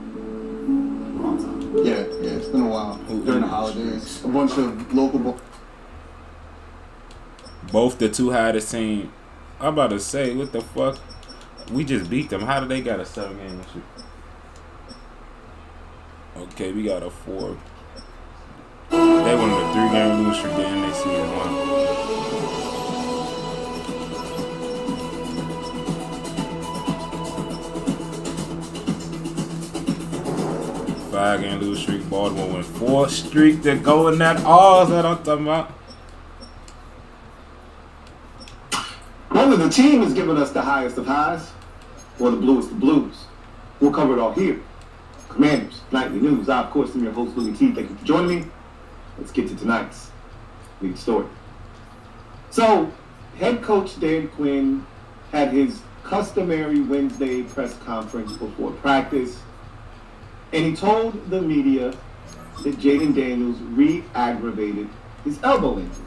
[SPEAKER 7] Yeah, it's been a while. During the holidays, a bunch of local.
[SPEAKER 6] Both the two hottest teams I'm about to say, what the fuck? We just beat them. How did they got a 7-game streak? Okay, we got a 4. They won the 3-game losing streak. Then they see it 5-game losing streak. Baltimore went 4th streak to go in that odds that I'm talking about.
[SPEAKER 20] Whether the team is giving us the highest of highs or the bluest of blues, we'll cover it all here. Commanders, Nightly News. I, of course, am your host, Louis T. Thank you for joining me. Let's get to tonight's lead story. So, head coach Dan Quinn had his customary Wednesday press conference before practice, and he told the media that Jaden Daniels re-aggravated his elbow injury.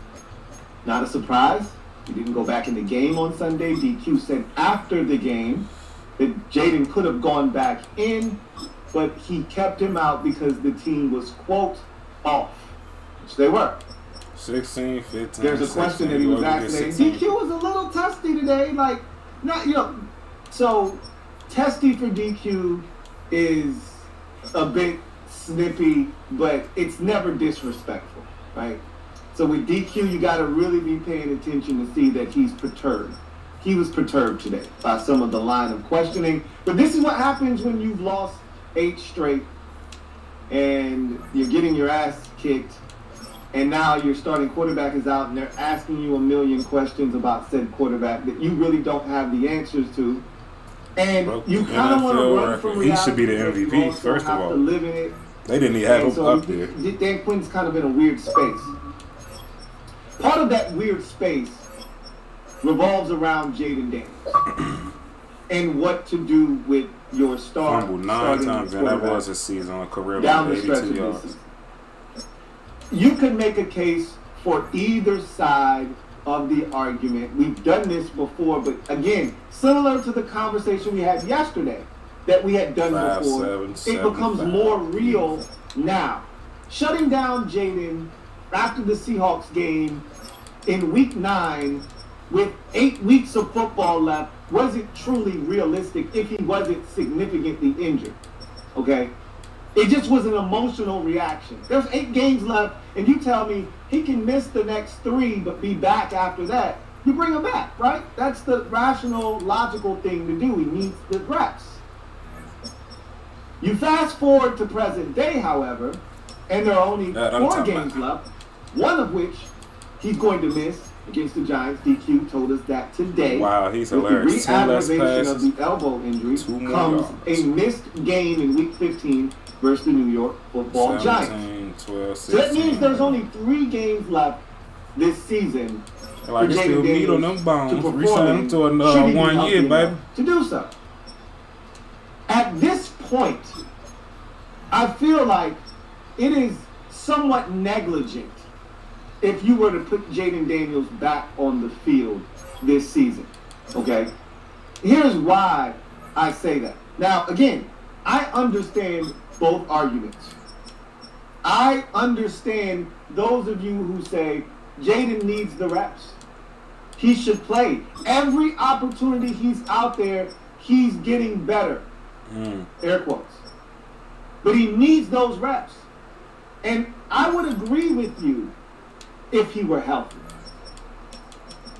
[SPEAKER 20] Not a surprise. He didn't go back in the game on Sunday. DQ said after the game that Jaden could have gone back in, but he kept him out because the team was, quote, off, which they were.
[SPEAKER 6] 16, 15.
[SPEAKER 20] There's a question that he was asking. DQ was a little testy today. Like, not, so testy for DQ is a bit snippy, but it's never disrespectful, right? So with DQ, you got to really be paying attention to see that he's perturbed. He was perturbed today by some of the line of questioning. But this is what happens when you've lost 8 straight and you're getting your ass kicked, and now your starting quarterback is out and they're asking you a million questions about said quarterback that you really don't have the answers to. And you kind of want to run from reality.
[SPEAKER 6] He should be the MVP, first of all.
[SPEAKER 20] Live in it.
[SPEAKER 6] They didn't even have him up there.
[SPEAKER 20] Dan Quinn's kind of in a weird space. Part of that weird space revolves around Jaden Daniels and what to do with your star.
[SPEAKER 6] Fumbled 9 times, and that was his season on career
[SPEAKER 20] down
[SPEAKER 6] with
[SPEAKER 20] the stretch
[SPEAKER 6] 82
[SPEAKER 20] of
[SPEAKER 6] yards.
[SPEAKER 20] this season. You could make a case for either side of the argument. We've done this before, but again, similar to the conversation we had yesterday that we had done before, it becomes more real now. Shutting down Jaden after the Seahawks game in week 9 with 8 weeks of football left, was it truly realistic if he wasn't significantly injured? Okay? It just was an emotional reaction. There's 8 games left, and you tell me he can miss the next 3 but be back after that. You bring him back, right? That's the rational, logical thing to do. He needs the reps. You fast forward to present day, however, and there are only 4 games left, one of which he's going to miss against the Giants. DQ told us that today.
[SPEAKER 6] Wow, he's hilarious.
[SPEAKER 20] With the re-aggravation of the elbow injury comes a missed game in Week 15 versus the New York Football
[SPEAKER 6] 17,
[SPEAKER 20] Giants.
[SPEAKER 6] 12, 16.
[SPEAKER 20] So that means there's only 3 games left this season
[SPEAKER 6] Like
[SPEAKER 20] for
[SPEAKER 6] it's still
[SPEAKER 20] Jaden
[SPEAKER 6] meat on
[SPEAKER 20] Daniels
[SPEAKER 6] them bones.
[SPEAKER 20] to
[SPEAKER 6] Resign him to another
[SPEAKER 20] should he be
[SPEAKER 6] 1
[SPEAKER 20] healthy
[SPEAKER 6] year,
[SPEAKER 20] enough
[SPEAKER 6] baby.
[SPEAKER 20] to do so. At this point, I feel like it is somewhat negligent if you were to put Jaden Daniels back on the field this season. Okay? Here's why I say that. Now, again, I understand both arguments. I understand those of you who say Jaden needs the reps. He should play. Every opportunity he's out there, he's getting better. Air quotes. But he needs those reps. And I would agree with you if he were healthy.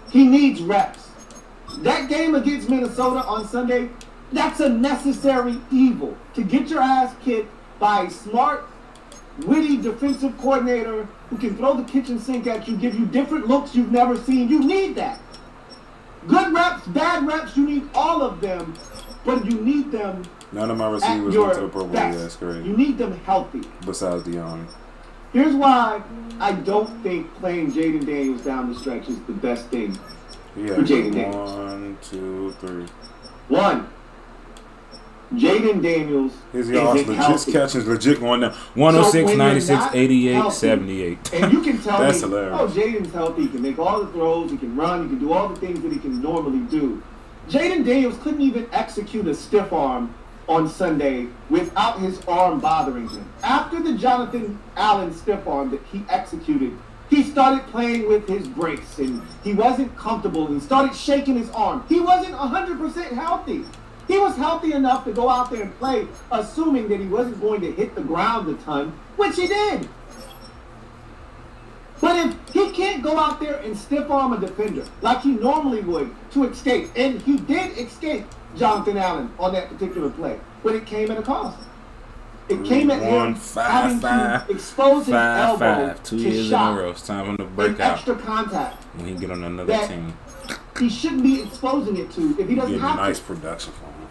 [SPEAKER 20] He needs reps. That game against Minnesota on Sunday, that's a necessary evil. To get your ass kicked by a smart, witty defensive coordinator who can throw the kitchen sink at you, give you different looks you've never seen. You need that. Good reps, bad reps, you need all of them, but you need them.
[SPEAKER 6] None of my receivers went to the Pro Bowl. That's great.
[SPEAKER 20] You need them healthy.
[SPEAKER 6] Besides Dion.
[SPEAKER 20] Here's why I don't think playing Jaden Daniels down the stretch is the best thing for Jaden Daniels.
[SPEAKER 6] 1, 2, 3.
[SPEAKER 20] 1. Jaden Daniels
[SPEAKER 6] His yards legit catches legit going down. 106, 96, 88,
[SPEAKER 20] healthy,
[SPEAKER 6] 78.
[SPEAKER 20] And you can tell
[SPEAKER 6] That's
[SPEAKER 20] me,
[SPEAKER 6] hilarious.
[SPEAKER 20] oh, Jaden's healthy. He can make all the throws. He can run. He can do all the things that he can normally do. Jaden Daniels couldn't even execute a stiff arm on Sunday without his arm bothering him. After the Jonathan Allen stiff arm that he executed, he started playing with his brace and he wasn't comfortable and started shaking his arm. He wasn't 100% healthy. He was healthy enough to go out there and play, assuming that he wasn't going to hit the ground a ton, which he did. But if he can't go out there and stiff arm a defender like he normally would to escape, and he did escape Jonathan Allen on that particular play, but it came at a cost. It came at him having to expose his elbow
[SPEAKER 6] 2
[SPEAKER 20] to
[SPEAKER 6] years
[SPEAKER 20] shot
[SPEAKER 6] in a row. It's time for him to break
[SPEAKER 20] and
[SPEAKER 6] out
[SPEAKER 20] extra contact
[SPEAKER 6] when he get on another
[SPEAKER 20] that
[SPEAKER 6] team.
[SPEAKER 20] he shouldn't be exposing it to if he doesn't
[SPEAKER 6] Getting
[SPEAKER 20] have
[SPEAKER 6] nice
[SPEAKER 20] to.
[SPEAKER 6] production from him.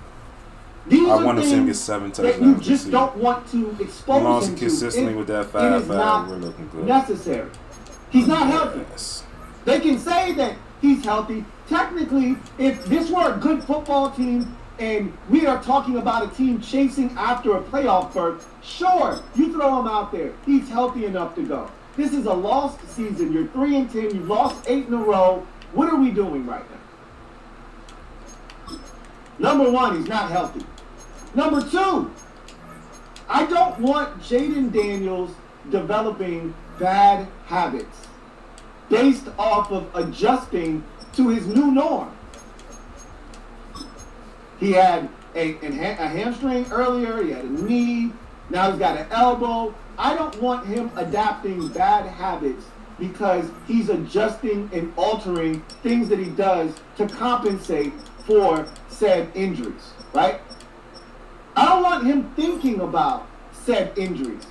[SPEAKER 20] These
[SPEAKER 6] I
[SPEAKER 20] are
[SPEAKER 6] want to see him get
[SPEAKER 20] things
[SPEAKER 6] 7
[SPEAKER 20] that you
[SPEAKER 6] touchdowns this
[SPEAKER 20] just
[SPEAKER 6] season.
[SPEAKER 20] don't want to
[SPEAKER 6] As
[SPEAKER 20] expose
[SPEAKER 6] long as
[SPEAKER 20] him
[SPEAKER 6] he
[SPEAKER 20] to.
[SPEAKER 6] consistently
[SPEAKER 20] It-
[SPEAKER 6] with that
[SPEAKER 20] it is
[SPEAKER 6] 5-5,
[SPEAKER 20] not
[SPEAKER 6] we're looking good.
[SPEAKER 20] necessary. He's not healthy.
[SPEAKER 6] Yes.
[SPEAKER 20] They can say that he's healthy. Technically, if this were a good football team and we are talking about a team chasing after a playoff berth, sure, you throw him out there. He's healthy enough to go. This is a lost season. You're 3-10. You've lost 8 in a row. What are we doing right now? Number one, he's not healthy. Number two, I don't want Jaden Daniels developing bad habits based off of adjusting to his new norm. He had a hamstring earlier, he had a knee, now he's got an elbow. I don't want him adapting bad habits because he's adjusting and altering things that he does to compensate for said injuries, right? I don't want him thinking about said injuries,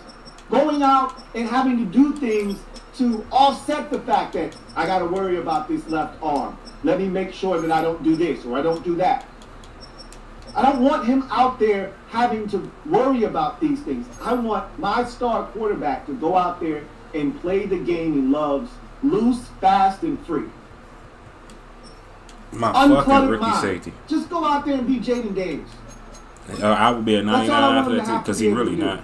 [SPEAKER 20] going out and having to do things to offset the fact that I got to worry about this left arm. Let me make sure that I don't do this or I don't do that. I don't want him out there having to worry about these things. I want my star quarterback to go out there and play the game he loves, loose, fast, and free.
[SPEAKER 6] My fucking
[SPEAKER 20] Uncluttered
[SPEAKER 6] rookie
[SPEAKER 20] mind.
[SPEAKER 6] safety.
[SPEAKER 20] Just go out there and be Jaden Daniels.
[SPEAKER 6] I would be a 99
[SPEAKER 20] That's all I want
[SPEAKER 6] after
[SPEAKER 20] him
[SPEAKER 6] that
[SPEAKER 20] to
[SPEAKER 6] too,
[SPEAKER 20] have to
[SPEAKER 6] because
[SPEAKER 20] be
[SPEAKER 6] he
[SPEAKER 20] able
[SPEAKER 6] really
[SPEAKER 20] to do.
[SPEAKER 6] not.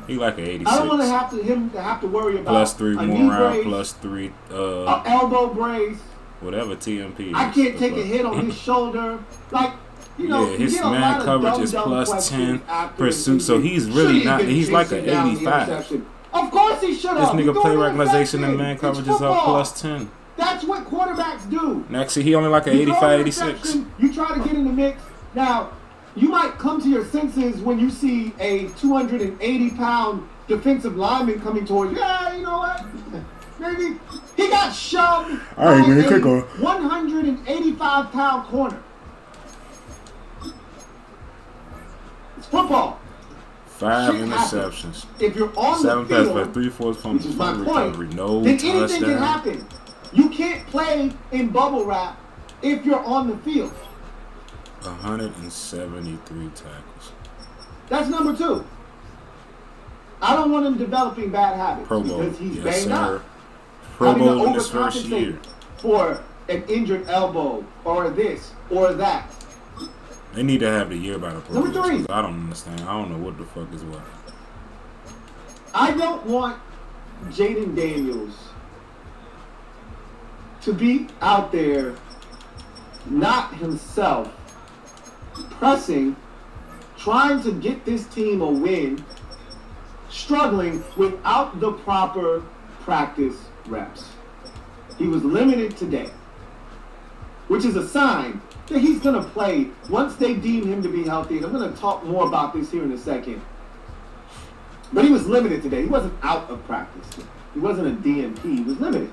[SPEAKER 6] He like an 86.
[SPEAKER 20] I don't want him to have to worry about
[SPEAKER 6] Plus 3
[SPEAKER 20] a
[SPEAKER 6] more
[SPEAKER 20] knee
[SPEAKER 6] round,
[SPEAKER 20] brace,
[SPEAKER 6] plus 3,
[SPEAKER 20] a elbow brace.
[SPEAKER 6] whatever TMP is.
[SPEAKER 20] I can't take a hit on his shoulder. Like, you know,
[SPEAKER 6] Yeah, his
[SPEAKER 20] you get a lot
[SPEAKER 6] man
[SPEAKER 20] of
[SPEAKER 6] coverage is
[SPEAKER 20] dumb
[SPEAKER 6] plus
[SPEAKER 20] questions
[SPEAKER 6] 10
[SPEAKER 20] after
[SPEAKER 6] pursuit,
[SPEAKER 20] an
[SPEAKER 6] so
[SPEAKER 20] injury.
[SPEAKER 6] he's
[SPEAKER 20] Should
[SPEAKER 6] really
[SPEAKER 20] he
[SPEAKER 6] not.
[SPEAKER 20] been
[SPEAKER 6] He's like an
[SPEAKER 20] chasing down the
[SPEAKER 6] 85.
[SPEAKER 20] interception? Of course he should
[SPEAKER 6] This
[SPEAKER 20] have.
[SPEAKER 6] nigga play recognization and
[SPEAKER 20] and
[SPEAKER 6] man
[SPEAKER 20] It's
[SPEAKER 6] coverage is up
[SPEAKER 20] football.
[SPEAKER 6] plus 10.
[SPEAKER 20] That's what quarterbacks do.
[SPEAKER 6] Actually, he only like an
[SPEAKER 20] You throw
[SPEAKER 6] 85,
[SPEAKER 20] an
[SPEAKER 6] 86.
[SPEAKER 20] interception, you try to get in the mix. Now, you might come to your senses when you see a 280-pound defensive lineman coming towards you. Yeah, you know what? Maybe he got shoved
[SPEAKER 6] All right,
[SPEAKER 20] by
[SPEAKER 6] man,
[SPEAKER 20] a
[SPEAKER 6] click on.
[SPEAKER 20] 185-pound corner. It's football.
[SPEAKER 6] 5
[SPEAKER 20] Shit
[SPEAKER 6] interceptions.
[SPEAKER 20] If you're on
[SPEAKER 6] 7
[SPEAKER 20] the
[SPEAKER 6] pass
[SPEAKER 20] field,
[SPEAKER 6] for 3 fourths
[SPEAKER 20] which is my
[SPEAKER 6] fumble
[SPEAKER 20] point,
[SPEAKER 6] recovery. No
[SPEAKER 20] then anything can
[SPEAKER 6] touchdown.
[SPEAKER 20] happen. You can't play in bubble wrap if you're on the field.
[SPEAKER 6] 173 tackles.
[SPEAKER 20] That's number two. I don't want him developing bad habits
[SPEAKER 6] Pro Bowl.
[SPEAKER 20] because he's
[SPEAKER 6] Yes,
[SPEAKER 20] banged
[SPEAKER 6] sir.
[SPEAKER 20] up.
[SPEAKER 6] Pro
[SPEAKER 20] Having to
[SPEAKER 6] Bowl in his first
[SPEAKER 20] overcompensate
[SPEAKER 6] year.
[SPEAKER 20] for an injured elbow or this or that.
[SPEAKER 6] They need to have the year by the Pro
[SPEAKER 20] Number
[SPEAKER 6] Bowl,
[SPEAKER 20] three.
[SPEAKER 6] 'cause I don't understand. I don't know what the fuck is what.
[SPEAKER 20] I don't want Jaden Daniels to be out there not himself, pressing, trying to get this team a win, struggling without the proper practice reps. He was limited today, which is a sign that he's going to play once they deem him to be healthy. And I'm going to talk more about this here in a second. But he was limited today. He wasn't out of practice. He wasn't a DNP. He was limited.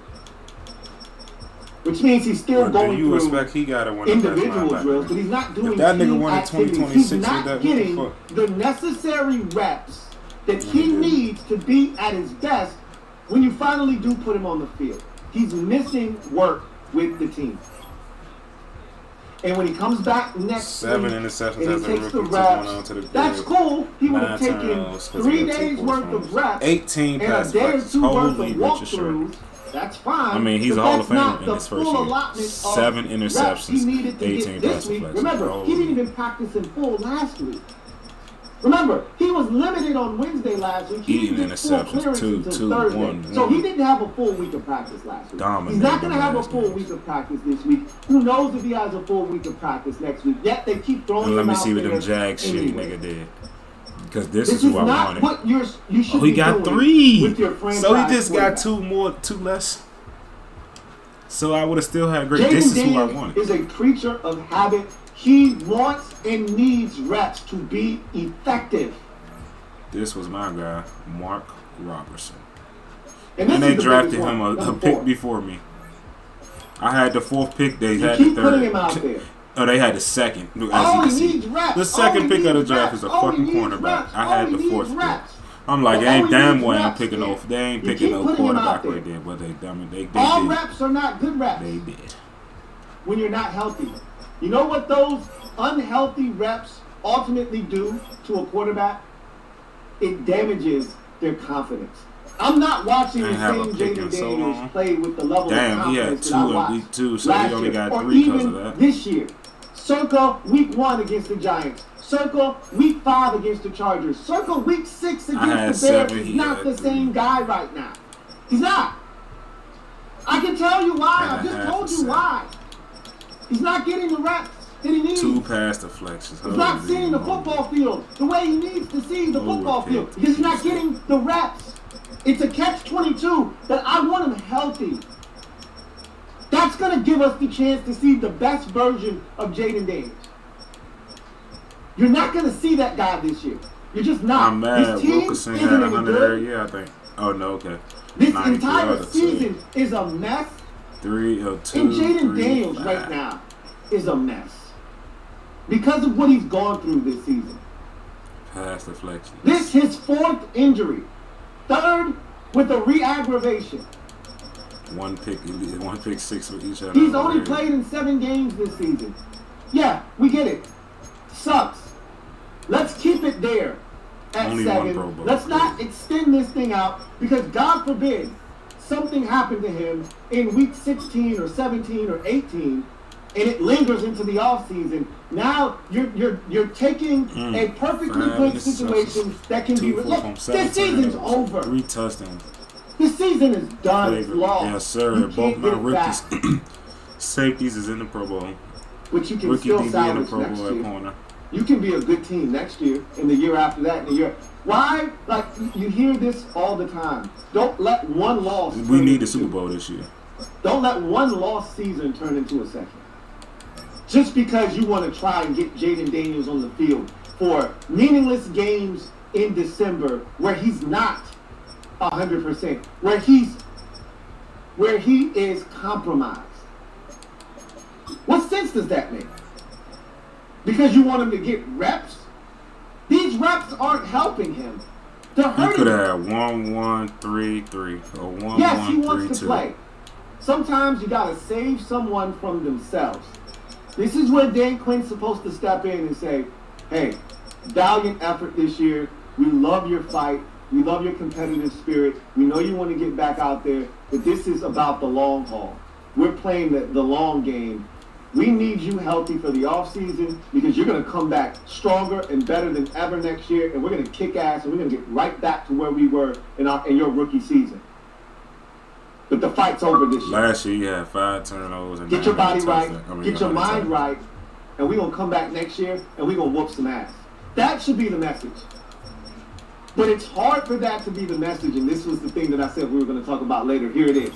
[SPEAKER 20] Which means he's still
[SPEAKER 6] But
[SPEAKER 20] going
[SPEAKER 6] do you
[SPEAKER 20] through
[SPEAKER 6] expect he got to win the best
[SPEAKER 20] individual
[SPEAKER 6] linebacker?
[SPEAKER 20] drills, but he's not doing
[SPEAKER 6] If that nigga
[SPEAKER 20] team
[SPEAKER 6] won in
[SPEAKER 20] activities.
[SPEAKER 6] 2026,
[SPEAKER 20] He's not
[SPEAKER 6] what the
[SPEAKER 20] getting
[SPEAKER 6] fuck?
[SPEAKER 20] the necessary reps that he needs to be at his best when you finally do put him on the field. He's missing work with the team. And when he comes back next
[SPEAKER 6] 7
[SPEAKER 20] week
[SPEAKER 6] interceptions
[SPEAKER 20] and he
[SPEAKER 6] as a
[SPEAKER 20] takes
[SPEAKER 6] rookie,
[SPEAKER 20] the
[SPEAKER 6] took one
[SPEAKER 20] reps,
[SPEAKER 6] on to the
[SPEAKER 20] that's
[SPEAKER 6] grave.
[SPEAKER 20] cool. He would have
[SPEAKER 6] 9
[SPEAKER 20] taken
[SPEAKER 6] turnovers 'cause
[SPEAKER 20] 3
[SPEAKER 6] he got 2
[SPEAKER 20] days
[SPEAKER 6] forced
[SPEAKER 20] worth
[SPEAKER 6] fumbles.
[SPEAKER 20] of reps
[SPEAKER 6] 18
[SPEAKER 20] and a
[SPEAKER 6] pass
[SPEAKER 20] day or
[SPEAKER 6] practice.
[SPEAKER 20] two worth
[SPEAKER 6] Holy
[SPEAKER 20] of
[SPEAKER 6] Richard Sherman.
[SPEAKER 20] walkthroughs. That's fine.
[SPEAKER 6] I mean, he's
[SPEAKER 20] but
[SPEAKER 6] a Hall
[SPEAKER 20] that's
[SPEAKER 6] of Famer
[SPEAKER 20] not
[SPEAKER 6] in
[SPEAKER 20] the
[SPEAKER 6] his first
[SPEAKER 20] full
[SPEAKER 6] year.
[SPEAKER 20] allotment of
[SPEAKER 6] 7
[SPEAKER 20] reps
[SPEAKER 6] interceptions,
[SPEAKER 20] he needed to
[SPEAKER 6] 18
[SPEAKER 20] get this
[SPEAKER 6] pass
[SPEAKER 20] week.
[SPEAKER 6] deflections.
[SPEAKER 20] Remember,
[SPEAKER 6] Holy.
[SPEAKER 20] he didn't even practice in full last week. Remember, he was limited on Wednesday last week. He
[SPEAKER 6] Eating
[SPEAKER 20] didn't get full
[SPEAKER 6] interceptions,
[SPEAKER 20] clearance
[SPEAKER 6] 2,
[SPEAKER 20] until
[SPEAKER 6] 2,
[SPEAKER 20] Thursday.
[SPEAKER 6] 1,
[SPEAKER 20] So
[SPEAKER 6] 1.
[SPEAKER 20] he didn't have a full week of practice last week.
[SPEAKER 6] Dominated
[SPEAKER 20] He's not going to
[SPEAKER 6] them
[SPEAKER 20] have a
[SPEAKER 6] last
[SPEAKER 20] full
[SPEAKER 6] games.
[SPEAKER 20] week of practice this week. Who knows if he has a full week of practice next week? Yet they keep throwing
[SPEAKER 6] And let
[SPEAKER 20] him
[SPEAKER 6] me
[SPEAKER 20] out
[SPEAKER 6] see what them
[SPEAKER 20] there
[SPEAKER 6] Jag shit
[SPEAKER 20] anyway.
[SPEAKER 6] nigga did. Because this
[SPEAKER 20] This
[SPEAKER 6] is who I
[SPEAKER 20] not
[SPEAKER 6] wanted.
[SPEAKER 20] what you should
[SPEAKER 6] He
[SPEAKER 20] be
[SPEAKER 6] got
[SPEAKER 20] doing
[SPEAKER 6] 3.
[SPEAKER 20] with your franchise
[SPEAKER 6] So he just got
[SPEAKER 20] quarterback.
[SPEAKER 6] 2 less. So I would have still had great.
[SPEAKER 20] Jaden
[SPEAKER 6] This is who I
[SPEAKER 20] Daniels
[SPEAKER 6] wanted.
[SPEAKER 20] is a creature of habit. He wants and needs reps to be effective.
[SPEAKER 6] This was my guy, Mark Robertson.
[SPEAKER 20] And
[SPEAKER 6] And
[SPEAKER 20] this
[SPEAKER 6] they
[SPEAKER 20] is the
[SPEAKER 6] drafted
[SPEAKER 20] biggest
[SPEAKER 6] him
[SPEAKER 20] one,
[SPEAKER 6] a
[SPEAKER 20] number
[SPEAKER 6] pick
[SPEAKER 20] 4.
[SPEAKER 6] before me. I had the 4th pick. They
[SPEAKER 20] You
[SPEAKER 6] had the
[SPEAKER 20] keep
[SPEAKER 6] 3rd.
[SPEAKER 20] putting him out there.
[SPEAKER 6] Oh, they had the 2nd. As you
[SPEAKER 20] Oh,
[SPEAKER 6] can
[SPEAKER 20] he
[SPEAKER 6] see,
[SPEAKER 20] needs reps.
[SPEAKER 6] the
[SPEAKER 20] Oh,
[SPEAKER 6] 2nd
[SPEAKER 20] he
[SPEAKER 6] pick of the
[SPEAKER 20] needs
[SPEAKER 6] draft
[SPEAKER 20] reps.
[SPEAKER 6] is a
[SPEAKER 20] Oh, he
[SPEAKER 6] fucking
[SPEAKER 20] needs
[SPEAKER 6] cornerback.
[SPEAKER 20] reps.
[SPEAKER 6] I
[SPEAKER 20] Oh,
[SPEAKER 6] had
[SPEAKER 20] he
[SPEAKER 6] the
[SPEAKER 20] needs
[SPEAKER 6] 4th pick.
[SPEAKER 20] reps.
[SPEAKER 6] I'm like,
[SPEAKER 20] Oh,
[SPEAKER 6] ain't
[SPEAKER 20] he
[SPEAKER 6] damn
[SPEAKER 20] needs
[SPEAKER 6] way I'm
[SPEAKER 20] reps,
[SPEAKER 6] picking
[SPEAKER 20] man.
[SPEAKER 6] no. They ain't
[SPEAKER 20] You
[SPEAKER 6] picking
[SPEAKER 20] keep
[SPEAKER 6] no
[SPEAKER 20] putting him
[SPEAKER 6] quarterback
[SPEAKER 20] out there.
[SPEAKER 6] right there, but they
[SPEAKER 20] All
[SPEAKER 6] did.
[SPEAKER 20] reps are not good reps.
[SPEAKER 6] They did.
[SPEAKER 20] When you're not healthy. You know what those unhealthy reps ultimately do to a quarterback? It damages their confidence. I'm not watching the
[SPEAKER 6] Ain't have a
[SPEAKER 20] same
[SPEAKER 6] pick in
[SPEAKER 20] Jaden
[SPEAKER 6] so
[SPEAKER 20] Daniels
[SPEAKER 6] long.
[SPEAKER 20] play with the level
[SPEAKER 6] Damn,
[SPEAKER 20] of
[SPEAKER 6] he had
[SPEAKER 20] confidence
[SPEAKER 6] 2
[SPEAKER 20] that I
[SPEAKER 6] in
[SPEAKER 20] watched
[SPEAKER 6] week 2, so
[SPEAKER 20] last
[SPEAKER 6] he only
[SPEAKER 20] year,
[SPEAKER 6] got
[SPEAKER 20] or
[SPEAKER 6] 3 because
[SPEAKER 20] even
[SPEAKER 6] of that.
[SPEAKER 20] this year. Circa week 1 against the Giants. Circa week 5 against the Chargers. Circa week 6
[SPEAKER 6] I had
[SPEAKER 20] against the Bears.
[SPEAKER 6] 7,
[SPEAKER 20] He's
[SPEAKER 6] he
[SPEAKER 20] not
[SPEAKER 6] had
[SPEAKER 20] the
[SPEAKER 6] 3.
[SPEAKER 20] same guy right now. He's not. I can tell you why. I
[SPEAKER 6] And a
[SPEAKER 20] just
[SPEAKER 6] half
[SPEAKER 20] told
[SPEAKER 6] a
[SPEAKER 20] you
[SPEAKER 6] sack.
[SPEAKER 20] why. He's not getting the reps that he needs.
[SPEAKER 6] 2 pass deflections.
[SPEAKER 20] He's not seeing the football field the way he needs to see the football field because he's not getting the reps. It's a catch-22 that I want him healthy. That's going to give us the chance to see the best version of Jaden Daniels. You're not going to see that guy this year. You're just not.
[SPEAKER 6] I'm mad.
[SPEAKER 20] This team
[SPEAKER 6] Wilkerson
[SPEAKER 20] isn't
[SPEAKER 6] had
[SPEAKER 20] any
[SPEAKER 6] 100
[SPEAKER 20] good.
[SPEAKER 6] every year, I think. Oh, no, okay.
[SPEAKER 20] This
[SPEAKER 6] 93
[SPEAKER 20] entire
[SPEAKER 6] out of
[SPEAKER 20] season is a mess.
[SPEAKER 6] 3 or 2.
[SPEAKER 20] And Jaden
[SPEAKER 6] 3,
[SPEAKER 20] Daniels
[SPEAKER 6] 5.
[SPEAKER 20] right now is a mess. Because of what he's gone through this season.
[SPEAKER 6] Pass deflections.
[SPEAKER 20] This his 4th injury. 3rd with a re-aggravation.
[SPEAKER 6] 1 pick 6 with each other.
[SPEAKER 20] He's only played in 7 games this season. Yeah, we get it. Sucks. Let's keep it there at
[SPEAKER 6] Only 1 Pro
[SPEAKER 20] 7.
[SPEAKER 6] Bowl.
[SPEAKER 20] Let's not extend this thing out because God forbid something happened to him in week 16 or 17 or 18 and it lingers into the offseason. Now you're taking a perfectly good situation that can be look, this season's over.
[SPEAKER 6] 3 touchdowns.
[SPEAKER 20] This season is done. It's
[SPEAKER 6] Flavor.
[SPEAKER 20] lost.
[SPEAKER 6] Yes, sir.
[SPEAKER 20] You
[SPEAKER 6] Both
[SPEAKER 20] can't
[SPEAKER 6] my
[SPEAKER 20] get it
[SPEAKER 6] rookies.
[SPEAKER 20] back.
[SPEAKER 6] Safeties is in the Pro Bowl.
[SPEAKER 20] But you can
[SPEAKER 6] Rookie
[SPEAKER 20] still
[SPEAKER 6] DB in the
[SPEAKER 20] salvage
[SPEAKER 6] Pro
[SPEAKER 20] next
[SPEAKER 6] Bowl at
[SPEAKER 20] year.
[SPEAKER 6] corner.
[SPEAKER 20] You can be a good team next year, and the year after that, and the year. Why? Like you hear this all the time. Don't let one loss.
[SPEAKER 6] We need the Super Bowl this year.
[SPEAKER 20] Don't let one lost season turn into a second. Just because you want to try and get Jaden Daniels on the field for meaningless games in December where he's not 100%, where he is compromised. What sense does that make? Because you want him to get reps? These reps aren't helping him. They're
[SPEAKER 6] He
[SPEAKER 20] hurting
[SPEAKER 6] could
[SPEAKER 20] him.
[SPEAKER 6] have had 1-1-3-3 or 1-1-3-2.
[SPEAKER 20] Yes, he wants to play. Sometimes you got to save someone from themselves. This is where Dan Quinn's supposed to step in and say, hey, valiant effort this year. We love your fight. We love your competitive spirit. We know you want to get back out there, but this is about the long haul. We're playing the long game. We need you healthy for the offseason because you're going to come back stronger and better than ever next year, and we're going to kick ass, and we're going to get right back to where we were in your rookie season. But the fight's over this year.
[SPEAKER 6] Last year, you had 5 turnovers. And
[SPEAKER 20] Get your body right,
[SPEAKER 6] touchdowns.
[SPEAKER 20] get your mind right, and we're going to come back next year, and we're going to whoop some ass. That should be the message. But it's hard for that to be the message, and this was the thing that I said we were going to talk about later. Here it is.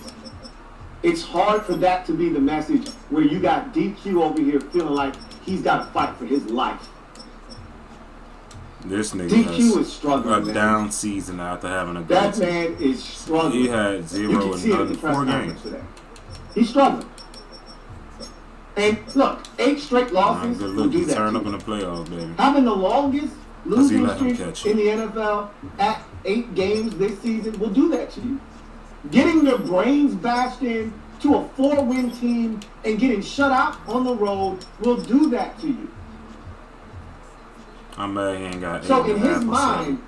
[SPEAKER 20] It's hard for that to be the message where you got DQ over here feeling like he's got to fight for his life.
[SPEAKER 6] This nigga
[SPEAKER 20] DQ
[SPEAKER 6] has
[SPEAKER 20] is struggling,
[SPEAKER 6] a
[SPEAKER 20] man.
[SPEAKER 6] down season after having a
[SPEAKER 20] That
[SPEAKER 6] great
[SPEAKER 20] man is struggling.
[SPEAKER 6] He had
[SPEAKER 20] You
[SPEAKER 6] 0
[SPEAKER 20] can
[SPEAKER 6] and
[SPEAKER 20] see it at
[SPEAKER 6] none
[SPEAKER 20] the press
[SPEAKER 6] 4
[SPEAKER 20] conference
[SPEAKER 6] games.
[SPEAKER 20] today. He's struggling. And look, 8 straight losses
[SPEAKER 6] Good
[SPEAKER 20] will
[SPEAKER 6] look,
[SPEAKER 20] do
[SPEAKER 6] he
[SPEAKER 20] that.
[SPEAKER 6] turned
[SPEAKER 20] to
[SPEAKER 6] up
[SPEAKER 20] you.
[SPEAKER 6] in the playoffs, baby.
[SPEAKER 20] Having the longest
[SPEAKER 6] 'Cause he
[SPEAKER 20] losing
[SPEAKER 6] let him
[SPEAKER 20] streak
[SPEAKER 6] catch
[SPEAKER 20] in the NFL at 8 games this season will do that to you. Getting your brains bashed in to a 4-win team and getting shut out on the road will do that to you.
[SPEAKER 6] I'm mad he ain't got 8
[SPEAKER 20] So in
[SPEAKER 6] and a half
[SPEAKER 20] his
[SPEAKER 6] or
[SPEAKER 20] mind,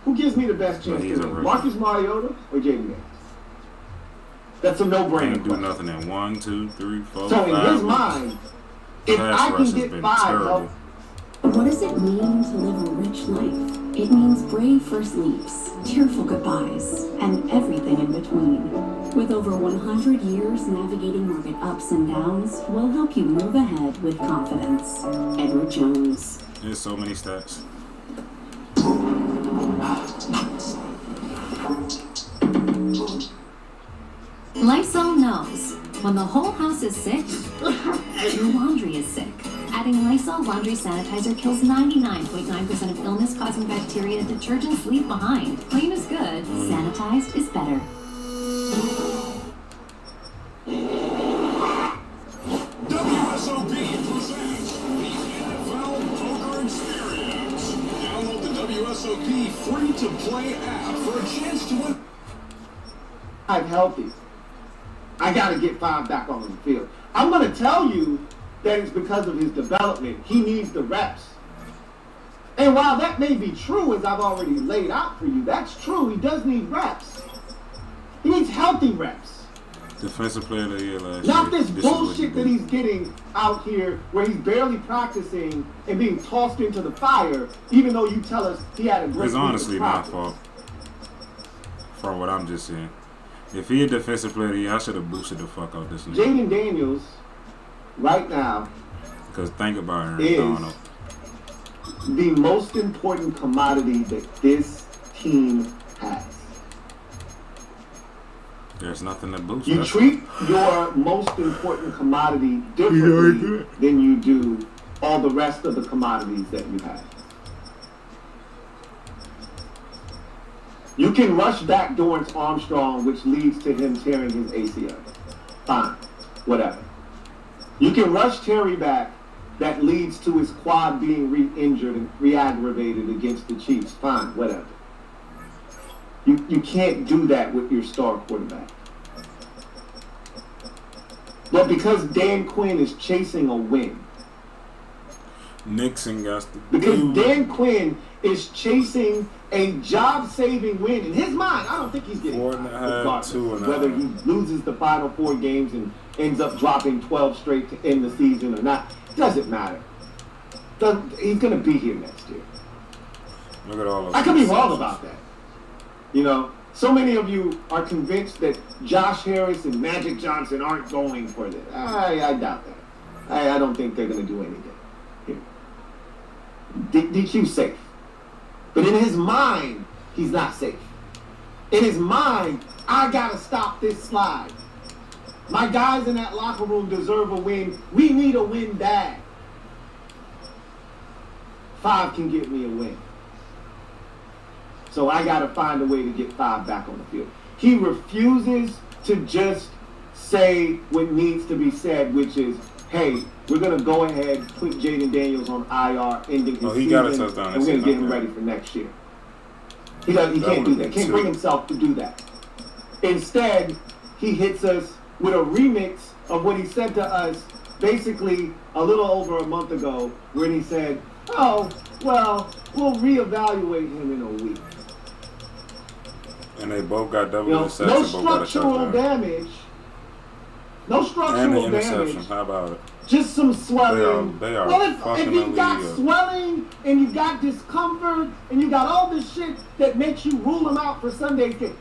[SPEAKER 20] who gives me the best
[SPEAKER 6] But
[SPEAKER 20] chance
[SPEAKER 6] he's
[SPEAKER 20] to
[SPEAKER 6] a
[SPEAKER 20] win?
[SPEAKER 6] rookie.
[SPEAKER 20] Marcus Mariota or Jaden Daniels? That's a no-brainer.
[SPEAKER 6] Can't do nothing in 1, 2, 3, 4,
[SPEAKER 20] So
[SPEAKER 6] 5
[SPEAKER 20] in his
[SPEAKER 6] weeks.
[SPEAKER 20] mind, if
[SPEAKER 6] Pass
[SPEAKER 20] I
[SPEAKER 6] rush
[SPEAKER 20] can
[SPEAKER 6] has
[SPEAKER 20] get
[SPEAKER 6] been
[SPEAKER 20] 5
[SPEAKER 6] terrible.
[SPEAKER 20] help,
[SPEAKER 9] What does it mean to live a rich life? It means brave first leaps, tearful goodbyes, and everything in between. With over 100 years navigating market ups and downs, we'll help you move ahead with confidence. Edward Jones.
[SPEAKER 6] There's so many stats.
[SPEAKER 9] When the whole house is sick, your laundry is sick. Adding Lysol laundry sanitizer kills 99.9% of illness-causing bacteria detergents leave behind. Clean is good, sanitized is better.
[SPEAKER 14] WSOP presents the NFL Poker Experience. Download the WSOP free-to-play app for a chance to win.
[SPEAKER 20] I'm healthy. I got to get 5 back on the field. I'm going to tell you that it's because of his development. He needs the reps. And while that may be true, as I've already laid out for you, that's true. He does need reps. He needs healthy reps.
[SPEAKER 6] Defensive player of the year last
[SPEAKER 20] Not
[SPEAKER 6] year.
[SPEAKER 20] this bullshit that he's getting out here where he's barely practicing and being tossed into the fire, even though you tell us he had a great
[SPEAKER 6] It's honestly my fault. From what I'm just saying. If he a defensive player of the year, I should have boosted the fuck out this nigga.
[SPEAKER 20] Jaden Daniels, right now,
[SPEAKER 6] Because think about
[SPEAKER 20] is
[SPEAKER 6] Aaron Donald.
[SPEAKER 20] the most important commodity that this team has.
[SPEAKER 6] There's nothing to boost.
[SPEAKER 20] You treat your most important commodity differently than you do all the rest of the commodities that you have. You can rush back Dorrance Armstrong, which leads to him tearing his ACL. Fine. Whatever. You can rush Terry back, that leads to his quad being re-injured and re-aggravated against the Chiefs. Fine. Whatever. You can't do that with your star quarterback. But because Dan Quinn is chasing a win,
[SPEAKER 6] Nixon got to
[SPEAKER 20] because Dan Quinn is chasing a job-saving win in his mind, I don't think he's getting
[SPEAKER 6] 4.5, 2.5.
[SPEAKER 20] whether he loses the final 4 games and ends up dropping 12 straight to end the season or not. Doesn't matter. He's going to be here next year.
[SPEAKER 6] Look at all of
[SPEAKER 20] I could be wrong about that. You know, so many of you are convinced that Josh Harris and Magic Johnson aren't going for this. I doubt that. I don't think they're going to do anything here. DQ's safe. But in his mind, he's not safe. In his mind, I got to stop this slide. My guys in that locker room deserve a win. We need a win bad. 5 can get me a win. So I got to find a way to get 5 back on the field. He refuses to just say what needs to be said, which is, hey, we're going to go ahead, put Jaden Daniels on IR, ending his season,
[SPEAKER 6] got a touchdown,
[SPEAKER 20] and we're going to get him ready for next year. He can't do that. He can't bring himself to do that. Instead, he hits us with a remix of what he said to us basically a little over a month ago, when he said, oh, well, we'll reevaluate him in a week.
[SPEAKER 6] And they both got double sacks.
[SPEAKER 20] No structural damage. No structural damage.
[SPEAKER 6] How about it?
[SPEAKER 20] Just some swelling.
[SPEAKER 6] They are
[SPEAKER 20] well, if
[SPEAKER 6] fucking
[SPEAKER 20] you've got
[SPEAKER 6] illegal.
[SPEAKER 20] swelling and you've got discomfort and you got all this shit that makes you rule them out for Sunday's game,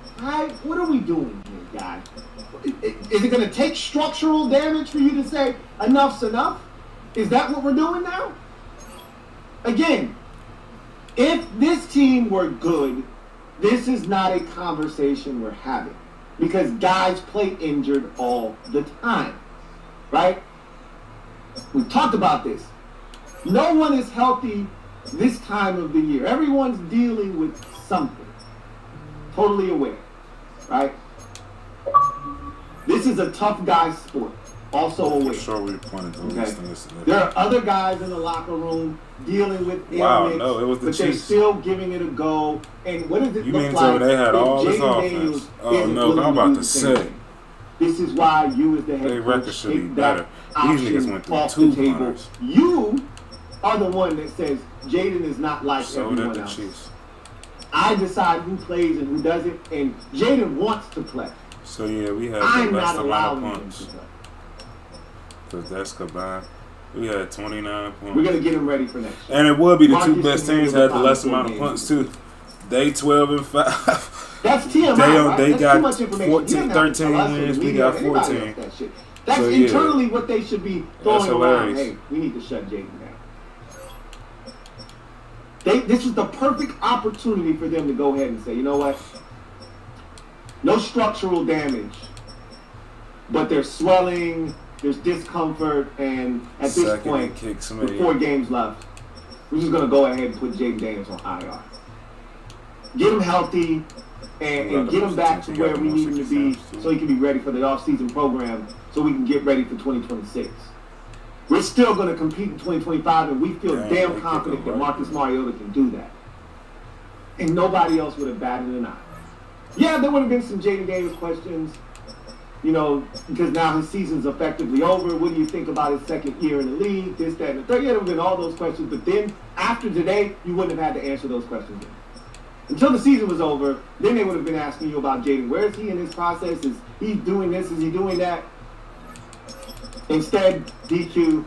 [SPEAKER 20] what are we doing here, guys? Is it going to take structural damage for you to say enough's enough? Is that what we're doing now? Again, if this team were good, this is not a conversation we're having, because guys play injured all the time, right? We've talked about this. No one is healthy this time of the year. Everyone's dealing with something. Totally aware, right? This is a tough guy sport. Also aware.
[SPEAKER 6] Sure, we pointed to
[SPEAKER 20] Okay. There are other guys in the locker room dealing with ailments,
[SPEAKER 6] it was the
[SPEAKER 20] but they're
[SPEAKER 6] Chiefs.
[SPEAKER 20] still giving it a go. And what does it
[SPEAKER 6] You
[SPEAKER 20] look
[SPEAKER 6] mean
[SPEAKER 20] like?
[SPEAKER 6] so they had
[SPEAKER 20] if
[SPEAKER 6] all this
[SPEAKER 20] Jaden
[SPEAKER 6] offense?
[SPEAKER 20] Daniels
[SPEAKER 6] Oh
[SPEAKER 20] isn't
[SPEAKER 6] no,
[SPEAKER 20] willing
[SPEAKER 6] I'm
[SPEAKER 20] to
[SPEAKER 6] about
[SPEAKER 20] do
[SPEAKER 6] to
[SPEAKER 20] the same
[SPEAKER 6] say.
[SPEAKER 20] thing? This is why you, as the head
[SPEAKER 6] Their
[SPEAKER 20] coach,
[SPEAKER 6] record should be
[SPEAKER 20] take
[SPEAKER 6] better.
[SPEAKER 20] that
[SPEAKER 6] These niggas
[SPEAKER 20] option
[SPEAKER 6] went through
[SPEAKER 20] off
[SPEAKER 6] 2
[SPEAKER 20] the table.
[SPEAKER 6] punters.
[SPEAKER 20] You are the one that says Jaden is not like
[SPEAKER 6] So did
[SPEAKER 20] everyone
[SPEAKER 6] the
[SPEAKER 20] else.
[SPEAKER 6] Chiefs.
[SPEAKER 20] I decide who plays and who doesn't, and Jaden wants to play.
[SPEAKER 6] So yeah, we had
[SPEAKER 20] I'm
[SPEAKER 6] the best
[SPEAKER 20] not
[SPEAKER 6] amount
[SPEAKER 20] allowing
[SPEAKER 6] of
[SPEAKER 20] him
[SPEAKER 6] points.
[SPEAKER 20] to play.
[SPEAKER 6] Because that's combined. We had 29 points.
[SPEAKER 20] We're gonna get him ready for next year.
[SPEAKER 6] And it would be the
[SPEAKER 20] Marcus
[SPEAKER 6] 2 best
[SPEAKER 20] can
[SPEAKER 6] teams
[SPEAKER 20] handle
[SPEAKER 6] had the less amount of
[SPEAKER 20] final
[SPEAKER 6] punts too. They 12-5.
[SPEAKER 20] That's TMI, right?
[SPEAKER 6] They
[SPEAKER 20] That's
[SPEAKER 6] got
[SPEAKER 20] too much information.
[SPEAKER 6] 14,
[SPEAKER 20] You don't have to
[SPEAKER 6] 13
[SPEAKER 20] tell us
[SPEAKER 6] wins.
[SPEAKER 20] or
[SPEAKER 6] We
[SPEAKER 20] media
[SPEAKER 6] got
[SPEAKER 20] or anybody else
[SPEAKER 6] 14.
[SPEAKER 20] that shit. That's
[SPEAKER 6] So, yeah.
[SPEAKER 20] internally what they should be
[SPEAKER 6] That's
[SPEAKER 20] throwing around.
[SPEAKER 6] hilarious.
[SPEAKER 20] Hey, we need to shut Jaden down. This is the perfect opportunity for them to go ahead and say, you know what? No structural damage. but there's swelling, there's discomfort, and at this point, with 4 games left, we're just going to go ahead and put Jaden Daniels on IR. Get him healthy and get him back to where we need him to be so he can be ready for the offseason program so we can get ready for 2026. We're still going to compete in 2025, and we feel damn confident that Marcus Mariota can do that. And nobody else would have batted an eye. Yeah, there would have been some Jaden Daniels questions, you know, because now his season's effectively over. What do you think about his second year in the league? This, that, and the third. Yeah, there would have been all those questions. But then, after today, you wouldn't have had to answer those questions again. Until the season was over, then they would have been asking you about Jaden. Where is he in his process? Is he doing this? Is he doing that? Instead, DQ,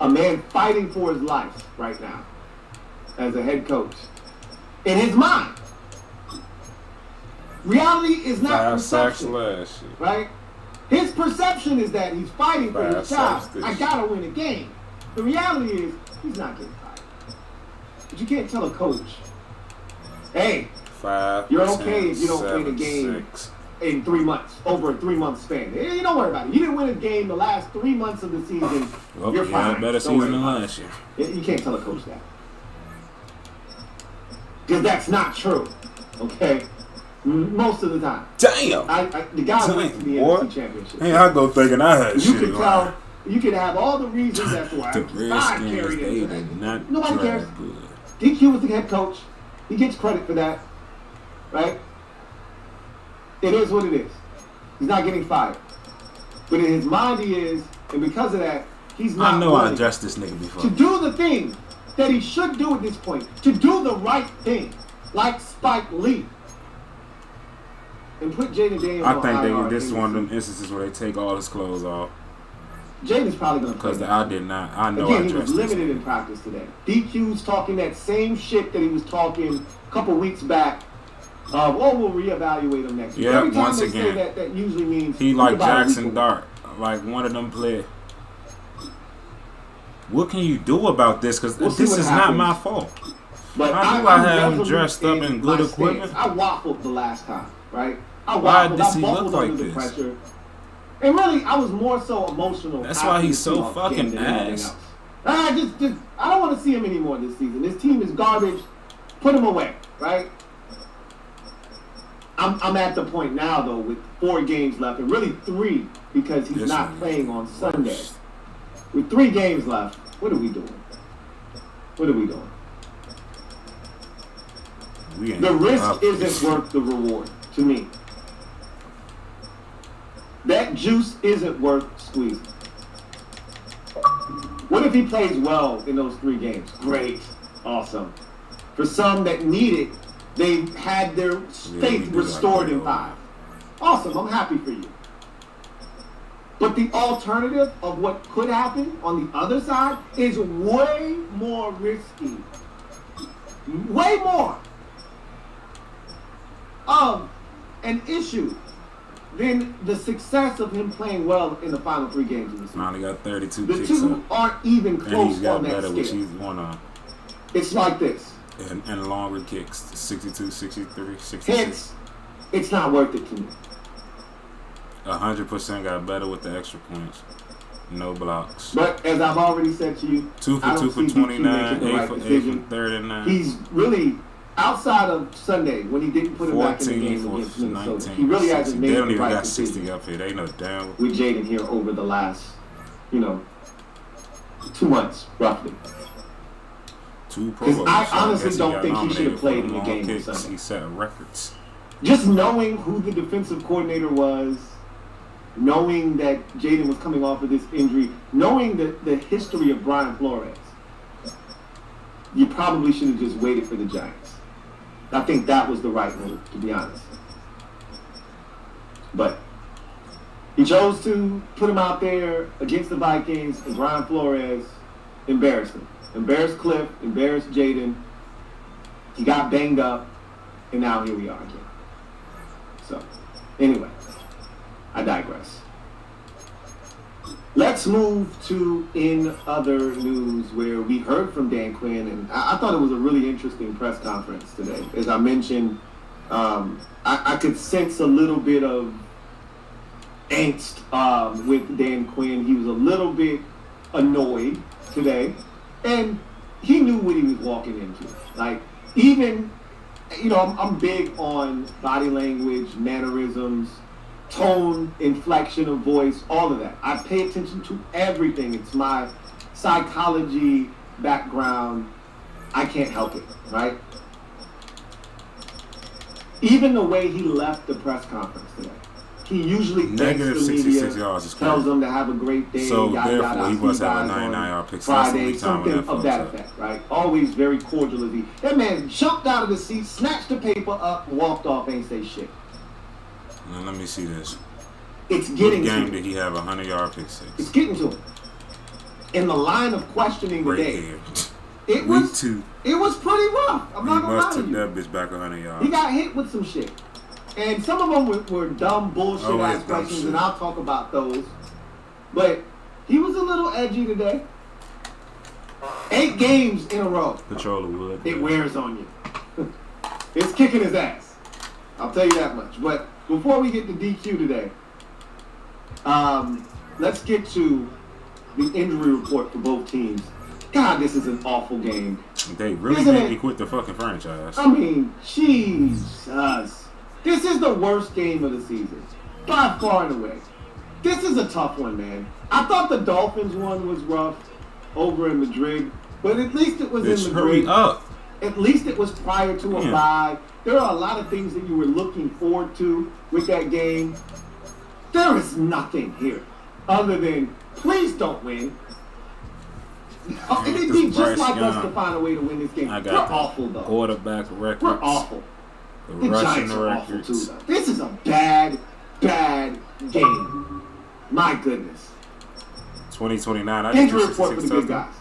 [SPEAKER 20] a man fighting for his life right now as a head coach. In his mind, reality is not perception, right? His perception is that he's fighting for his job. I gotta win a game. The reality is he's not getting fired. But you can't tell a coach, hey, you're okay if you don't win a game in 3 months, over a 3-month span. Hey, don't worry about it. You didn't win a game the last 3 months of the season. You're fine.
[SPEAKER 6] Better season than last year.
[SPEAKER 20] You can't tell a coach that. Because that's not true, okay? Most of the time.
[SPEAKER 6] Damn!
[SPEAKER 20] The guy went to the NFC Championship.
[SPEAKER 6] Hey, I go thinking I had
[SPEAKER 20] you
[SPEAKER 6] shit.
[SPEAKER 20] Could tell, you could have all the reasons as to why
[SPEAKER 6] the Redskins, they did not
[SPEAKER 20] nobody cares.
[SPEAKER 6] good.
[SPEAKER 20] DQ was the head coach. He gets credit for that, right? It is what it is. He's not getting fired. But in his mind he is, and because of that, he's not
[SPEAKER 6] I know I addressed this nigga before.
[SPEAKER 20] to do the thing that he should do at this point, to do the right thing, like Spike Lee, and put Jaden Daniels on IR.
[SPEAKER 6] This is one of them instances where they take all his clothes off.
[SPEAKER 20] Jaden's probably going to play.
[SPEAKER 6] Because I did not. I know
[SPEAKER 20] Again,
[SPEAKER 6] I
[SPEAKER 20] he was limited in practice today. DQ's talking that same shit that he was talking a couple weeks back. We'll reevaluate him next week.
[SPEAKER 6] Yeah,
[SPEAKER 20] Every time
[SPEAKER 6] once
[SPEAKER 20] they
[SPEAKER 6] again,
[SPEAKER 20] say that usually means
[SPEAKER 6] he like Jackson Dart, like one of them players. What can you do about this? Because this is not my fault.
[SPEAKER 20] But
[SPEAKER 6] I knew I had him dressed up in good equipment.
[SPEAKER 20] I waffled the last time, right?
[SPEAKER 6] Why does he look like this?
[SPEAKER 20] Pressure. And really, I was more so emotional.
[SPEAKER 6] That's why he's so fucking ass.
[SPEAKER 20] I don't want to see him anymore this season. This team is garbage. Put him away, right? I'm at the point now, though, with 4 games left, and really 3, because he's not playing on Sunday. With 3 games left, what are we doing? What are we doing? The risk isn't worth the reward, to me. That juice isn't worth squeezing. What if he plays well in those 3 games? Great. Awesome. For some that need it, they had their faith restored in 5. Awesome. I'm happy for you. But the alternative of what could happen on the other side is way more risky. Way more of an issue than the success of him playing well in the final 3 games of the season.
[SPEAKER 6] Finally got 32
[SPEAKER 20] the
[SPEAKER 6] kicks
[SPEAKER 20] 2
[SPEAKER 6] up.
[SPEAKER 20] aren't even close
[SPEAKER 6] and he's got
[SPEAKER 20] on that
[SPEAKER 6] better,
[SPEAKER 20] scale.
[SPEAKER 6] which he's one on.
[SPEAKER 20] It's like this.
[SPEAKER 6] And longer kicks, 62, 63, 66.
[SPEAKER 20] Hence, it's not worth it to me.
[SPEAKER 6] 100% got better with the extra points. No blocks.
[SPEAKER 20] But as I've already said to you,
[SPEAKER 6] 2 for 2 for 29, 8 for 39.
[SPEAKER 20] He's really, outside of Sunday, when he didn't put him back in the game against Minnesota, he really hasn't made the right decision.
[SPEAKER 6] They don't even got 60 up here. They know damn.
[SPEAKER 20] With Jaden here over the last, 2 months, roughly.
[SPEAKER 6] 2 Pro
[SPEAKER 20] Because
[SPEAKER 6] Bowls.
[SPEAKER 20] I honestly
[SPEAKER 6] guess
[SPEAKER 20] don't think he should have played in the
[SPEAKER 6] long
[SPEAKER 20] game on
[SPEAKER 6] kicks.
[SPEAKER 20] Sunday.
[SPEAKER 6] He set records.
[SPEAKER 20] Just knowing who the defensive coordinator was, knowing that Jaden was coming off of this injury, knowing the history of Brian Flores, you probably should have just waited for the Giants. I think that was the right move, to be honest. But he chose to put him out there against the Vikings, and Brian Flores embarrassed him. Embarrassed Cliff, embarrassed Jaden. He got banged up, and now here we are again. So, anyway, I digress. Let's move to in other news where we heard from Dan Quinn, and I thought it was a really interesting press conference today. As I mentioned, I could sense a little bit of angst with Dan Quinn. He was a little bit annoyed today, and he knew what he was walking into. Like, even, you know, I'm big on body language, mannerisms, tone, inflection of voice, all of that. I pay attention to everything. It's my psychology background. I can't help it, right? Even the way he left the press conference today. He usually thanks the media, tells them to have a great day,
[SPEAKER 6] so
[SPEAKER 20] yada,
[SPEAKER 6] therefore
[SPEAKER 20] yada,
[SPEAKER 6] he must have a 99-yard pick.
[SPEAKER 20] Friday, something of that effect, right? Always very cordial as he. That man jumped out of the seat, snatched the paper up, walked off, ain't say shit.
[SPEAKER 6] Now let me see this.
[SPEAKER 20] It's getting
[SPEAKER 6] what game
[SPEAKER 20] to
[SPEAKER 6] did he have a 100-yard pick six?
[SPEAKER 20] It's getting to him. In the line of questioning today, it was pretty rough. I'm not gonna lie to you.
[SPEAKER 6] That bitch back 100 yards.
[SPEAKER 20] He got hit with some shit. And some of them were dumb bullshit ass questions, and I'll talk about those. But he was a little edgy today. 8 games in a row.
[SPEAKER 6] Control of wood.
[SPEAKER 20] It wears on you. It's kicking his ass. I'll tell you that much. But before we get to DQ today, let's get to the injury report for both teams. God, this is an awful game.
[SPEAKER 6] They really made me quit the fucking franchise.
[SPEAKER 20] I mean, Jesus. This is the worst game of the season. By far and away. This is a tough one, man. I thought the Dolphins one was rough over in Madrid, but at least it was in Madrid.
[SPEAKER 6] Hurry up.
[SPEAKER 20] At least it was prior to a bye. There are a lot of things that you were looking forward to with that game. There is nothing here other than please don't win. It'd be just like us to find a way to win this game. We're awful, though.
[SPEAKER 6] Quarterback records.
[SPEAKER 20] We're awful.
[SPEAKER 6] The
[SPEAKER 20] Giants are awful, too, though. This is a bad, bad game. My goodness.
[SPEAKER 6] 2029.
[SPEAKER 20] Injury report for the good guys.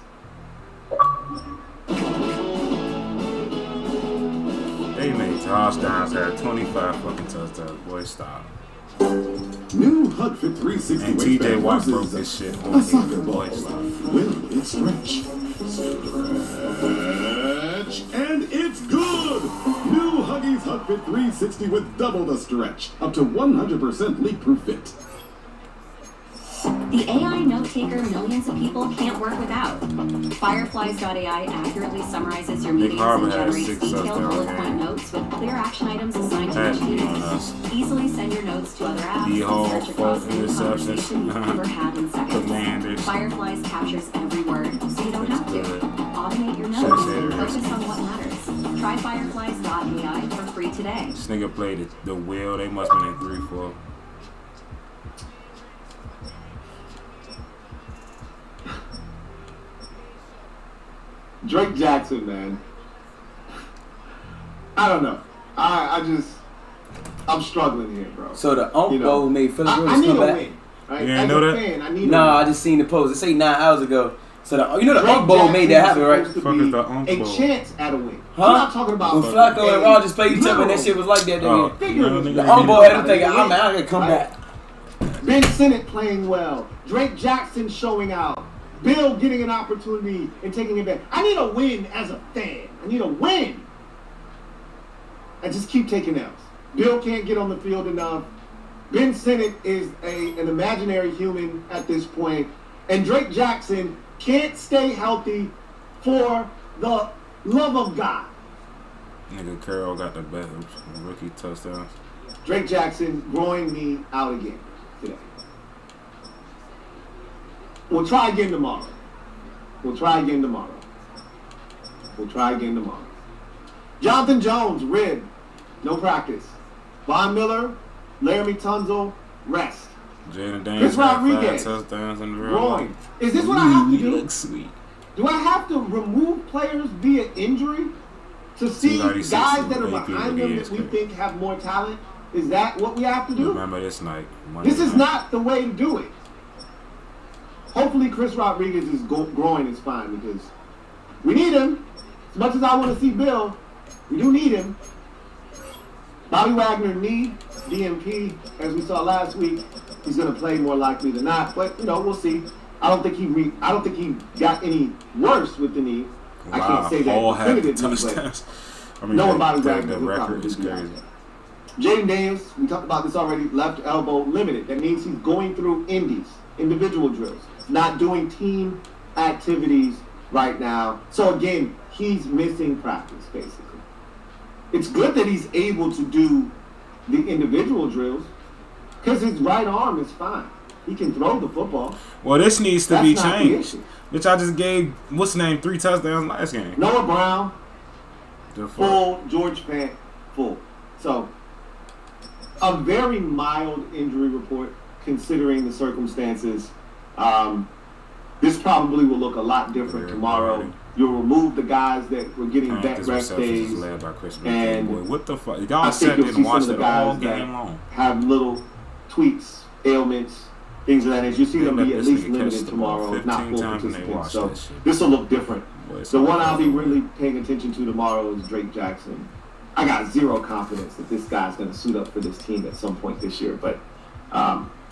[SPEAKER 6] They made touchdowns, had 25 fucking touchdowns. Boy, stop.
[SPEAKER 11] New HugFit 360
[SPEAKER 6] and TJ Watt broke this shit.
[SPEAKER 11] A soccer ball.
[SPEAKER 6] Boy, stop.
[SPEAKER 11] Will it stretch? And it's good! New Huggies HugFit 360 with double the stretch. Up to 100% leak-proof fit.
[SPEAKER 9] The AI note taker millions of people can't work without. Fireflies.ai accurately summarizes your meetings and generates detailed bullet point notes with clear action items assigned to each meeting. Easily send your notes to other apps and search across any conversation you've ever had in seconds. Fireflies captures every word, so you don't have to. Automate your notes and focus on what matters. Try Fireflies.ai for free today.
[SPEAKER 6] This nigga played the wheel. They must have been in 3-4.
[SPEAKER 20] Drake Jackson, man. I don't know. I'm struggling here, bro.
[SPEAKER 17] So the Bowl made Philip Rivers come back.
[SPEAKER 20] Win, right?
[SPEAKER 6] You ain't know that?
[SPEAKER 20] Fan, I need
[SPEAKER 17] I just seen the post. It say 9 hours ago. So the Unk Bowl made that happen, right?
[SPEAKER 6] Fuck is the Unk Bowl?
[SPEAKER 20] A chance at a win.
[SPEAKER 17] Huh?
[SPEAKER 20] I'm not talking about
[SPEAKER 17] when Flacco and Rodgers played each other, and that shit was like that. The Unk Bowl had them thinking, I gotta come back.
[SPEAKER 20] Ben Sinnott playing well. Drake Jackson showing out. Bill getting an opportunity and taking it back. I need a win as a fan. I need a win. I just keep taking L's. Bill can't get on the field enough. Ben Sinnott is an imaginary human at this point. And Drake Jackson can't stay healthy for the love of God.
[SPEAKER 6] Nigga Carroll got the best rookie touchdowns.
[SPEAKER 20] Drake Jackson growing me out again today. We'll try again tomorrow. Jonathan Jones, rib, no practice. Von Miller, Laramie Tunzel, rest.
[SPEAKER 6] Jaden Daniels
[SPEAKER 20] Chris Rodriguez,
[SPEAKER 6] touchdowns in the real
[SPEAKER 20] groin.
[SPEAKER 6] life.
[SPEAKER 20] Is this what I have to do?
[SPEAKER 6] Looks sweet.
[SPEAKER 20] Do I have to remove players via injury to see guys that are behind them that we think have more talent? Is that what we have to do?
[SPEAKER 6] Remember this night.
[SPEAKER 20] This is not the way to do it. Hopefully Chris Rodriguez's groin is fine because we need him. As much as I want to see Bill, we do need him. Bobby Wagner knee, DMP, as we saw last week. He's going to play more likely than not, but we'll see. I don't think he got any worse with the knee.
[SPEAKER 6] Wow,
[SPEAKER 20] I can't say that definitively, but
[SPEAKER 6] I mean,
[SPEAKER 20] knowing Bobby Wagner,
[SPEAKER 6] the record is crazy.
[SPEAKER 20] Jaden Daniels, we talked about this already, left elbow limited. That means he's going through individual drills, not doing team activities right now. So again, he's missing practice, basically. It's good that he's able to do the individual drills because his right arm is fine. He can throw the football.
[SPEAKER 6] Well, this needs to be
[SPEAKER 20] That's not the
[SPEAKER 6] changed.
[SPEAKER 20] issue.
[SPEAKER 6] Which I just gave, what's the name, 3 touchdowns last game.
[SPEAKER 20] Noah Brown,
[SPEAKER 6] The fuck?
[SPEAKER 20] full. George Fant, full. So, a very mild injury report considering the circumstances. This probably will look a lot different tomorrow. You'll remove the guys that were getting vet rest days. And
[SPEAKER 6] what the fuck?
[SPEAKER 20] I
[SPEAKER 6] Y'all
[SPEAKER 20] think
[SPEAKER 6] sat
[SPEAKER 20] you'll
[SPEAKER 6] there
[SPEAKER 20] see
[SPEAKER 6] and
[SPEAKER 20] some
[SPEAKER 6] watched
[SPEAKER 20] of the
[SPEAKER 6] it all
[SPEAKER 20] guys
[SPEAKER 6] game
[SPEAKER 20] that
[SPEAKER 6] long.
[SPEAKER 20] have little tweaks, ailments, things of that nature. You see them
[SPEAKER 6] Let
[SPEAKER 20] be at
[SPEAKER 6] this
[SPEAKER 20] least
[SPEAKER 6] nigga catch
[SPEAKER 20] limited
[SPEAKER 6] the
[SPEAKER 20] tomorrow,
[SPEAKER 6] ball
[SPEAKER 20] if not
[SPEAKER 6] 15
[SPEAKER 20] full
[SPEAKER 6] times and they
[SPEAKER 20] participants.
[SPEAKER 6] watch
[SPEAKER 20] So
[SPEAKER 6] that shit.
[SPEAKER 20] this will look different.
[SPEAKER 6] it's
[SPEAKER 20] The
[SPEAKER 6] all
[SPEAKER 20] one I'll be
[SPEAKER 6] over.
[SPEAKER 20] really paying attention to tomorrow is Drake Jackson. I got zero confidence that this guy's going to suit up for this team at some point this year, but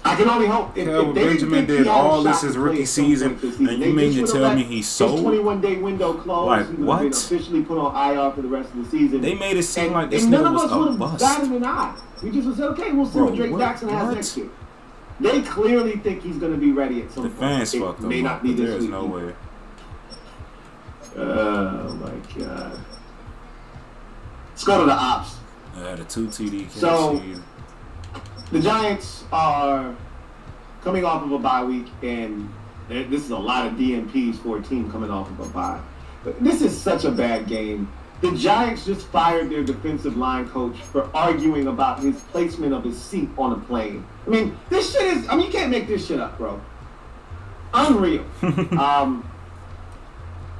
[SPEAKER 20] I can only hope. If
[SPEAKER 6] Hell,
[SPEAKER 20] they didn't
[SPEAKER 6] Benjamin
[SPEAKER 20] think he
[SPEAKER 6] did
[SPEAKER 20] had a
[SPEAKER 6] all
[SPEAKER 20] shot
[SPEAKER 6] this
[SPEAKER 20] to
[SPEAKER 6] his
[SPEAKER 20] play
[SPEAKER 6] rookie
[SPEAKER 20] at some
[SPEAKER 6] season,
[SPEAKER 20] point this
[SPEAKER 6] and
[SPEAKER 20] season,
[SPEAKER 6] you
[SPEAKER 20] they
[SPEAKER 6] mean
[SPEAKER 20] just
[SPEAKER 6] to
[SPEAKER 20] would've
[SPEAKER 6] tell
[SPEAKER 20] let
[SPEAKER 6] me he's
[SPEAKER 20] his
[SPEAKER 6] sold?
[SPEAKER 20] 21-day window closed.
[SPEAKER 6] Like,
[SPEAKER 20] He would've
[SPEAKER 6] what?
[SPEAKER 20] been officially put on IR for the rest of the season.
[SPEAKER 6] They made it seem
[SPEAKER 20] And-
[SPEAKER 6] like this
[SPEAKER 20] and none
[SPEAKER 6] nigga
[SPEAKER 20] of
[SPEAKER 6] was
[SPEAKER 20] us
[SPEAKER 6] a
[SPEAKER 20] would have
[SPEAKER 6] bust.
[SPEAKER 20] batted an eye. We just would say, okay, we'll see
[SPEAKER 6] Bro,
[SPEAKER 20] what Drake
[SPEAKER 6] what?
[SPEAKER 20] Jackson has
[SPEAKER 6] What?
[SPEAKER 20] next year. They clearly think he's going to be ready at some
[SPEAKER 6] The
[SPEAKER 20] point.
[SPEAKER 6] fans
[SPEAKER 20] It
[SPEAKER 6] fucked
[SPEAKER 20] may
[SPEAKER 6] him
[SPEAKER 20] not
[SPEAKER 6] up,
[SPEAKER 20] be
[SPEAKER 6] but
[SPEAKER 20] this
[SPEAKER 6] there's
[SPEAKER 20] week.
[SPEAKER 6] no way.
[SPEAKER 20] Oh my god. Let's go to the ops.
[SPEAKER 6] I had a 2 TD catch.
[SPEAKER 20] So, the Giants are coming off of a bye week, and this is a lot of DNPs for a team coming off of a bye. But this is such a bad game. The Giants just fired their defensive line coach for arguing about his placement of his seat on a plane. I mean, this shit is, you can't make this shit up, bro. Unreal.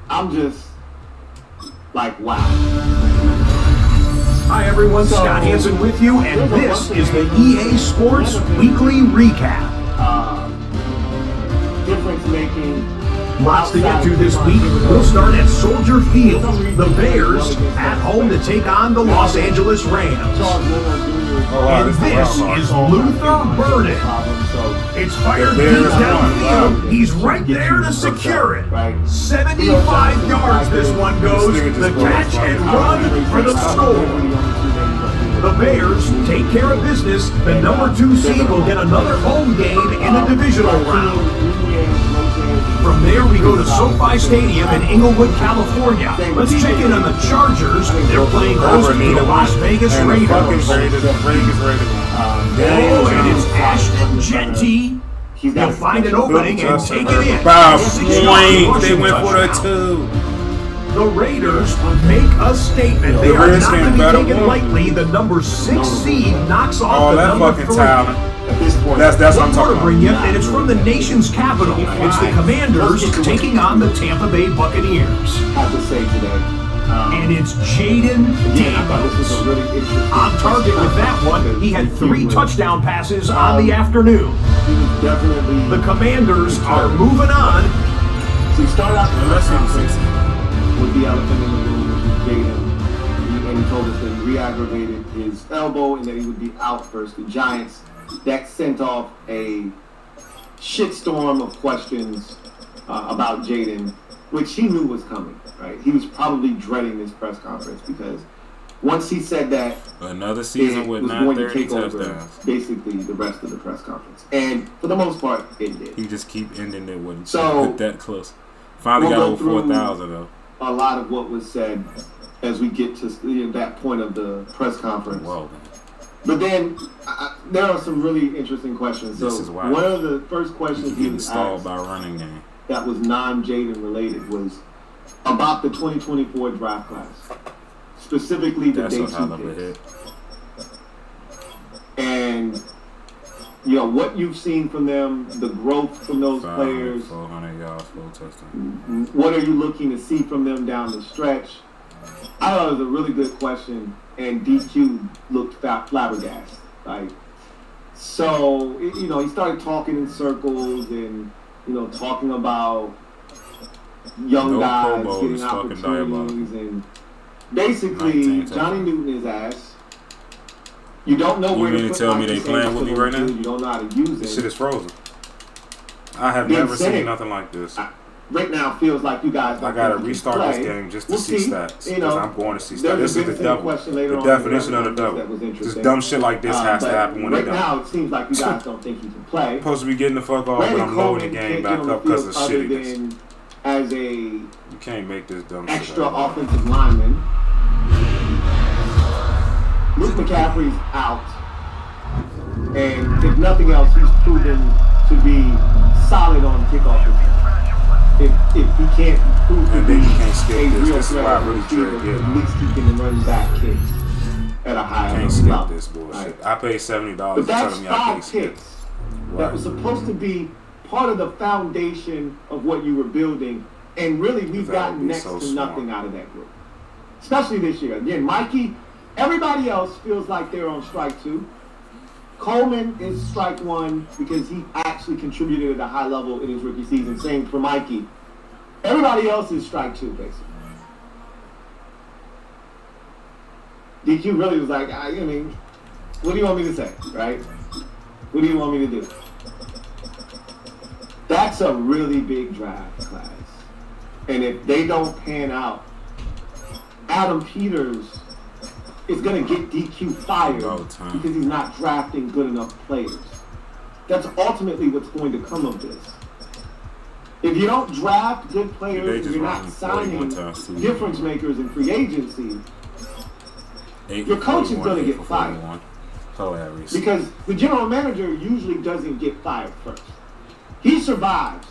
[SPEAKER 20] I'm just like, wow.
[SPEAKER 5] Hi everyone, Scott Hansen with you, and this is the EA Sports Weekly Recap.
[SPEAKER 20] Difference making.
[SPEAKER 5] Lots to get to this week. We'll start at Soldier Field. The Bears at home to take on the Los Angeles Rams. And this is Luther Burden. It's fired deep downfield. He's right there to secure it. 75 yards this one goes. The catch and run for the score. The Bears take care of business. The number 2 seed will get another home game in the divisional round. From there, we go to SoFi Stadium in Inglewood, California. Let's check in on the Chargers. They're playing host to the Las Vegas Raiders. Oh, and it's Ashton Genty. He'll find an opening and take it in.
[SPEAKER 6] About point. They went for the 2.
[SPEAKER 5] The Raiders make a statement. They are not to be taken lightly. The number 6 seed knocks off the number 3.
[SPEAKER 6] Talent. That's what I'm talking about.
[SPEAKER 5] And it's from the nation's capital. It's the Commanders taking on the Tampa Bay Buccaneers.
[SPEAKER 20] Have to say today.
[SPEAKER 5] And it's Jaden Daniels. On target with that one, he had 3 touchdown passes on the afternoon. The Commanders are moving on.
[SPEAKER 20] So he started out the press conference with the elephant in the room, which was Jaden. And he told us that he re-aggravated his elbow and that he would be out versus the Giants. That sent off a shitstorm of questions about Jaden, which he knew was coming, right? He was probably dreading this press conference because once he said that,
[SPEAKER 6] another season with 930 touchdowns.
[SPEAKER 20] Basically the rest of the press conference. And for the most part, it did.
[SPEAKER 6] He just keep ending it when
[SPEAKER 20] So,
[SPEAKER 6] that close. Finally got over 4,000 though.
[SPEAKER 20] A lot of what was said as we get to that point of the press conference.
[SPEAKER 6] Whoa.
[SPEAKER 20] But then there are some really interesting questions. So
[SPEAKER 6] This is wild.
[SPEAKER 20] one of the first questions he was
[SPEAKER 6] Installed
[SPEAKER 20] asked
[SPEAKER 6] by running game.
[SPEAKER 20] that was non-Jaden related was about the 2024 draft class, specifically the
[SPEAKER 6] That's
[SPEAKER 20] day
[SPEAKER 6] a hell
[SPEAKER 20] 2
[SPEAKER 6] of a
[SPEAKER 20] picks.
[SPEAKER 6] hit.
[SPEAKER 20] And what you've seen from them, the growth from those players.
[SPEAKER 6] 400 yards, 4 touchdowns.
[SPEAKER 20] What are you looking to see from them down the stretch? I thought it was a really good question, and DQ looked flabbergasted. So he started talking in circles and talking about young guys getting opportunities, and basically Johnny Newton is ass. You don't know where
[SPEAKER 6] You mean to tell me they playing with me right now?
[SPEAKER 20] You don't know how to use it.
[SPEAKER 6] This shit is frozen. I have
[SPEAKER 20] Ben
[SPEAKER 6] never
[SPEAKER 20] Simmons.
[SPEAKER 6] seen nothing like this.
[SPEAKER 20] right now feels like you guys.
[SPEAKER 6] I gotta restart
[SPEAKER 20] play.
[SPEAKER 6] this game just to
[SPEAKER 20] We'll
[SPEAKER 6] see stats. Because I'm going to see stats. This is the double. The definition of the double. Just dumb shit like this has to happen when
[SPEAKER 20] right
[SPEAKER 6] they
[SPEAKER 20] now,
[SPEAKER 6] don't.
[SPEAKER 20] it seems like you guys don't think you can play.
[SPEAKER 6] Supposed to be getting the fuck off, but I'm loading the game back up because of shittiness.
[SPEAKER 20] As a
[SPEAKER 6] you can't make this dumb
[SPEAKER 20] extra
[SPEAKER 6] shit up.
[SPEAKER 20] offensive lineman, Luke McCaffrey's out, and if nothing else, he's proven to be solid on kickoff return. If he can't prove to be a real threat, at least he can run back kicks at a high level.
[SPEAKER 6] Can't skip this bullshit. Right. I paid $70
[SPEAKER 20] but that's
[SPEAKER 6] telling me I can't skip.
[SPEAKER 20] picks that was supposed to be part of the foundation of what you were building, and really we've gotten next to nothing out of that group, especially this year. Again, Mikey, everybody else feels like they're on strike two. Coleman is strike one because he actually contributed at a high level in his rookie season. Same for Mikey. Everybody else is strike two, basically. DQ really was like, I mean, what do you want me to say, right? What do you want me to do? That's a really big draft class. And if they don't pan out, Adam Peters is going to get DQ fired because he's not drafting good enough players. That's ultimately what's going to come of this. If you don't draft good players, if you're not signing difference makers in free agency, your coach is going to get fired. Because the general manager usually doesn't get fired first. He survives.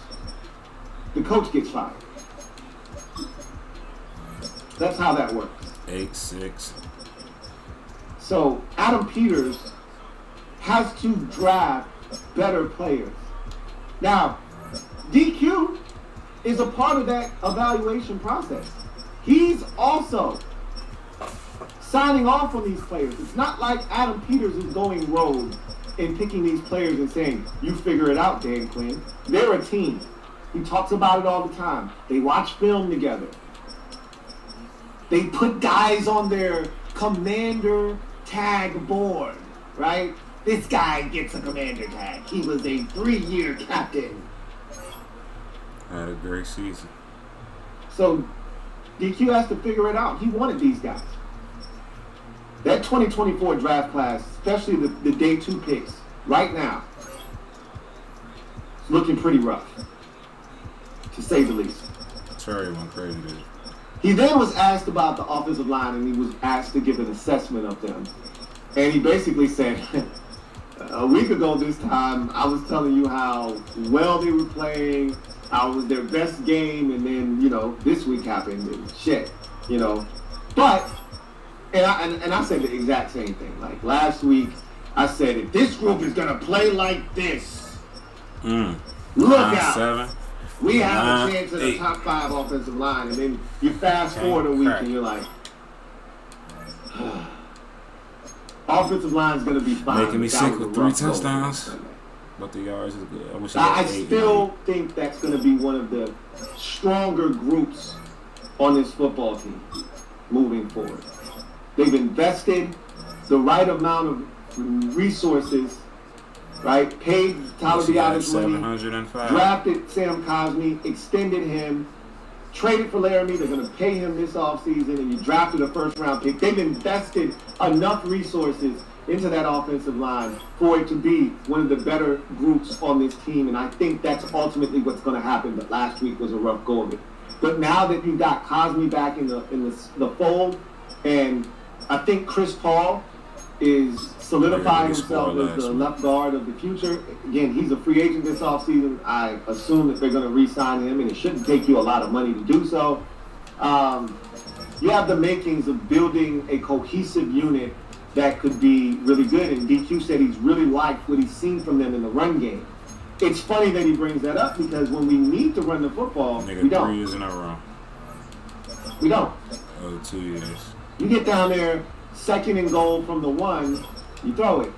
[SPEAKER 20] The coach gets fired. That's how that works.
[SPEAKER 6] 8-6.
[SPEAKER 20] So Adam Peters has to draft better players. Now, DQ is a part of that evaluation process. He's also signing off on these players. It's not like Adam Peters is going rogue and picking these players and saying, you figure it out, Dan Quinn. They're a team. He talks about it all the time. They watch film together. They put guys on their commander tag board, right? This guy gets a commander tag. He was a 3-year captain.
[SPEAKER 6] Had a great season.
[SPEAKER 20] So DQ has to figure it out. He wanted these guys. That 2024 draft class, especially the day 2 picks, right now, it's looking pretty rough, to say the least.
[SPEAKER 6] Terry went crazy, dude.
[SPEAKER 20] He then was asked about the offensive line, and he was asked to give an assessment of them. And he basically said, a week ago this time, I was telling you how well they were playing, how it was their best game, and then, this week happened, and shit, But, and I said the exact same thing. Like, last week, I said, if this group is going to play like this, look out.
[SPEAKER 6] 7.
[SPEAKER 20] We have a chance at a top 5 offensive line, and then you fast forward a week and you're like, offensive line is going to be fine.
[SPEAKER 6] Making me sick with 3 touchdowns, but the yards is good.
[SPEAKER 20] I still think that's going to be one of the stronger groups on this football team moving forward. They've invested the right amount of resources. Right, paid Tyler Biadasz money, drafted Sam Cosmi, extended him, traded for Laramie. They're going to pay him this offseason, and you drafted a first-round pick. They've invested enough resources into that offensive line for it to be one of the better groups on this team, and I think that's ultimately what's going to happen. But last week was a rough go of it. But now that you've got Cosmi back in the fold, and I think Chris Paul is solidifying himself as the left guard of the future. Again, he's a free agent this offseason. I assume that they're going to re-sign him, and it shouldn't take you a lot of money to do so. You have the makings of building a cohesive unit that could be really good, and DQ said he's really liked what he's seen from them in the run game. It's funny that he brings that up because when we need to run the football, we don't.
[SPEAKER 6] 3 years in a row.
[SPEAKER 20] We don't.
[SPEAKER 6] 2 years.
[SPEAKER 20] You get down there, 2nd and goal from the 1, you throw it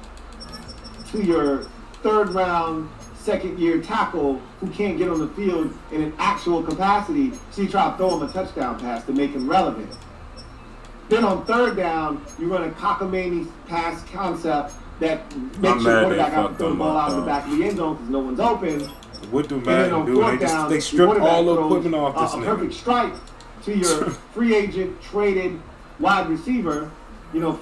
[SPEAKER 20] to your 3rd round, 2nd-year tackle who can't get on the field in an actual capacity, so you try to throw him a touchdown pass to make him relevant. Then on 3rd down, you run a cockamamie pass concept that makes your quarterback have to throw the ball out of the back of the end zone because no one's open.
[SPEAKER 6] What do
[SPEAKER 20] And then
[SPEAKER 6] Madden
[SPEAKER 20] on
[SPEAKER 6] do?
[SPEAKER 20] fourth
[SPEAKER 6] They
[SPEAKER 20] down,
[SPEAKER 6] just
[SPEAKER 20] the
[SPEAKER 6] strip
[SPEAKER 20] quarterback
[SPEAKER 6] all the
[SPEAKER 20] throws
[SPEAKER 6] equipment off this
[SPEAKER 20] a
[SPEAKER 6] nigga.
[SPEAKER 20] perfect strike to your free agent traded wide receiver,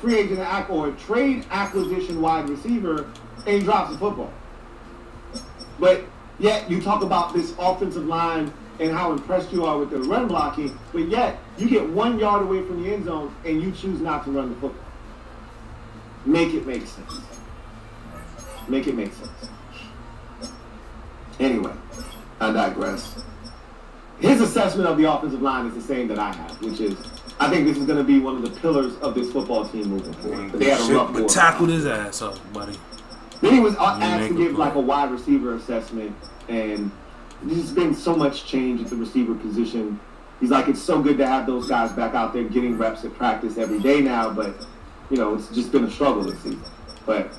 [SPEAKER 20] free agent or trade acquisition wide receiver, and he drops the football. But yet you talk about this offensive line and how impressed you are with the run blocking, but yet you get 1 yard away from the end zone and you choose not to run the football. Make it make sense. Make it make sense. Anyway, I digress. His assessment of the offensive line is the same that I have, which is, I think this is going to be one of the pillars of this football team moving forward. But they had a rough
[SPEAKER 6] But tackled his ass up, buddy.
[SPEAKER 20] Then he was asked to give like a wide receiver assessment, and there's been so much change at the receiver position. He's like, it's so good to have those guys back out there getting reps at practice every day now, but it's just been a struggle this season. But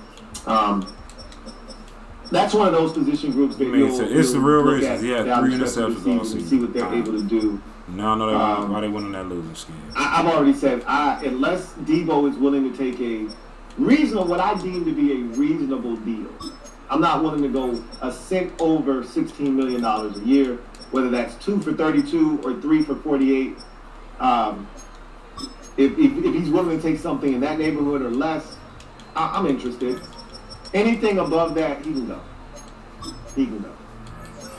[SPEAKER 20] that's one of those position groups that
[SPEAKER 6] it's the real
[SPEAKER 20] look
[SPEAKER 6] reasons.
[SPEAKER 20] at
[SPEAKER 6] He had
[SPEAKER 20] down
[SPEAKER 6] 3
[SPEAKER 20] the stretch of the
[SPEAKER 6] interceptions all
[SPEAKER 20] season and
[SPEAKER 6] season.
[SPEAKER 20] see what they're able to do.
[SPEAKER 6] Now I know why they went on that losing scheme.
[SPEAKER 20] I've already said, unless Debo is willing to take a reasonable, what I deem to be a reasonable deal, I'm not willing to go a cent over $16 million a year, whether that's 2 for 32 or 3 for 48. If he's willing to take something in that neighborhood or less, I'm interested. Anything above that, he can go. He can go.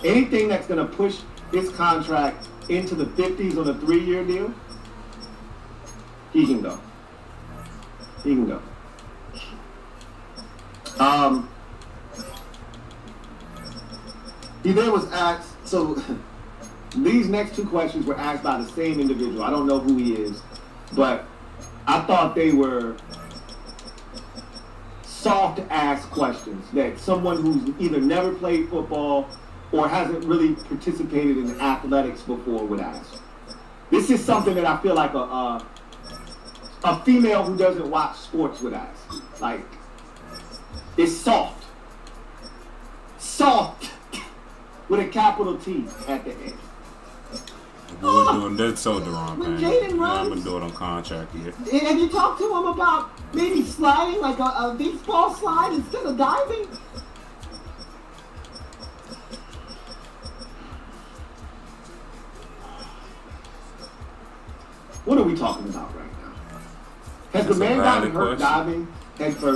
[SPEAKER 20] Anything that's going to push his contract into the 50s on a 3-year deal, he can go. He can go. He then was asked, so these next 2 questions were asked by the same individual. I don't know who he is, but I thought they were soft-ass questions that someone who's either never played football or hasn't really participated in athletics before would ask. This is something that I feel like a female who doesn't watch sports would ask. Like, it's soft. Soft with a capital T at the end.
[SPEAKER 6] We're doing that so Deron
[SPEAKER 20] When
[SPEAKER 6] Payne.
[SPEAKER 20] Jaden
[SPEAKER 6] I'm
[SPEAKER 20] runs,
[SPEAKER 6] gonna do it on contract here.
[SPEAKER 20] have you talked to him about maybe sliding, like a baseball slide instead of diving? What are we talking about right now? Has the man gotten hurt diving head first?